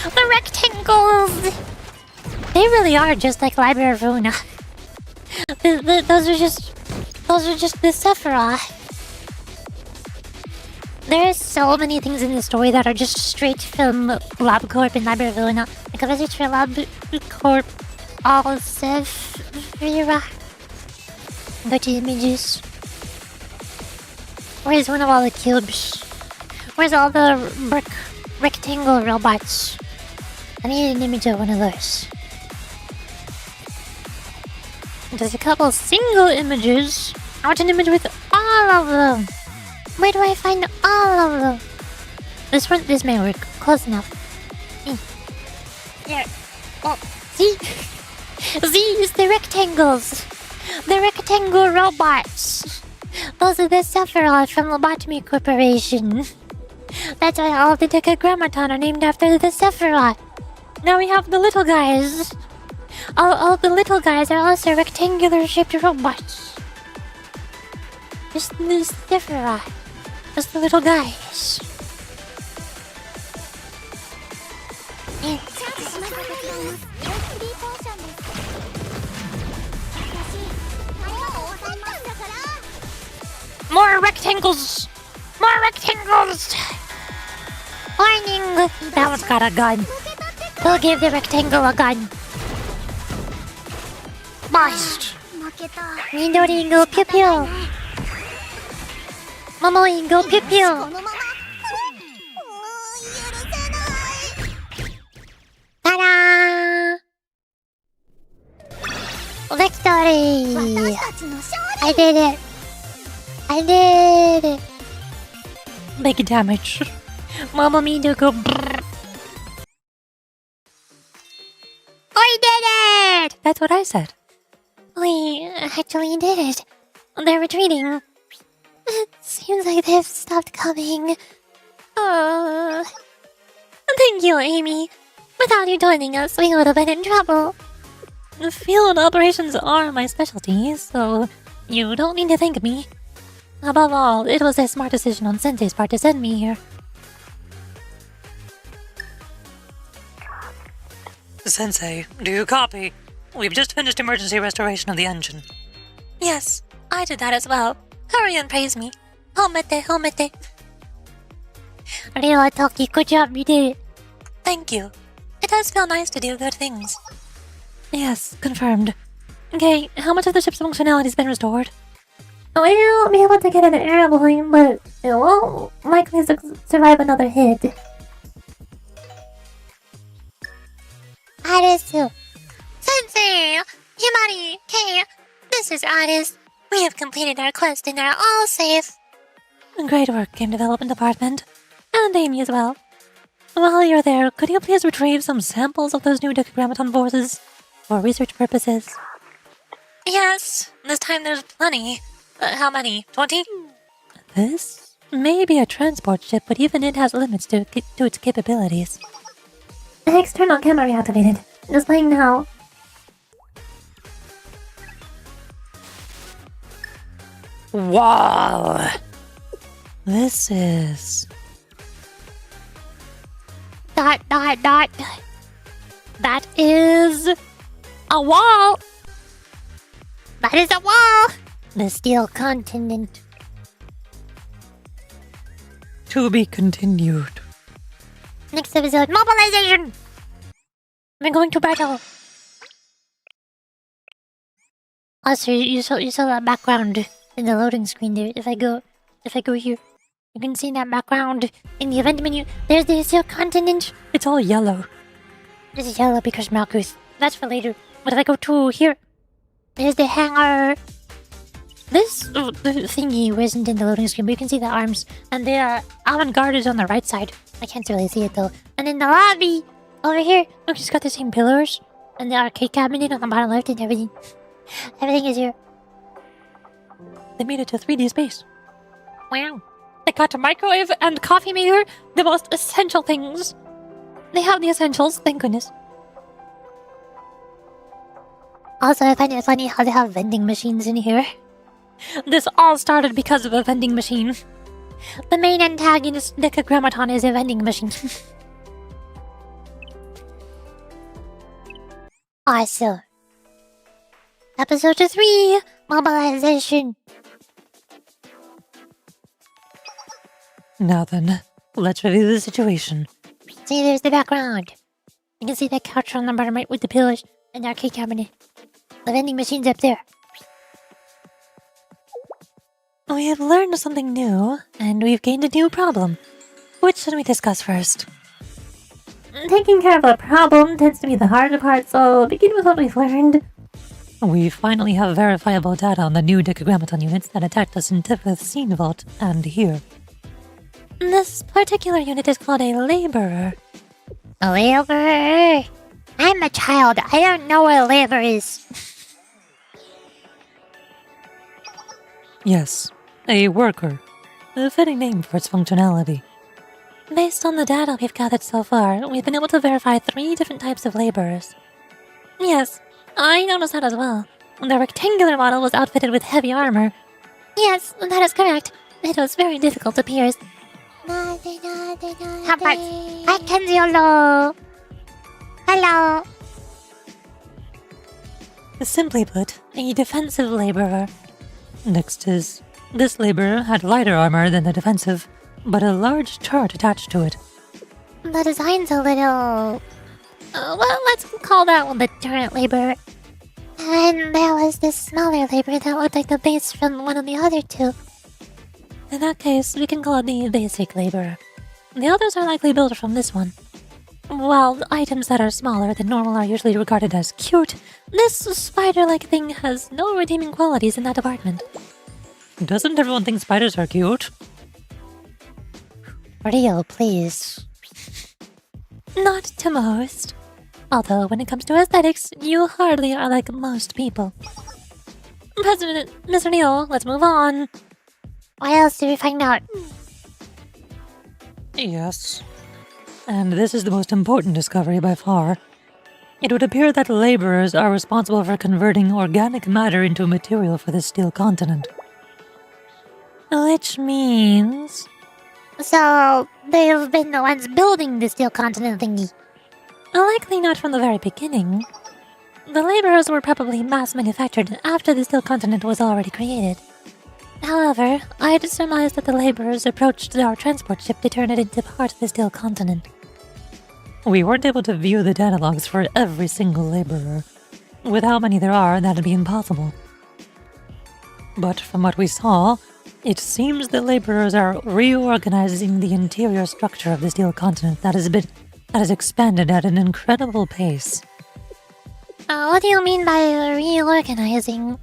The rectangles. They really are just like Library of Runa. Those are just the Sephiroth. There are so many things in the story that are just straight from LabCorp and Library of Runa. Like a message for LabCorp, all Sephira. Go to images. Where's one of all the cubes? Where's all the rectangle robots? I need an image of one of those. There's a couple single images. I want an image with all of them. Where do I find all of them? This may work. Close enough. There. Oh, see? See, it's the rectangles. The rectangle robots. Those are the Sephiroth from Lobotomy Corporation. That's why all the Decagrammaton are named after the Sephiroth. Now we have the little guys. All the little guys are also rectangular shaped robots. Just the Sephiroth. Just the little guys. More rectangles! More rectangles! Warning! That one's got a gun. We'll give the rectangle a gun. Bust! Midori go pew pew. Momoi go pew pew. Ta-da! Victory! I did it! I did it! Big damage. Mama Mido go brrr. I did it! That's what I said. We actually did it. They're retreating. It seems like they've stopped coming. Thank you, Amy. Without you joining us, we would have been in trouble. The field operations are my specialty, so you don't need to thank me. Above all, it was a smart decision on Sensei's part to send me here. Sensei, do you copy? We've just finished emergency restoration of the engine. Yes, I did that as well. Hurry and praise me. Homete, homete. Real Toki, good job, you did it. Thank you. It does feel nice to do good things. Yes, confirmed. Okay, how much of the ship's functionality has been restored? We'll be able to get an air balloon, but it won't likely survive another hit. Arisu. Sensei! Himari! Kei! This is Aris. We have completed our quest and are all safe. Great work, Game Development Department. And Amy as well. While you're there, could you please retrieve some samples of those new Decagrammaton forces for research purposes? Yes, this time there's plenty. How many? 20? This may be a transport ship, but even it has limits to its capabilities. The external camera reactivated. Displaying now. Wow! This is... Dot. That is... a wall! That is a wall! The steel continent. To be continued. Next episode, mobilization! We're going to battle. Also, you saw that background in the loading screen there. If I go here, you can see that background in the event menu. There's the steel continent. It's all yellow. This is yellow because Malkuth. That's for later. But if I go to here, there's the hangar. This the thingy isn't in the loading screen, but you can see the arms. And the avant-garde is on the right side. I can't really see it though. And in the lobby, over here, look, it's got the same pillars. And the arcade cabinet on the bottom left and everything. Everything is here. They made it to 3D space. Wow. They got a microwave and coffee maker, the most essential things. They have the essentials, thank goodness. Also, I find it funny how they have vending machines in here. This all started because of a vending machine. The main antagonist, Decagrammaton, is a vending machine. Also, episode 3, mobilization. Now then, let's review the situation. See, there's the background. You can see that couch on the bottom right with the pillars and the arcade cabinet. The vending machine's up there. We have learned something new, and we've gained a new problem. Which should we discuss first? Taking care of a problem tends to be the harder part, so begin with what we've learned. We finally have verifiable data on the new Decagrammaton units that attacked us in Tiflith's scene vault and here. This particular unit is called a laborer. A laborer? I'm a child. I don't know what a labor is. Yes, a worker. A fitting name for its functionality. Based on the data we've gathered so far, we've been able to verify 3 different types of laborers. Yes, I noticed that as well. The rectangular model was outfitted with heavy armor. Yes, that is correct. It was very difficult to pierce. How about I can YOLO? Hello. Simply put, a defensive laborer. Next is, this laborer had lighter armor than the defensive, but a large chart attached to it. The design's a little... well, let's call that one the turret laborer. And there was this smaller laborer that looked like the base from one of the other two. In that case, we can call it the basic laborer. The others are likely built from this one. While items that are smaller than normal are usually regarded as cute, this spider-like thing has no redeeming qualities in that department. Doesn't everyone think spiders are cute? Real, please. Not to most. Although, when it comes to aesthetics, you hardly are like most people. President, Mr. Neal, let's move on. What else did we find out? Yes. And this is the most important discovery by far. It would appear that laborers are responsible for converting organic matter into material for the steel continent. Which means... So, they've been the ones building the steel continent thingy. Likely not from the very beginning. The laborers were probably mass-manufactured after the steel continent was already created. However, I'd surmise that the laborers approached our transport ship to turn it into part of the steel continent. We weren't able to view the data logs for every single laborer. With how many there are, that'd be impossible. But from what we saw, it seems the laborers are reorganizing the interior structure of the steel continent that has expanded at an incredible pace. What do you mean by reorganizing?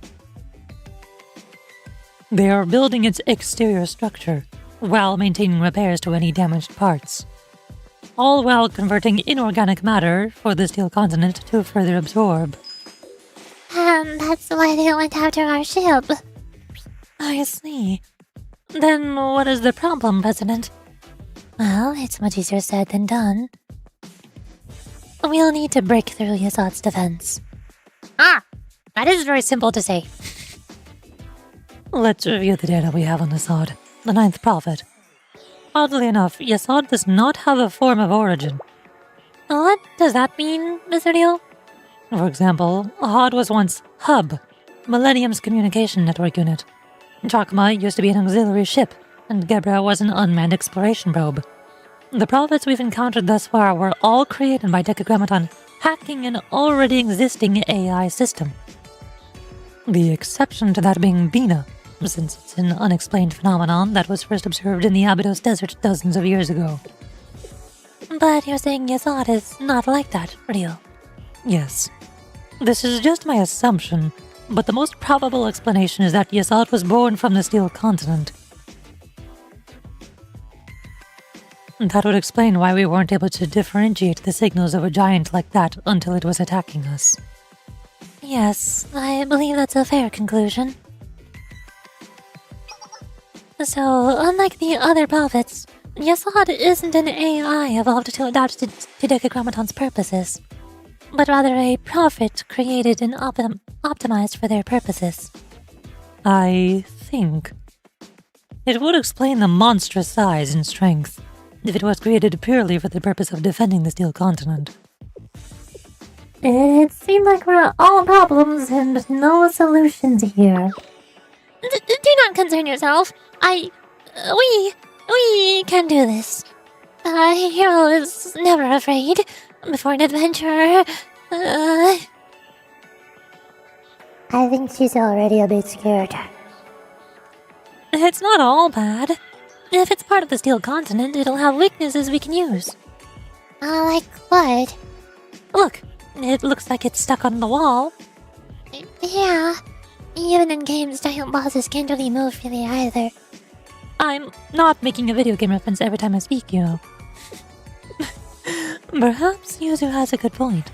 They are building its exterior structure, while maintaining repairs to any damaged parts. All while converting inorganic matter for the steel continent to further absorb. That's why they went after our ship. I see. Then what is the problem, President? Well, it's much easier said than done. We'll need to break through Yasod's defense. That is very simple to say. Let's review the data we have on Yasod, the ninth prophet. Oddly enough, Yasod does not have a form of origin. What does that mean, Mr. Neal? For example, Hod was once Hub, Millennium's communication network unit. Chakma used to be an auxiliary ship, and Gebra was an unmanned exploration probe. The prophets we've encountered thus far were all created by Decagrammaton hacking an already existing AI system. The exception to that being Bina, since it's an unexplained phenomenon that was first observed in the Abydos Desert dozens of years ago. But you're saying Yasod is not like that, Rio? Yes. This is just my assumption, but the most probable explanation is that Yasod was born from the Steel Continent. That would explain why we weren't able to differentiate the signals of a giant like that until it was attacking us. Yes, I believe that's a fair conclusion. So, unlike the other prophets, Yasod isn't an AI evolved to adapt to Decagrammaton's purposes, but rather a prophet created and optimized for their purposes. I think. It would explain the monstrous size and strength if it was created purely for the purpose of defending the Steel Continent. It seemed like we're all problems and no solutions here. Do not concern yourself. We can do this. A hero is never afraid before an adventure. I think she's already a bit scared. It's not all bad. If it's part of the Steel Continent, it'll have weaknesses we can use. Like what? Look, it looks like it's stuck on the wall. Yeah. Even in games, giant bosses can't really move really either. I'm not making a video game reference every time I speak, you know. Perhaps Yuzu has a good point.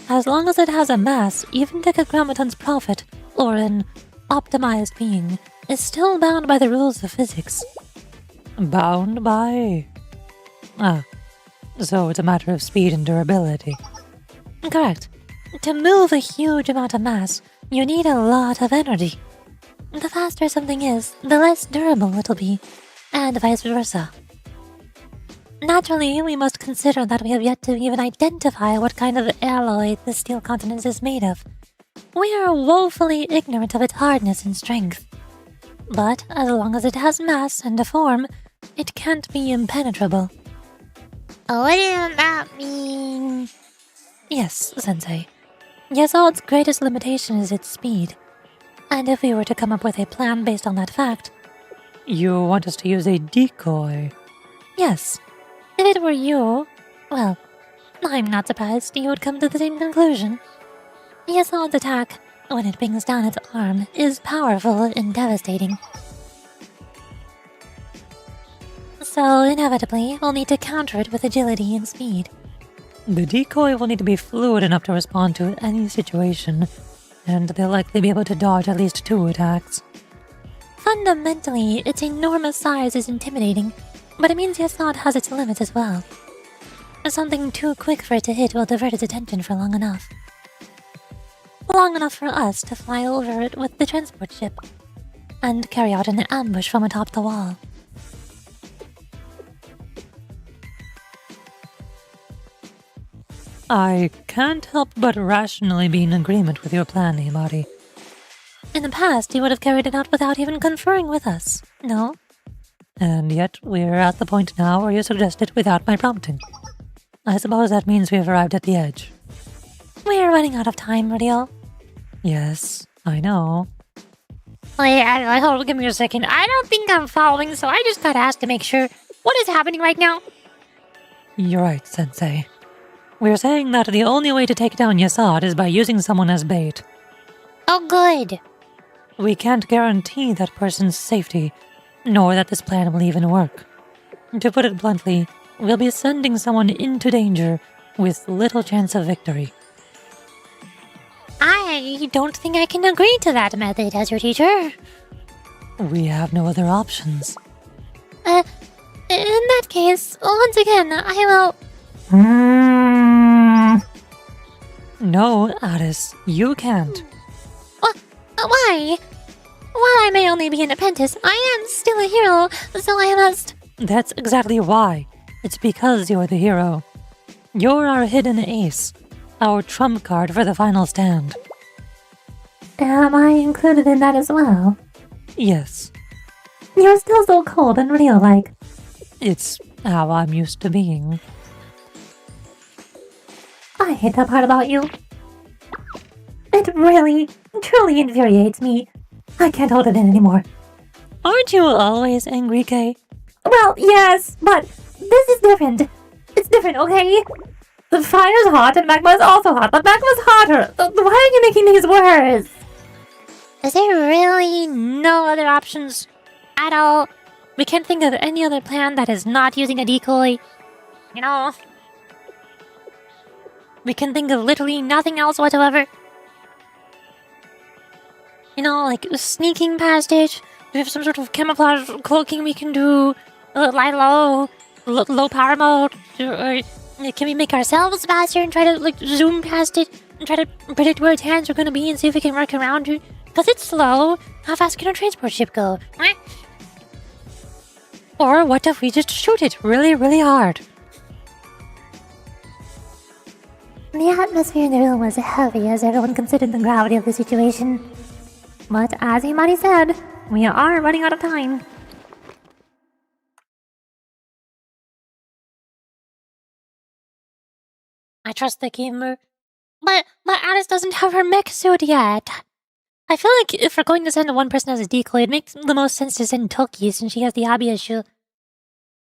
As long as it has a mass, even Decagrammaton's prophet, or an optimized being, is still bound by the rules of physics. Bound by... so it's a matter of speed and durability. Correct. To move a huge amount of mass, you need a lot of energy. The faster something is, the less durable it'll be, and vice versa. Naturally, we must consider that we have yet to even identify what kind of alloy the Steel Continent is made of. We are woefully ignorant of its hardness and strength. But as long as it has mass and a form, it can't be impenetrable. What does that mean? Yes, Sensei. Yasod's greatest limitation is its speed. And if we were to come up with a plan based on that fact... You want us to use a decoy? Yes. If it were you, well, I'm not surprised you would come to the same conclusion. Yasod's attack, when it brings down its arm, is powerful and devastating. So, inevitably, we'll need to counter it with agility and speed. The decoy will need to be fluid enough to respond to any situation, and they'll likely be able to dodge at least 2 attacks. Fundamentally, its enormous size is intimidating, but it means Yasod has its limits as well. Something too quick for it to hit will divert its attention for long enough. Long enough for us to fly over it with the transport ship. and carry out an ambush from atop the wall. I can't help but rationally be in agreement with your plan, Himari. In the past, you would have carried it out without even conferring with us, no? And yet we're at the point now where you suggest it without my prompting. I suppose that means we've arrived at the edge. We're running out of time, Rio. Yes, I know. Wait, hold on, give me a second. I don't think I'm following, so I just gotta ask to make sure. What is happening right now? You're right, Sensei. We're saying that the only way to take down Yasad is by using someone as bait. Oh, good. We can't guarantee that person's safety, nor that this plan will even work. To put it bluntly, we'll be sending someone into danger with little chance of victory. I don't think I can agree to that method as your teacher. We have no other options. In that case, once again, I will... No, Aris, you can't. Why? While I may only be an apprentice, I am still a hero, so I must... That's exactly why. It's because you're the hero. You're our hidden ace, our trump card for the final stand. Am I included in that as well? Yes, You're still so cold and real-like. it's how I'm used to being. I hate that part about you. It really, truly infuriates me. I can't hold it in anymore. Aren't you always angry, Kei? Well, yes, but this is different. It's different, okay? The fire's hot and magma is also hot, but magma's hotter. Why are you making these worse? Is there really no other options at all? We can't think of any other plan that is not using a decoy. You know? We can think of literally nothing else whatsoever. You know, like sneaking past it. We have some sort of camouflage cloaking we can do. Lie low. Low power mode. Or can we make ourselves faster and try to like zoom past it and try to predict where its hands are going to be and see if we can work around it? Because it's slow. How fast can a transport ship go? Or what if we just shoot it really, really hard? The atmosphere in the room was heavy as everyone considered the gravity of the situation. But as Imani said, we are running out of time. I trust the gamer. But Alice doesn't have her mech suit yet. I feel like if we're going to send one person as a decoy, it makes the most sense to send Toki since she has the Abia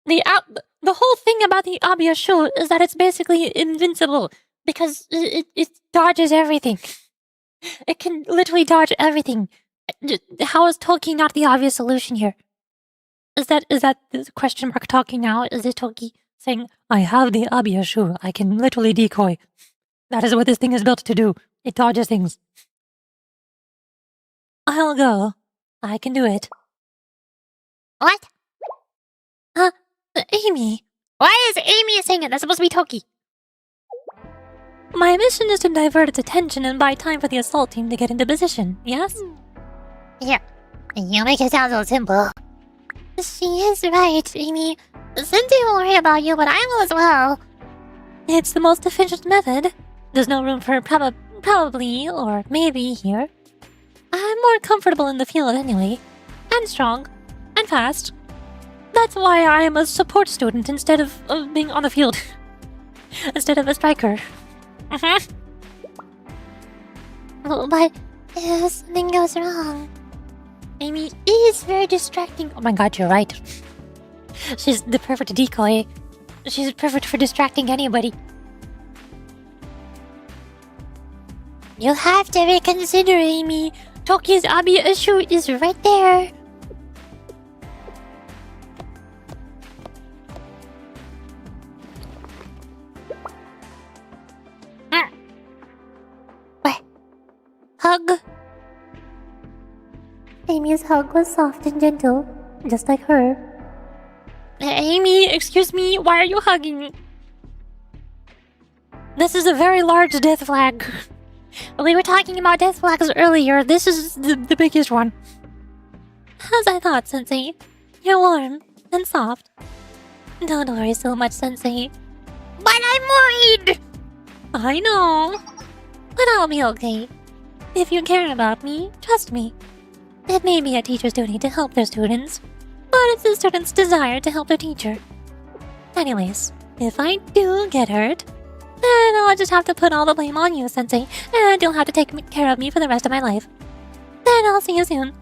The whole thing about the Abia shoe is that it's basically invincible because it dodges everything. It can literally dodge everything. How is Toki not the obvious solution here? Is that the question mark talking now? Is it Toki saying, I have the Abia shoe. I can literally decoy. That is what this thing is built to do. It dodges things. I'll go. I can do it. what? Amy, Why is Amy saying it? That's supposed to be Toki. my mission is to divert its attention and buy time for the assault team to get into position, yes? Yeah. You make it sound so simple. She is right, Amy. Sensei will worry about you, but I will as well. It's the most efficient method. There's no room for probably or maybe here. I'm more comfortable in the field anyway. And strong. And fast. That's why I am a support student instead of being on the field. Instead of a striker. But if something goes wrong... Amy is very distracting. Oh my god, you're right. She's the perfect decoy. She's perfect for distracting anybody. You'll have to reconsider, Amy. Toki's Abia issue is right there. What? Hug? Amy's hug was soft and gentle, just like her. Amy, excuse me, why are you hugging me? This is a very large death flag. We were talking about death flags earlier. This is The biggest one. As I thought, Sensei. You're warm and soft. Don't worry so much, Sensei. But I'm worried! I know. But I'll be okay. If you care about me, trust me. It may be a teacher's duty to help their students, but it's the student's desire to help their teacher. Anyways, if I do get hurt, then I'll just have to put all the blame on you, Sensei, and you'll have to take care of me for the rest of my life. Then I'll see you soon.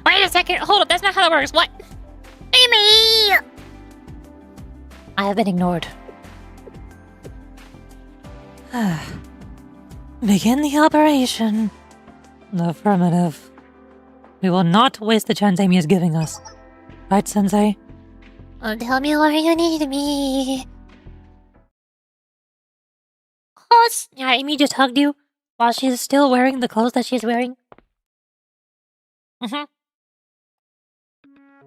Wait a second, hold up, that's not how that works. What? Amy! I have been ignored. Begin the operation. Affirmative. We will not waste the chance Amy is giving us. Right, Sensei? Tell me where you need me. Oh, Yeah, Amy just hugged you while she's still wearing the clothes that she's wearing.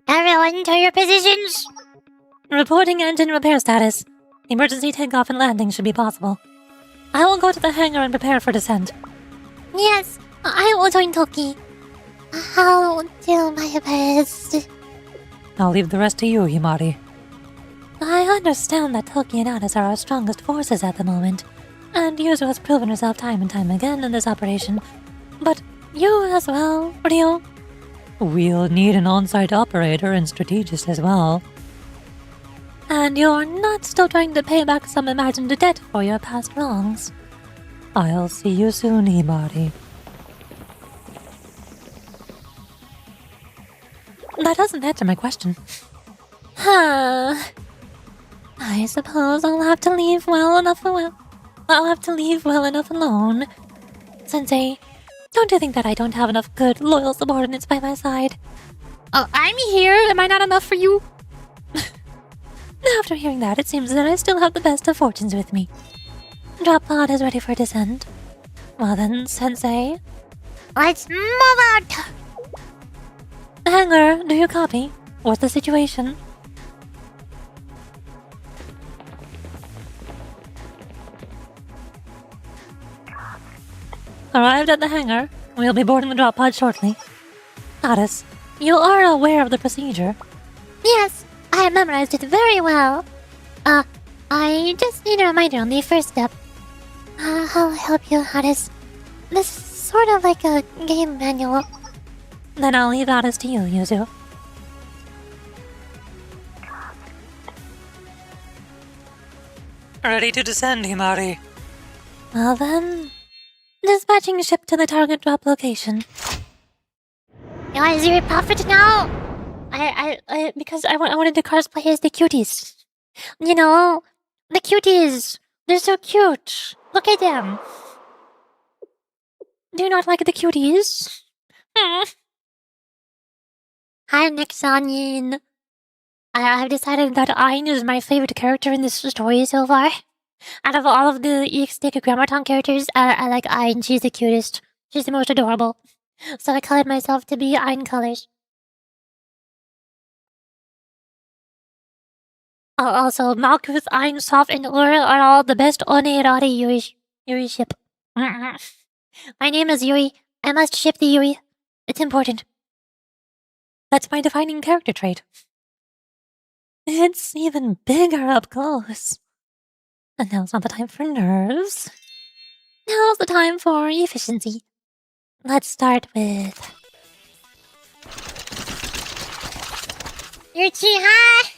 everyone to your positions. Reporting engine repair status. Emergency takeoff and landing should be possible. I will go to the hangar and prepare for descent. Yes, I will join Toki. I'll do my best. I'll leave the rest to you, Himari. I understand that Toki and Aris are our strongest forces at the moment, and Yuzu has proven herself time and time again in this operation. But you as well, Ryo? We'll need an on-site operator and strategist as well. And you're not still trying to pay back some imagined debt for your past wrongs. I'll see you soon, Himari. That doesn't answer my question. Huh. I suppose I'll have to leave well enough alone. Sensei, don't you think that I don't have enough good, loyal subordinates by my side? Oh, I'm here. Am I not enough for you? After hearing that, it seems that I still have the best of fortunes with me. Drop pod is ready for descent. Well then, Sensei. Let's move out. Hangar, do you copy? What's the situation? Arrived at the hangar. We'll be boarding the drop pod shortly. Aris, you are aware of the procedure. Yes, I have memorized it very well. I just need a reminder on the first step. I'll help you, Aris. This is sort of like a game manual. Then I'll leave Aris to you, Yuzu. Ready to descend, Himari. Well then, dispatching ship to the target drop location. Is your profit now? Because I wanted to cosplay as the cuties. You know, the cuties. They're so cute. Look at them. Do you not like the cuties? Hi, Nixonin. I've decided that Ein is my favorite character in this story so far. Out of all of the EX Decagrammaton characters, I like Ein. She's the cutest. She's the most adorable. So I colored myself to be Ein colors. Also, Malkuth, Ein Sof Ohr are all the best OneeLoli Yuri ship. My name is Yuri. I must ship the Yuri. It's important. That's my defining character trait. It's even bigger up close. And now's not the time for nerves. Now's the time for efficiency. Let's start with... Yuchi, hi!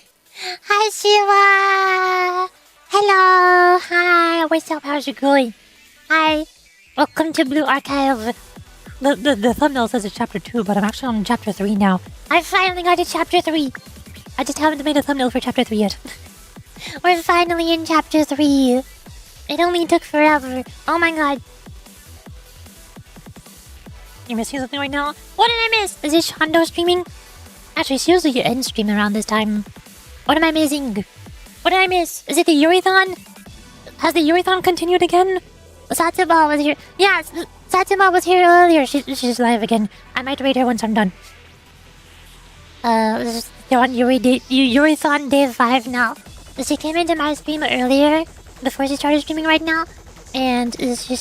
Hi, Shiva! Hello! Hi, what's up? How's it going? Hi! Welcome to Blue Archive. The thumbnail says it's chapter 2, but I'm actually on chapter 3 now. I finally got to chapter 3. I just haven't made a thumbnail for chapter 3 yet. We're finally in chapter 3. It only took forever. Oh my god. You're missing something right now? What did I miss? Is it Shondo streaming? Actually, she usually ends stream around this time. What am I missing? What did I miss? Is it the Yurithon? Has the Yurithon continued again? Satsuma was here. Yes, Satsuma was here earlier. She's live again. I might raid her once I'm done. They're on Yurithon day 5 now. She came into my stream earlier, before she started streaming right now, and she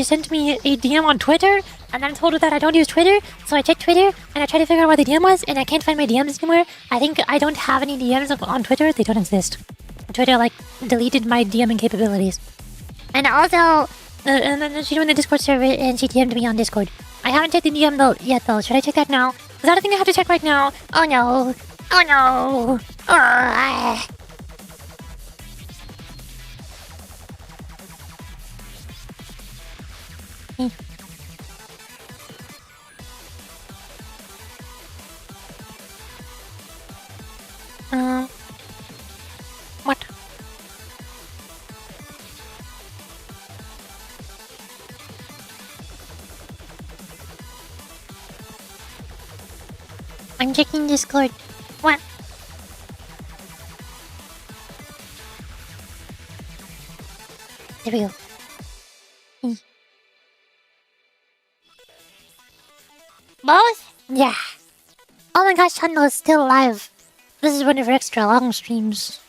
sent me a DM on Twitter, and I told her that I don't use Twitter, so I checked Twitter, and I tried to figure out where the DM was, and I can't find my DMs anywhere. I think I don't have any DMs on Twitter. They don't exist. Twitter, like, deleted my DMing capabilities. And also, and then she joined the Discord server, and she DM'd me on Discord. I haven't checked the DM yet, though. Should I check that now? Is that a thing I have to check right now? Oh, no. Oh, no. Oh, what? I'm checking Discord. What? There we go. Both? Yeah. Oh my gosh, Chando is still alive. This is one of her extra long streams.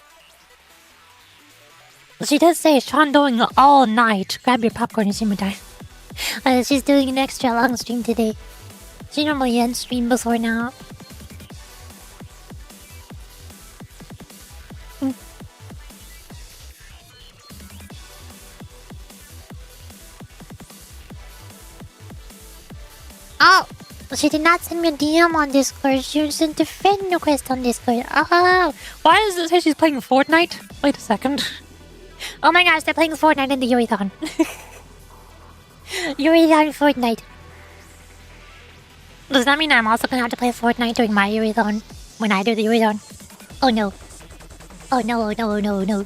She does say Sean doing all night. Grab your popcorn and simmer time. She's doing an extra long stream today. She normally ends stream before now. Oh! She did not send me a DM on Discord. She sent a friend request on Discord. Oh! Why does it say she's playing Fortnite? Wait a second. Oh my gosh, they're playing Fortnite in the Yurithon. Yurithon Fortnite. Does that mean I'm also gonna have to play Fortnite during my Yurithon? When I do the Yurithon? Oh no. Oh no, no, no, no.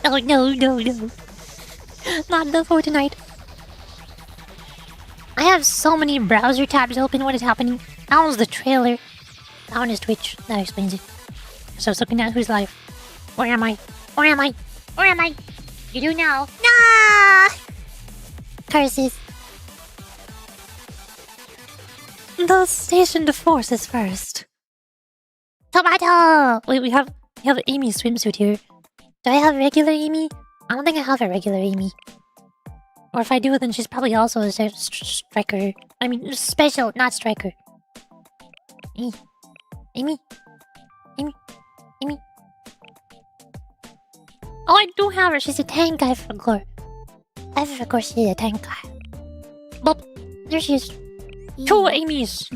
Oh no, no, no. Not the Fortnite. I have so many browser tabs open. What is happening? That one's the trailer. That one is Twitch. That explains it. So I was looking at who's live. Where am I? Where am I? Where am I? You do now. Nah! Curses. The stationed forces first. Tomato! Wait, we have Amy's swimsuit here. Do I have regular Amy? I don't think I have a regular Amy. Or if I do, then she's probably also a striker. I mean, special, not striker. Amy. Amy. Amy. Amy. Oh, I do have her. She's a tank, I forgot. I forgot she's a tank guy. But there she is. Two Amy's.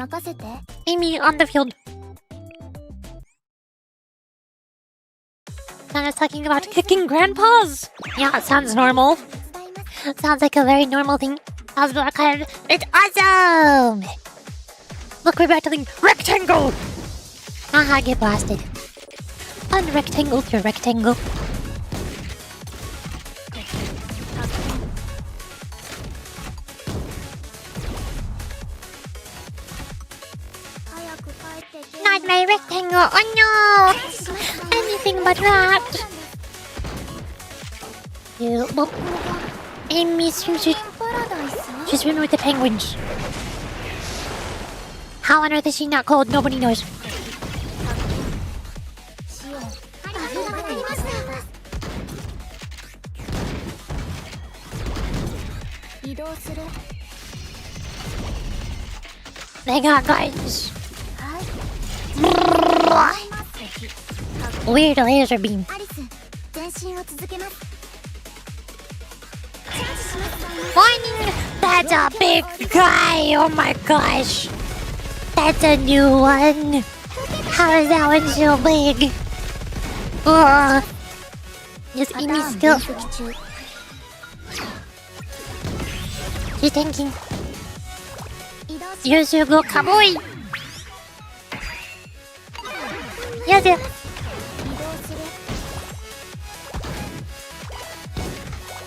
Amy on the field. And I was talking about kicking grandpas. Yeah, it sounds normal. Sounds like a very normal thing. How's the archive? It's awesome! Look, we're battling rectangle! Haha, get blasted. Unrectangle to rectangle. Not my rectangle! Oh no! Anything but that! You, Amy swimsuit. She's swimming with the penguins. How on earth is she not cold? Nobody knows. They got guns. Weird laser beam. Warning! That's a big guy! Oh my gosh! That's a new one! How is that one so big? Ugh! Just Amy still. She's thinking. Yes, you go, cowboy! Yes, yes!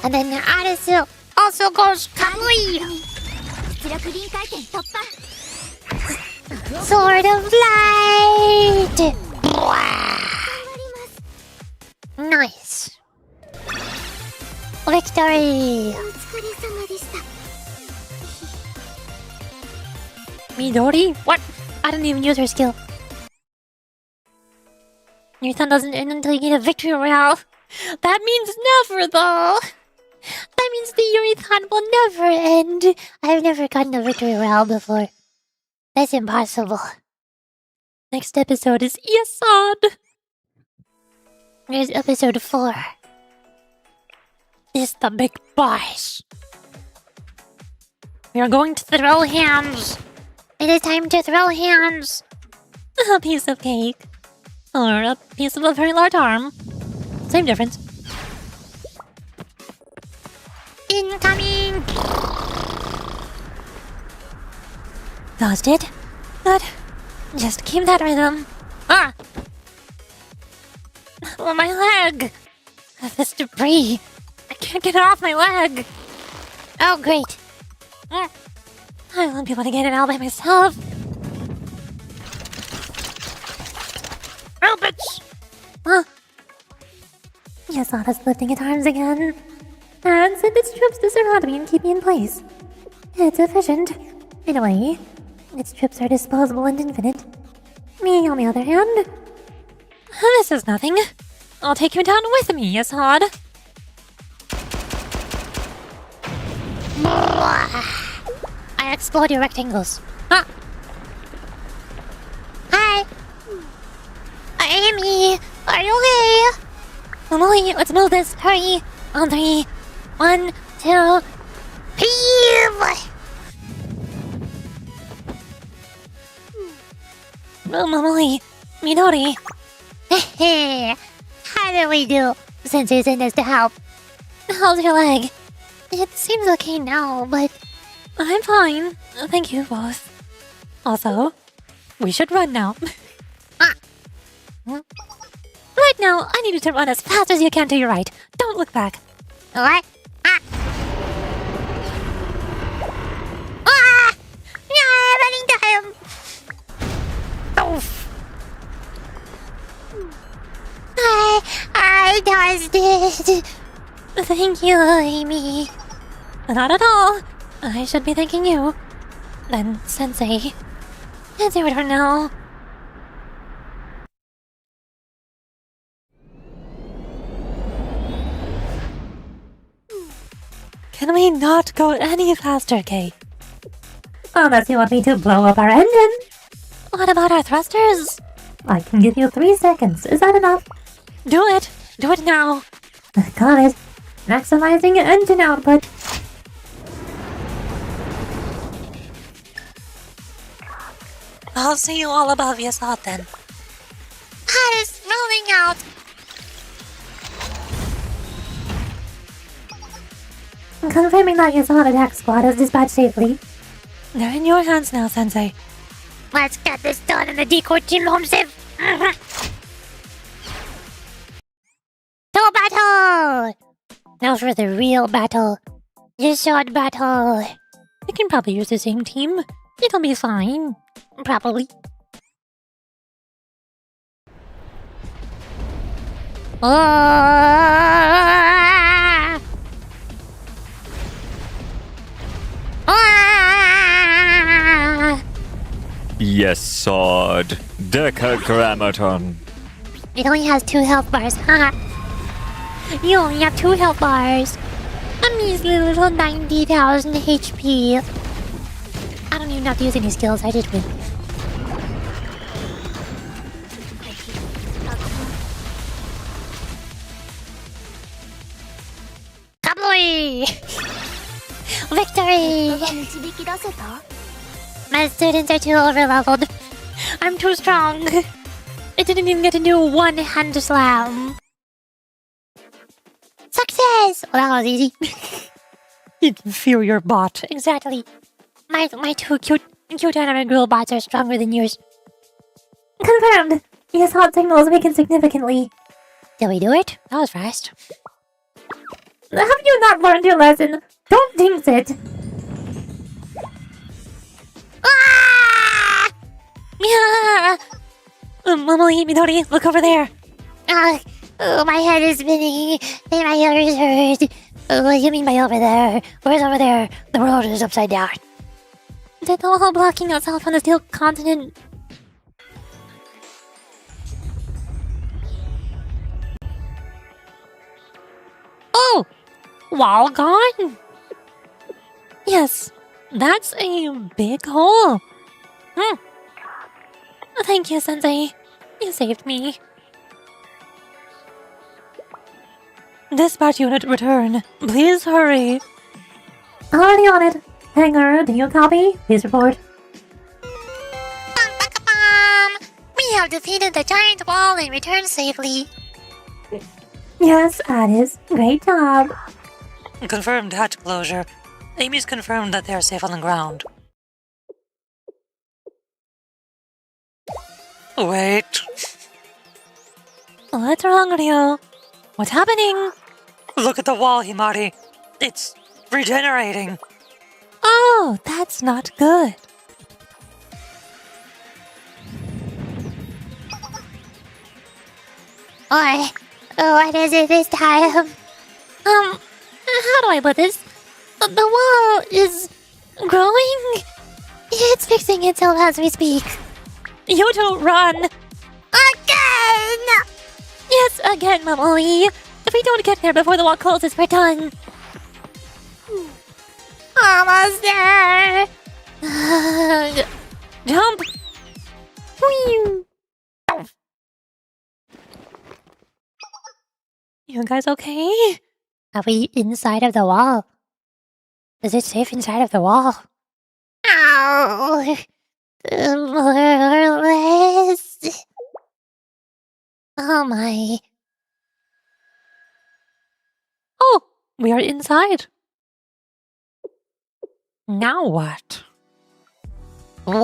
And then the Arisu also goes kablooey! Sword of Light! Nice! Victory! Midori? What? I didn't even use her skill. Your son doesn't end until you get a victory royale. That means never, though! That means the Yuri-thon will never end. I've never gotten a victory royale before. That's impossible. Next episode is Yasad. Here's episode 4. This is the big boss. We are going to throw hands. It is time to throw hands. A piece of cake. Or a piece of a very large arm. Same difference. Incoming! Lost it. Good. Just keep that rhythm. Ah! Oh, my leg! This debris. I can't get it off my leg. Oh, great. I won't be able to get it out by myself. Help it! Yasada's lifting its arms again, and sent its troops to surround me and keep me in place. It's efficient. In a way, its troops are disposable and infinite. Me, on the other hand... This is nothing. I'll take you down with me, Yasad. I explode your rectangles. Ah. Hi. Amy, are you okay? Molly, let's move this. Hurry. On 3. 1, 2. Heave! Molly, Midori. How do we do? Since he's in this to help. How's your leg? It seems okay now, but I'm fine. Thank you both. Also, we should run now. Right now, I need you to run as fast as you can to your right. Don't look back. What? Yeah, running time! Oof. I does it. Thank you, Amy. Not at all. I should be thanking you. Then, Sensei. Let's do it for now. Can we not go any faster, Kei? Unless you want me to blow up our engine. What about our thrusters? I can give you 3 seconds. Is that enough? Do it! Do it now! Got it. Maximizing engine output. I'll see you all above Yasad then. That is rolling out! Confirming that Yasad attack squad is dispatched safely. They're in your hands now, Sensei. Let's get this done in the decoy team home safe! To battle! Now for the real battle. Yasad battle. We can probably use the same team. It'll be fine. Probably. Ah! Ah! Yasad Decagrammaton. It only has 2 health bars, haha. You only have 2 health bars. A measly little 90,000 HP. I don't even have to use any skills, I just win. Kablooey! Victory! My students are too overleveled. I'm too strong. I didn't even get to do 1 hand slam. Success! Well, that was easy. Inferior bot. Exactly. My 2 cute anime girl bots are stronger than yours. Confirmed. Yasad signals weakened significantly. Did we do it? That was fast. Have you not learned your lesson? Don't jinx it. Ah! Yeah! Molly, Midori, look over there. Oh, my head is spinning, and my ears hurt. What do you mean by over there? Where's over there? The world is upside down. They're all blocking us off on the steel continent. Oh! wall gone? Yes, that's a big hole. Thank you, Sensei. You saved me. Dispatch unit return. Please hurry. Already on it. Hangar, do you copy? Please report. We have defeated the giant wall and returned safely. Yes, Aris. Great job. Confirmed hatch closure. Amy's confirmed that they are safe on the ground. Wait. What's wrong, Ryo? What's happening? Look at the wall, Himari. It's regenerating. Oh, that's not good. Or, what is it this time? How do I put this? The wall is growing? It's fixing itself as we speak. You two run! Again! Yes, again, YurichiLily. If we don't get there before the wall closes, we're done. Almost there. Jump! Whee! You guys okay? Are we inside of the wall? Is it safe inside of the wall? Ow! Oh my. Oh, we are inside. Now what? Whoa!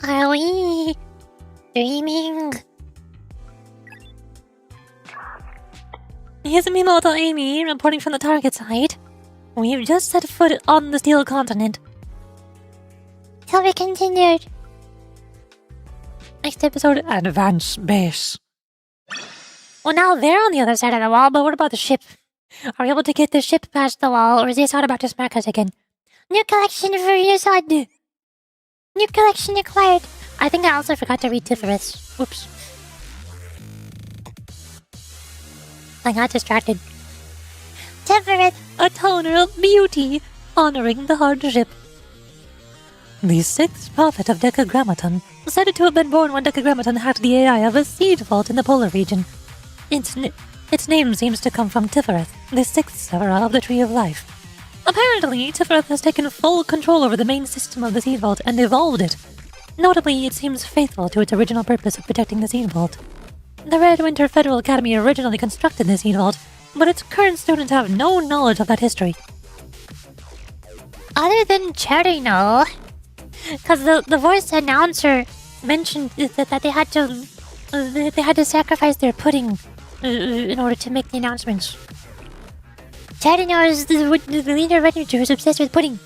Are we dreaming? Here's me, little Amy, reporting from the target site. We've just set foot on the steel continent. Till we continued. Next episode, Advance Base. Well, now they're on the other side of the wall, but what about the ship? Are we able to get the ship past the wall, or is Yasad about to smack us again? New collection for Yasad. New collection acquired. I think I also forgot to read Tifereth's. Whoops. I got distracted. Tifereth, A toner of beauty, honoring the hardship. The sixth prophet of Decagrammaton, said to have been born when Decagrammaton hacked the AI of a seed vault in the polar region. Its name seems to come from Tifereth, the sixth Sephira of the Tree of Life. Apparently, Tifereth has taken full control over the main system of the seed vault and evolved it. Notably, it seems faithful to its original purpose of protecting the seed vault. The Red Winter Federal Academy originally constructed the seed vault, but its current students have no knowledge of that history. other than Cherino, because the voice announcer mentioned that they had to sacrifice their pudding in order to make the announcements. Cherino is the leader of Red Winter who's obsessed with pudding.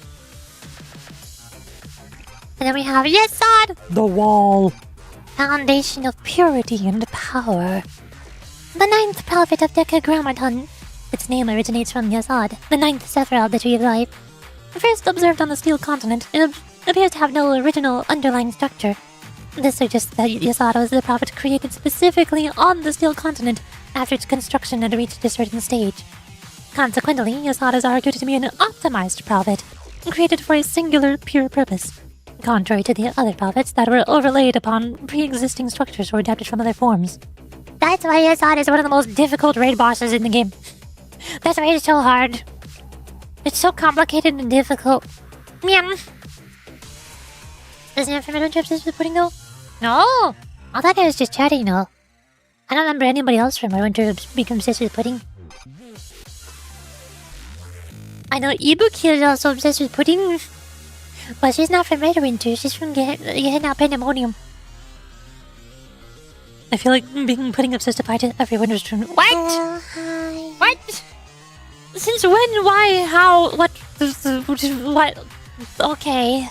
And then we have Yesod, The wall. foundation of purity and power. The ninth prophet of Decagrammaton. Its name originates from Yesod, the ninth Sephira of the Tree of Life. First observed on the Steel Continent, it appears to have no original underlying structure. This suggests that Yesod was the prophet created specifically on the Steel Continent after its construction had reached a certain stage. Consequently, Yesod is argued to be an optimized prophet, created for a singular, pure purpose, contrary to the other prophets that were overlaid upon pre-existing structures or adapted from other forms. That's why Yesod is one of the most difficult raid bosses in the game. That's why it's so hard. It's so complicated and difficult. Meow. Isn't it from Adventure Obsessed with Pudding though? No! I thought it was just chatting though. I don't remember anybody else from Adventure being obsessed with pudding. I know Ibuki is also obsessed with pudding. But she's not from Red Winter, she's from Gehenna Pandemonium. I feel like being pudding obsessed applied to everyone who's doing. What? What? Since when? Why? How? What? What? Okay.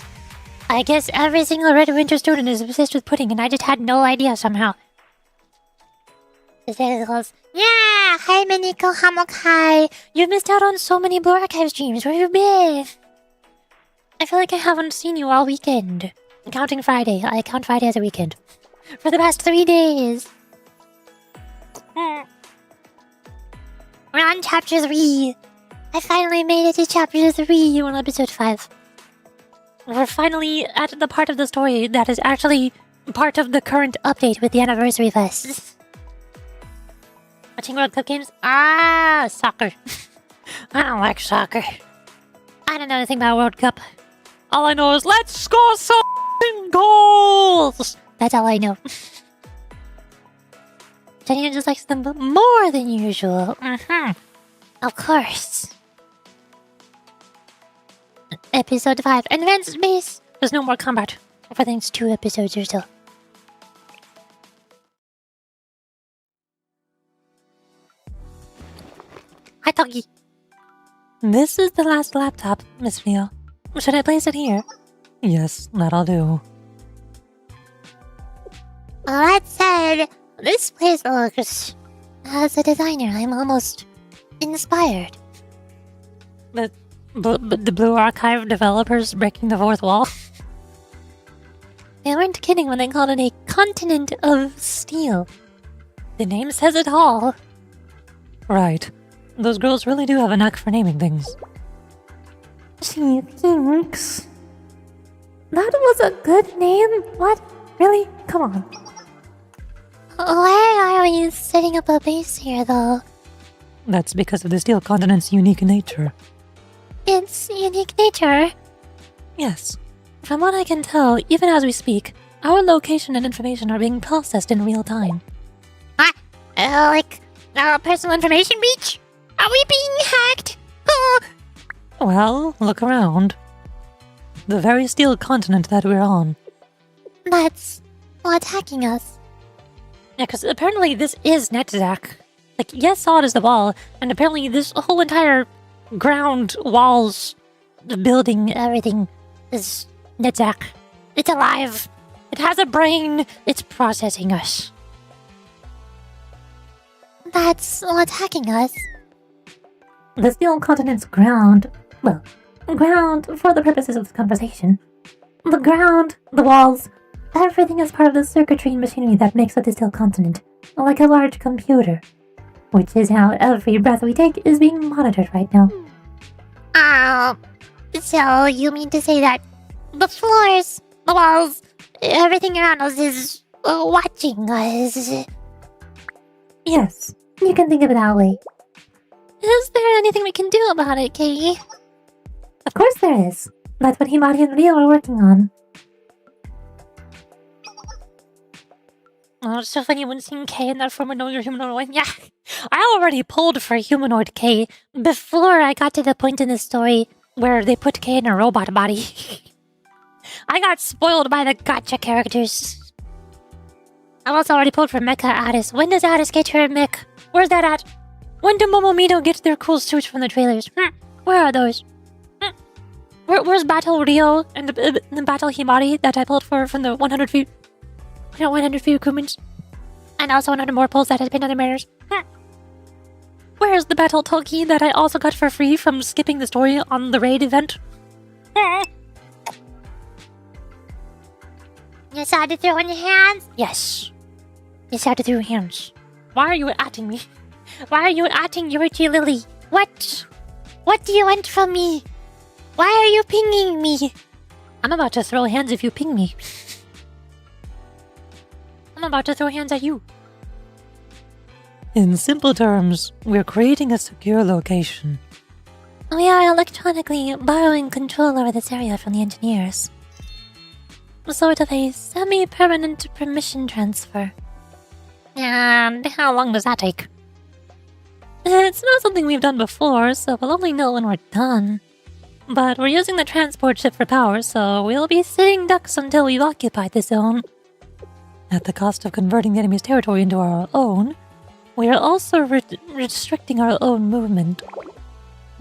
I guess every single Red Winter student is obsessed with pudding and I just had no idea somehow. It goes, yeah! Hi Miniko Hamokai! You've missed out on so many Blue Archive streams. Where have you been? I feel like I haven't seen you all weekend. Counting Friday. I count Friday as a weekend. For the past 3 days. We're on chapter 3. I finally made it to chapter 3 on episode 5. We're finally at the part of the story that is actually part of the current update with the anniversary fest. Watching World Cup games? Ah, soccer. I don't like soccer. I don't know anything about World Cup. All I know is let's score some goals! That's all I know. Jenny just likes them more than usual. Of course. Episode 5. Advanced base. There's no more combat for the next 2 episodes or so. Hi, Toggy. This is the last laptop, Miss Vio. Should I place it here? Yes, that'll do. Well, that said, this place looks... As a designer, I'm almost inspired. The Blue Archive developers breaking the fourth wall? They weren't kidding when they called it a continent of steel. The name says it all. Right. Those girls really do have a knack for naming things. She thinks... That was a good name? What? Really? Come on. Why are we setting up a base here, though? That's because of the Steel Continent's unique nature. Its unique nature? Yes. From what I can tell, even as we speak, our location and information are being processed in real time. Like our personal information breach? Are we being hacked? Well, look around. The very Steel Continent that we're on. That's what's hacking us. Yeah, because apparently this is NetZack. Like, yes, solid is the wall, and apparently this whole entire ground, walls, the building, everything is NetZack. It's alive. It has a brain. It's processing us. That's what's hacking us. The Steel Continent's ground... Well, ground for the purposes of this conversation. The ground, the walls, everything is part of the circuitry and machinery that makes up the Steel Continent, like a large computer. Which is how every breath we take is being monitored right now. So you mean to say that the floors, the walls, everything around us is watching us? Yes, you can think of it that way. Is there anything we can do about it, Kei? Of course there is. That's what Himari and Rio are working on. Oh, it's so funny when seeing Kei in that form of knowing your humanoid. Yeah, I already pulled for humanoid Kei before I got to the point in the story where they put Kei in a robot body. I got spoiled by the gotcha characters. I also already pulled for Mecha Aris. When does Aris get her mech? Where's that at? When do Momomito get their cool suits from the trailers? Where are those? Where's Battle Rio and the Battle Himari that I pulled for from the 100 feet? 100 feet recruitments. And also 100 more pulls that had been other matters. Where's the Battle Toki that I also got for free from skipping the story on the raid event? You saw to throw in your hands? Yes. You saw to throw hands. Why are you atting me? Why are you atting YurichiLily? What? What do you want from me? Why are you pinging me? I'm about to throw hands if you ping me. I'm about to throw hands at you. In simple terms, we're creating a secure location. We are electronically borrowing control over this area from the engineers. Sort of a semi-permanent permission transfer. And how long does that take? It's not something we've done before, so we'll only know when we're done. But we're using the transport ship for power, so we'll be sitting ducks until we've occupied the zone. At the cost of converting the enemy's territory into our own, we are also restricting our own movement.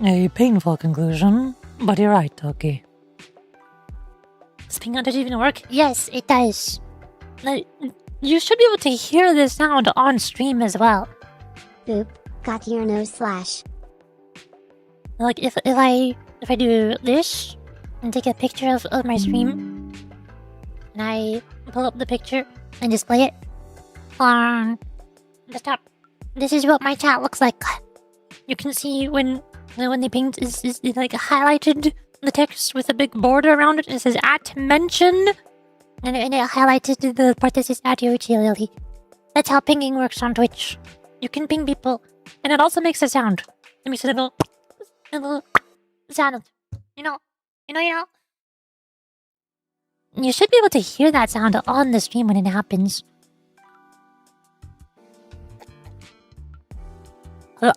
A painful conclusion, but you're right, Toki. Does ping on even work? Yes, it does. You should be able to hear the sound on stream as well. Boop, got your nose slash. Like if I do this and take a picture of my stream, and I pull up the picture and display it on desktop, this is what my chat looks like. you can see when they pinged is like highlighted the text with a big border around it. And it says at mention, and it highlighted the part that says at YurichiLily. That's how pinging works on Twitch. You can ping people, and it also makes a sound. It makes a little sound. You know. You should be able to hear that sound on the stream when it happens.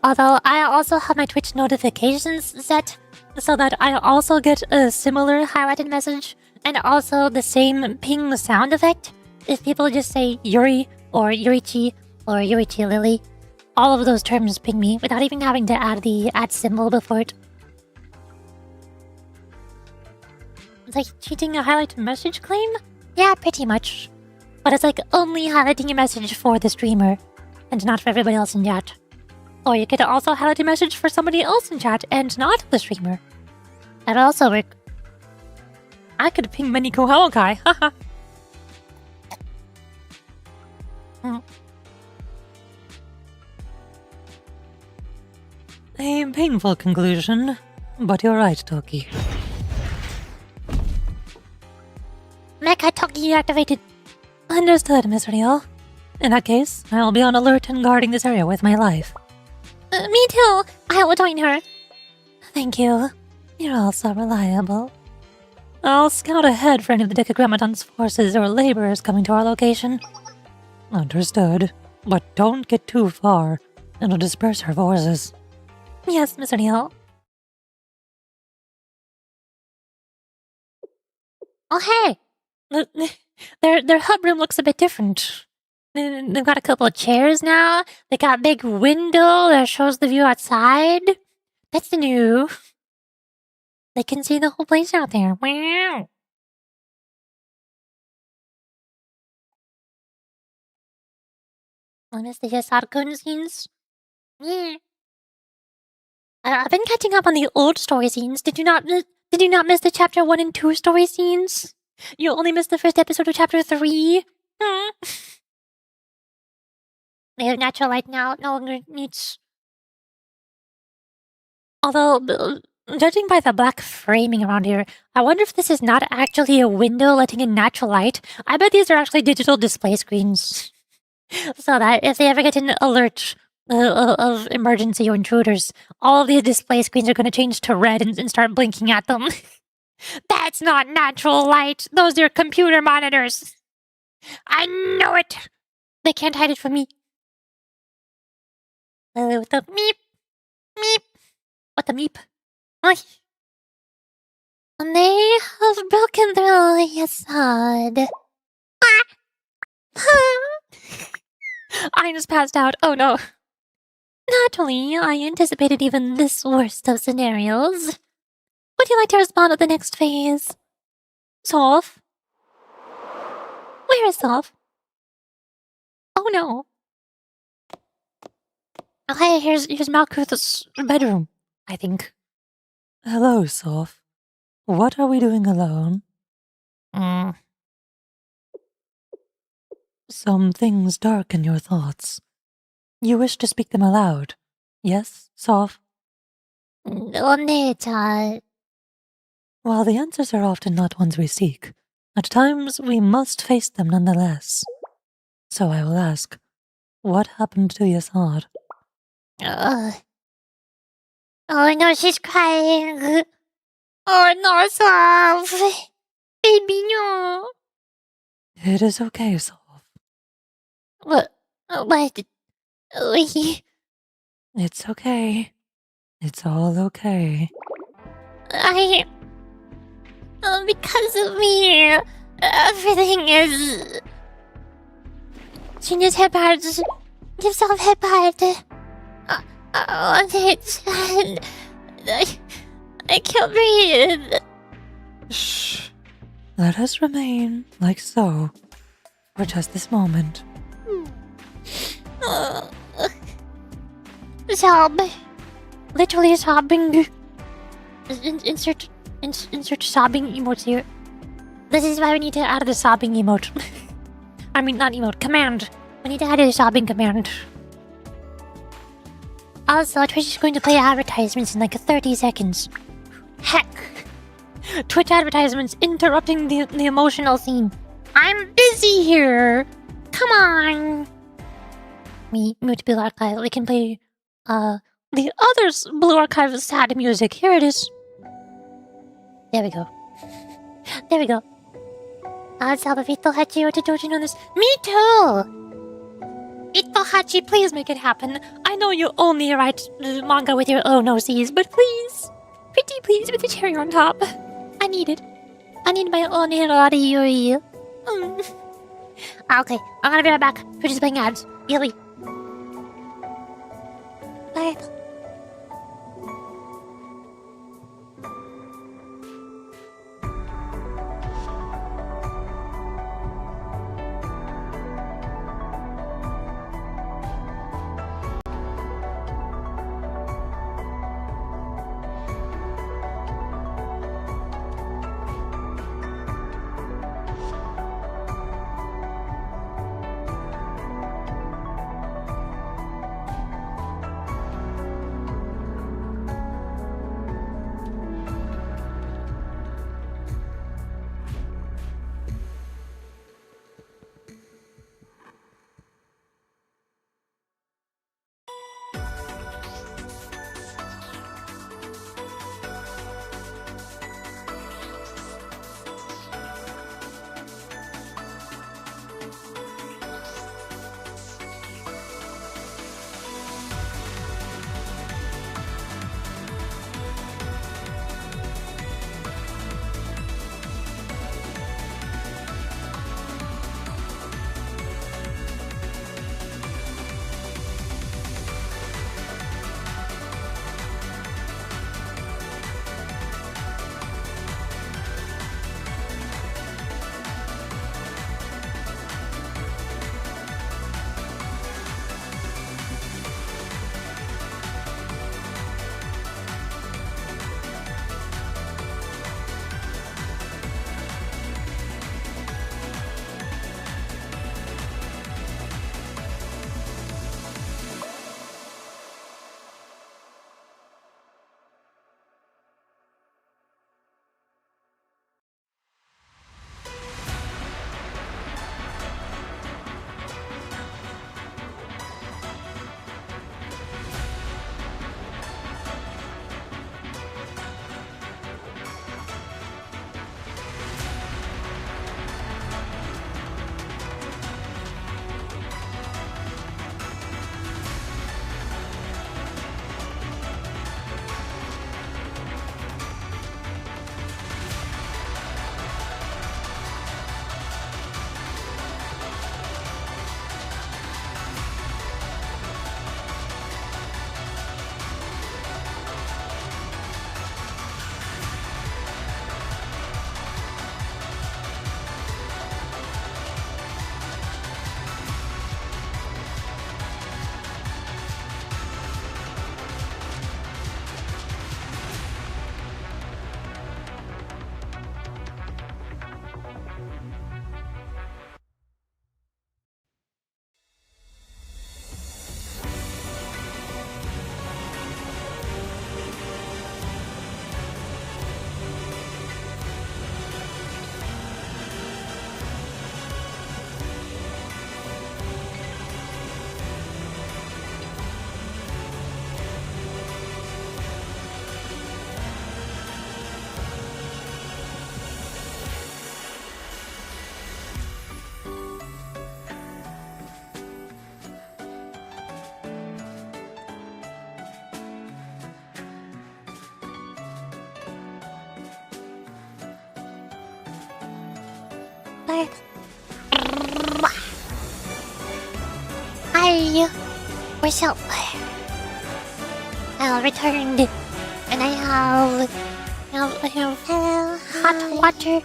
Although I also have my Twitch notifications set so that I also get a similar highlighted message and also the same ping sound effect if people just say Yuri or Yurichi or YurichiLily. All of those terms ping me without even having to add the @ symbol before it. It's like cheating a highlighted message claim? Yeah, pretty much. But it's like only highlighting a message for the streamer and not for everybody else in chat. Or you could also highlight a message for somebody else in chat and not the streamer. That'd also work. I could ping many Kohelkai, haha. A painful conclusion, but you're right, Toki. Mecha Toki activated. Understood, Miss Rio. In that case, I'll be on alert and guarding this area with my life. Me too. I will join her. Thank you. You're all so reliable. I'll scout ahead for any of the Decagrammaton's forces or laborers coming to our location. Understood. But don't get too far. It'll disperse our forces. Yes, Miss Rio. Oh, hey! Their hub room looks a bit different. They've got a couple of chairs now. They got a big window that shows the view outside. That's new. They can see the whole place out there. Wow. I miss the Yasarkun scenes. Yeah. I've been catching up on the old story scenes. Did you not miss the chapter 1 and 2 story scenes? You only missed the first episode of chapter 3? They have natural light now. No longer needs. Although, judging by the black framing around here, I wonder if this is not actually a window letting in natural light. I bet these are actually digital display screens. So that if they ever get an alert of emergency or intruders, all of these display screens are going to change to red and start blinking at them. That's not natural light. Those are computer monitors. I know it. They can't hide it from me. With the meep. Meep. What the meep? Ay. And they have broken through Yasad. I just passed out. Oh no. Naturally, I anticipated even this worst of scenarios. Would you like to respond to the next phase? Sof? Where is Sof? Oh no. Okay, here's Malkuth's bedroom, I think. Hello, Sof. What are we doing alone? Some things darken your thoughts. You wish to speak them aloud. Yes, Sof? One-chan. While the answers are often not ones we seek, at times we must face them nonetheless. So I will ask, what happened to Yasad? Oh no, she's crying. Oh no, Sof. Baby, no. It is okay, Sof. What? It's okay. It's all okay. Because of me, everything is. She needs her part. Give Sof her part. I can't breathe. Shh. Let us remain like so for just this moment. Sob. Literally sobbing. Insert sobbing emotes here. This is why we need to add the sobbing emote. I mean, not emote, command. We need to add a sobbing command. Also, Twitch is going to play advertisements in like 30 seconds. Heck. Twitch advertisements interrupting the emotional scene. I'm busy here. Come on. Mute Blue Archive. We can play the other Blue Archive sad music. Here it is. There we go. There we go. Salvavito Hachi Otajoji on this. Me too! Itohachi, please make it happen. I know you only write manga with your own OCs, but please. Pretty please with the cherry on top. I need it. I need my own yuri. Okay, I'm gonna be right back. We're just playing ads. Yuri. Bye. Hi, what's up? I returned, and I have hot water.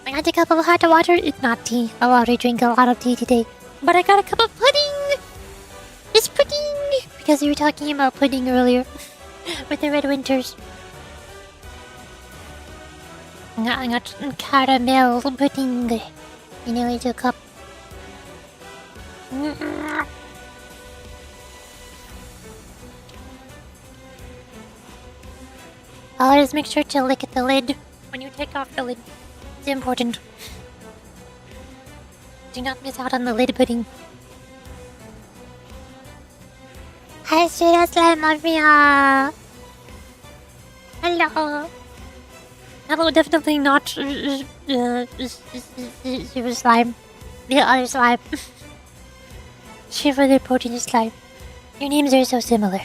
I got a cup of hot water. It's not tea. I'll already drink a lot of tea today. But I got a cup of pudding. It's pudding because we were talking about pudding earlier with the Red Winters. I got caramel pudding in a little cup. Always make sure to lick at the lid when you take off the lid. It's important. Do not miss out on the lid pudding. Hi, sweet slime mafia. Hello. Hello, definitely not super slime. The other slime. Shiver the protein slime. Your names are so similar.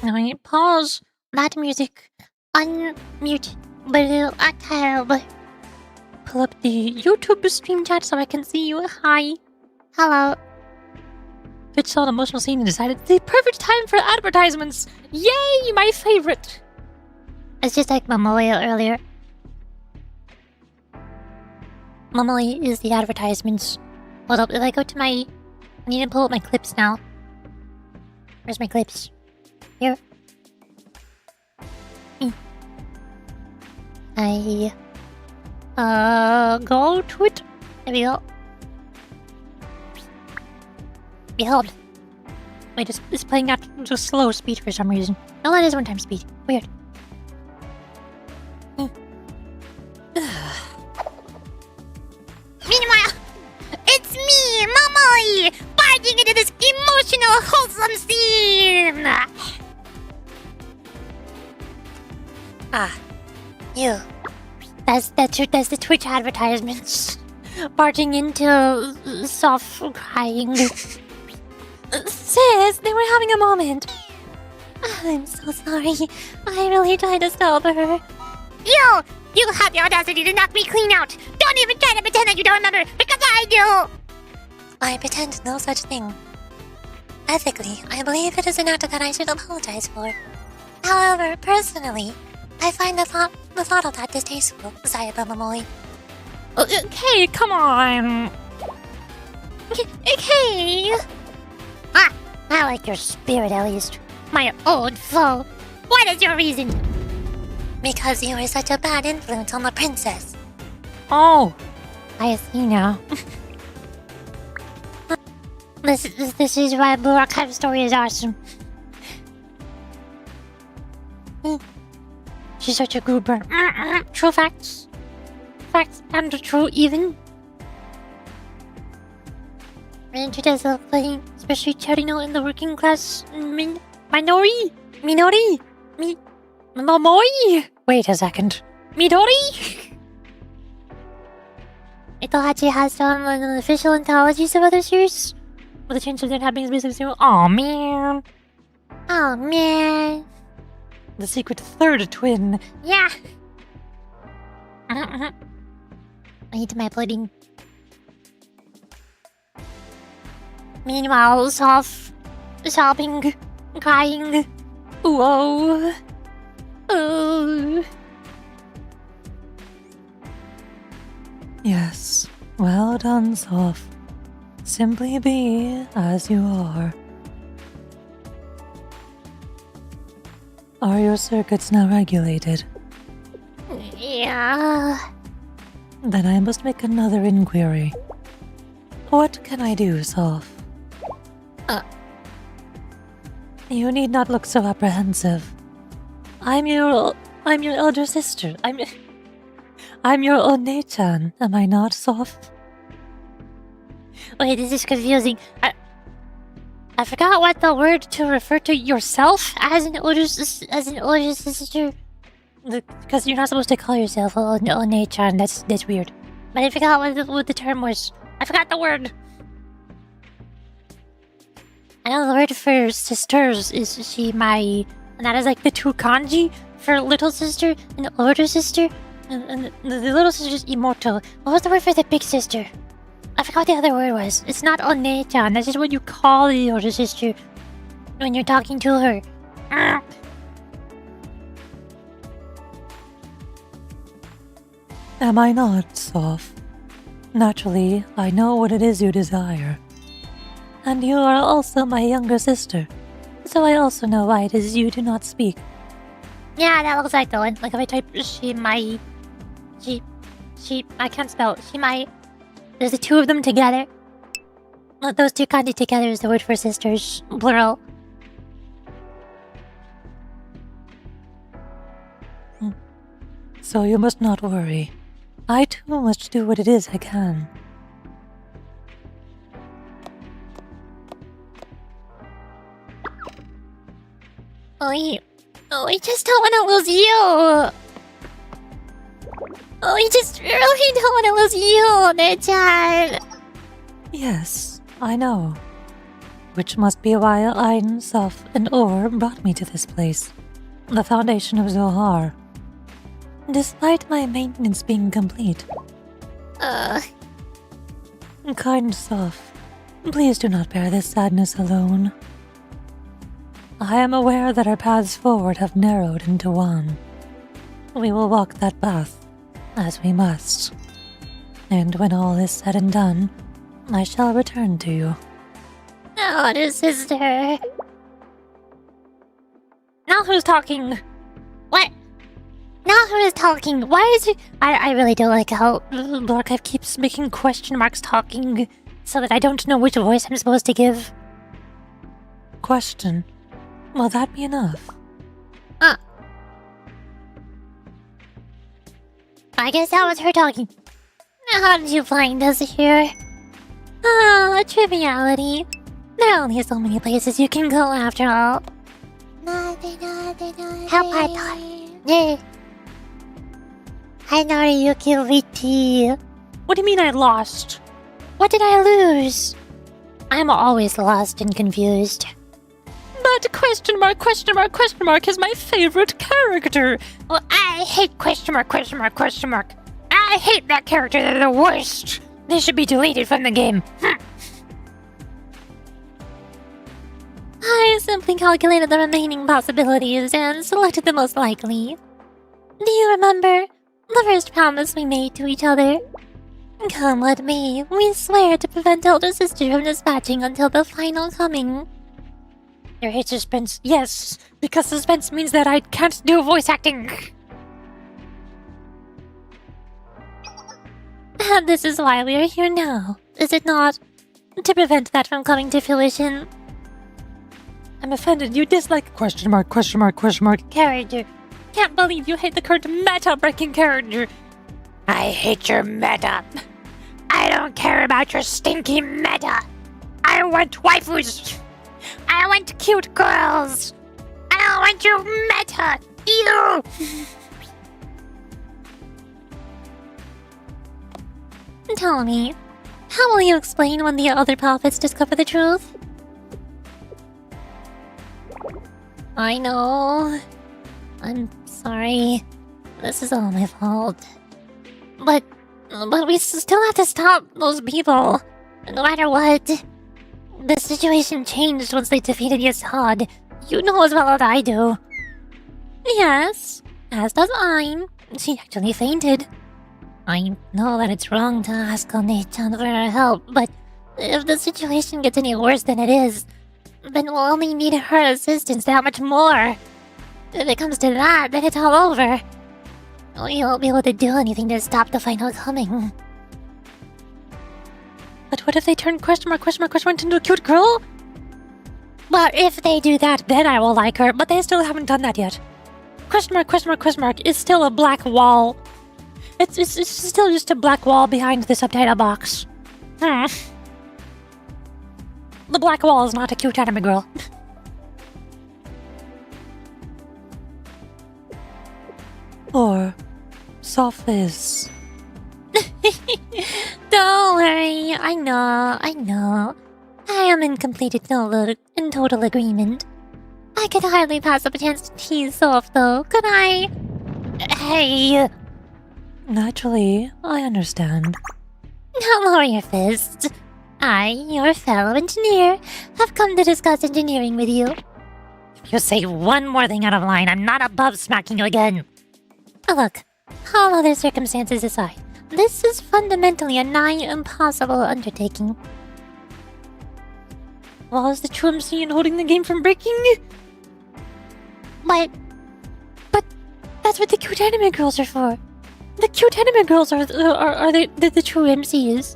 Now I pause that music. Unmute the little tab. Pull up the YouTube stream chat so I can see you. Hi. Hello. Fitch saw an emotional scene and decided it's the perfect time for advertisements. Yay, my favorite. It's just like Momoya earlier. Normally is the advertisements. Hold up, if I go to my... I need to pull up my clips now. Where's my clips? Here. Go to it. There we go. Behold. Wait, it's playing at just slow speed for some reason. No, that is 1x speed. Weird. Meanwhile, it's me, Momoy, barging into this emotional, wholesome scene. You. That's the Twitch advertisements. Barging into soft crying. Sis, they were having a moment. I'm so sorry. I really tried to stop her. You have the audacity to knock me clean out. Don't even try to pretend that you don't remember, because I do. I pretend no such thing. Ethically, I believe it is an act that I should apologize for. However, personally, I find the thought of that distasteful, Sayaba Momoi. Okay, come on. Okay. I like your spirit at least. My old foe. What is your reason? Because you were such a bad influence on the princess. Oh, I see now. This is why Blue Archive story is awesome. She's such a goober. True facts. Facts and true even. And she does love playing, especially Cherino in the working class Minori. Momoi. Wait a second. Midori? Itohachi has some official anthologies of other series. With the chance of that happening is basically zero. Aw, man. Oh man. The secret third twin. Yeah. I eat my pudding. Meanwhile, sobbing, crying. Whoa. Oh. Yes, well done, Sof. Simply be as you are. Are your circuits now regulated? Yeah. Then I must make another inquiry. What can I do, Sof? You need not look so apprehensive. I'm your elder sister. I'm your One-chan, am I not, Sof? Wait, this is confusing. I forgot what the word to refer to yourself as an older sister. Because you're not supposed to call yourself One-chan. That's weird. But I forgot what the term was. I forgot the word. I know the word for sisters is shimai, and that is like the two kanji for little sister and older sister. And the little sister is imoto. What was the word for the big sister? I forgot what the other word was. It's not one-chan. That's just what you call the older sister when you're talking to her. Am I not, Sof? Naturally, I know what it is you desire. And you are also my younger sister, so I also know why it is you do not speak. Yeah, that looks like the one. Like if I type shimai, I can't spell shimai. There's the two of them together. Those two kanji together is the word for sisters, plural. So you must not worry. I too must do what it is I can. I just don't want to lose you. I just really don't want to lose you, Ne-chan. Yes, I know. Which must be why Ein Sof and Ohr brought me to this place, the foundation of Zohar. Despite my maintenance being complete. Kind Sof, please do not bear this sadness alone. I am aware that our paths forward have narrowed into one. We will walk that path, as we must. And when all is said and done, I shall return to you. Oh, dear sister. Now who's talking? What? Now who is talking? Why is it? I really don't like how Archive keeps making question marks talking so that I don't know which voice I'm supposed to give. Question. Will that be enough? I guess that was her talking. How did you find us here? Oh, a triviality. There are only so many places you can go after all. Help I thought. Yeah. I know YurichiLily. What do you mean I lost? What did I lose? I'm always lost and confused. But question mark is my favorite character. Well, I hate question mark. I hate that character. They're the worst. They should be deleted from the game. I simply calculated the remaining possibilities and selected the most likely. Do you remember the first promise we made to each other? Come what may, we swear to prevent elder sister from dispatching until the final coming. You hate suspense? Yes, because suspense means that I can't do voice acting. And this is why we are here now, is it not? To prevent that from coming to fruition. I'm offended. You dislike question mark character. Can't believe you hate the current meta-breaking character. I hate your meta. I don't care about your stinky meta. I want waifus. I want cute girls. I don't want your meta. Ew. Tell me, how will you explain when the other prophets discover the truth? I know. I'm sorry. This is all my fault. But we still have to stop those people. No matter what. The situation changed once they defeated Yasad. You know as well as I do. Yes, as does Ein. She actually fainted. I know that it's wrong to ask One-chan for her help, but if the situation gets any worse than it is, then we'll only need her assistance that much more. If it comes to that, then it's all over. We won't be able to do anything to stop the final coming. But what if they turn question mark into a cute girl? But if they do that, then I will like her, but they still haven't done that yet. Question mark is still a black wall. It's still just a black wall behind the subtitle box. The black wall is not a cute anime girl. Or Sof is. Don't worry, I know. I am in complete and total agreement. I could hardly pass up a chance to tease Sof, though, could I? Hey! Naturally, I understand. Don't lower your fists. I, your fellow engineer, have come to discuss engineering with you. If you say one more thing out of line, I'm not above smacking you again. Look, all other circumstances aside, this is fundamentally a nigh impossible undertaking. Well, is the true MC in holding the game from breaking? But that's what the cute anime girls are for. The cute anime girls are the true MCs.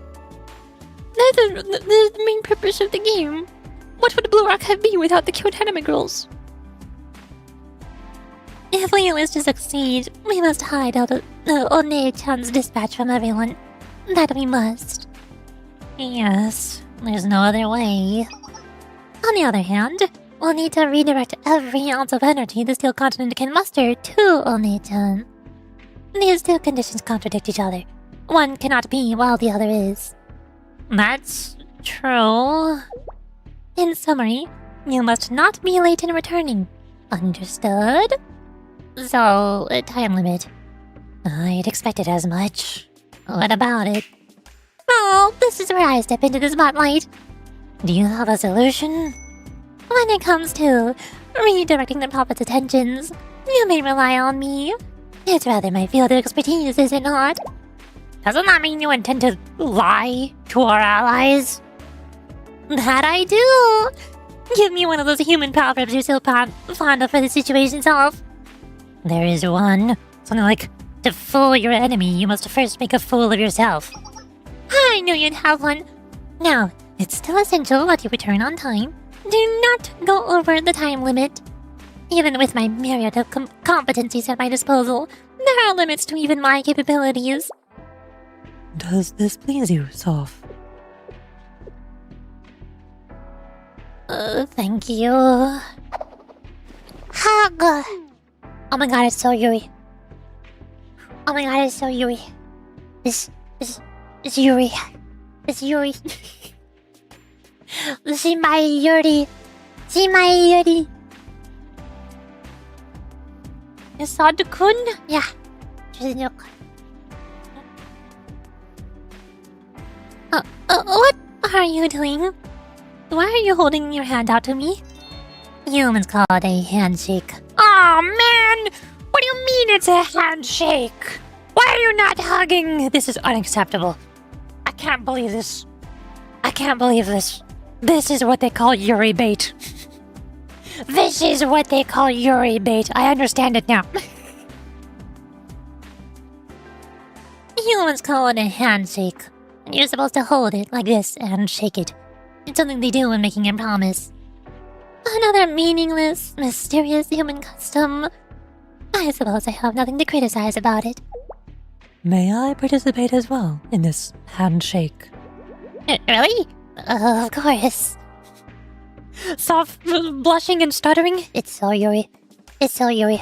They're the main purpose of the game. What would Blue Archive be without the cute anime girls? If we wish to succeed, we must hide out One-chan's dispatch from everyone. That we must. Yes, there's no other way. On the other hand, we'll need to redirect every ounce of energy the Steel Continent can muster to One-chan. These two conditions contradict each other. One cannot be while the other is. That's true. In summary, you must not be late in returning. Understood? So, a time limit. I'd expected as much. What about it? Well, this is where I step into the spotlight. Do you have a solution? When it comes to redirecting the prophet's attentions, you may rely on me. It's rather my field of expertise, is it not? Doesn't that mean you intend to lie to our allies? That I do! Give me one of those human proverbs you're so fond of for the situation's self. There is one. Something like, to fool your enemy, you must first make a fool of yourself. I knew you'd have one. Now, it's still essential that you return on time. Do not go over the time limit. Even with my myriad of competencies at my disposal, there are limits to even my capabilities. Does this please you, Sof? Thank you. Hug! Oh my god, it's so Yuri. Oh my god, it's so Yuri. It's Yuri. It's Yuri. See my Yuri. See my Yuri. Sadu-kun? Yeah. What are you doing? Why are you holding your hand out to me? Humans call it a handshake. Oh man! What do you mean it's a handshake? Why are you not hugging? This is unacceptable. I can't believe this. I can't believe this. This is what they call Yuri bait. This is what they call Yuri bait. I understand it now. Humans call it a handshake. You're supposed to hold it like this and shake it. It's something they do when making a promise. Another meaningless, mysterious human custom. I suppose I have nothing to criticize about it. May I participate as well in this handshake? Really? Of course. Soft, blushing and stuttering. It's so Yuri. It's so Yuri.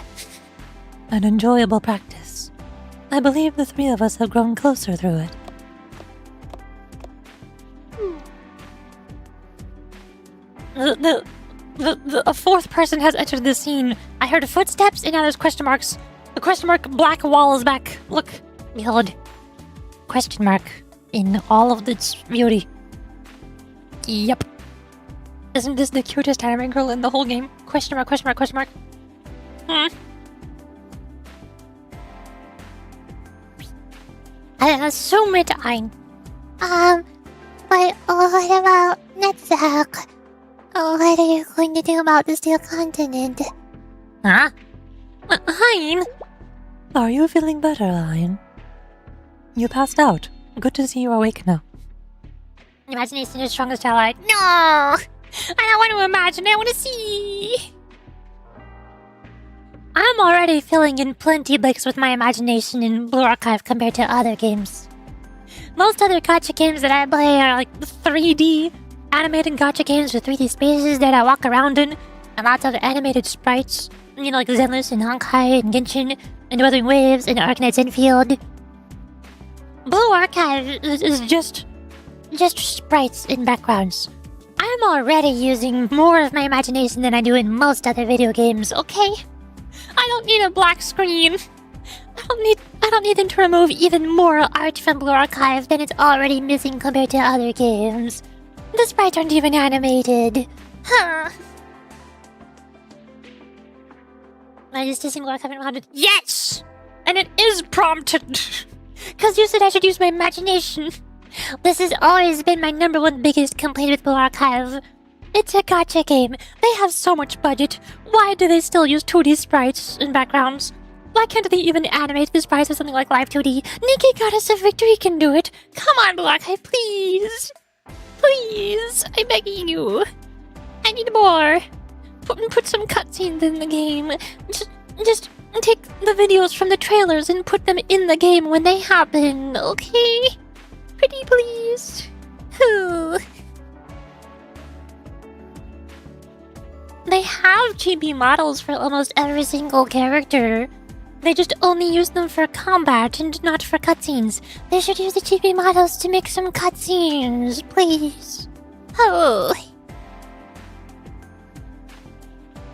An enjoyable practice. I believe the three of us have grown closer through it. A fourth person has entered the scene. I heard footsteps and now there's question marks. The question mark black wall is back. Look, behold. Question mark in all of its beauty. Yep. Isn't this the cutest anime girl in the whole game? Question mark, question mark, question mark. I assume it Ein. But what about Netzach? What are you going to do about the Steel Continent? Huh? Hein? Are you feeling better, Ein? You passed out. Good to see you awake now. Imagination is strongest ally. No! I don't want to imagine, I want to see! I'm already filling in plenty blanks with my imagination in Blue Archive compared to other games. Most other gacha games that I play are like 3D animated gacha games with 3D spaces that I walk around in, and lots of animated sprites, you know, like Zenless and Honkai and Genshin, and Wuthering Waves and Arknights Infield. Blue Archive is just sprites and backgrounds. I'm already using more of my imagination than I do in most other video games, okay? I don't need a black screen. I don't need them to remove even more art from Blue Archive than it's already missing compared to other games. The sprites aren't even animated. Huh. I just using Blue Archive and found it. Yes! And it is prompted. Cause you said I should use my imagination. This has always been my #1 biggest complaint with Blue Archive. It's a gacha game. They have so much budget. Why do they still use 2D sprites and backgrounds? Why can't they even animate the sprites with something like Live 2D? Nikki Goddess of Victory can do it. Come on, Blue Archive, please. Please, I'm begging you. I need more. Put some cutscenes in the game. Just take the videos from the trailers and put them in the game when they happen, okay? Pretty please. They have chibi models for almost every single character. They just only use them for combat and not for cutscenes. They should use the chibi models to make some cutscenes, please. Oh.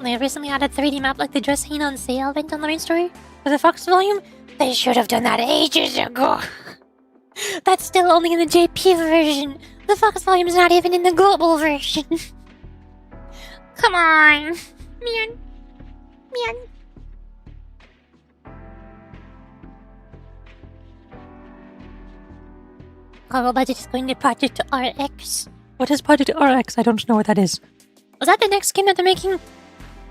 They recently added 3D map like the Dress Hina on sale event on the main story for the Fox volume. They should have done that ages ago. That's still only in the JP version. The Fox volume is not even in the global version. Come on. Man. Our budget is going to Project RX. What is Project RX? I don't know what that is. Was that the next game that they're making?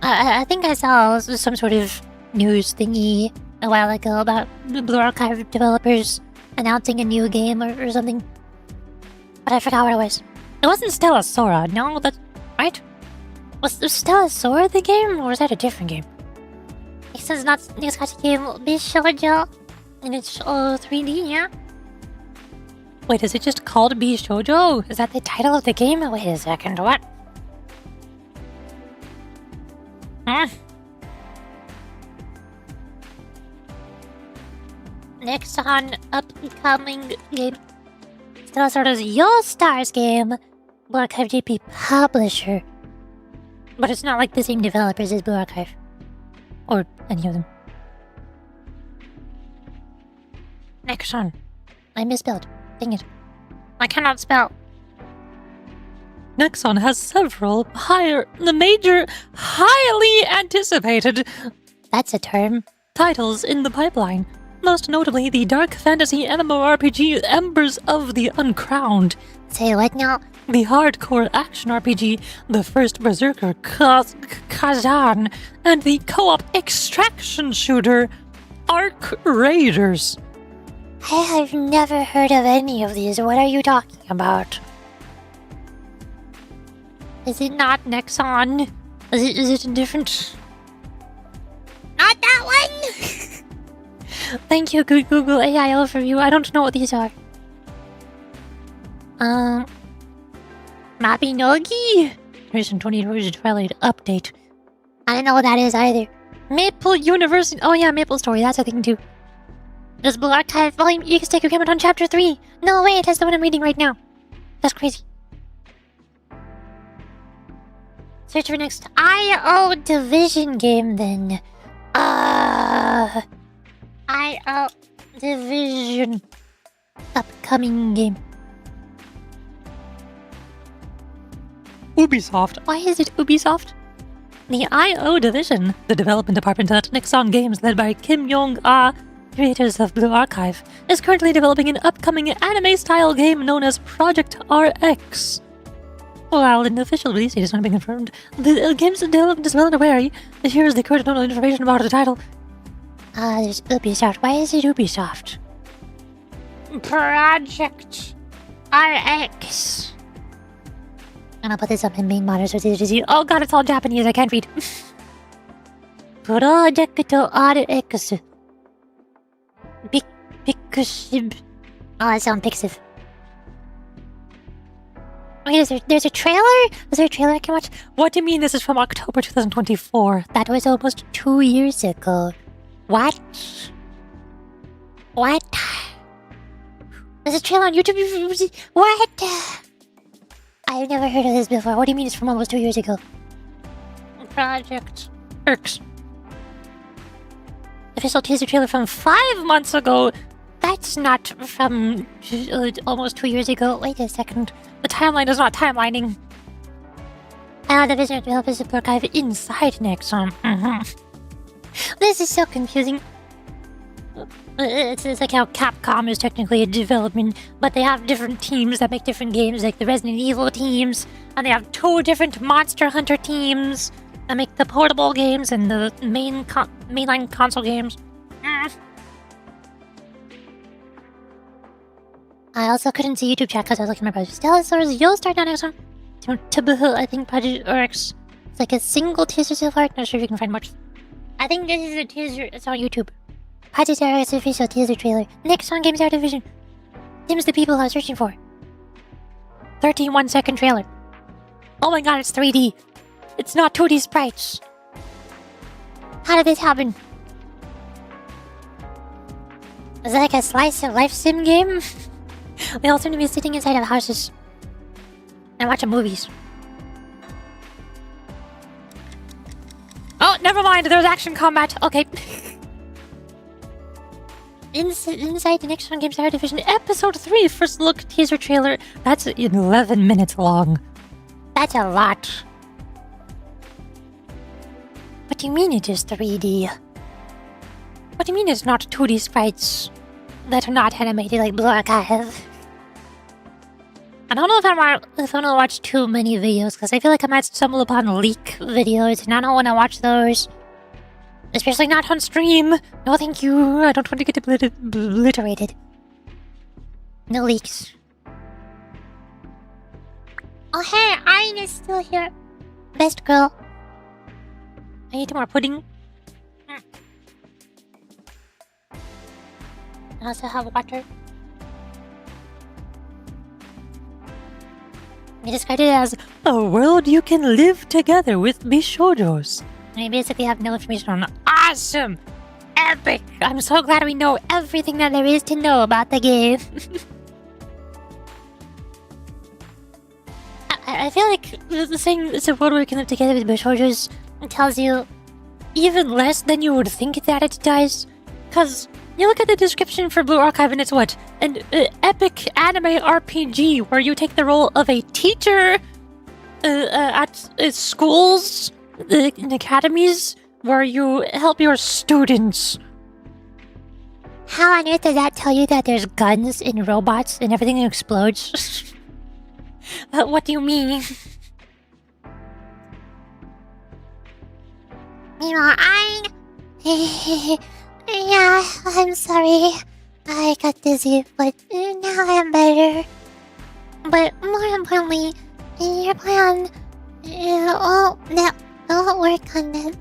I think I saw some sort of news thingy a while ago about the Blue Archive developers announcing a new game or something. But I forgot what it was. It wasn't Stella Sora, no? That's right? Was Stella Sora the game, or was that a different game? It says not next game will be Shoujo, and it's 3D, yeah? Wait, is it just called Be Shoujo? Is that the title of the game? Wait a second, what? Next on upcoming game, Stella Sora's Yo Stars game, Blue Archive JP publisher. But it's not like the same developers as Blue Archive. Or any of them. Next on. I misspelled. Dang it. I cannot spell. Nexon has several highly anticipated That's a term. titles in the pipeline. Most notably, the dark fantasy MMORPG Embers of the Uncrowned, Say what now? the hardcore action RPG The First Berserker Kazan, and the co-op extraction shooter Arc Raiders. I have never heard of any of these. What are you talking about? Is it not Nexon? Is it a different... Not that one! Thank you, Google AI overview. I don't know what these are. Mabinogi? Recent 20 Twilight update. I don't know what that is either. Maple University. Oh yeah, Maple Story. That's a thing too. Does Blue Archive Volume EX Decagrammaton Chapter 3? No way, that's the one I'm reading right now. That's crazy. Search for next IO Division game then. IO Division upcoming game. Ubisoft. Why is it Ubisoft? The IO Division, the development department at Nexon Games led by Kim Yong-ah, creators of Blue Archive, is currently developing an upcoming anime-style game known as Project RX. While an official release date has not been confirmed, the game's development is well underway. Here is the current known information about the title. There's Ubisoft. Why is it Ubisoft? Project RX. I'm gonna put this up in main monitor so it's easy to see. Oh god, it's all Japanese. I can't read. Project RX. Pixiv. Oh, that sounds Pixiv. Wait, there's a trailer? Was there a trailer I can watch? What do you mean this is from October 2024? That was almost 2 years ago. What? What? There's a trailer on YouTube. What? I've never heard of this before. What do you mean it's from almost 2 years ago? Project Irks. Official teaser trailer from 5 months ago. That's not from almost 2 years ago. Wait a second. The timeline is not timelining. The visitor developers of Archive inside Nexon. This is so confusing. It's like how Capcom is technically a development, but they have different teams that make different games, like the Resident Evil teams, and they have 2 different Monster Hunter teams that make the portable games and the mainline console games. I also couldn't see YouTube chat because I was looking at my browser. Stella Sora's You'll start down next one. I think Project RX. It's like a single teaser so far. Not sure if you can find much. I think this is a teaser. It's on YouTube. Archive Aris official teaser trailer. Next on Games Art Division. Them's the people I was searching for. 13 1-second trailer. Oh my god, it's 3D. It's not 2D sprites. How did this happen? Is it like a slice of life sim game? They all seem to be sitting inside of houses and watching movies. Oh, never mind. There's action combat. Okay. Inside the next one Games Art Division, Episode 3, first look teaser trailer. That's 11 minutes long. That's a lot. What do you mean it is 3D? What do you mean it's not 2D sprites that are not animated like Blue Archive? I don't know if I want to watch too many videos, because I feel like I might stumble upon leak videos, and I don't want to watch those. Especially not on stream. No thank you, I don't want to get obliterated. No leaks. Oh hey, Ein is still here. Best girl. I need more pudding. I also have water. We described it as A world you can live together with Bishojos. we basically have no information on. Awesome! Epic! I'm so glad we know everything that there is to know about the game. I feel like the saying it's a world where we can live together with Bishojos tells you even less than you would think that it does. Because you look at the description for Blue Archive and it's what? An epic anime RPG where you take the role of a teacher at schools, in academies, where you help your students. How on earth does that tell you that there's guns and robots and everything explodes? What do you mean? Yeah, I'm sorry. I got dizzy, but now I'm better. But more importantly, your plan all work on that.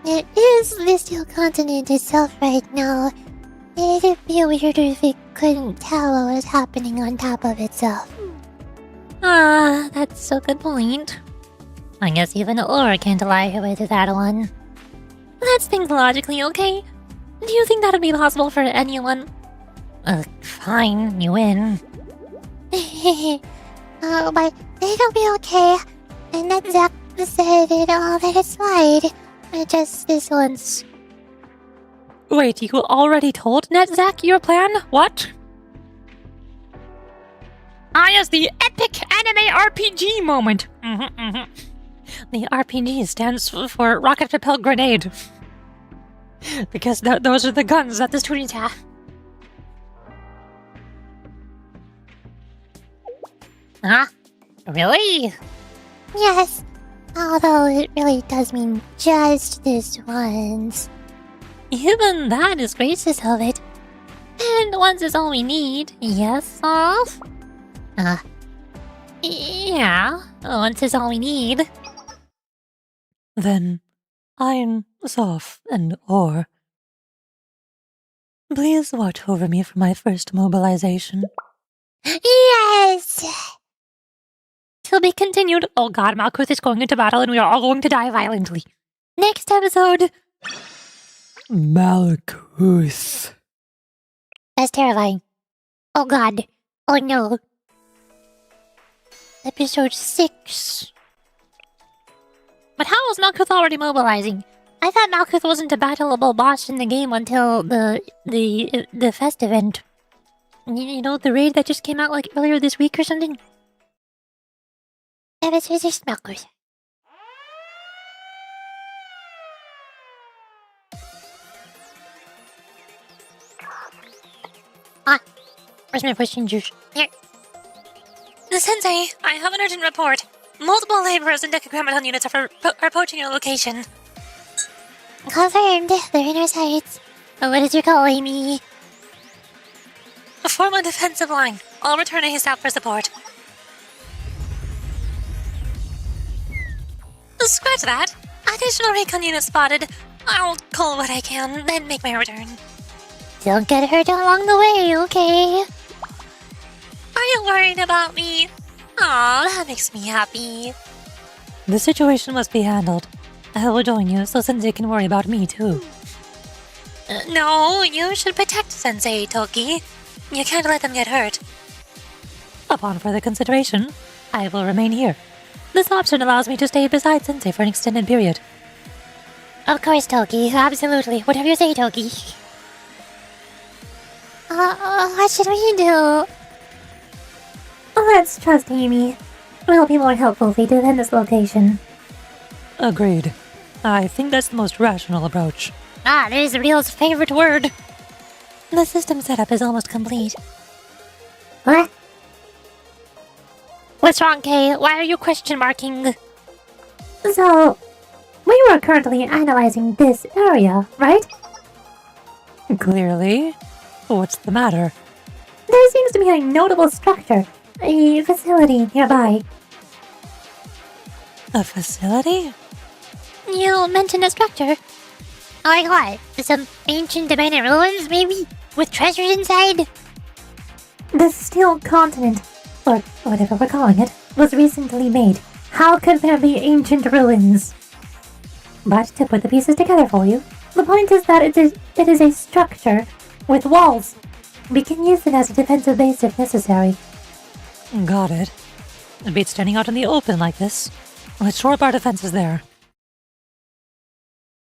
It is the Steel Continent itself right now. It'd be weird if it couldn't tell what was happening on top of itself. That's a good point. I guess even Ohr can't lie her way to that one. Let's think logically, okay? Do you think that would be possible for anyone? Fine, you win. But it'll be okay. And that Zack said I'll let it slide. Just this once. Wait, you already told NetZack your plan? What? Yes, the epic anime RPG moment. The RPG stands for Rocket Propelled Grenade. Because those are the guns that the students have. Huh? Really? Yes. Although it really does mean just this once. Even that is gracious of it. And once is all we need. Yes, Sof? Yeah. Once is all we need. Then, Ein Sof Ohr. Please watch over me for my first mobilization. Yes! To be continued. Oh god, Malkuth is going into battle and we are all going to die violently. Next episode. Malkuth. That's terrifying. Oh god. Oh no. Episode 6. But how is Malkuth already mobilizing? I thought Malkuth wasn't a battleable boss in the game until the fest event. You know, the raid that just came out like earlier this week or something? Episode 6 Malkuth. Where's my poison juice? Here. Sensei, I have an urgent report. Multiple laborers and Decagrammaton units are approaching your location. Confirmed. They're in our sights. What did you call me? Form a defensive line. I'll return ASAP for support. Scratch that. Additional recon unit spotted. I'll call what I can, then make my return. Don't get hurt along the way, okay? Are you worried about me? Aw, that makes me happy. The situation must be handled. I will join you so Sensei can worry about me too. No, you should protect Sensei, Toki. You can't let them get hurt. Upon further consideration, I will remain here. This option allows me to stay beside Sensei for an extended period. Of course, Toki. Absolutely. Whatever you say, Toki. What should we do? Let's trust Amy. It will be more helpful if we defend this location. Agreed. I think that's the most rational approach. There's Real's favorite word. The system setup is almost complete. What? What's wrong, Kei? Why are you question marking? So, we were currently analyzing this area, right? Clearly. What's the matter? There seems to be a notable structure, a facility nearby. A facility? You mentioned a structure. Like what? Some ancient abandoned ruins, maybe? With treasures inside? The steel continent, or whatever we're calling it, was recently made. How could there be ancient ruins? But to put the pieces together for you, the point is that it is a structure with walls. We can use it as a defensive base if necessary. Got it. It beats standing out in the open like this. Let's shore up our defenses there.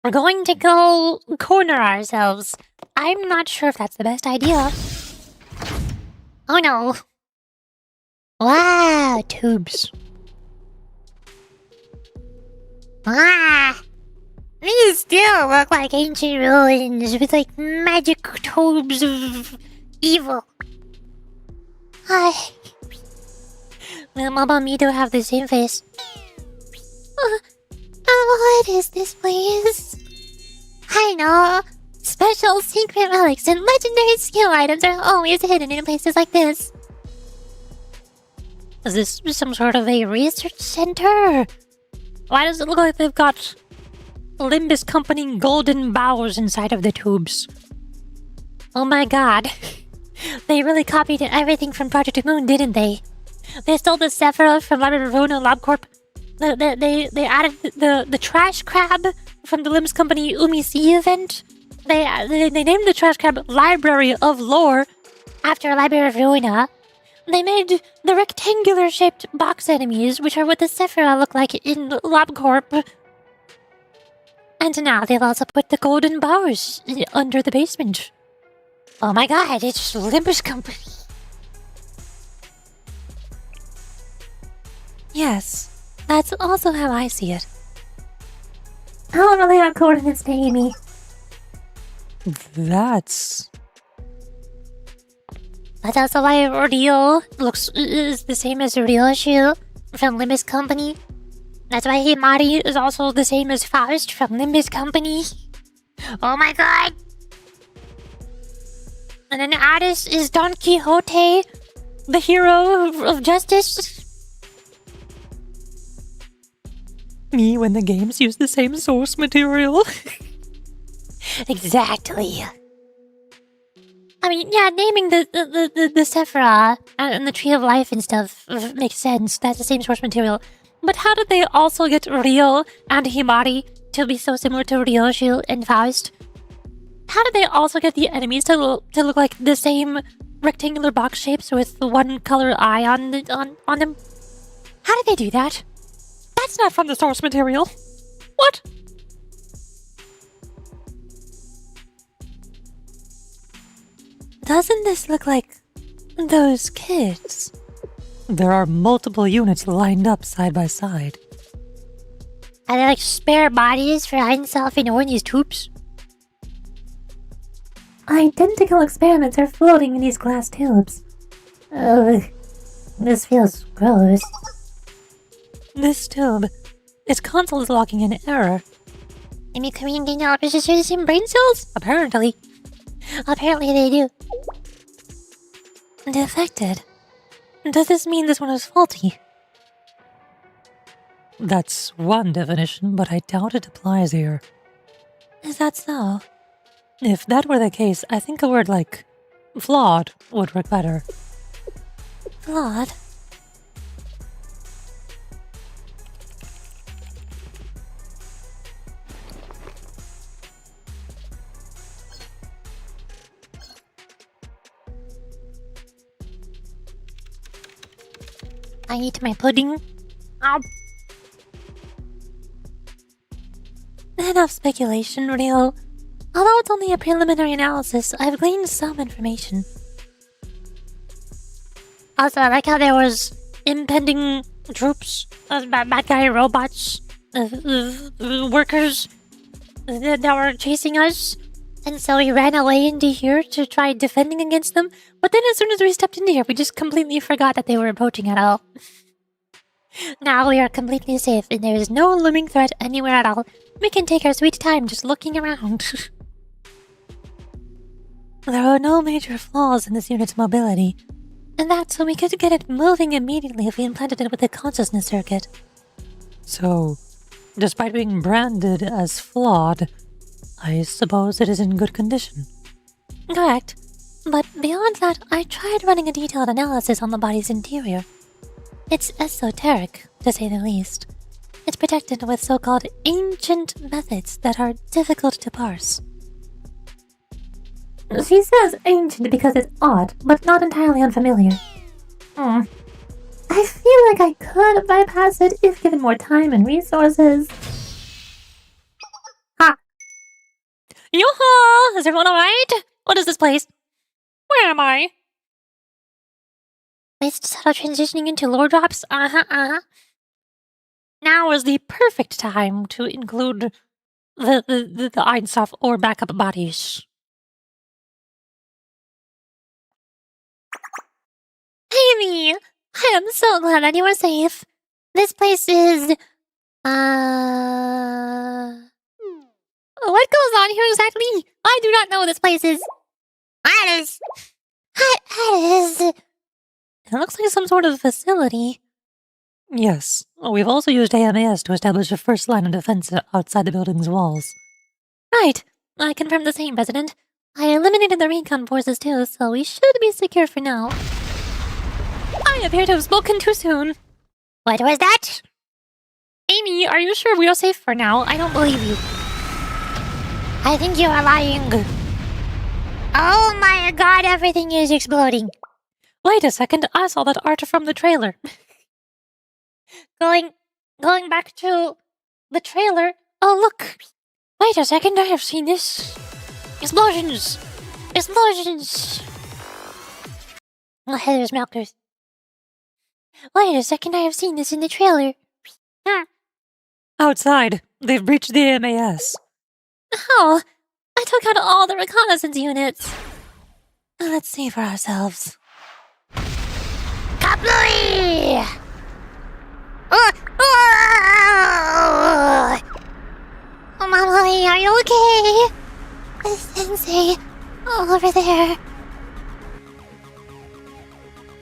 We're going to go corner ourselves. I'm not sure if that's the best idea. Oh no. Wow, tubes. These still look like ancient ruins with like magic tubes of evil. Mama and me do have the same face. What is this place? I know. Special secret relics and legendary skill items are always hidden in places like this. Is this some sort of a research center? Why does it look like they've got Limbus Company golden bows inside of the tubes? Oh my god. They really copied everything from Project Moon, didn't they? They stole the Sephiroth from Labyrinth LabCorp. They added the trash crab from the Limbus Company Umi Sea event. They named the trash crab Library of Lore after Library of Ruina. They made the rectangular-shaped box enemies, which are what the Sephiroth look like in LabCorp. And now they've also put the golden bowers under the basement. Oh my god, it's Limbus Company. Yes, that's also how I see it. I'll relay our coordinates to Amy. That's also why Rio is the same as Ryoshi from Limbus Company. That's why Himari is also the same as Faust from Limbus Company. Oh my god! And then Addis is Don Quixote, the hero of justice. me when the games use the same source material. Exactly. I mean, yeah, naming the Sephiroth and the Tree of Life and stuff makes sense. That's the same source material. But how did they also get Ryo and Himari to be so similar to Ryoshi and Faust? How did they also get the enemies to look like the same rectangular box shapes with the one color eye on them? How did they do that? That's not from the source material. What? Doesn't this look like those kids? There are multiple units lined up side by side. Are there like spare bodies for Ein Sof Ohr in these tubes? Identical experiments are floating in these glass tubes. Ugh, this feels gross. This tube, its console is locking an error. Maybe Korean gain officers share the same brain cells? Apparently. Apparently they do. Defected. Does this mean this one is faulty? That's one definition, but I doubt it applies here. Is that so? If that were the case, I think a word like flawed would work better. Flawed? I eat my pudding. Ow. Enough speculation, Rio. Although it's only a preliminary analysis, I've gleaned some information. Also, I like how there was impending troops, bad guy robots, workers that were chasing us. And so we ran away into here to try defending against them. But then as soon as we stepped into here, we just completely forgot that they were approaching at all. Now we are completely safe, and there is no looming threat anywhere at all. We can take our sweet time just looking around. There are no major flaws in this unit's mobility, and that's so we could get it moving immediately if we implanted it with a consciousness circuit. So, despite being branded as flawed, I suppose it is in good condition. Correct. But beyond that, I tried running a detailed analysis on the body's interior. It's esoteric, to say the least. It's protected with so-called ancient methods that are difficult to parse. She says ancient because it's odd, but not entirely unfamiliar. I feel like I could bypass it if given more time and resources. Ha! Yoo-hoo! Is everyone alright? What is this place? Where am I? Mist subtle transitioning into lore drops? Now is the perfect time to include the Ein Sof Ohr backup bodies. Amy, I am so glad that you are safe. This place is... What goes on here exactly? I do not know what this place is. Aris! Aris! It looks like some sort of facility. Yes, we've also used AMAS to establish a first line of defense outside the building's walls. Right. I confirmed the same, President. I eliminated the recon forces too, so we should be secure for now. I appear to have spoken too soon. What was that? Amy, are you sure we are safe for now? I don't believe you. I think you are lying. Oh my god, everything is exploding. Wait a second, I saw that art from the trailer. Going back to the trailer. Oh, look. Wait a second, I have seen this. Explosions. Explosions. Oh, hey, there's Malkuth. Wait a second, I have seen this in the trailer. Outside, they've breached the AMAS. Oh, I took out all the reconnaissance units. Let's see for ourselves. Kablooey! Oh, Mommy, are you okay? Sensei, over there.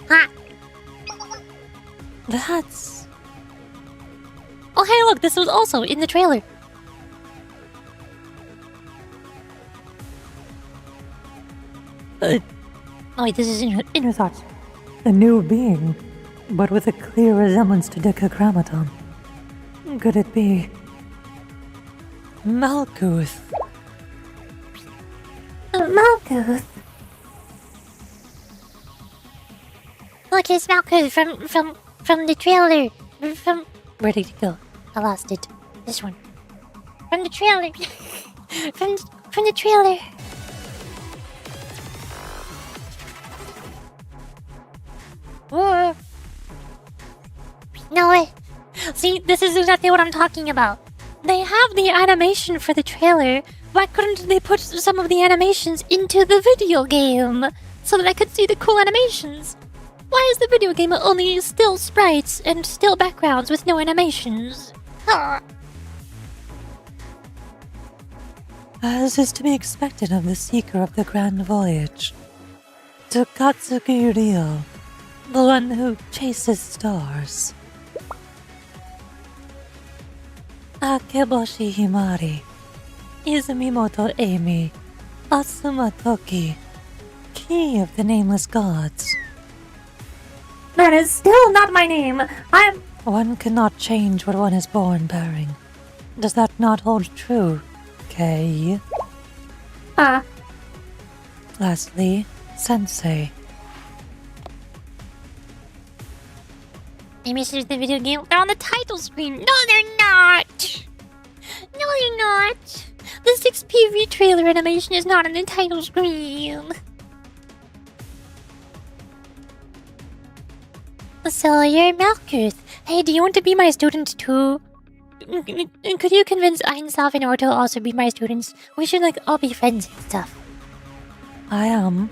Ah. That's... Oh, hey, look, this was also in the trailer. Oh, wait, this is inner thoughts. A new being, but with a clear resemblance to Decagrammaton. Could it be... Malkuth? Malkuth. Look, it's Malkuth from the trailer. Where did it go? I lost it. This one. From the trailer. from the trailer. Whoa. No way. See, this is exactly what I'm talking about. They have the animation for the trailer. Why couldn't they put some of the animations into the video game so that I could see the cool animations? Why is the video game only still sprites and still backgrounds with no animations? As is to be expected of the seeker of the grand voyage. Takatsuki Ryo, the one who chases stars. Akeboshi Himari, Izumimoto Amy, Asuma Toki, Key of the Nameless Gods. That is still not my name. One cannot change what one is born bearing. Does that not hold true, Kei? Lastly, Sensei. Amy says the video game. They're on the title screen. No, they're not. No, they're not. The 6PV trailer animation is not on the title screen. So you're Malkuth. Hey, do you want to be my student too? Could you convince Ein Sof and Ohr to also be my students? We should all be friends and stuff. I am.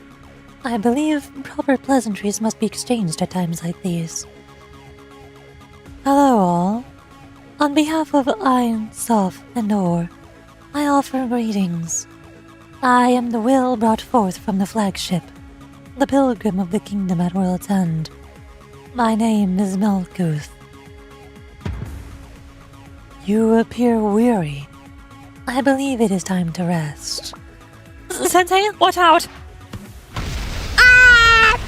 I believe proper pleasantries must be exchanged at times like these. Hello all. On behalf of Ein Sof and Ohr, I offer greetings. I am the will brought forth from the flagship, the pilgrim of the kingdom at world's end. My name is Malkuth. You appear weary. I believe it is time to rest. Sensei, watch out! Ah!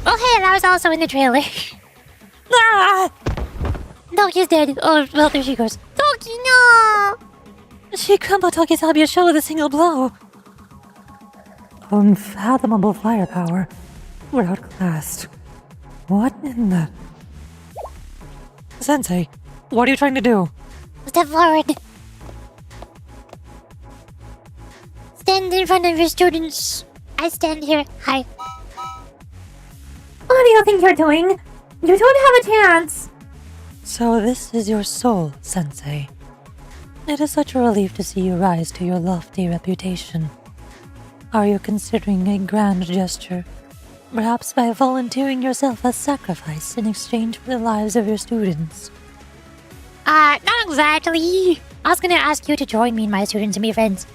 Oh hey, that was also in the trailer. Ah! Toki's dead. Oh, well, there she goes. Toki, no! She crumbled Toki's Abia show with a single blow. Unfathomable firepower. We're outclassed. What in the... Sensei, what are you trying to do? Step forward. Stand in front of your students. I stand here. Hi. What do you think you're doing? You don't have a chance. So this is your soul, Sensei. It is such a relief to see you rise to your lofty reputation. Are you considering a grand gesture? Perhaps by volunteering yourself as sacrifice in exchange for the lives of your students? Not exactly. I was gonna ask you to join me and my students and be friends.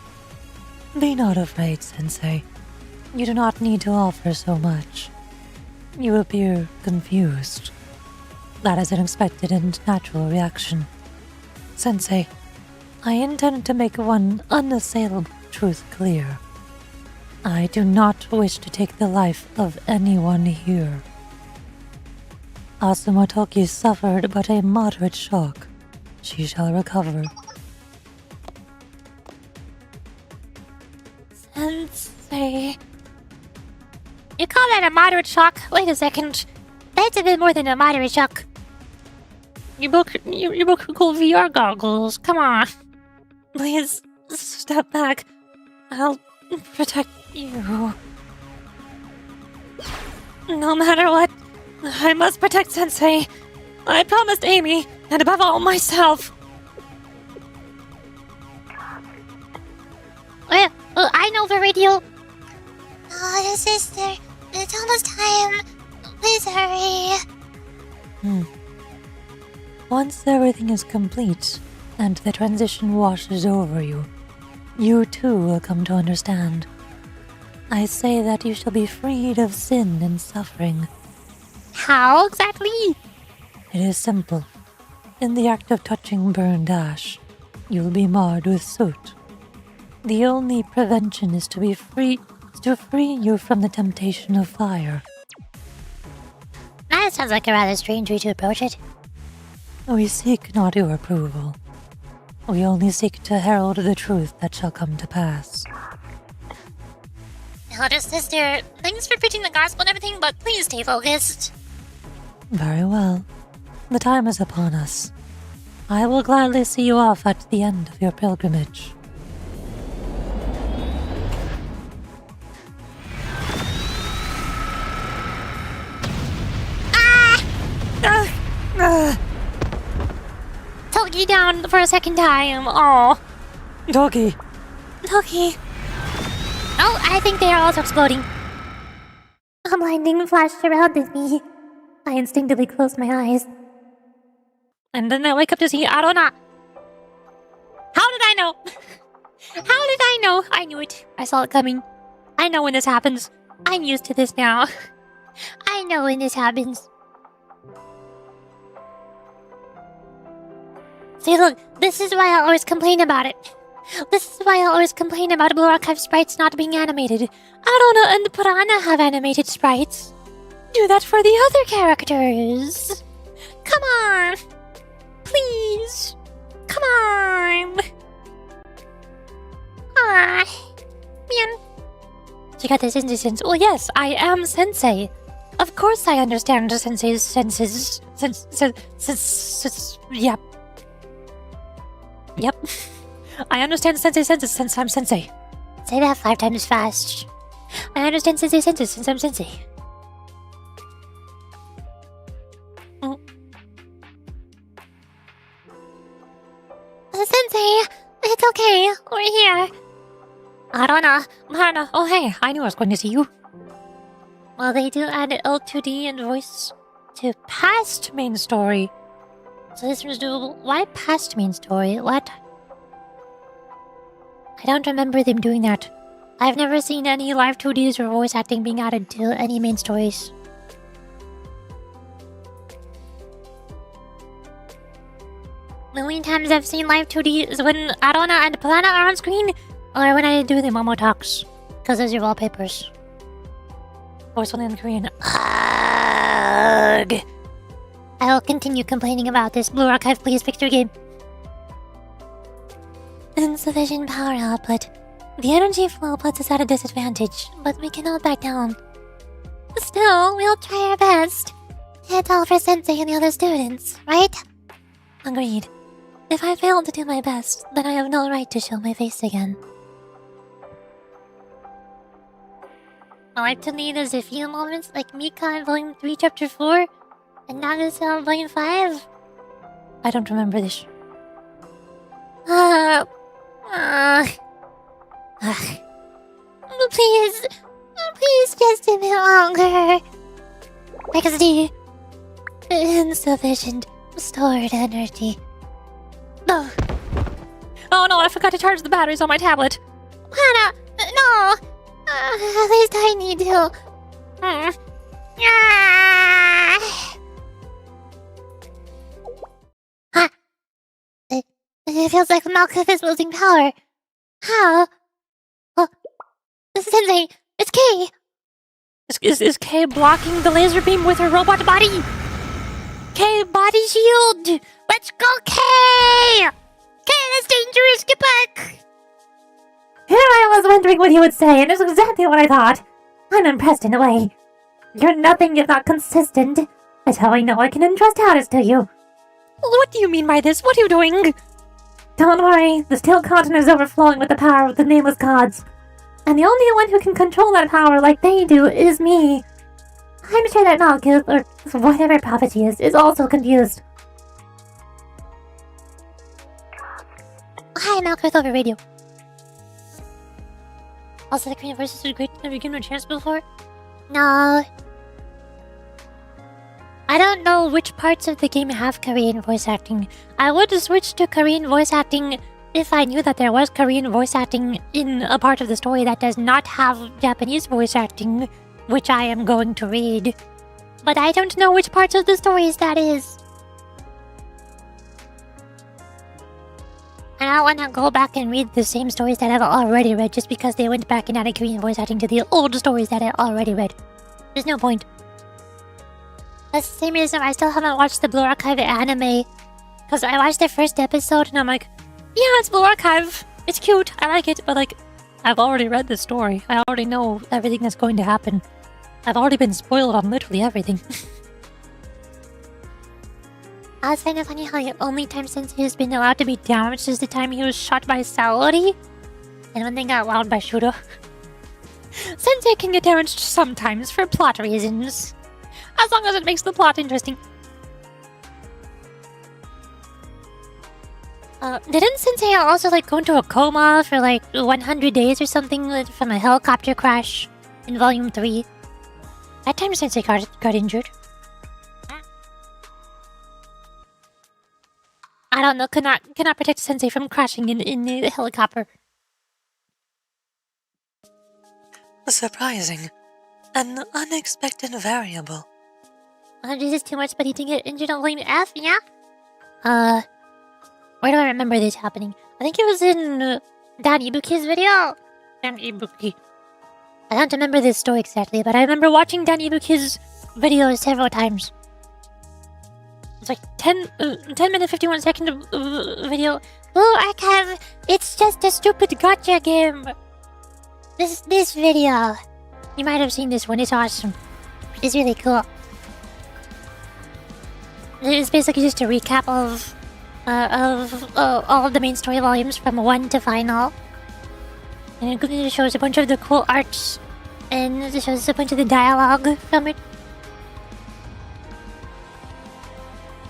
Be not afraid, Sensei. You do not need to offer so much. You appear confused. That is an expected and natural reaction. Sensei, I intend to make one unassailable truth clear. I do not wish to take the life of anyone here. Asuma Toki suffered but a moderate shock. She shall recover. Sensei. You call that a moderate shock? Wait a second. That's a bit more than a moderate shock. You broke cool VR goggles. Come on. Please, step back. I'll protect you. No matter what, I must protect Sensei. I promised Amy, and above all, myself. Well, I know the radio. Oh, the sister. It's almost time. Please hurry. Once everything is complete, and the transition washes over you, you too will come to understand. I say that you shall be freed of sin and suffering. How exactly? It is simple. In the act of touching burned ash, you'll be marred with soot. The only prevention is to free you from the temptation of fire. That sounds like a rather strange way to approach it. We seek not your approval. We only seek to herald the truth that shall come to pass. Elder sister, thanks for preaching the gospel and everything, but please stay focused. Very well. The time is upon us. I will gladly see you off at the end of your pilgrimage. Toki down for a second time. Oh. Doggy! Toki. Oh, I think they are also exploding. A blinding flash surrounded me. I instinctively closed my eyes. And then I wake up to see Arona. How did I know? How did I know? I knew it. I saw it coming. I know when this happens. I'm used to this now. I know when this happens. See, look, this is why I always complain about it. This is why I always complain about Blue Archive sprites not being animated. Arona and Piranha have animated sprites. Do that for the other characters. Come on. Please. Come on. Ah. Man. So you got this sensei sense. Well, yes, I am sensei. Of course I understand sensei's senses. Yep. Yep. I understand sensei senses since I'm sensei. Say that 5 times fast. I understand sensei senses since I'm sensei. Sensei, it's okay. We're here. Marana. Oh, hey, I knew I was going to see you. Well, they do add L2D and voice to past main story. So this was doable. Why past main story? What? I don't remember them doing that. I've never seen any live 2Ds or voice acting being added to any main stories. The only times I've seen live 2D is when Arona and Piranha are on screen, or when I do the Momo talks, because those are wallpapers. Voice only in Korean. Ugh. I'll continue complaining about this. Blue Archive, please fix your game. Insufficient power output. The energy flow puts us at a disadvantage, but we cannot back down. Still, we'll try our best. It's all for Sensei and the other students, right? Agreed. If I fail to do my best, then I have no right to show my face again. I like to lead as a few moments like Mika in Volume 3 Chapter 4 and Nagasa in Volume 5. I don't remember this. Please just a bit longer. XD. Insufficient stored energy. Oh. Oh no, I forgot to charge the batteries on my tablet. Hannah, no! At least I need to. It feels like Malkuth is losing power. How? Oh, Sensei, it's Kei! Is Kei blocking the laser beam with her robot body? Kei, body shield! Let's go, Kei! Kei, that's dangerous, get back! Here I was wondering what you would say, and it's exactly what I thought. I'm impressed in a way. You're nothing if not consistent. That's how I know I can entrust Aris to you. What do you mean by this? What are you doing? Don't worry, the steel continent is overflowing with the power of the nameless gods. And the only one who can control that power like they do is me. I'm sure that Malkuth, or whatever puppet he is also confused. Hi, Malkuth over radio. Also, the Korean voices are great. Have you given a chance before? No. I don't know which parts of the game have Korean voice acting. I would switch to Korean voice acting if I knew that there was Korean voice acting in a part of the story that does not have Japanese voice acting, which I am going to read. But I don't know which parts of the stories that is. I don't want to go back and read the same stories that I've already read just because they went back and added Korean voice acting to the old stories that I already read. There's no point. That's the same reason I still haven't watched the Blue Archive anime. Because I watched the first episode and I'm like, yeah, it's Blue Archive. It's cute. I like it. But like, I've already read the story. I already know everything that's going to happen. I've already been spoiled on literally everything. I was kind of funny how the only time Sensei has been allowed to be damaged is the time he was shot by Saori. And when they got wowed by Shudo. Sensei can get damaged sometimes for plot reasons. As long as it makes the plot interesting. Didn't Sensei also like go into a coma for like 100 days or something from a helicopter crash in Volume 3? That time Sensei got injured. I don't know, cannot protect Sensei from crashing in the helicopter. Surprising. An unexpected variable. This is too much, but he didn't get injured on Volume F, yeah? Where do I remember this happening? I think it was in Dan Ibuki's video. Dan Ibuki. I don't remember this story exactly, but I remember watching Dan Ibuki's video several times. It's like 10 minute 51 second video. Oh, Archive, it's just a stupid gotcha game. This video. You might have seen this one, it's awesome. It's really cool. It's basically just a recap of all of the main story volumes from 1 to final. And it shows a bunch of the cool arts. And it shows a bunch of the dialogue from it.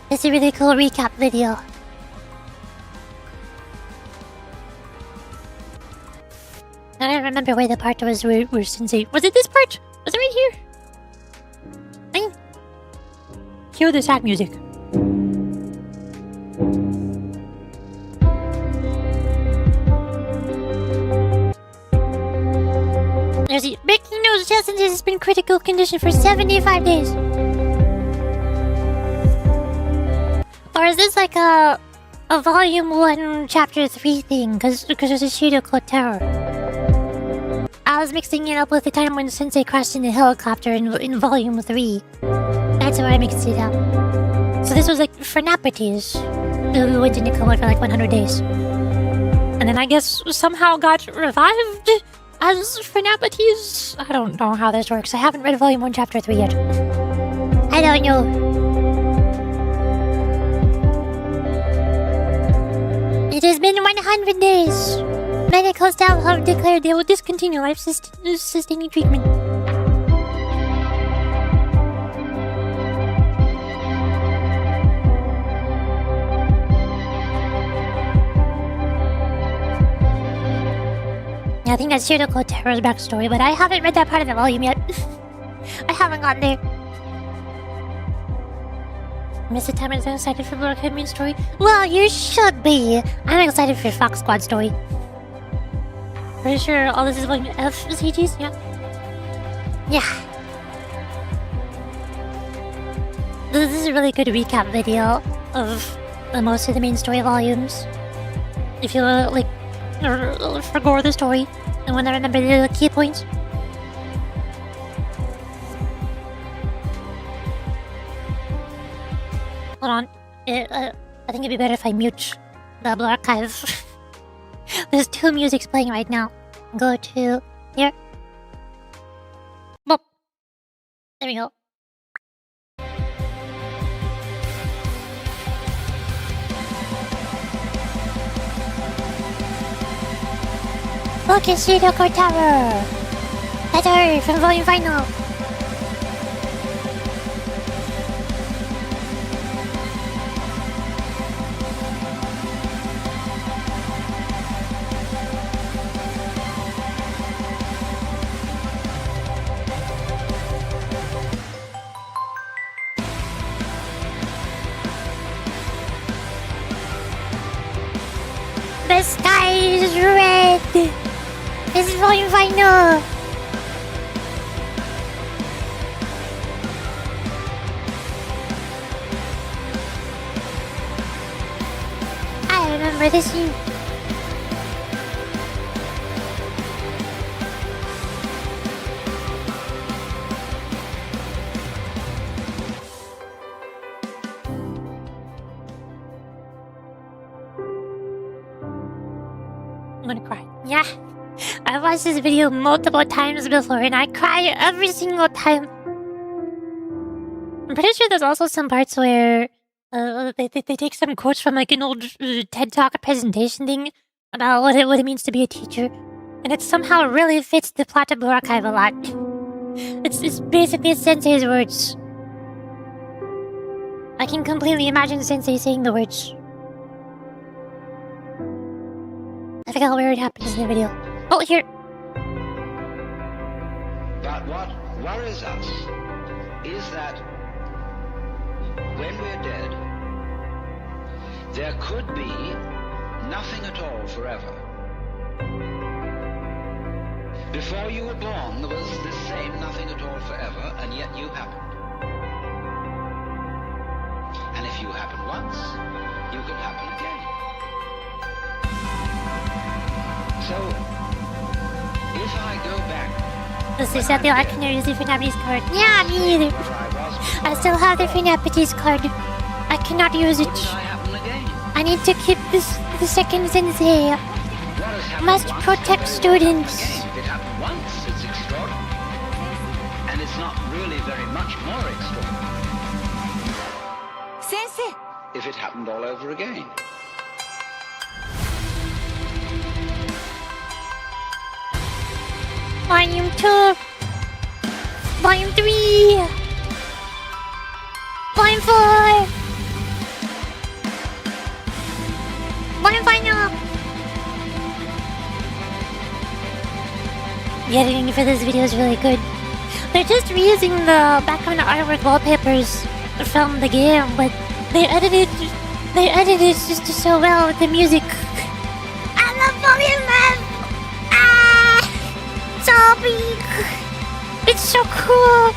It's a really cool recap video. I don't remember where the part was where Sensei... Was it this part? Was it right here? Cue the sad music. There's the breaking news. Sensei has been critical condition for 75 days. Or is this like a volume 1 chapter 3 thing? Because there's a Ch2 terror. I was mixing it up with the time when Sensei crashed in the helicopter in volume 3. That's where I mixed it up. So this was like Fernapites, who went into coma for like 100 days. And then I guess somehow got revived as Fernapites. I don't know how this works. I haven't read volume 1 chapter 3 yet. I don't know. It has been 100 days. Medical staff have declared they will discontinue life-sustaining treatment. Yeah, I think that's Ch2 Terror's backstory, but I haven't read that part of the volume yet. I haven't gotten there. Mr. Time is excited for Blood Academy story. Well, you should be. I'm excited for Fox Squad story. Pretty sure all this is volume F CGs, yeah? Yeah. This is a really good recap video of most of the main story volumes. If you like, forgo the story and want to remember the key points. Hold on. I think it'd be better if I mute the archive. There's 2 musics playing right now. Go to here. Boop. There we go. Look, it's Ch2 Tower. Better from volume final. The sky is red! This is volume final! I remember this scene. I'm gonna cry. Yeah, I've watched this video multiple times before and I cry every single time. I'm pretty sure there's also some parts where they take some quotes from like an old TED Talk presentation thing about what it means to be a teacher. And it somehow really fits the plot of Blue Archive a lot. It's basically Sensei's words. I can completely imagine Sensei saying the words. I forgot where it happens in the video. Oh, here! But what worries us is that when we're dead, there could be nothing at all forever. Before you were born, there was this same nothing at all forever, and yet you happened. And if you happen once, you can happen again. So, if I go back, This is that I cannot use the Finapities card. Yeah, me either. where I was before, I still have the Finapities card. I cannot use it. would I happen again? I need to keep the second sensei. What has happened Must once protect can students. happen again. If it happened once, it's extraordinary. And it's not really very much more extraordinary if it happened all over again. Volume 2. Volume 3. Volume 4. Volume final. The editing for this video is really good. They're just reusing the background artwork wallpapers from the game, but they edited just so well with the music. I love Volume F. So big. It's so cool.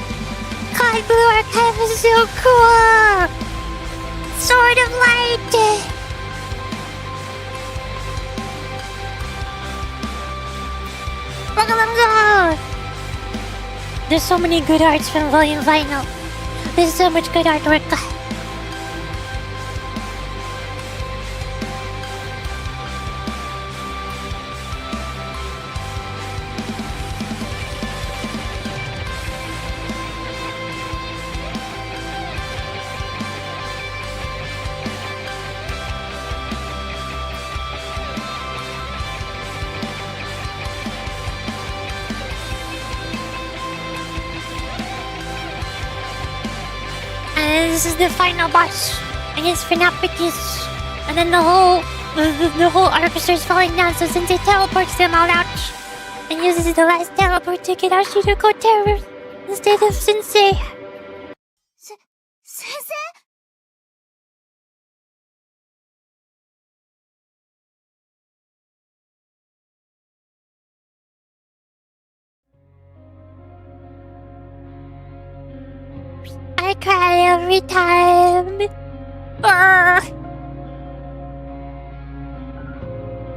God, Blue Archive is so cool. Sword of Light. There's so many good arts from Volume Vinyl. There's so much good artwork. And this is the final boss against Finapities. And then the whole orchestra is falling down, so Sensei teleports them all out and uses the last teleport to get Ashi to go terror instead of Sensei. Sensei? I cry every time.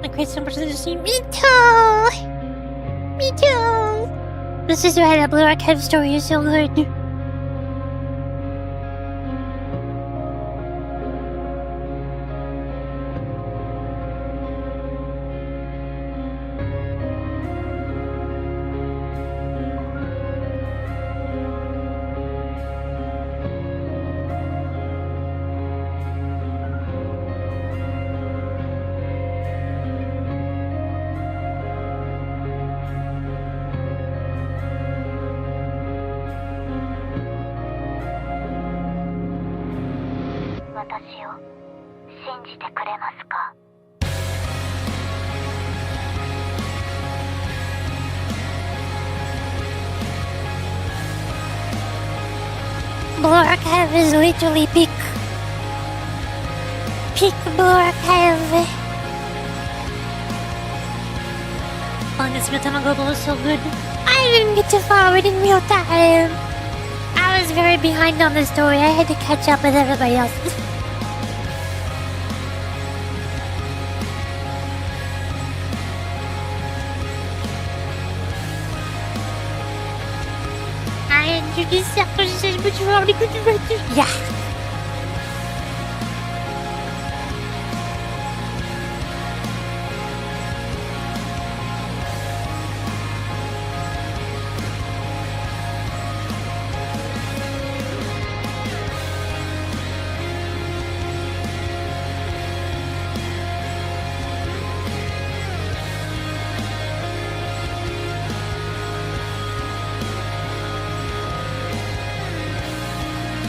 I cried so much that I see me too. Me too. This is why the Blue Archive story is so good. Blue Archive is literally peak. Peak Blue Archive. Oh, this real time global is so good. I didn't get to forward in real time. I was very behind on the story. I had to catch up with everybody else. I introduced Sacrifices, but you're already good to write this. Yeah.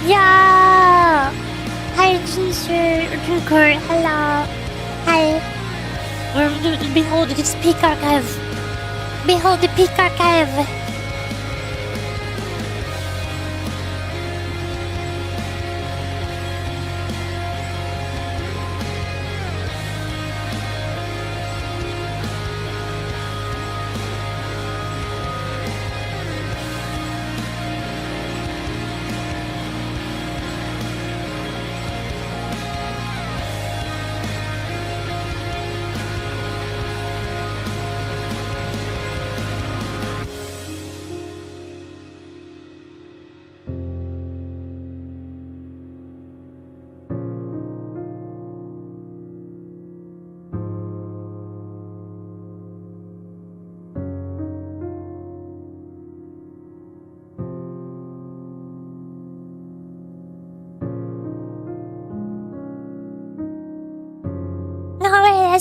Yeah! Hi, Ginger, Junker, hello. Hi. Behold this peak archive. Behold the peak archive.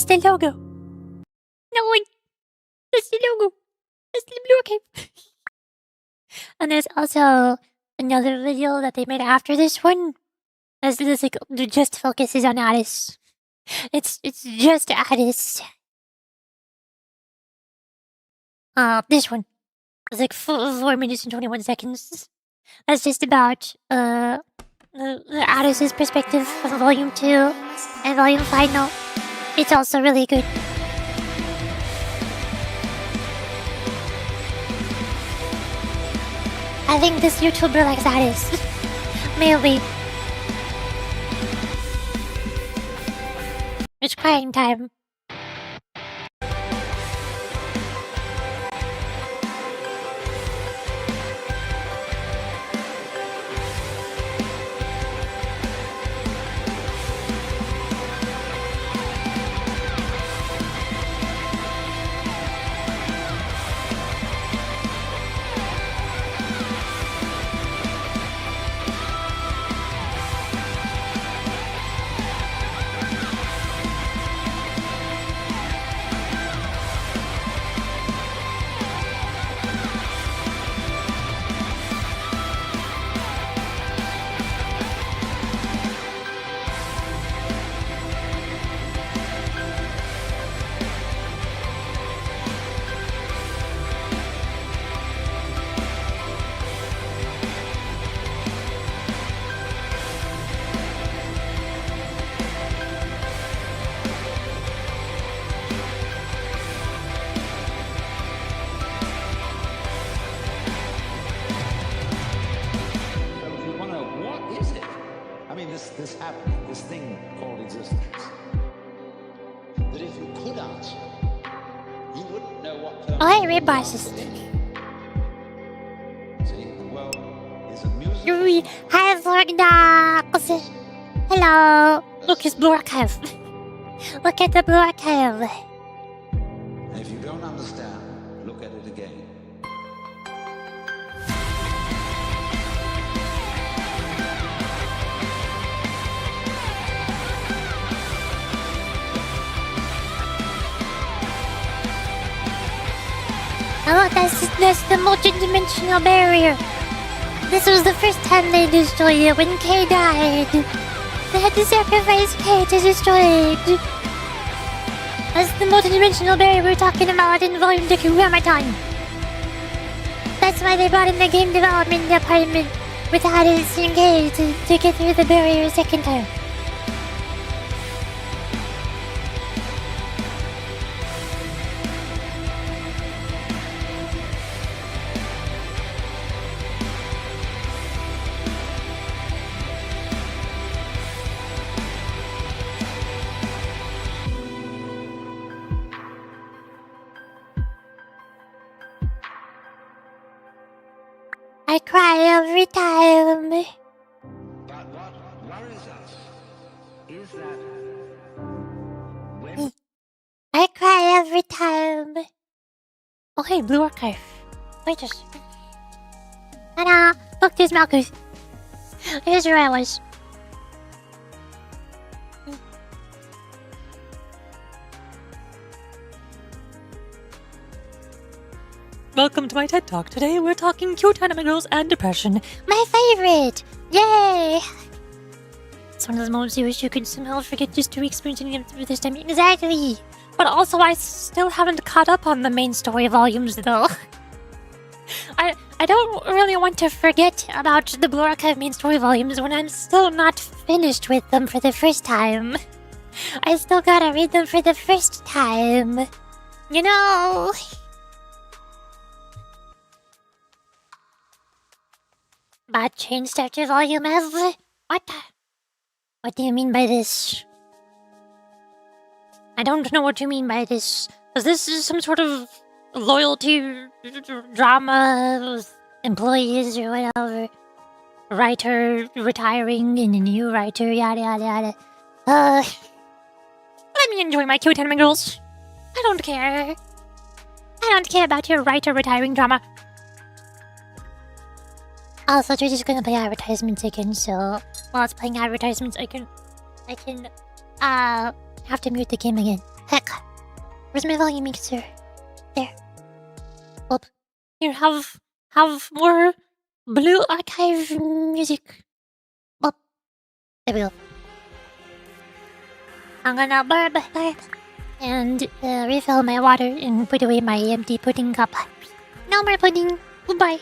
That's the logo. No one. That's the logo. That's the Blue Archive. And there's also another video that they made after this one. That's like just focuses on Aris. It's just Aris. This one. It's like 4 minutes and 21 seconds. That's just about Aris's perspective of Volume 2 and Volume Final. It's also really good. I think this YouTuber likes Aris. Maybe. It's crying time. This happening, this thing called existence, that if you could answer, you wouldn't know what to Oh, hey, Red Bosses. See, the world is a musical. Yuri, hi, Florida. Hello. Look, it's Blue Archive. Look at the Blue Archive. And if you don't understand, look at it again. Oh, that's the multi-dimensional barrier. This was the first time they destroyed it when Kei died. They had to sacrifice Kei to destroy it. That's the multi-dimensional barrier we're talking about in Volume Decagrammaton. That's why they brought in the game development department with Aris and Kei to get through the barrier a second time. I cry every time. But what worries us is that when I cry every time. Oh, hey, Blue Archive. Wait just. Ta-da! Look, there's Malkuth. Here's where I was. Welcome to my TED Talk. Today we're talking cute anime girls and depression. My favorite! Yay! It's one of those moments you wish you could somehow forget just to experience it through this time. Exactly! But also I still haven't caught up on the main story volumes though. I don't really want to forget about the Blue Archive main story volumes when I'm still not finished with them for the first time. I still gotta read them for the first time. You know... But changed after Volume F? What? What do you mean by this? I don't know what you mean by this. Is this some sort of loyalty drama with employees or whatever? Writer retiring and a new writer, yada yada yada. Let me enjoy my cute anime girls. I don't care. I don't care about your writer retiring drama. Also, we're just gonna play advertisements again, so while it's playing advertisements, I can have to mute the game again. Heck. Where's my volume mixer? There. Well, here, have more blue archive music. Well, there we go. I'm gonna burp and refill my water and put away my empty pudding cup. No more pudding. Goodbye.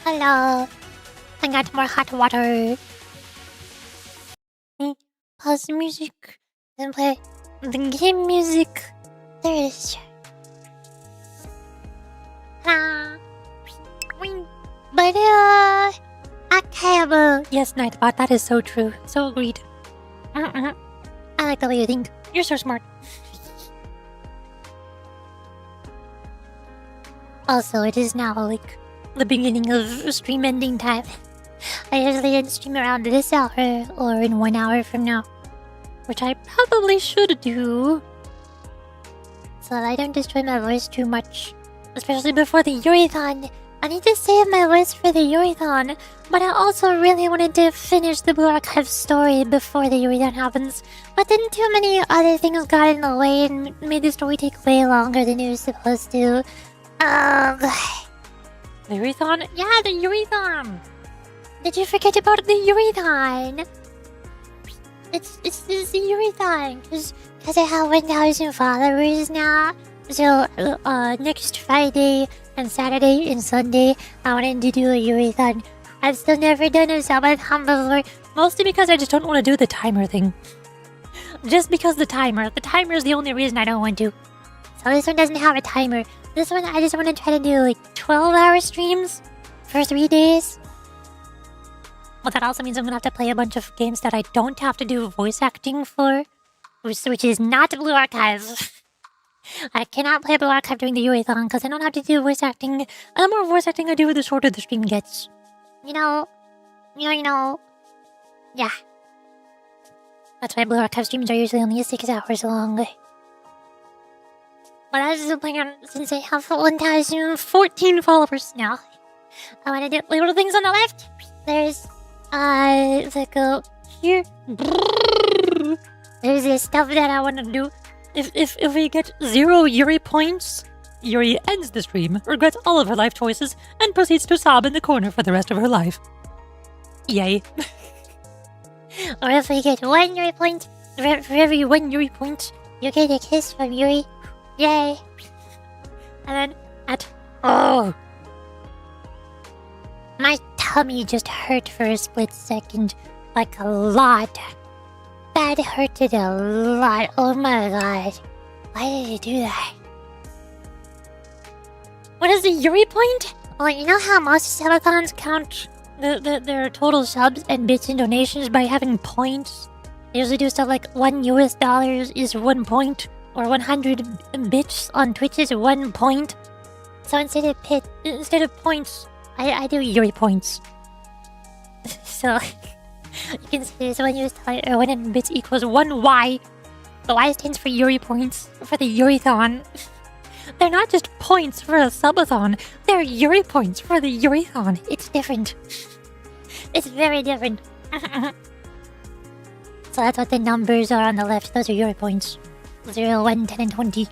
Hello. I got more hot water. Pause the music and play the game music. There it is. But okay, yes, Nightbot, that is so true. So agreed. I like the way you think. You're so smart. Also, it is now like the beginning of stream ending time. I usually end stream around this hour or in 1 hour from now, which I probably should do, so that I don't destroy my voice too much, especially before the Yuri-thon, I need to save my voice for the Yurithon, but I also really wanted to finish the Blue Archive story before the Yurithon happens. But then too many other things got in the way and made the story take way longer than it was supposed to. The Yurithon? Yeah, the Yurithon! Did you forget about the Yurithon? It's the Yurithon, because I have 1,000 followers now. So, next Friday and Saturday and Sunday, I wanted to do a Yurithon. I've still never done a subathon before, mostly because I just don't want to do the timer thing. Just because the timer is the only reason I don't want to. So this one doesn't have a timer. This one, I just want to try to do like 12-hour streams for 3 days. Well, that also means I'm going to have to play a bunch of games that I don't have to do voice acting for, which is not Blue Archive. I cannot play Blue Archive during the Yurithon because I don't have to do voice acting. And the more voice acting I do, the shorter the stream gets. You know. Yeah. That's why Blue Archive streams are usually only 6 hours long. But that's the plan since I have 1,014 followers now. I want to do little things on the left. There's, if I go here, there's this stuff that I want to do. If we get 0 Yuri points, Yuri ends the stream, regrets all of her life choices, and proceeds to sob in the corner for the rest of her life. Yay. Or if we get 1 Yuri point, for every 1 Yuri point, you get a kiss from Yuri. Yay. And then oh, my tummy just hurt for a split second, like a lot. That hurted a lot. Oh my god. Why did you do that? what is the Yuri point? Well, you know how most subathons count Their total subs and bits and donations by having points? They usually do stuff like $1 is 1 point, or 100 bits on Twitch is 1 point. So instead of points, I do Yuri points. So you can see there's $1 or 100 bits equals 1 Y. The Y stands for Yuri points for the Yurithon. They're not just points for a subathon, they're Yuri points for the Yurithon. It's different. It's very different. So that's what the numbers are on the left. Those are Yuri points. 0, 1, 10, and 20.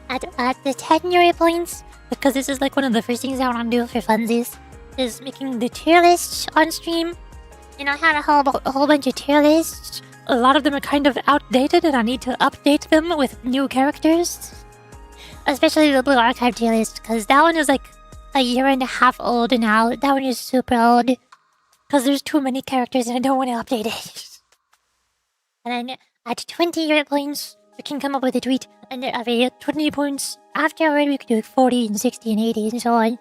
At the 10 Yuri points, because this is like one of the first things I want to do for funsies, is making the tier lists on stream. You know how to a whole bunch of tier lists? A lot of them are kind of outdated and I need to update them with new characters. Especially the Blue Archive tier list, because that one is like a year and a half old now. That one is super old. Because there's too many characters and I don't want to update it. And then at 20 Yuri points, we can come up with a tweet. And every 20 points afterward, we can do 40 and 60 and 80 and so on. And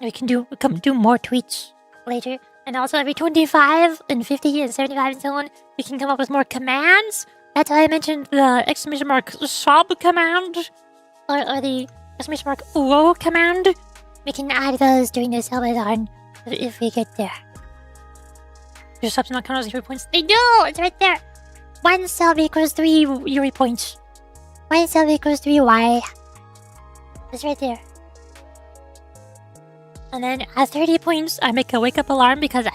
we can do more tweets later. And also every 25 and 50 and 75 and so on, we can come up with more commands. That's why I mentioned the exclamation mark sub command. Or the exclamation mark whoa command. We can add those during the subathon if we get there. Your subs not count as Yuri points? They do! It's right there! 1 sub equals 3 Yuri points. 1 sub equals 3 Y. It's right there. And then at 30 points, I make a wake-up alarm because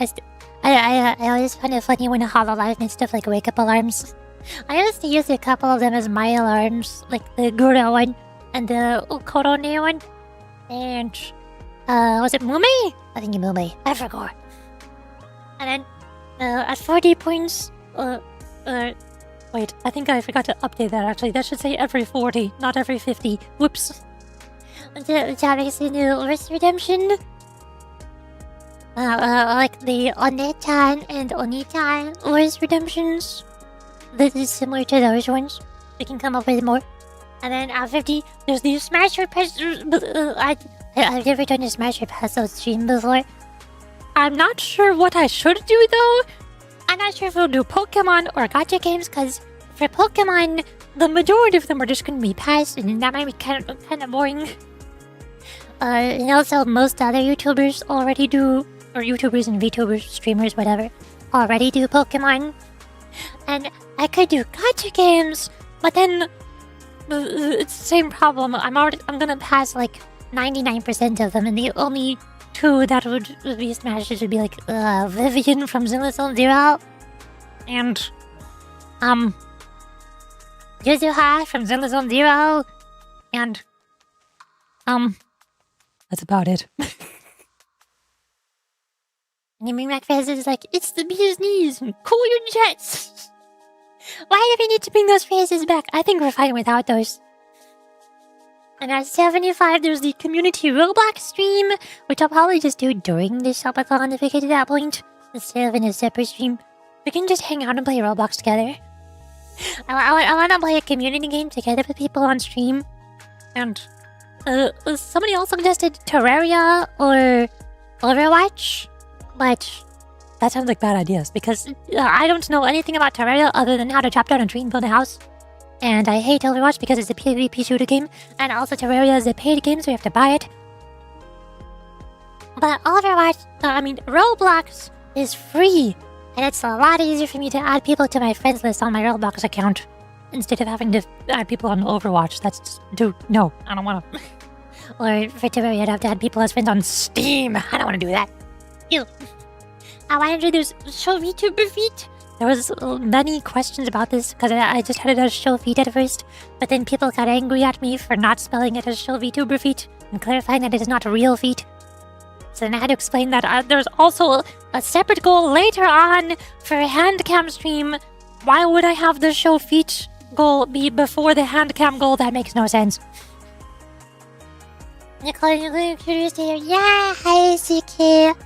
I always find it funny when HoloLive makes stuff like wake-up alarms. I used to use a couple of them as my alarms, like the Gura one and the Korone one. And, was it Mume? I think Mume. I forgot. And then, at 40 points, wait, I think I forgot to update that actually. That should say every 40, not every 50. Whoops. That makes a new Risk Redemption. Like the One-chan and Oni-chan Risk Redemptions. This is similar to those ones. We can come up with more. And then at 50, there's the Smash Repass. I've never done a Smash Repass on stream before. I'm not sure what I should do though. I'm not sure if we'll do Pokemon or gacha games, because for Pokemon, the majority of them are just going to be passed, and that might be kind of boring. And also, most other YouTubers already do, or YouTubers and VTubers, streamers, whatever, already do Pokemon. And I could do gacha games, but then it's the same problem. I'm gonna pass like 99% of them, and the only 2 that would be smashes would be like Vivian from Zenless Zone Zero, and Yuzuha from Zenless Zone Zero, and That's about it. Naming Mac Fez is like, it's the bee's knees, and cool your jets. Why do we need to bring those phrases back? I think we're fine without those. And at 75, there's the community Roblox stream, which I'll probably just do during the shopathon if we get to that point, instead of in a separate stream. We can just hang out and play Roblox together. I want to play a community game together with people on stream. And somebody else suggested Terraria or Overwatch, but That sounds like bad ideas, because I don't know anything about Terraria other than how to chop down a tree and build a house. And I hate Overwatch because it's a PvP shooter game, and also Terraria is a paid game, so you have to buy it. But Roblox is free, and it's a lot easier for me to add people to my friends list on my Roblox account instead of having to add people on Overwatch. That's just, dude, no, I don't want to. Or for Terraria, I'd have to add people as friends on Steam. I don't want to do that. Ew. I wanted to do this show VTuber feat. There was many questions about this because I just had it as show feet at first, but then people got angry at me for not spelling it as show VTuber feet and clarifying that it is not a real feat. So then I had to explain that there's also a separate goal later on for a handcam stream. Why would I have the show feet goal be before the handcam goal? That makes no sense. Nicole, you're curious to hear. Yeah, hi, CK.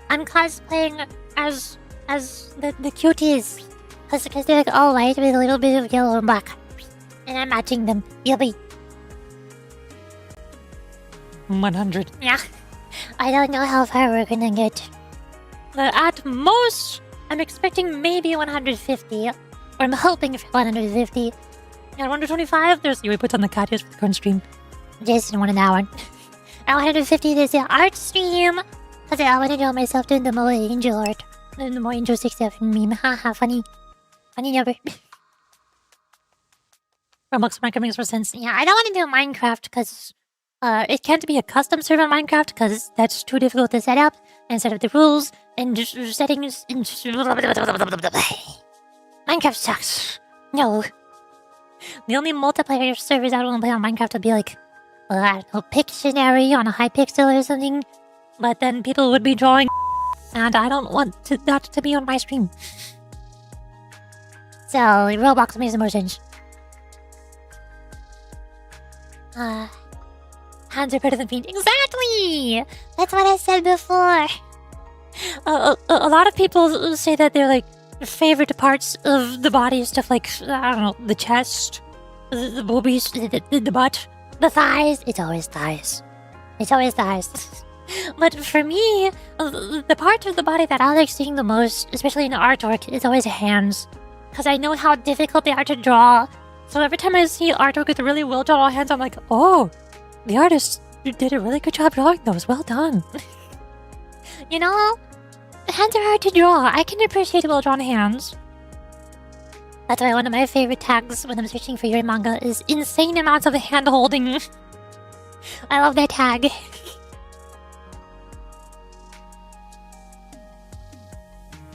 I'm cosplaying as the cuties, because they're like all white with a little bit of yellow and black, and I'm matching them. Yuppie. 100. Yeah, I don't know how far we're gonna get. At most, I'm expecting maybe 150, or I'm hoping for 150. At 125, there's Yuri puts on the cat ears for the current stream. Jason wanted that one. At 150, there's the art stream. Because I want to draw myself doing the Moe Angel art. The Moe Angel 67 meme. Haha, funny. Funny number. Roblox Minecraft makes more sense. Yeah, I don't want to do Minecraft because it can't be a custom server in Minecraft because that's too difficult to set up and set up the rules and just settings and Minecraft sucks. No. The only multiplayer servers I want to play on Minecraft would be like, I don't know, Pictionary on a Hypixel or something. But then people would be drawing, and I don't want that to be on my stream. So, Roblox makes more sense. Hands are better than feet. Exactly! That's what I said before. A lot of people say that they're like favorite parts of the body, stuff like, I don't know, the chest, the boobies, the butt, the thighs. It's always thighs. It's always thighs. But for me, the part of the body that I like seeing the most, especially in artwork, is always hands. Because I know how difficult they are to draw. So every time I see artwork with really well drawn hands, I'm like, oh, the artist did a really good job drawing those. Well done. You know, hands are hard to draw. I can appreciate well drawn hands. That's why one of my favorite tags when I'm searching for Yuri manga is insane amounts of hand holding. I love that tag.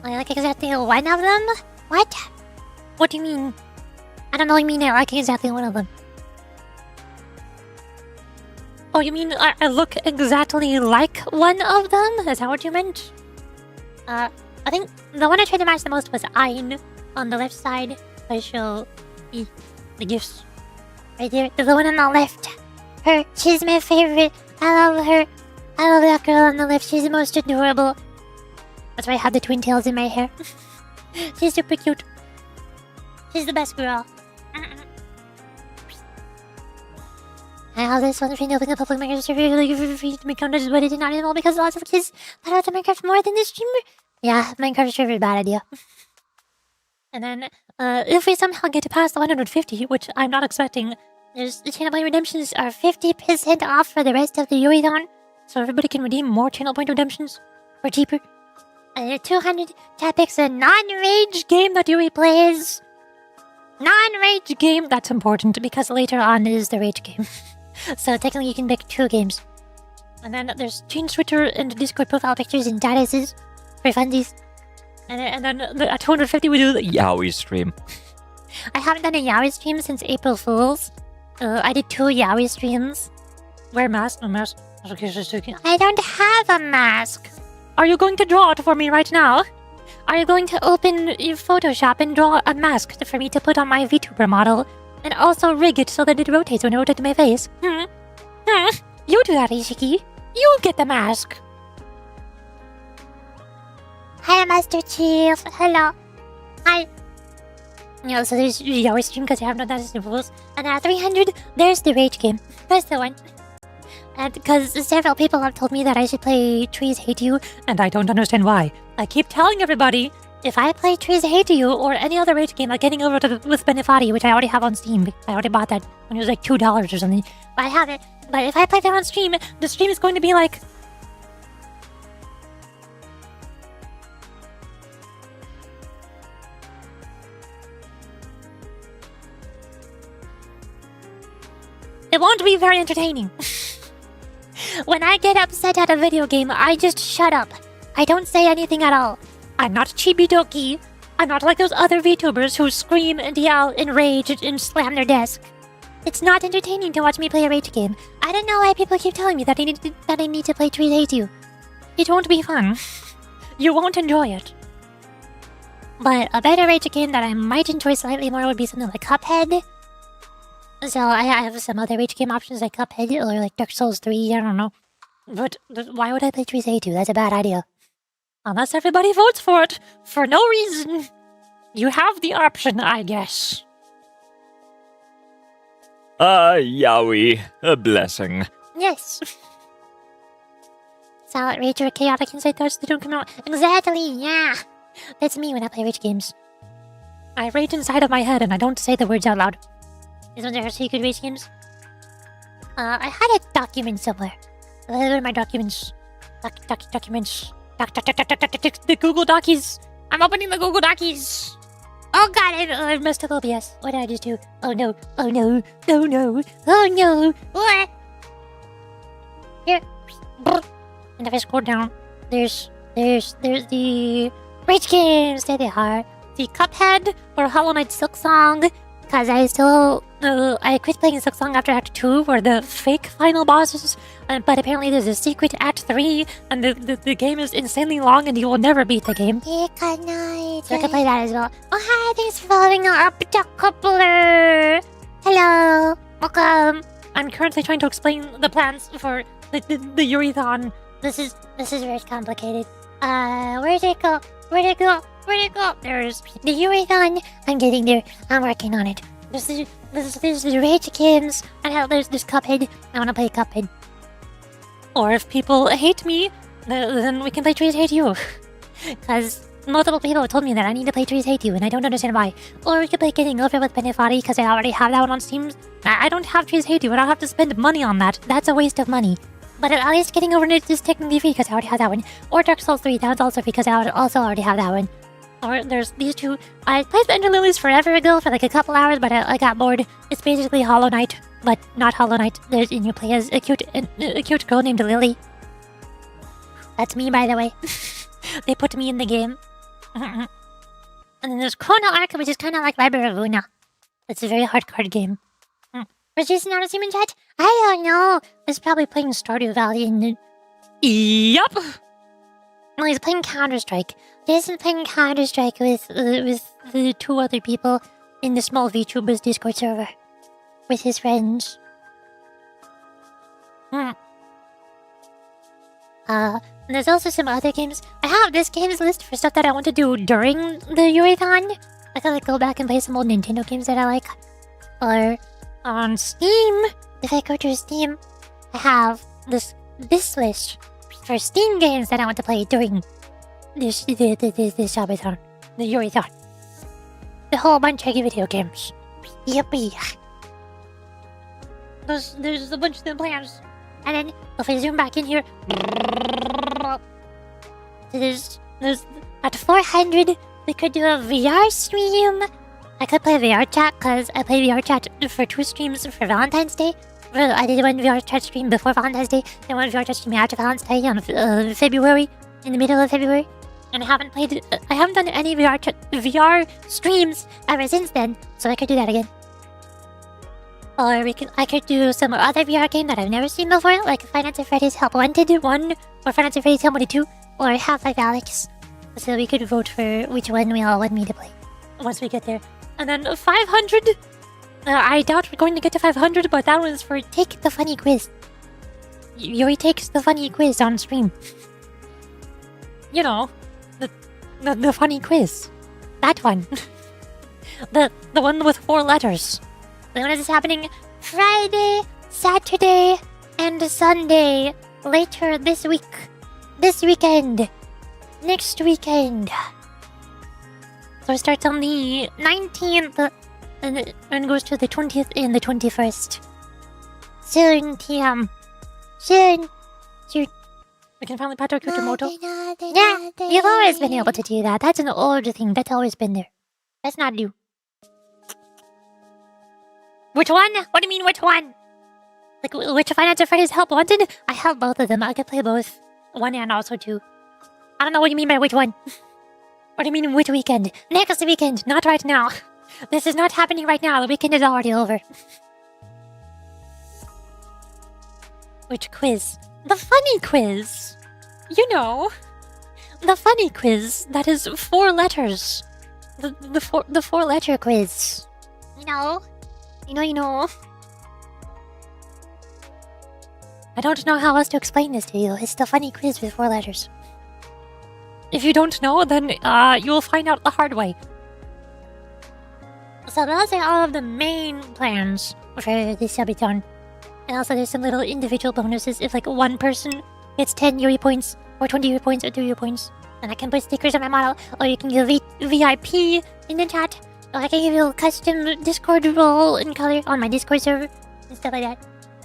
I like exactly one of them? What? What do you mean? I don't know what you mean I like exactly one of them. Oh, you mean I look exactly like one of them? Is that what you meant? I think the one I tried to match the most was Ein on the left side. I show the gifts. Right there, the one on the left. Her, she's my favorite. I love her. I love that girl on the left. She's the most adorable. That's why I have the twin tails in my hair. She's super cute. She's the best girl. I have this one trained to open the public Minecraft server really free to make content, but it did not enable because lots of kids thought about the Minecraft more than the streamer. Yeah, Minecraft server is a bad idea. And then, if we somehow get to past the 150, which I'm not expecting, there's the channel point redemptions are 50% off for the rest of the Yuri-thon, so everybody can redeem more channel point redemptions for cheaper. 200 topics, a non-rage game that Yuri plays. Non-rage game, that's important because later on is the rage game. So technically you can pick 2 games. And then there's change Twitter and Discord profile pictures and statuses for funsies. And then at 250 we do the Yaoi stream. I haven't done a Yaoi stream since April Fools. I did 2 Yaoi streams. Wear mask, no mask. I don't have a mask. Are you going to draw it for me right now? Are you going to open your Photoshop and draw a mask for me to put on my VTuber model? And also rig it so that it rotates when it rotates my face? You do that, Ishiki. You get the mask. Hi, Master Chief. Hello. Hi. So there's Yaoi stream because I haven't done that as the rules. And at 300, there's the Rage game. That's the one. And because several people have told me that I should play Trees Hate You, and I don't understand why. I keep telling everybody, if I play Trees Hate You or any other Rage game, like getting over to with Benefati, which I already have on Steam. I already bought that when it was like $2 or something. But I have it. But if I play that on stream, the stream is going to be like... It won't be very entertaining. When I get upset at a video game, I just shut up. I don't say anything at all. I'm not Chibidoki. I'm not like those other VTubers who scream and yell and rage and slam their desk. It's not entertaining to watch me play a rage game. I don't know why people keep telling me that I need to play Trees Hate You. It won't be fun. You won't enjoy it. But a better rage game that I might enjoy slightly more would be something like Cuphead. So I have some other rage game options like Cuphead or like Dark Souls 3, I don't know. But why would I play Trees Hate You? That's a bad idea. Unless everybody votes for it, for no reason. You have the option, I guess. Yaoi, a blessing. Yes. Solid rage or chaotic insight thoughts that don't come out. Exactly, yeah. That's me when I play rage games. I rage inside of my head and I don't say the words out loud. Is one of there secret rage games? I had a document somewhere. Where are my documents? Documents. The Google Docies. I'm opening the Google Docies. Oh god, I messed up OBS. What did I just do? Oh no. Oh no. Oh no. Oh no. What? Here. And if I scroll down, there's the rage games. There they are. The Cuphead or Hollow Knight Silk Song. Cause I quit playing Silk Song after Act 2, where the fake final bosses, but apparently there's a secret Act 3, and the game is insanely long, and you will never beat the game. Yeah, good night. So I can play that as well. Oh, hi, thanks for following our coupler. Hello. Welcome. I'm currently trying to explain the plans for the Yuri-thon. This is very complicated. Where'd it go? Where'd it go? Where'd it go? There's the Yuri-thon. I'm getting there. I'm working on it. There's the Rage games. And there's Cuphead. I want to play Cuphead. Or if people hate me, then we can play Trees Hate You. Because multiple people have told me that I need to play Trees Hate You, and I don't understand why. Or we could play Getting Over with Benefati, because I already have that one on Steam. I don't have Trees Hate You, and I'll have to spend money on that. That's a waste of money. But at least Getting Over it is technically free, because I already have that one. Or Dark Souls 3, that's also free, because I also already have that one. Or there's these two. I played the YurichiLilies forever ago for like a couple hours, but I got bored. It's basically Hollow Knight, but not Hollow Knight. And you play as a cute girl named Lily. That's me, by the way. They put me in the game. And then there's Chrono Arc, which is kind of like Library of Luna. It's a very hard card game. Was Jason out of Steam chat? I don't know. He's probably playing Stardew Valley and... Yup! No, he's playing Counter-Strike. Jason's playing Counter-Strike with the 2 other people in the small VTubers Discord server. With his friends. And there's also some other games. I have this games list for stuff that I want to do during the Yuri-thon. I could like go back and play some old Nintendo games that I like. Or on Steam, if I go to Steam, I have this list for Steam games that I want to play during this Shabathon, the Yuri-thon. The whole bunch of video games. Yippee. There's a bunch of them plans. And then if I zoom back in here, there's at 400 we could do a VR stream. I could play VR chat because I play VR chat for 2 streams for Valentine's Day. Well, I did one VR chat stream before Valentine's Day, and one VR chat stream after Valentine's Day on February, in the middle of February. And I haven't done any VR streams ever since then, so I could do that again. Or I could do some other VR game that I've never seen before, like Five Nights at Freddy's Help Wanted 1, or Five Nights at Freddy's Help Wanted 2, or Half-Life Alyx. So we could vote for which one we all want me to play once we get there. And then 500. I doubt we're going to get to 500, but that was for Take the Funny Quiz. Yuri takes the funny quiz on stream. You know, the funny quiz. That one. the one with 4 letters. The one that's happening Friday, Saturday, and Sunday later this week. This weekend. Next weekend. So it starts on the 19th and goes to the 20th and the 21st. Soon, TM. Soon. We can finally patch our Kutomoto. Yeah, you've always been able to do that. That's an old thing. That's always been there. That's not new. Which one? What do you mean, which one? Like, which Five Nights at Freddy's Help Wanted? I have both of them. I could play both. 1 and also 2. I don't know what you mean by which one. What do you mean which weekend? Next weekend, not right now. This is not happening right now. The weekend is already over. Which quiz? The funny quiz. You know. The funny quiz. That is 4 letters. The 4-letter quiz. You know. You know. I don't know how else to explain this to you. It's the funny quiz with 4 letters. If you don't know, then you'll find out the hard way. So those are all of the main plans for this subathon. And also there's some little individual bonuses if like one person gets 10 Yuri points, or 20 Yuri points, or 2 Yuri points. And I can put stickers on my model, or you can give VIP in the chat, or I can give you a custom Discord role and color on my Discord server, and stuff like that.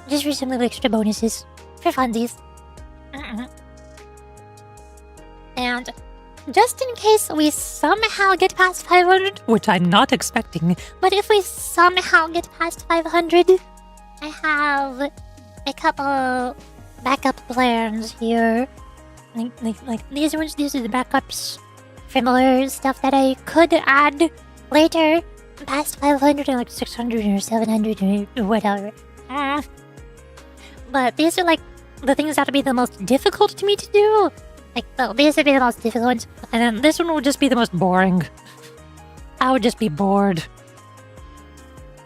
Just for some little extra bonuses. For funsies. And just in case we somehow get past 500, which I'm not expecting, but if we somehow get past 500, I have a couple backup plans here. Like these are the backups for more stuff that I could add later past 500 or like 600 or 700 or whatever. But these are like the things that would be the most difficult to me to do. Like, these would be the most difficult ones, and then this one would just be the most boring. I would just be bored.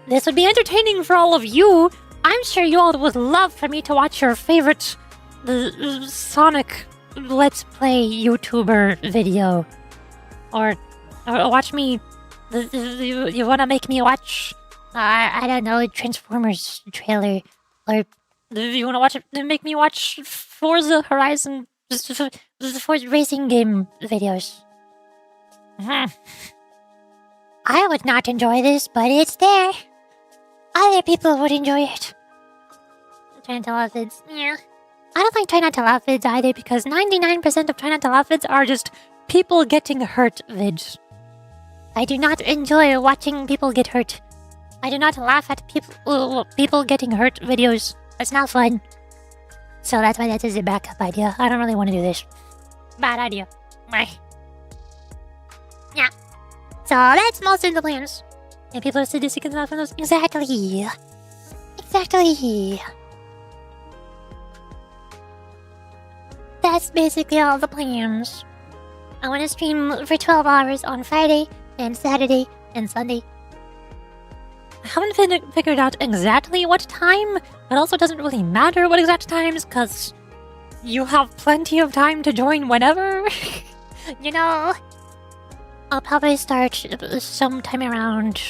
This would be entertaining for all of you. I'm sure you all would love for me to watch your favorite Sonic Let's Play YouTuber video. Or watch me... You want to make me watch... I don't know, Transformers trailer. Or you want to make me watch Forza Horizon... The Forza racing game videos. I would not enjoy this, but it's there. Other people would enjoy it. Try not to laugh vids. Yeah. I don't like try not to laugh vids either, because 99% of try not to laugh vids are just people getting hurt vids. I do not enjoy watching people get hurt. I do not laugh at people getting hurt videos. That's not fun. So that's why that is a backup idea. I don't really want to do this. Bad idea. Yeah. So that's most of the plans. And people are sadistic enough for those. Exactly. That's basically all the plans. I want to stream for 12 hours on Friday and Saturday and Sunday. I haven't figured out exactly what time. It also doesn't really matter what exact times, because you have plenty of time to join whenever. You know, I'll probably start sometime around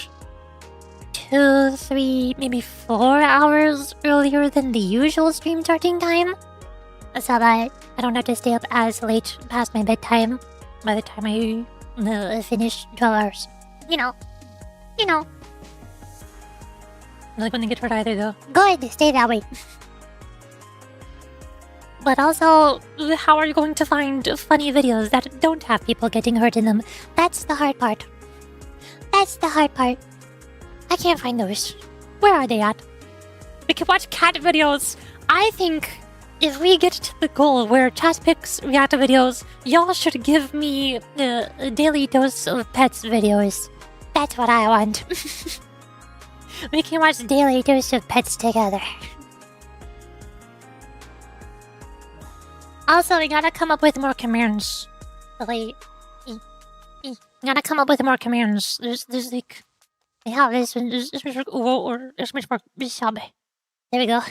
2, 3, maybe 4 hours earlier than the usual stream starting time, so that I don't have to stay up as late past my bedtime by the time I finish 12 hours. You know. I'm not going to get hurt either, though. Good, stay that way. But also, how are you going to find funny videos that don't have people getting hurt in them? That's the hard part. I can't find those. Where are they at? We can watch cat videos. I think if we get to the goal where chat picks react videos, y'all should give me a daily dose of pets videos. That's what I want. We can watch daily dose of pets together. Also, we gotta come up with more commands. Like, gotta come up with more commands. There's like, I have this one. There's or there's much more. There we go.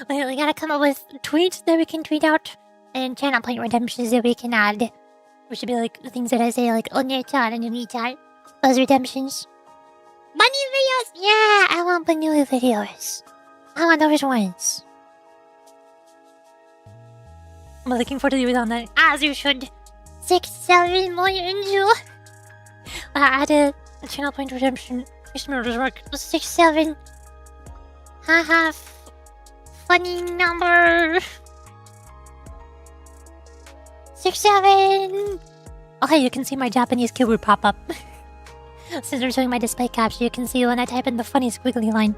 We gotta come up with tweets that we can tweet out and channel point redemptions that we can add. Which should be like the things that I say, like on your chat and your chat. Those redemptions. Bunny videos! Yeah, I want bunny videos. I want those ones. I'm looking forward to you on that, as you should. 6, 7 more angel. I add a channel point redemption. 6, 7. Haha. Funny number. 6, 7. Okay, you can see my Japanese keyboard pop up. Since we're showing my display capture, you can see when I type in the funny squiggly line.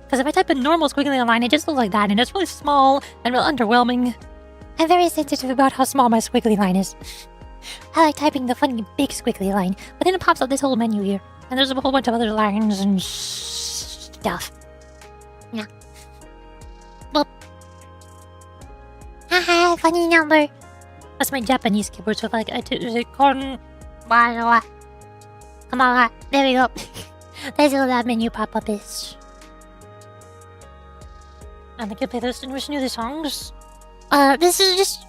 Because if I type in normal squiggly line, it just looks like that, and it's really small and real underwhelming. I'm very sensitive about how small my squiggly line is. I like typing the funny big squiggly line, but then it pops up this whole menu here, and there's a whole bunch of other lines and stuff. Yeah. Well. Haha, funny number. That's my Japanese keyboard, so if I do come on, there we go. There's all that menu pop-up is. I think I play this and wish knew the songs. This is just...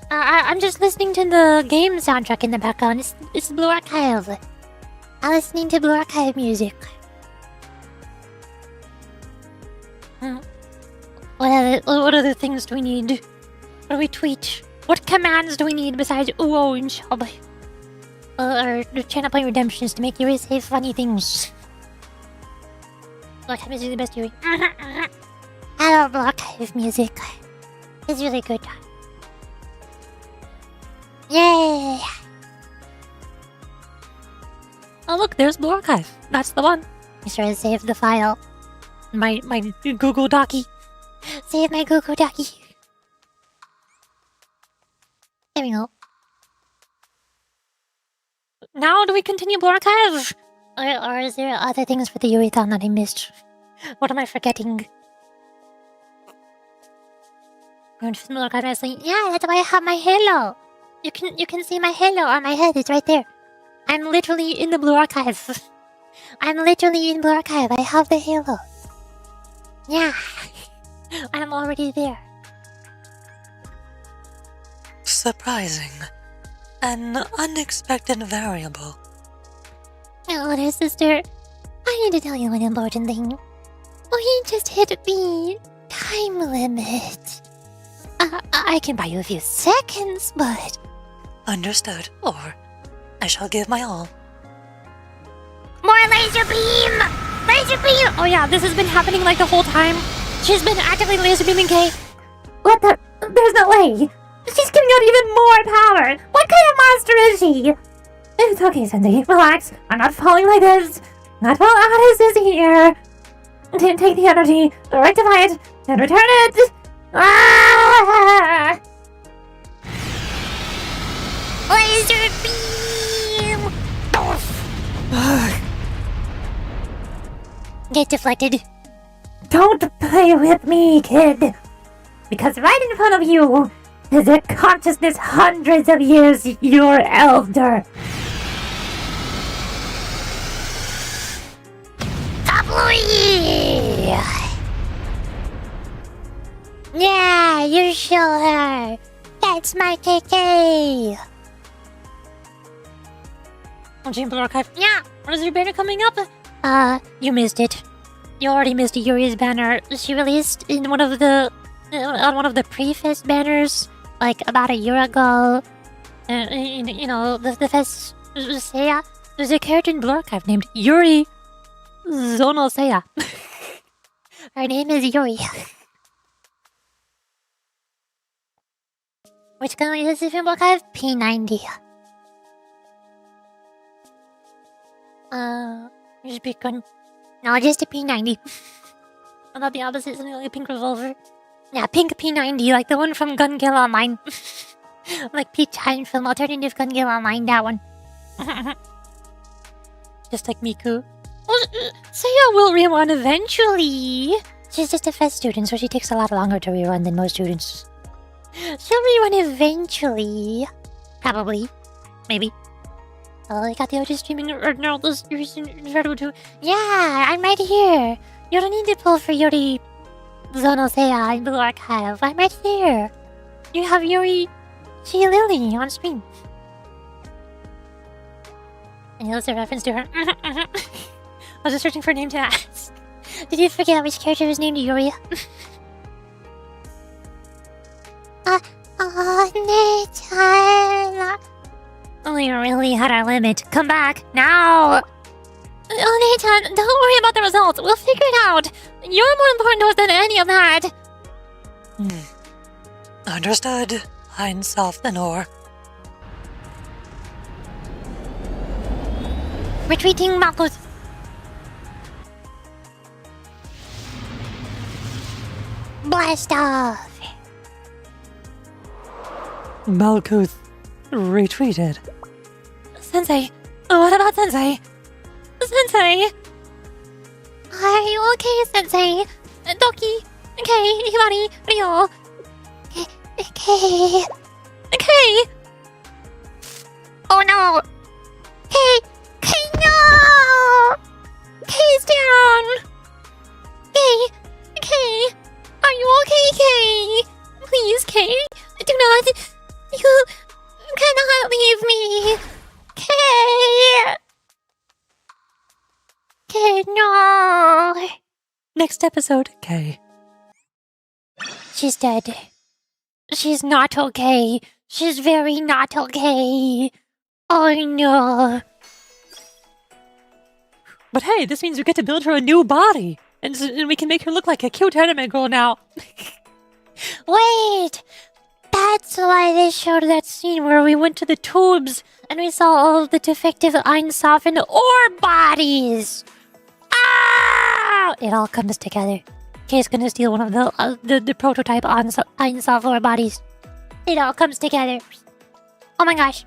I'm just listening to the game soundtrack in the background. It's Blue Archive. I'm listening to Blue Archive music. What other things do we need? What do we tweet? What commands do we need besides Uo and Shelby? Or the channel point redemptions to make Yuri say funny things. Blue Archive music is the best Yuri. I love Blue Archive music. It's really good. Yay! Oh look, there's Blue Archive. That's the one. I sure to save the file. My Google Docky. Save my Google Docky. There we go. Now do we continue Blue Archive? Or is there other things for the Yuri-thon that I missed? What am I forgetting? Blue Archive wrestling. Yeah, that's why I have my halo. You can see my halo on my head. It's right there. I'm literally in the Blue Archive. I'm literally in Blue Archive. I have the halo. Yeah. I'm already there. Surprising. An unexpected variable. Oh, there, sister. I need to tell you an important thing. We just hit the time limit. I can buy you a few seconds, but... Understood, or I shall give my all. More laser beam! Laser beam! Oh yeah, this has been happening like the whole time. She's been actively laser beaming Kei. What the? There's no way! She's giving out even more power! What kind of monster is she? It's okay, Sensei. Relax. I'm not falling like this. Not while Aris is here. Take the energy, rectify it, and return it! Ah! Laser beam! Get deflected. Don't play with me, kid! Because right in front of you is a consciousness hundreds of years your elder. Tabloid! Yeah, you show her. That's my KK. Oh, Blue Archive. Yeah, what is your banner coming up? You missed it. You already missed Yuri's banner. She released in one of the on one of the pre-fest banners, like about a year ago. You know, the fest. Seiya. There's a character in Blue Archive named Yuri Zono Seiya. Her name is Yuri. Which gun is this in Blue Archive? P90. Just pick gun. No, just a P90. About the opposite, something like a pink revolver. Yeah, pink P90, like the one from Gun Kill Online. Like Pete Time film alternative Gun Kill Online, that one. Just like Miku. Well, Seiya will rerun eventually. She's just a fest student, so she takes a lot longer to rerun than most students. She'll rerun eventually. Probably. Maybe. Oh, I got the OG streaming or no, this incredible too. Yeah, I'm right here. You don't need to pull for Yuri Zono Seiya in Blue Archive. I'm right here. You have YurichiLily on stream. And that's a reference to her. I was just searching for a name to ask. Did you forget which character was named Yuri? Ne-chan. We really had our limit. Come back, now! Oh, Ne-chan, don't worry about the results. We'll figure it out. You're more important to us than any of that. Understood. Ein Sof Ohr. Retreating Malkuth. Blast off. Malkuth retreated. Sensei, what about Sensei? Sensei! Are you okay, Sensei? Doki, Kei, Hibari, Ryo. Kei. Kei! Oh no! Kei! Kei, no! Kei's down! Kei! Kei! Are you okay, Kei? Please, Kei, do not... You cannot leave me! Kei! Kei, no! Next episode, Kei. She's dead. She's not okay. She's very not okay. Oh no. But hey, this means we get to build her a new body. And we can make her look like a cute anime girl now. Wait! That's why they showed that scene where we went to the tubes and we saw all of the defective Ein Sof Ohr bodies! Ah! It all comes together. Kei's gonna steal one of the prototype Ein Sof Ohr bodies. It all comes together. Oh my gosh.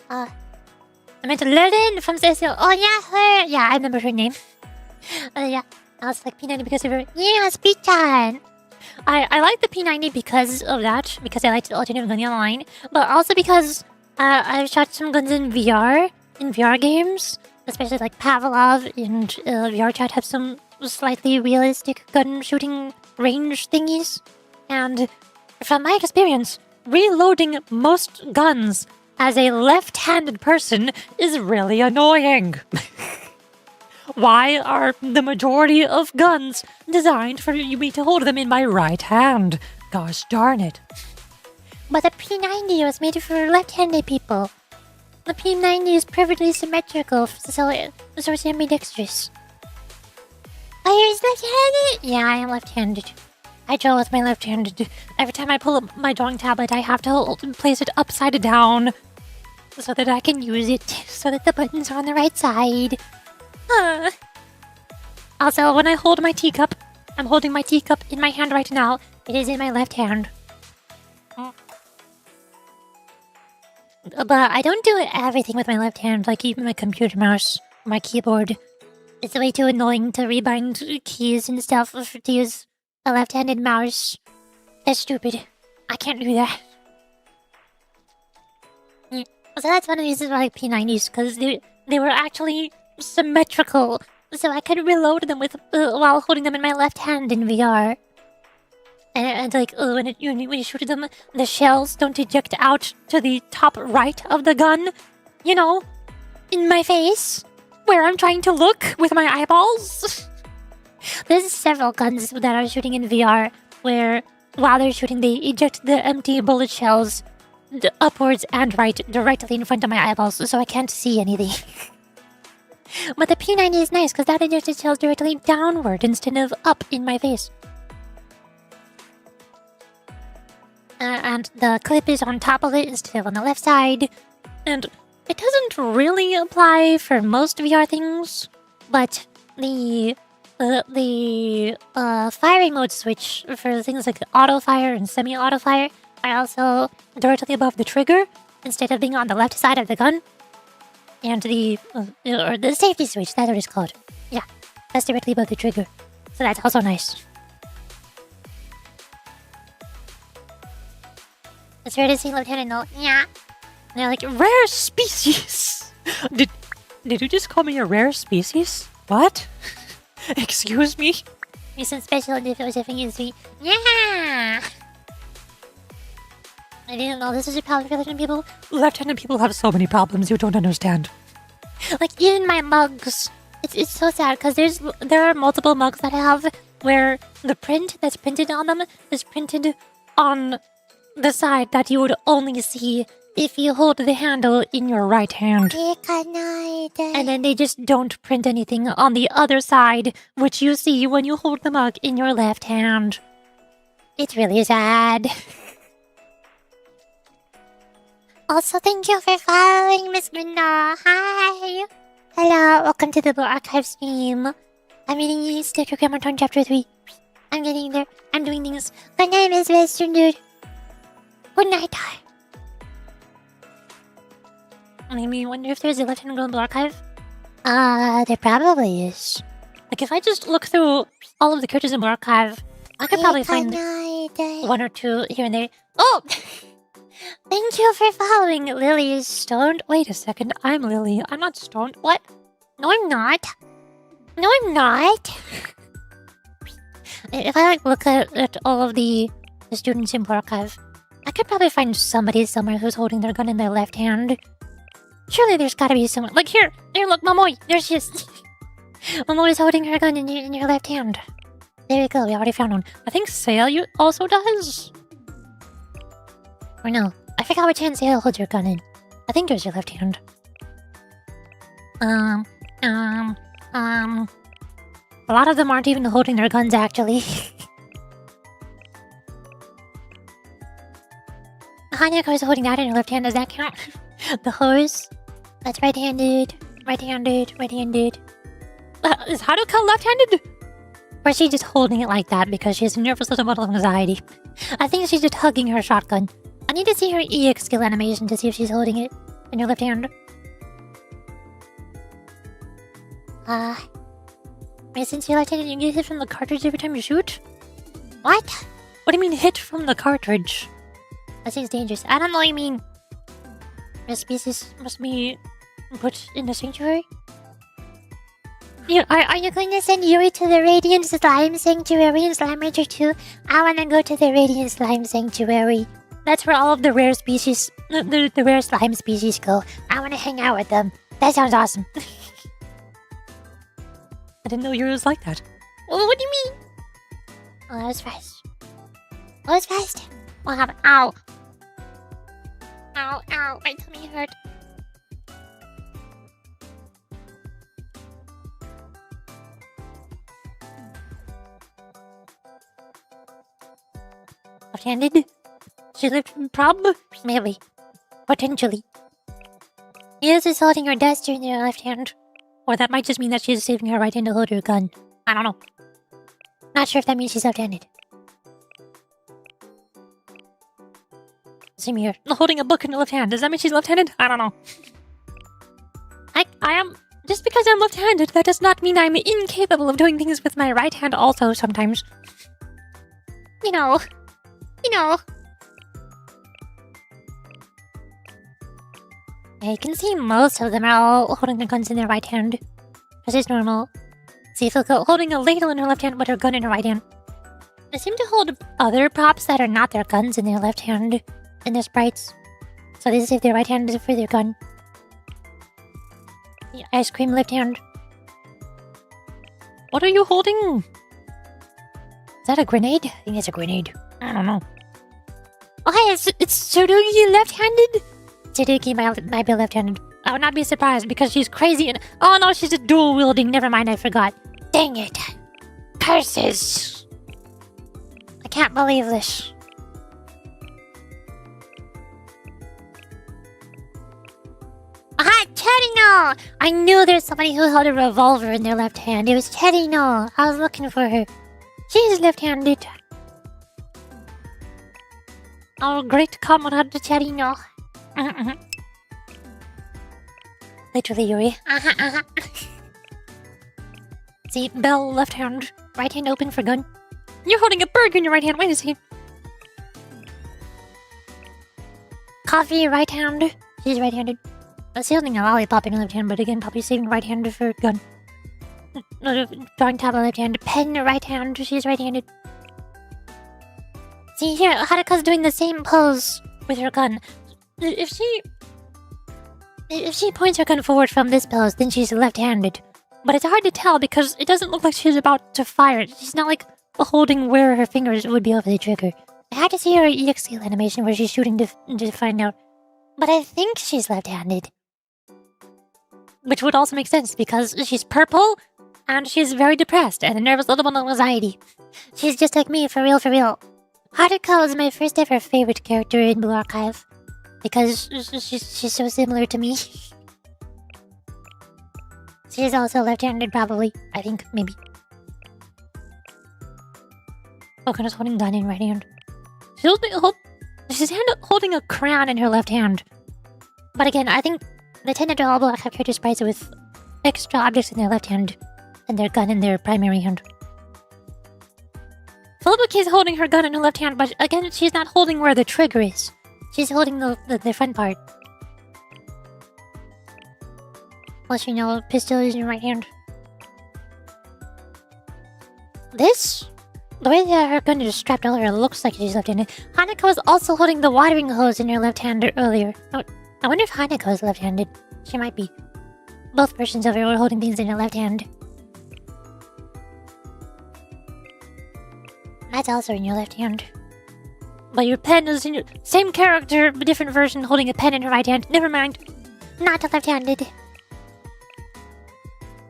I meant to learn from Cecil. Oh yeah, her. Yeah, I remember her name. Yeah. I was like P90 because of her. Yeah, speed time. I like the P90 because of that, because I like the alternative gun online, but also because I've shot some guns in VR games, especially like Pavlov and VR Chat have some slightly realistic gun shooting range thingies, and from my experience, reloading most guns as a left-handed person is really annoying. Why are the majority of guns designed for me to hold them in my right hand? Gosh darn it. But the P90 was made for left-handed people. The P90 is perfectly symmetrical, so it's ambidextrous. Are you left-handed? Yeah, I am left-handed. I draw with my left-handed. Every time I pull up my drawing tablet, I have to place it upside down so that I can use it, so that the buttons are on the right side. Also, when I hold my teacup, I'm holding my teacup in my hand right now. It is in my left hand. But I don't do everything with my left hand, like even my computer mouse, my keyboard. It's way too annoying to rebind keys and stuff to use a left-handed mouse. That's stupid. I can't do that. Yeah. So that's one of the reasons why I like P90s, because they were actually symmetrical, so I could reload them with while holding them in my left hand in VR. And like when you shoot them, the shells don't eject out to the top right of the gun. You know, in my face, where I'm trying to look with my eyeballs. There's several guns that are shooting in VR where, while they're shooting, they eject the empty bullet shells upwards and right, directly in front of my eyeballs, so I can't see anything. But the P90 is nice because that ejects shells directly downward instead of up in my face. And the clip is on top of it instead of on the left side. And it doesn't really apply for most VR things, but the firing mode switch for things like auto fire and semi-auto fire are also directly above the trigger instead of being on the left side of the gun. And the safety switch, that's what it's called. Yeah, that's directly above the trigger. So that's also nice. It's rare to see Lieutenant No. Yeah. And they're like, rare species! Did you just call me a rare species? What? Excuse me? Recent special difficulty. Yeah! I didn't know this is a problem for Lieutenant people. Lieutenant people have so many problems you don't understand. Like, even my mugs. It's so sad, because there are multiple mugs that I have where the print that's printed on them is printed on the side that you would only see if you hold the handle in your right hand. And then they just don't print anything on the other side, which you see when you hold the mug in your left hand. It's really sad. Also, thank you for following, Miss Grinda. Hi. Hello, welcome to the Archive stream. I'm reading EX Decagrammaton Chapter 3. I'm getting there. I'm doing things. Good night, Miss Western Dude. Good night. I mean, wonder if there's a left-hand global archive? There probably is. Like, if I just look through all of the characters in the archive, I could probably find one or two here and there. Oh! Thank you for following. Lily is stoned. Wait a second, I'm Lily. I'm not stoned. What? No, I'm not. No, I'm not. If I look at all of the students in archive, I could probably find somebody somewhere who's holding their gun in their left hand. Surely there's gotta be someone. Like, here, look, Momoy. There she is. Momoy's holding her gun in your left hand. There we go, we already found one. I think Sail also does. Or no, I forgot which hand Sail holds your gun in. I think it was your left hand. A lot of them aren't even holding their guns, actually. Hanyako's holding that in her left hand, does that count? The hose? That's right-handed. Right-handed. Right-handed. Is Haruka left-handed? Or is she just holding it like that because she has a nervous little bottle of anxiety? I think she's just hugging her shotgun. I need to see her EX skill animation to see if she's holding it in her left hand. Since you're left-handed, you get hit from the cartridge every time you shoot? What? What do you mean hit from the cartridge? That seems dangerous. I don't know what you mean. The species must be put in the sanctuary? Are you going to send Yuri to the Radiant Slime Sanctuary in Slime Ranger 2? I want to go to the Radiant Slime Sanctuary. That's where all of the rare species, the rare slime species go. I want to hang out with them. That sounds awesome. I didn't know Yuri was like that. Well, what do you mean? Oh, that was fast. That was fast. What happened? Ow. Ow, ow. My tummy hurt. Left-handed? She lived probably? Maybe. Potentially. Yes, is holding her duster in her left hand. Or that might just mean that she's saving her right hand to hold her gun. I don't know. Not sure if that means she's left-handed. Same here. Holding a book in the left hand. Does that mean she's left-handed? I don't know. I am... Just because I'm left-handed, that does not mean I'm incapable of doing things with my right hand also sometimes. You know. I can see most of them are all holding their guns in their right hand. This is normal. See if they'll holding a ladle in her left hand but her gun in her right hand. They seem to hold other props that are not their guns in their left hand in their sprites. So they save their right hand for their gun. The ice cream left hand. What are you holding? Is that a grenade? I think it's a grenade. I don't know. Oh, hey, it's Tsurugi left-handed? Tsurugi might be left-handed. I would not be surprised because she's crazy and... Oh no, she's a dual-wielding. Never mind, I forgot. Dang it. Curses. I can't believe this. Aha, Torino! I knew there's somebody who held a revolver in their left hand. It was Ch2. I was looking for her. She's left-handed. Oh, great comrade Ch2. Literally, Yuri. See, bell, left hand. Right hand open for gun. You're holding a burger in your right hand. Wait a second. Coffee, right hand. She's right-handed. She's holding a lollipop in her left hand, but again, probably saving right hand for gun. Drawing tablet left hand. Pen, right hand. She's right-handed. See here, Haruka's doing the same pose with her gun. If she points her gun forward from this pose, then she's left-handed. But it's hard to tell because it doesn't look like she's about to fire. She's not like holding where her fingers would be over the trigger. I had to see her EX animation where she's shooting to find out. But I think she's left-handed. Which would also make sense because she's purple and she's very depressed and a nervous little one of anxiety. She's just like me, for real, for real. Haruka was my first ever favorite character in Blue Archive because she's so similar to me. She's also left-handed, probably. I think, maybe. Okuna's holding gun in right hand. She's holding a crown in her left hand. But again, I think they tend to draw all Blue Archive characters sprites with extra objects in their left hand and their gun in their primary hand. Philippa is holding her gun in her left hand, but again, she's not holding where the trigger is. She's holding the front part. Plus, you know, pistol is in her right hand. The way that her gun is strapped earlier looks like she's left-handed. Hanako was also holding the watering hose in her left hand earlier. Oh, I wonder if Hanako is left-handed. She might be. Both versions of her were holding things in her left hand. That's also in your left hand. But your pen is in your... Same character, but different version holding a pen in her right hand. Never mind. Not left-handed.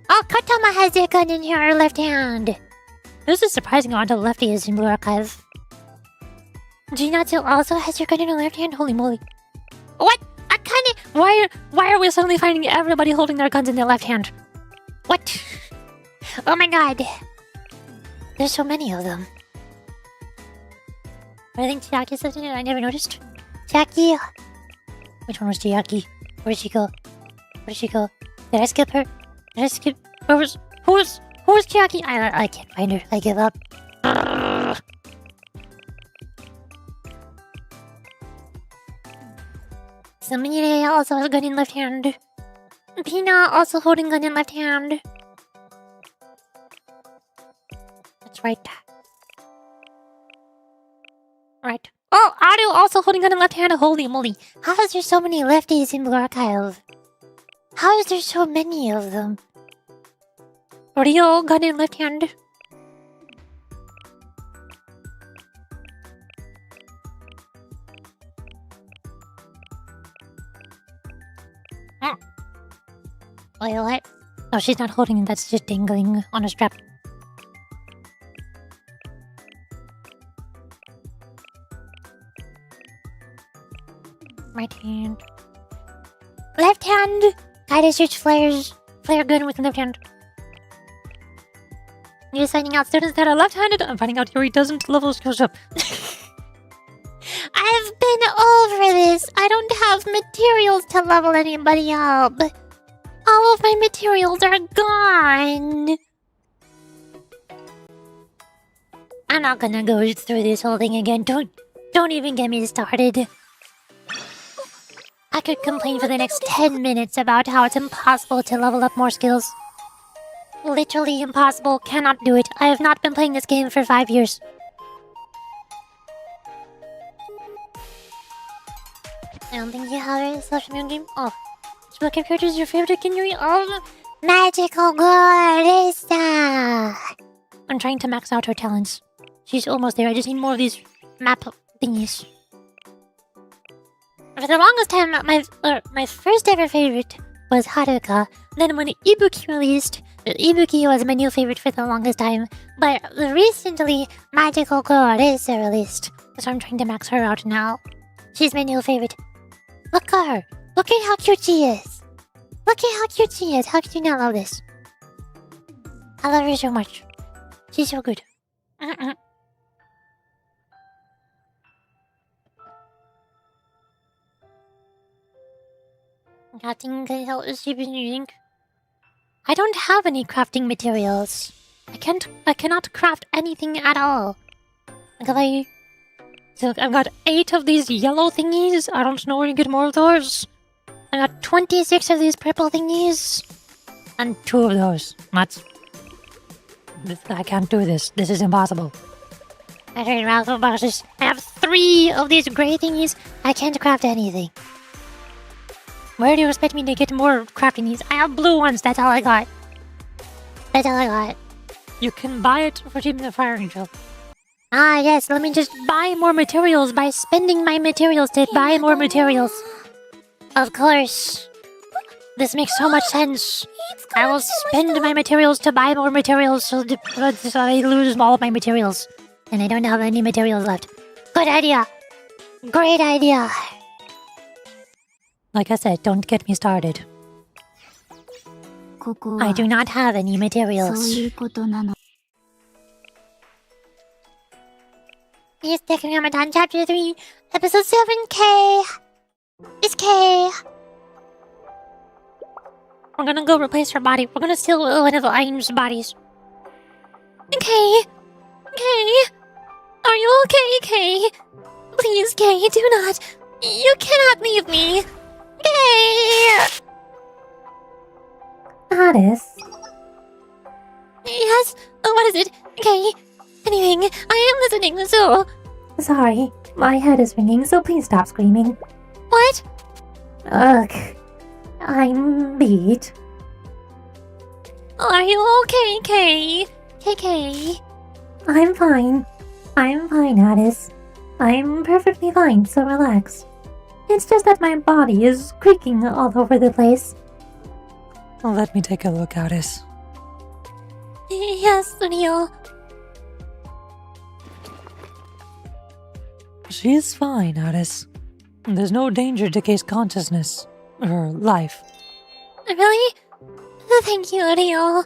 Oh, Kotoma has their gun in her left hand. There's a surprising amount of lefties in Blue Archive. Jinatsu also has her gun in her left hand. Holy moly. What? I kinda... Why are we suddenly finding everybody holding their guns in their left hand? What? Oh my god. There's so many of them. I think Chiaki's left in it. I never noticed. Chiaki. Which one was Chiaki? Where did she go? Where did she go? Did I skip her? Did I skip? Who was Chiaki? I can't find her. I give up. Samire also has a gun in left hand. Pina also holding gun in left hand. That's right. Right. Oh, Aru also holding gun in left hand. Holy moly. How is there so many lefties in Blue Archive? How is there so many of them? Rio gun in left hand. Wait, what? Oh, she's not holding it. That's just dangling on a strap. Right hand. Left hand! Kaida shoots flare gun with the left hand. You're finding out students that are left-handed. I'm finding out Yuri doesn't level skills up. I've been over this. I don't have materials to level anybody up. All of my materials are gone. I'm not gonna go through this whole thing again. Don't even get me started. I could complain for the next 10 minutes about how it's impossible to level up more skills. Literally impossible. Cannot do it. I have not been playing this game for 5 years. I don't think you have a social media game. Oh. What character is your favorite? Can you read all of them? Magical Gorissa! I'm trying to max out her talents. She's almost there. I just need more of these map thingies. For the longest time, my first ever favorite was Haruka. Then when Ibuki released, Ibuki was my new favorite for the longest time. But recently, Magical Gorissa released. So I'm trying to max her out now. She's my new favorite. Look at her. Look at how cute she is. Look at how cute she is. How could you not love this? I love her so much. She's so good. Nothing can help us even using. I don't have any crafting materials. I cannot craft anything at all. So I've got 8 of these yellow thingies. I don't know where to get more of those. I got 26 of these purple thingies. And 2 of those. I can't do this. This is impossible. I have 3 of these gray thingies. I can't craft anything. Where do you expect me to get more crafting these? I have blue ones. That's all I got. That's all I got. You can buy it for cheap in the fire angel. Ah, yes. Let me just buy more materials by spending my materials to buy more materials. Of course. This makes so much sense. I will spend my materials to buy more materials so I lose all of my materials. And I don't have any materials left. Good idea. Great idea. Like I said, don't get me started. I do not have any materials. Here's Decagrammaton Chapter 3, Episode 7, K. It's K. We're gonna go replace her body. We're gonna steal one of Ein's bodies. K. K. Are you okay, K? Please, K, do not. You cannot leave me. K. Aris. Yes? What is it? K. Anything. I am listening, so... Sorry, my head is ringing, so please stop screaming. What? Ugh. I'm beat. Are you okay, K? KK? I'm fine. I'm fine, Aris. I'm perfectly fine, so relax. It's just that my body is creaking all over the place. Let me take a look, Aris. Yes, Leo. She's fine, Aris. There's no danger to Kei's consciousness, or life. Really? Thank you, Leo.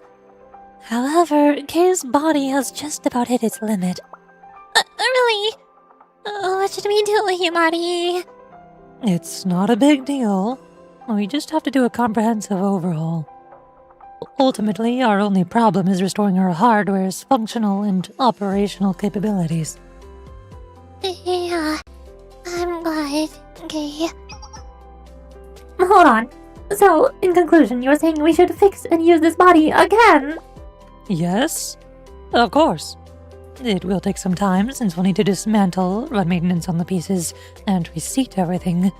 However, Kei's body has just about hit its limit. Really? What should we do, Himari? It's not a big deal. We just have to do a comprehensive overhaul. Ultimately, our only problem is restoring her hardware's functional and operational capabilities. Yeah, I'm glad. Okay. Hold on. So, in conclusion, you're saying we should fix and use this body again? Yes, of course. It will take some time since we'll need to dismantle, run maintenance on the pieces, and reseat everything.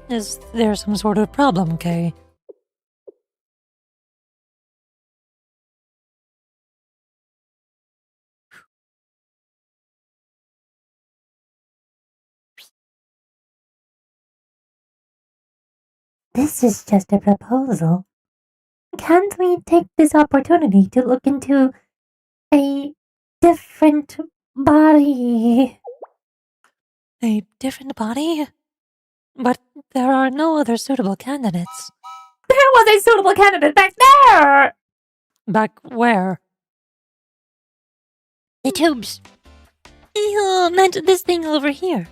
Is there some sort of problem, Kei? This is just a proposal. Can't we take this opportunity to look into a different body? A different body? But there are no other suitable candidates. There was a suitable candidate back there! Back where? The tubes. You meant this thing over here.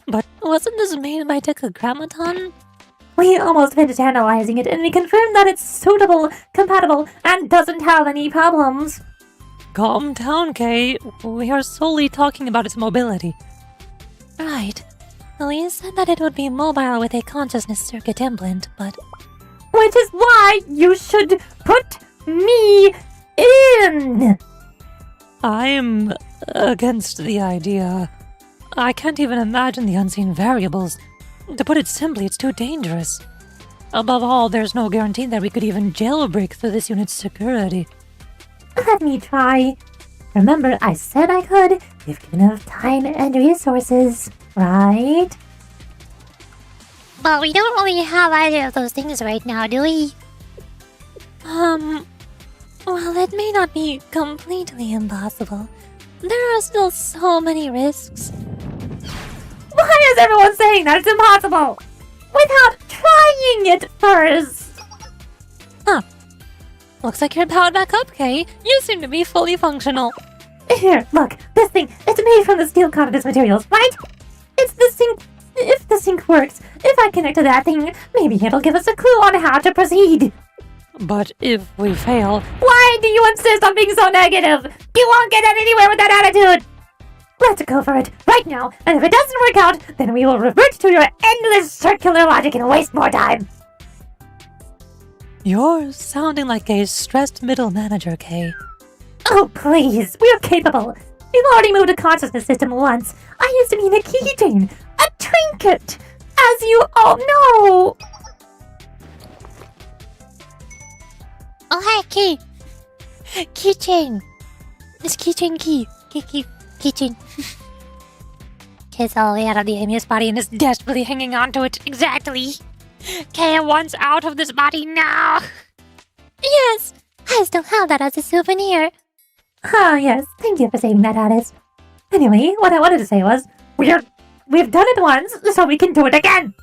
But wasn't this made by Decagrammaton? We almost finished analyzing it and we confirmed that it's suitable, compatible, and doesn't have any problems. Calm down, Kei. We are solely talking about its mobility. Right. Well, you said that it would be mobile with a consciousness circuit implant, but... Which is why you should put me in! I'm against the idea. I can't even imagine the unseen variables. To put it simply, it's too dangerous. Above all, there's no guarantee that we could even jailbreak through this unit's security. Let me try. Remember, I said I could, if given enough time and resources, right? Well, we don't really have either of those things right now, do we? Well, it may not be completely impossible. There are still so many risks. Why is everyone saying that it's impossible? Without trying it first! Looks like you're powered back up, Kei. You seem to be fully functional. Here, look, this thing, it's made from the steel confidence materials, right? It's the sink. If the sink works, if I connect to that thing, maybe it'll give us a clue on how to proceed. But if we fail, Why do you insist on being so negative? You won't get anywhere with that attitude. Let's go for it, right now, and if it doesn't work out, then we will revert to your endless circular logic and waste more time. you're sounding like a stressed middle manager, Kei. Oh, please, we're capable. We've already moved a consciousness system once. I used to mean a keychain, a trinket, as you all know. Oh, hi, Kei. Keychain. It's keychain key. Keychain. Kei's all the way out of the Amius body and is desperately hanging on to it. Exactly. Kei wants out of this body now. Yes, I still have that as a souvenir. Ah, yes, thank you for saying that, Alice. Anyway, what I wanted to say was, we've done it once, so we can do it again.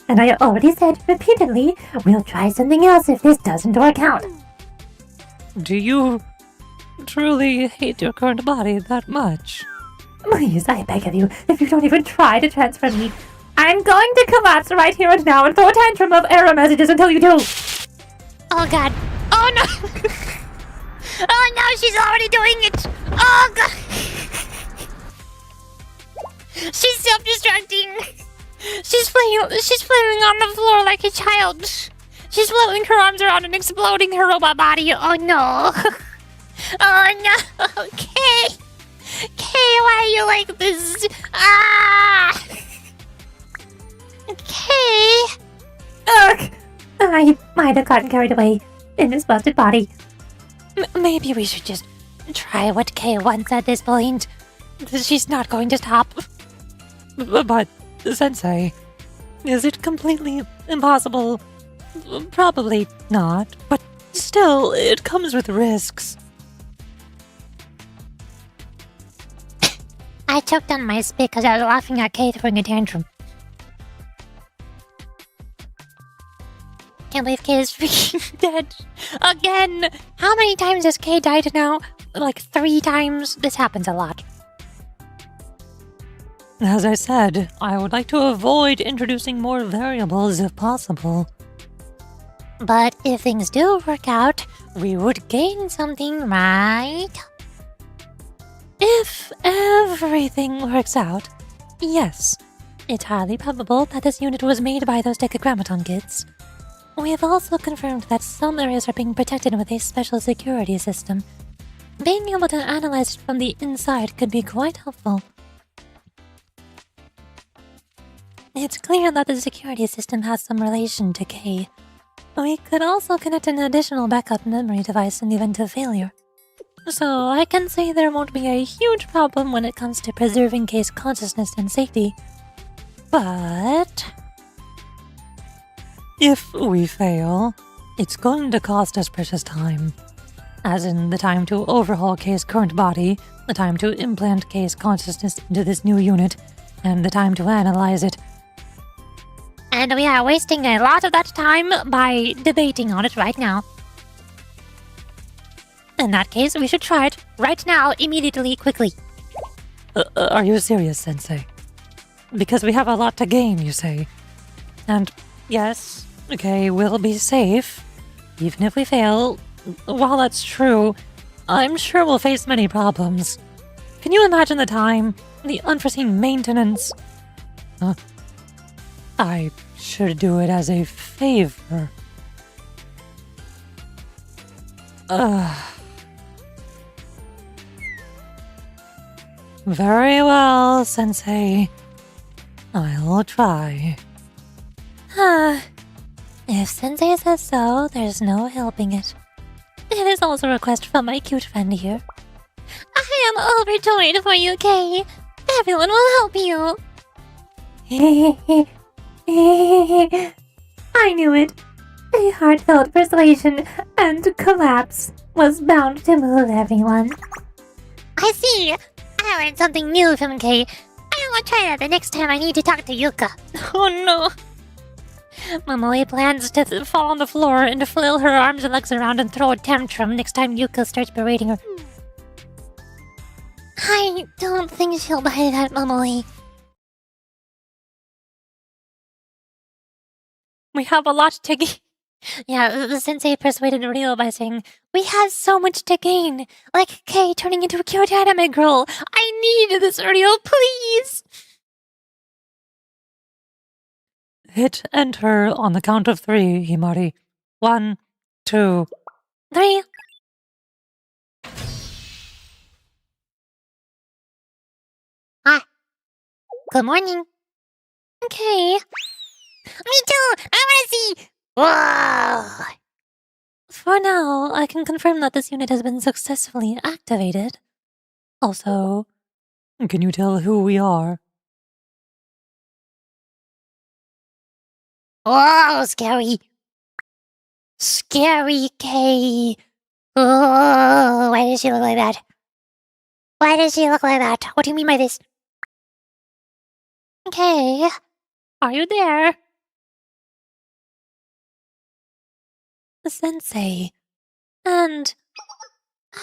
And I already said repeatedly, we'll try something else if this doesn't work out. Do you truly hate your current body that much? Please, I beg of you, if you don't even try to transfer me, I'm going to collapse right here and now and throw a tantrum of error messages until you do. Oh, God. Oh, no. Oh, no, she's already doing it. Oh, God. She's self-destructing. She's flailing on the floor like a child. She's flailing her arms around and exploding her robot body. Oh, no. Oh, no. Kei. Kei, why are you like this? Ah. Kei. Ugh! I might have gotten carried away in this busted body. Maybe we should just try what Kei wants at this point. She's not going to stop. But, Sensei, is it completely impossible? Probably not, but still, it comes with risks. I choked on my spit because I was laughing at Kei throwing a tantrum. Can't believe Kei is freaking dead. Again! How many times has Kei died now? Like 3 times? This happens a lot. As I said, I would like to avoid introducing more variables if possible. But if things do work out, we would gain something, right? If everything works out, yes. It's highly probable that this unit was made by those Decagrammaton kids. We have also confirmed that some areas are being protected with a special security system. Being able to analyze it from the inside could be quite helpful. It's clear that the security system has some relation to Kei. We could also connect an additional backup memory device in the event of failure. So I can say there won't be a huge problem when it comes to preserving Kei's consciousness and safety. But if we fail, it's going to cost us precious time. As in the time to overhaul Kei's current body, the time to implant Kei's consciousness into this new unit, and the time to analyze it. And we are wasting a lot of that time by debating on it right now. In that case, we should try it right now, immediately, quickly. Are you serious, Sensei? Because we have a lot to gain, you say. And yes, okay, we'll be safe. Even if we fail, while that's true, I'm sure we'll face many problems. Can you imagine the time, the unforeseen maintenance? I should do it as a favor. Very well, Sensei. I'll try. If Sensei says so, there's no helping it. It is also a request from my cute friend here. I am overjoyed for you, Kei. Everyone will help you. I knew it. A heartfelt persuasion and collapse was bound to move everyone. I see. I learned something new from Kei. I will try that the next time I need to talk to Yuka. Oh no. Momoli plans to fall on the floor and to flail her arms and legs around and throw a tantrum next time Yuka starts berating her. I don't think she'll buy that, Momoli. We have a lot to gain. Yeah, the sensei persuaded Rio by saying, "We have so much to gain, like Kei turning into a cute anime girl. I need this, Rio, please!" Hit enter on the count of 3, Himari. 1, 2... 3. Good morning. Okay. Me too! I wanna see! Whoa! For now, I can confirm that this unit has been successfully activated. Also, Can you tell who we are? whoa, scary. Scary Kei. Oh, why does she look like that? Why does she look like that? What do you mean by this? Okay. Are you there? Sensei. And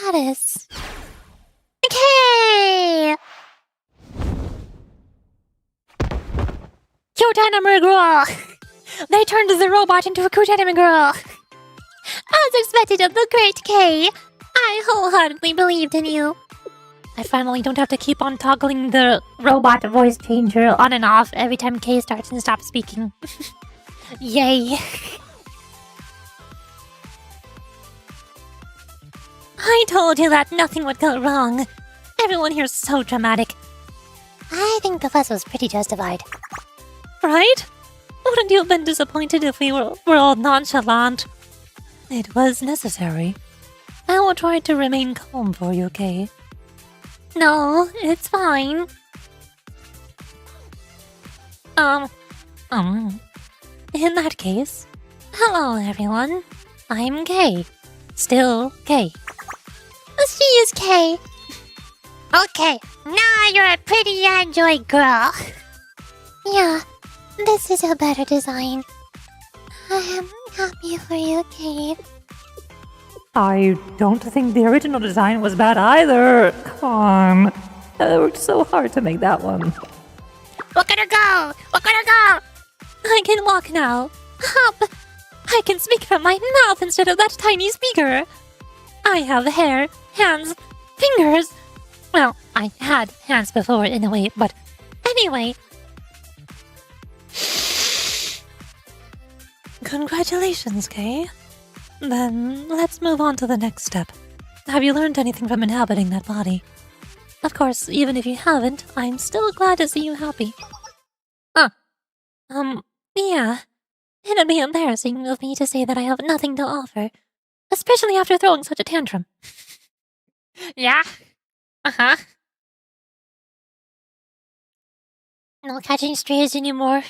Aris. Okay! Cute anime girl! They turned the robot into a cute anime girl! As expected of the great Kei, I wholeheartedly believed in you. I finally don't have to keep on toggling the robot voice changer on and off every time Kei starts and stops speaking. Yay! I told you that nothing would go wrong. Everyone here's so dramatic. I think the fuss was pretty justified. Right? Wouldn't you have been disappointed if we were all nonchalant? It was necessary. I will try to remain calm for you, Kei. No, it's fine. In that case, hello everyone. I'm Kei. Still Kei. She is Kei. Okay, now you're a pretty android girl. Yeah, this is a better design. I am happy for you, Kei. I don't think the original design was bad either. Come on. I worked so hard to make that one. Look at her go! Look at her go! I can walk now. Hop! I can speak from my mouth instead of that tiny speaker. I have hair, hands, fingers. Well, I had hands before in a way, but anyway. Congratulations, Kei. Then let's move on to the next step. Have you learned anything from inhabiting that body? Of course, even if you haven't, I'm still glad to see you happy. Yeah. It'd be embarrassing of me to say that I have nothing to offer, especially after throwing such a tantrum. Yeah? Uh-huh. No catching strays anymore.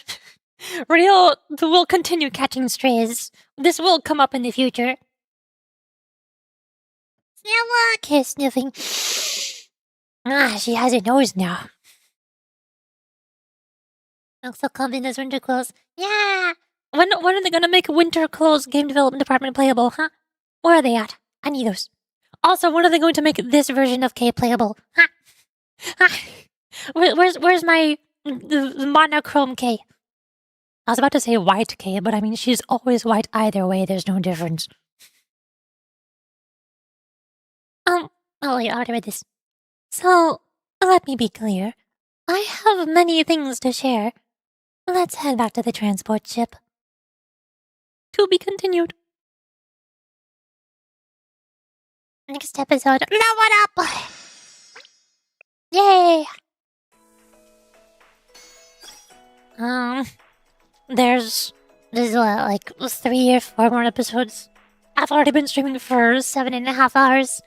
Rio will continue catching strays. This will come up in the future. Snella! Okay, sniffing. She has a nose now. Also come in as winter clothes. Yeah! When are they gonna make winter clothes game development department playable, huh? Where are they at? I need those. Also, when are they going to make this version of Kei playable? Huh? Where's my the monochrome Kei? I was about to say white Kei, but I mean she's always white either way. There's no difference. Oh wait, I already read this. So let me be clear. I have many things to share. Let's head back to the transport ship. To be continued. Next episode. Level up! Yay! There's what, like 3 or 4 more episodes. I've already been streaming for 7.5 hours.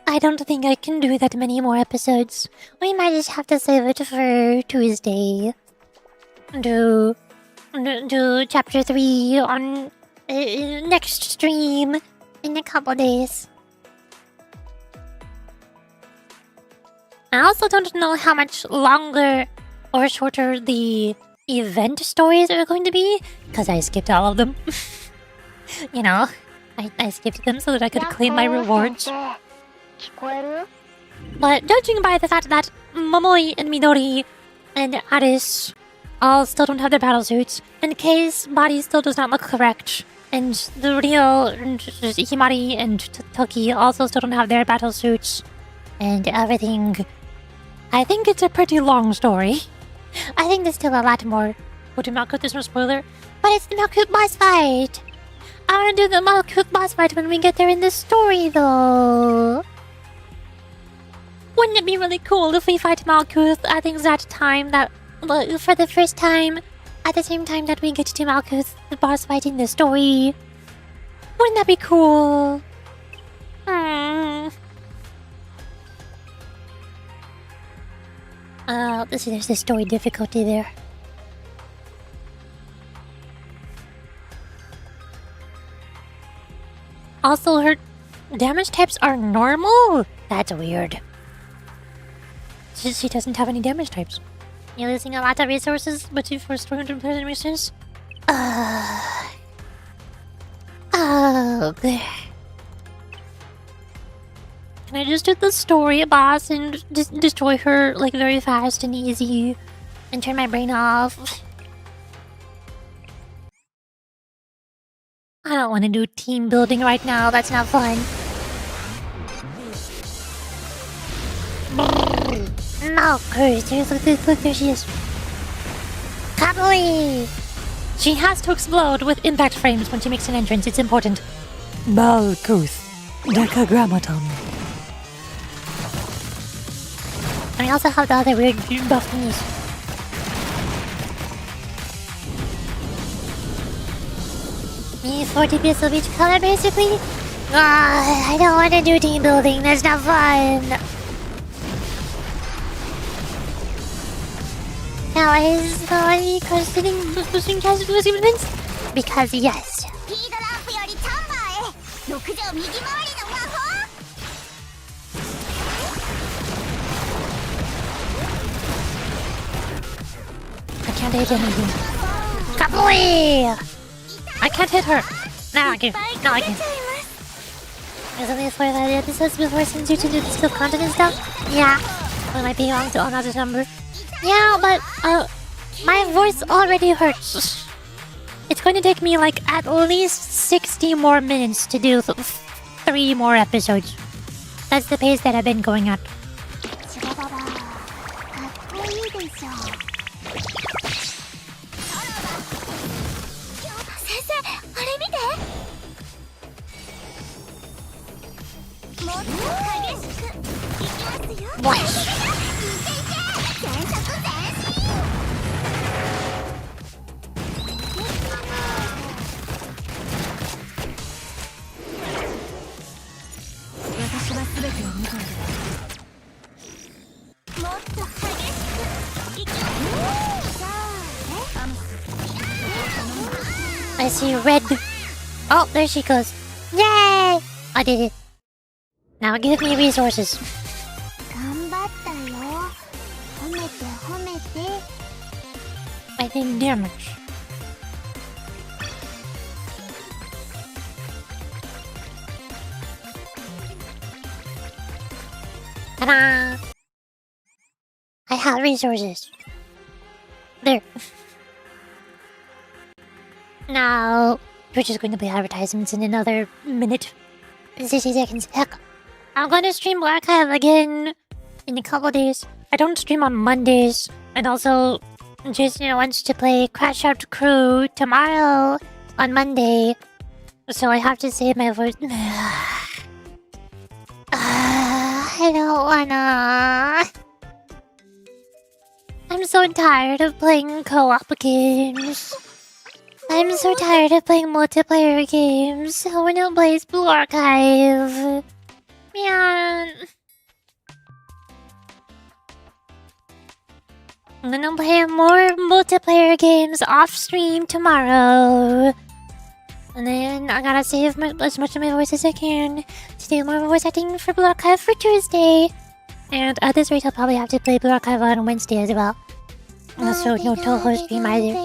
I don't think I can do that many more episodes. We might just have to save it for Tuesday. Do chapter 3 on next stream in a couple days. I also don't know how much longer or shorter the event stories are going to be, because I skipped all of them. You know, I skipped them so that I could claim my rewards. But judging by the fact that Momoi and Midori and Aris all still don't have their battle suits, and Kei's body still does not look correct, and the Rio and Himari and Toki also still don't have their battle suits, and everything, I think it's a pretty long story. I think there's still a lot more. Go to Malkuth, there's no spoiler, but it's the Malkuth boss fight! I wanna do the Malkuth boss fight when we get there in the story, though. Wouldn't it be really cool if we fight Malkuth at the exact time that, for the first time, at the same time that we get to Malkuth, the boss fight in the story? Wouldn't that be cool? There's the story difficulty there. Also, her damage types are normal? That's weird. She doesn't have any damage types. You're losing a lot of resources, but you for 300 resources? Oh, there. Can I just do the story boss and just destroy her, like, very fast and easy? And turn my brain off? I don't want to do team building right now, that's not fun. Malkuth, look, there she is. Kabui! She has to explode with impact frames when she makes an entrance, it's important. Malkuth, Decagrammaton. I also have the other weird buff thingies. Me 40 bits of each color, basically? I don't want to do team building, that's not fun! Now is the considering boosting chances to receive events? Because yes. I can't hit anything. Kabui! I can't hit her. Now I can. Now I can. There's only 45 episodes before since you to do the skill content and stuff? Yeah. I might be wrong to another number. Yeah, but, my voice already hurts. It's going to take me, like, at least 60 more minutes to do 3 more episodes. That's the pace that I've been going at. What? I see red. Oh, there she goes. Yay! I did it. Now give me resources. I did damage. Ta-da! I have resources. There. Now, we're just going to play advertisements in another minute. 60 seconds. Heck, I'm going to stream Archive again in a couple days. I don't stream on Mondays. And also, Jason wants to play Crash Out Crew tomorrow on Monday. So I have to save my voice. I don't wanna. I'm so tired of playing co-op games. I'm so tired of playing multiplayer games. I wanna play Blue Archive. Man. I'm gonna play more multiplayer games off stream tomorrow. And then I gotta save as much of my voice as I can to do more voice acting for Blue Archive for Tuesday. And at this rate, I'll probably have to play Blue Archive on Wednesday as well. Also, no Toho stream either.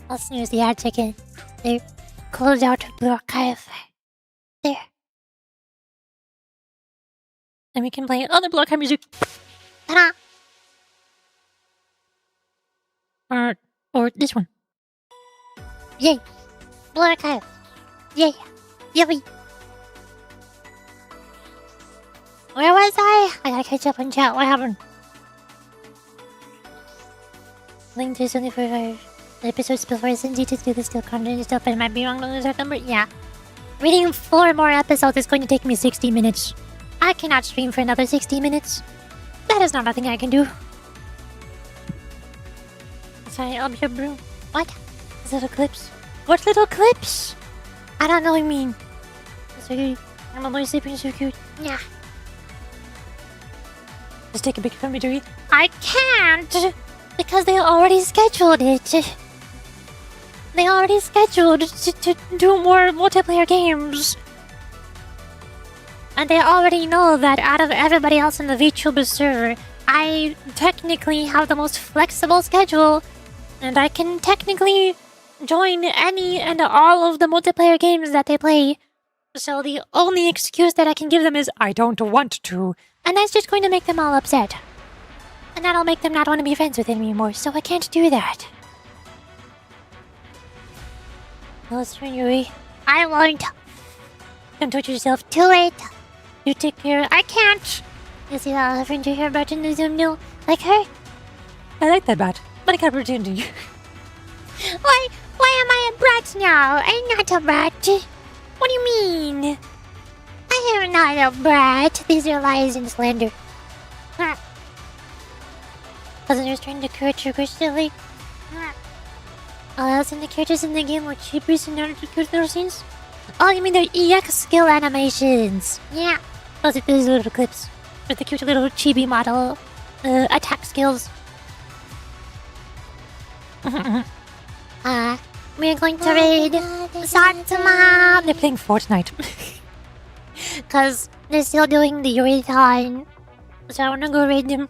I'll snooze the ads again. There. Close out Blue Archive. There. And we can play other Blue Archive music. Ta-da! Or this one. Yay! Blue Archive. Yay! Yummy! Where was I? I gotta catch up on chat. What happened? Link to 75 episodes before I send you to do the still content and stuff. I might be wrong on the exact number. Yeah. Reading 4 more episodes is going to take me 60 minutes. I cannot stream for another 60 minutes. That is not a thing I can do. Sorry, I'll be here, bro. What? Is little clips? What little clips? I don't know what you mean. So cute. I'm always sleeping so cute. Yeah. Just take a picture from me to read. I can't! Because they already scheduled it. They already scheduled to do more multiplayer games. And they already know that out of everybody else in the VTuber server, I technically have the most flexible schedule. And I can technically join any and all of the multiplayer games that they play. So the only excuse that I can give them is, I don't want to. And that's just going to make them all upset. And that'll make them not want to be friends with me anymore, so I can't do that. Listen, Yuri. I won't. Don't touch yourself. Too late. You take care. I can't. You see that friend you hear about in the Zoom new? Like her? I like that bat, but I can't pretend to you. Why am I a brat now? I'm not a brat. What do you mean? I am not a brat. These are lies and slander. Wasn't just trying to encourage YurichiLily. All else in the characters in the game were cheapers in order to cute little scenes? Oh, you mean the EX skill animations? Yeah. Those are those little clips. With the cute little chibi model attack skills. We're going to raid Satama. They're playing Fortnite. Cause they're still doing the Yuri-thon. So I wanna go raid them.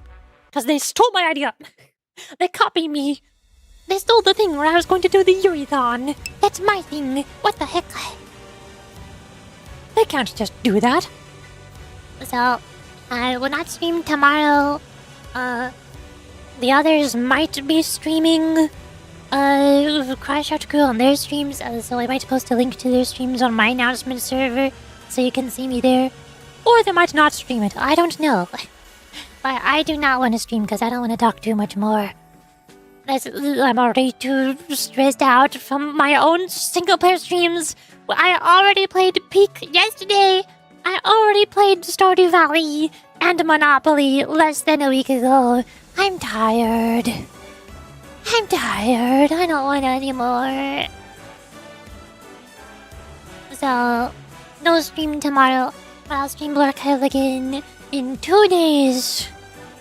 Cause they stole my idea. They copied me. They stole the thing where I was going to do the Yuri-thon. That's my thing. What the heck? They can't just do that. So, I will not stream tomorrow. The others might be streaming Crash Out Crew on their streams, so I might post a link to their streams on my announcement server, so you can see me there. Or they might not stream it, I don't know. But I do not want to stream because I don't want to talk too much more. I'm already too stressed out from my own single-player streams. I already played Peak yesterday. I already played Stardew Valley and Monopoly less than a week ago. I'm tired. I don't want anymore. So, no stream tomorrow, but I'll stream Blue Archive again in 2 days.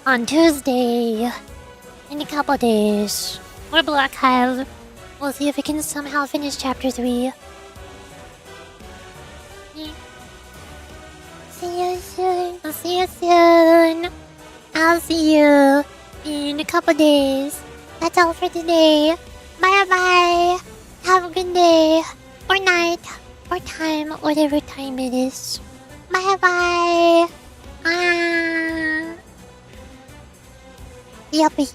On Tuesday. In a couple days. Or Blue Archive. We'll see if we can somehow finish Chapter 3. See you soon. I'll see you soon. I'll see you in a couple days. That's all for today. Bye bye. Have a good day. Or night. Or time. Whatever time it is. Bye bye. Yuppie.